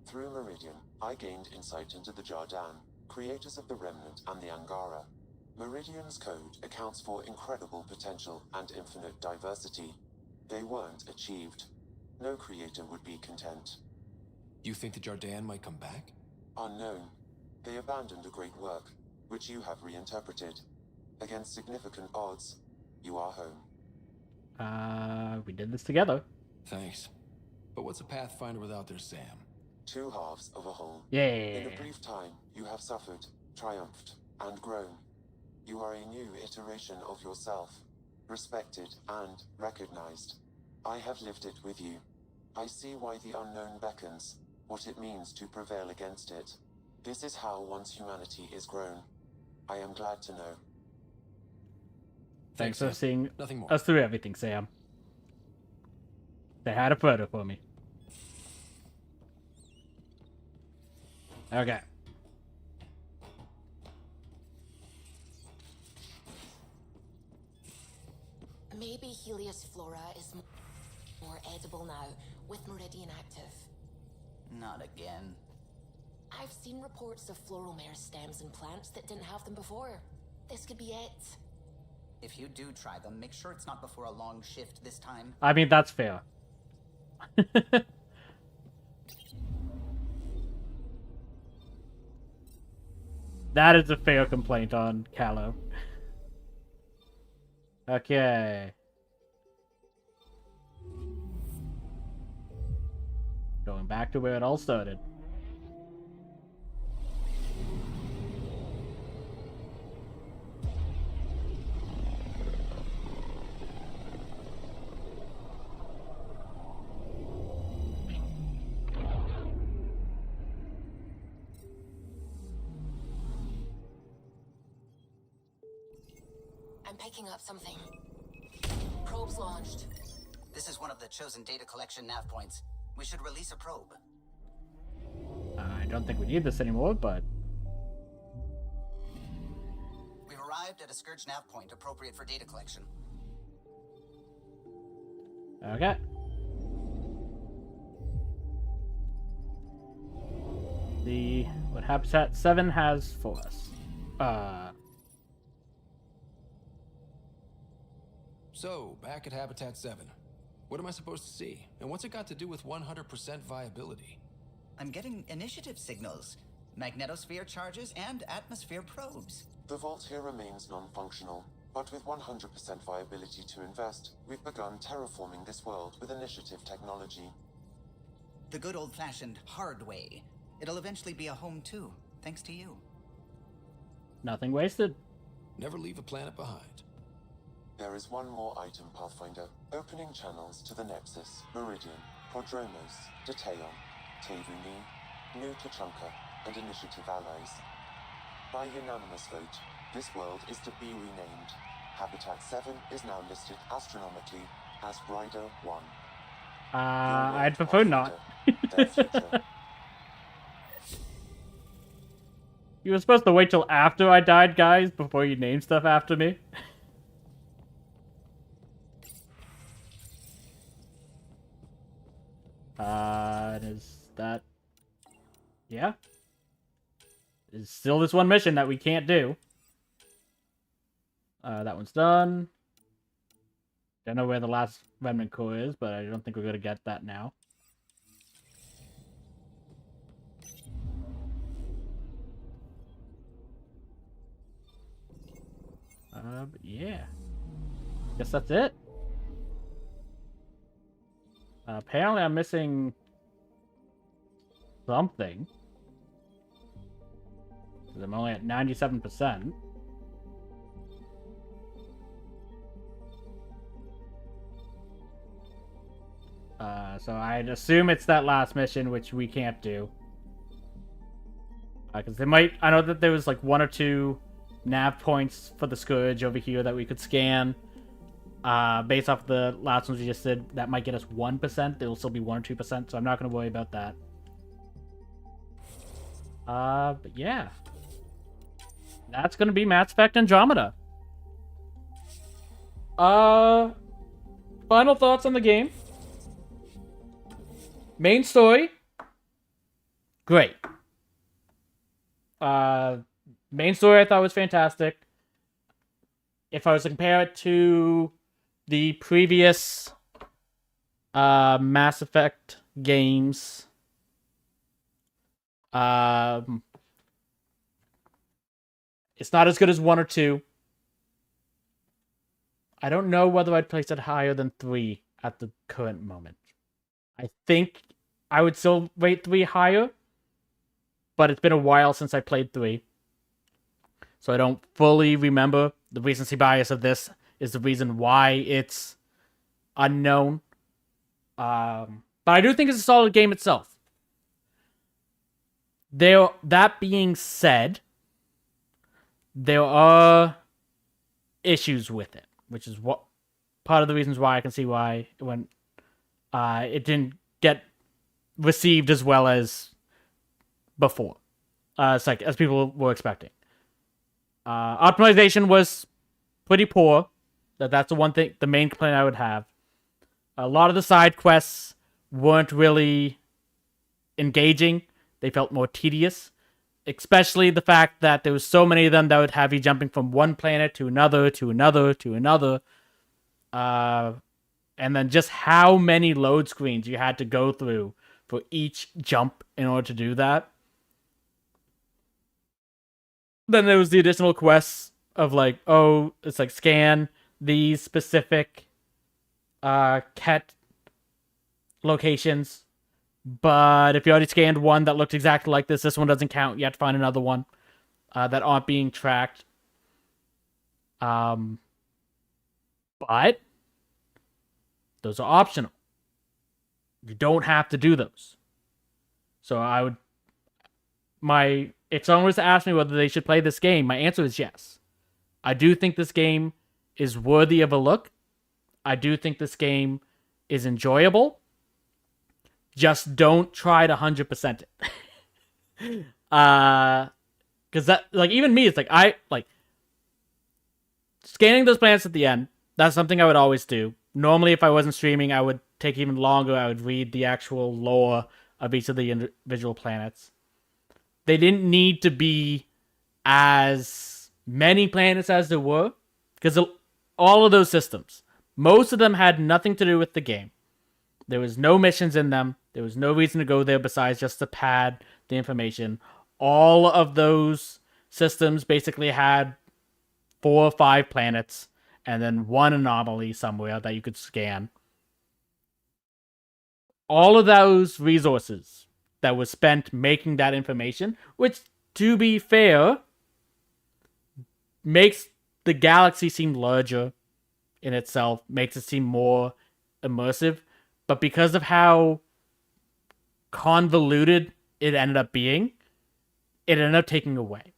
Through Meridian, I gained insight into the Jardan, creators of the Remnant and the Angara. Meridian's code accounts for incredible potential and infinite diversity. They weren't achieved. No creator would be content. You think the Jardan might come back? Unknown. They abandoned a great work, which you have reinterpreted. Against significant odds, you are home. We did this together. Thanks. But what's a Pathfinder without their Sam? Two halves of a whole. Yeah. In a brief time, you have suffered, triumphed, and grown. You are a new iteration of yourself, respected and recognized. I have lived it with you. I see why the unknown beckons, what it means to prevail against it. This is how one's humanity is grown. I am glad to know. Thanks for seeing Nothing more. us through everything, Sam. They had a photo for me. Okay. Maybe Helios flora is more edible now, with Meridian active. Not again. I've seen reports of floral mare stems and plants that didn't have them before. This could be it. If you do try them, make sure it's not before a long shift this time. I mean, that's fair. That is a fair complaint on Callow. Okay. Going back to where it all started. I'm picking up something. Probe's launched. This is one of the chosen data collection nav points. We should release a probe. I don't think we need this anymore, but... We've arrived at a Scourge nav point appropriate for data collection. Okay. See what Habitat 7 has for us. So, back at Habitat 7. What am I supposed to see? And what's it got to do with 100% viability? I'm getting initiative signals, magnetosphere charges, and atmosphere probes. The vault here remains non-functional, but with 100% viability to invest, we've begun terraforming this world with initiative technology. The good old-fashioned hard way. It'll eventually be a home too, thanks to you. Nothing wasted. Never leave a planet behind. There is one more item, Pathfinder. Opening channels to the Nexus, Meridian, Prodromos, Detaeon, Tevuni, New Tuchanka, and Initiative allies. By unanimous vote, this world is to be renamed. Habitat 7 is now listed astronomically as Rider 1. I'd prefer not. You were supposed to wait till after I died, guys, before you name stuff after me. Is that... Yeah? There's still this one mission that we can't do. That one's done. Don't know where the last remnant core is, but I don't think we're gonna get that now. But yeah. Guess that's it. Apparently I'm missing something. 'Cause I'm only at 97%. So I'd assume it's that last mission, which we can't do. Because they might... I know that there was like 1 or 2 nav points for the Scourge over here that we could scan. Based off the last ones we just did, that might get us 1%. It'll still be 1 or 2%, so I'm not going to worry about that. But yeah. That's going to be Mass Effect Andromeda. Final thoughts on the game. Main story. Great. Main story I thought was fantastic. If I was to compare it to the previous Mass Effect games, it's not as good as 1 or 2. I don't know whether I'd place it higher than 3 at the current moment. I think I would still rate 3 higher, but it's been a while since I played 3. So I don't fully remember. The recency bias of this is the reason why it's unknown. But I do think it's a solid game itself. That being said, there are issues with it, which is what part of the reasons why I can see why it didn't get received as well as before, as people were expecting. Optimization was pretty poor. That's the one thing, the main complaint I would have. A lot of the side quests weren't really engaging. They felt more tedious. Especially the fact that there was so many of them that would have you jumping from one planet to another, to another, to another. And then just how many load screens you had to go through for each jump in order to do that. Then there was the additional quests of like, oh, it's like scan these specific cat locations, but if you already scanned one that looked exactly like this one doesn't count. You have to find another one that aren't being tracked. But those are optional. You don't have to do those. So if someone was to ask me whether they should play this game, my answer is yes. I do think this game is worthy of a look. I do think this game is enjoyable. Just don't try to 100% it. Because that, like, even me, it's like, scanning those planets at the end, that's something I would always do. Normally, if I wasn't streaming, I would take even longer. I would read the actual lore of each of the individual planets. They didn't need to be as many planets as there were, because all of those systems, most of them had nothing to do with the game. There was no missions in them. There was no reason to go there besides just to pad the information. All of those systems basically had 4 or 5 planets and then one anomaly somewhere that you could scan. All of those resources that was spent making that information, which, to be fair, makes the galaxy seem larger in itself, makes it seem more immersive. But because of how convoluted it ended up being, it ended up taking away.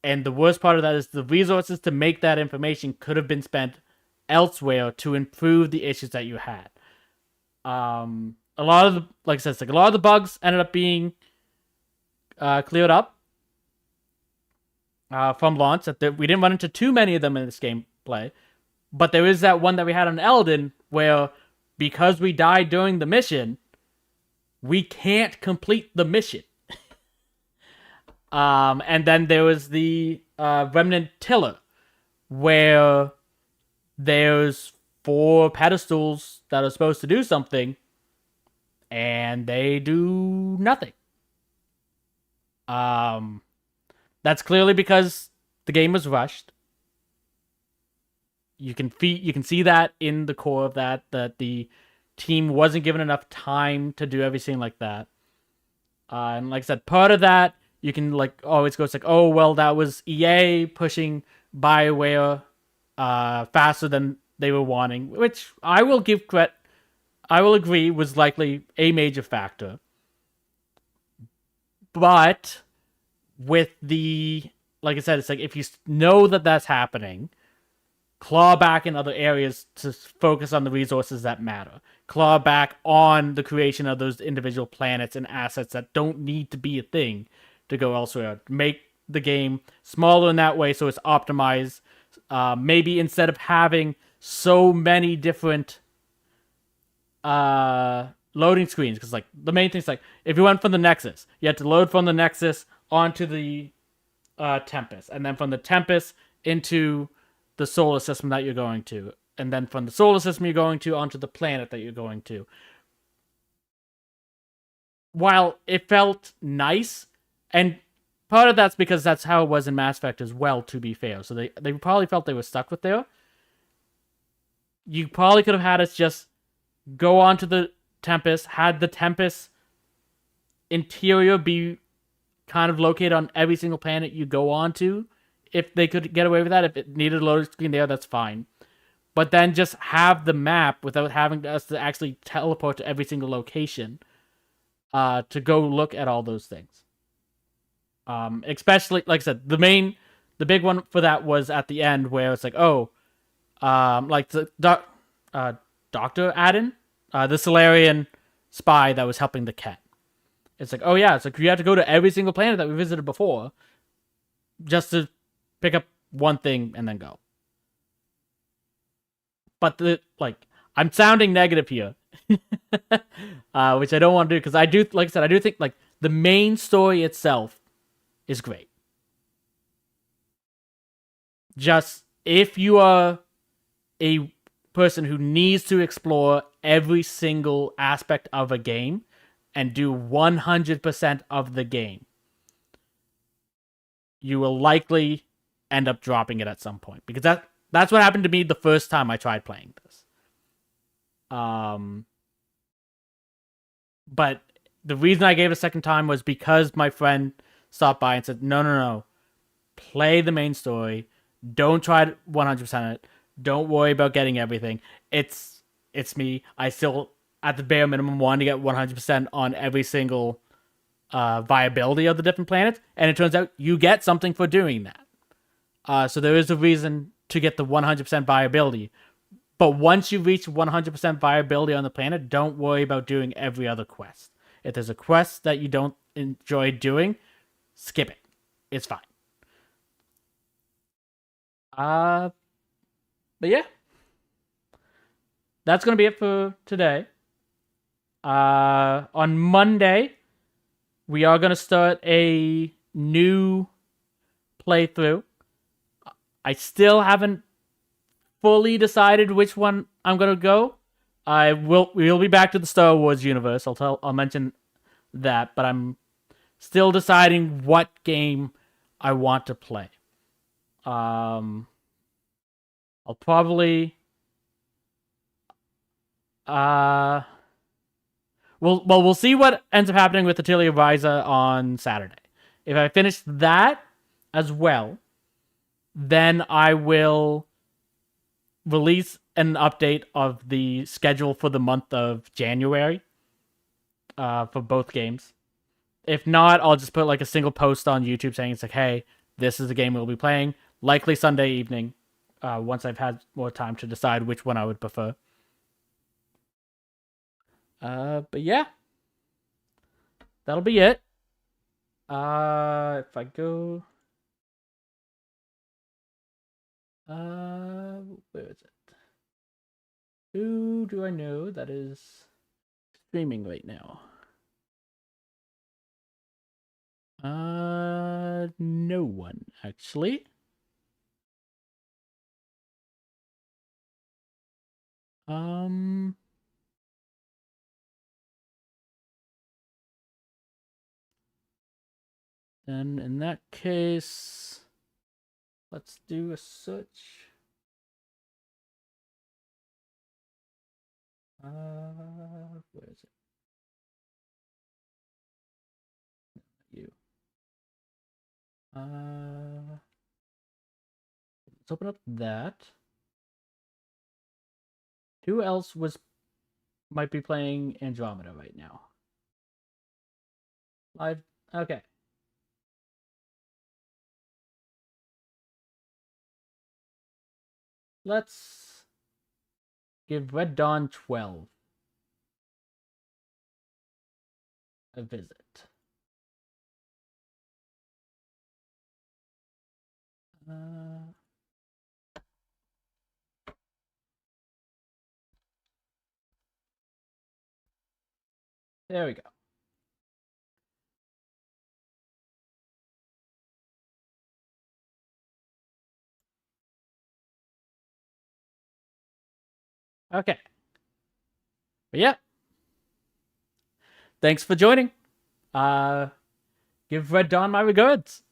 And the worst part of that is the resources to make that information could have been spent elsewhere to improve the issues that you had. A lot of the, like I said, a lot of the bugs ended up being cleared up from launch. We didn't run into too many of them in this gameplay, but there is that one that we had on Elden where, because we died during the mission, we can't complete the mission. And then there was the Remnant Tiller, where there's 4 pedestals that are supposed to do something, and they do nothing. That's clearly because the game was rushed. You can see that in the core of that the team wasn't given enough time to do everything like that. And like I said, part of that, you can always go, it's like, oh, well, that was EA pushing BioWare faster than they were wanting, which I will give credit. I will agree was likely a major factor. But with like I said, it's like, if you know that that's happening, claw back in other areas to focus on the resources that matter. Claw back on the creation of those individual planets and assets that don't need to be a thing to go elsewhere. Make the game smaller in that way so it's optimized. Maybe instead of having so many different loading screens, because the main thing is if you went from the Nexus, you had to load from the Nexus onto the Tempest, and then from the Tempest into the solar system that you're going to, and then from the solar system you're going to onto the planet that you're going to. While it felt nice, and part of that's because that's how it was in Mass Effect as well, to be fair, so they probably felt they were stuck with there. You probably could have had us just go onto the Tempest, had the Tempest interior be kind of located on every single planet you go on to. If they could get away with that, if it needed a loading screen there, that's fine. But then just have the map without having us to actually teleport to every single location to go look at all those things. Especially, like I said, the big one for that was at the end where it's like, like the Dr. Adden, the Solarian spy that was helping the cat. It's like, oh yeah, it's like you have to go to every single planet that we visited before just to pick up one thing and then go. But I'm sounding negative here, which I don't want to do because I do, like I said, I do think like the main story itself is great. Just if you are a person who needs to explore every single aspect of a game and do 100% of the game, you will likely end up dropping it at some point because that's what happened to me the first time I tried playing this. But the reason I gave it a second time was because my friend stopped by and said, no, play the main story. Don't try to 100% it. Don't worry about getting everything. It's me. I still, at the bare minimum, want to get 100% on every single viability of the different planets. And it turns out you get something for doing that. So there is a reason to get the 100% viability. But once you reach 100% viability on the planet, don't worry about doing every other quest. If there's a quest that you don't enjoy doing, skip it. It's fine. But yeah. That's going to be it for today. On Monday, we are going to start a new playthrough. I still haven't fully decided which one I'm going to go. We'll be back to the Star Wars universe. I'll mention that, but I'm still deciding what game I want to play. I'll probably we'll see what ends up happening with Atelier Ryza on Saturday. If I finish that as well, then I will release an update of the schedule for the month of January for both games. If not, I'll just put like a single post on YouTube saying it's like, hey, this is the game we'll be playing. Likely Sunday evening, once I've had more time to decide which one I would prefer. But yeah, that'll be it. If I go, where is it? Who do I know that is streaming right now? No one actually. Then in that case, let's do a search. Where is it? You. Let's open up that. Who else might be playing Andromeda right now? Live. Okay. Let's give Red Dawn 12 a visit. There we go. Okay. But yeah. Thanks for joining. Give Red Dawn my regards.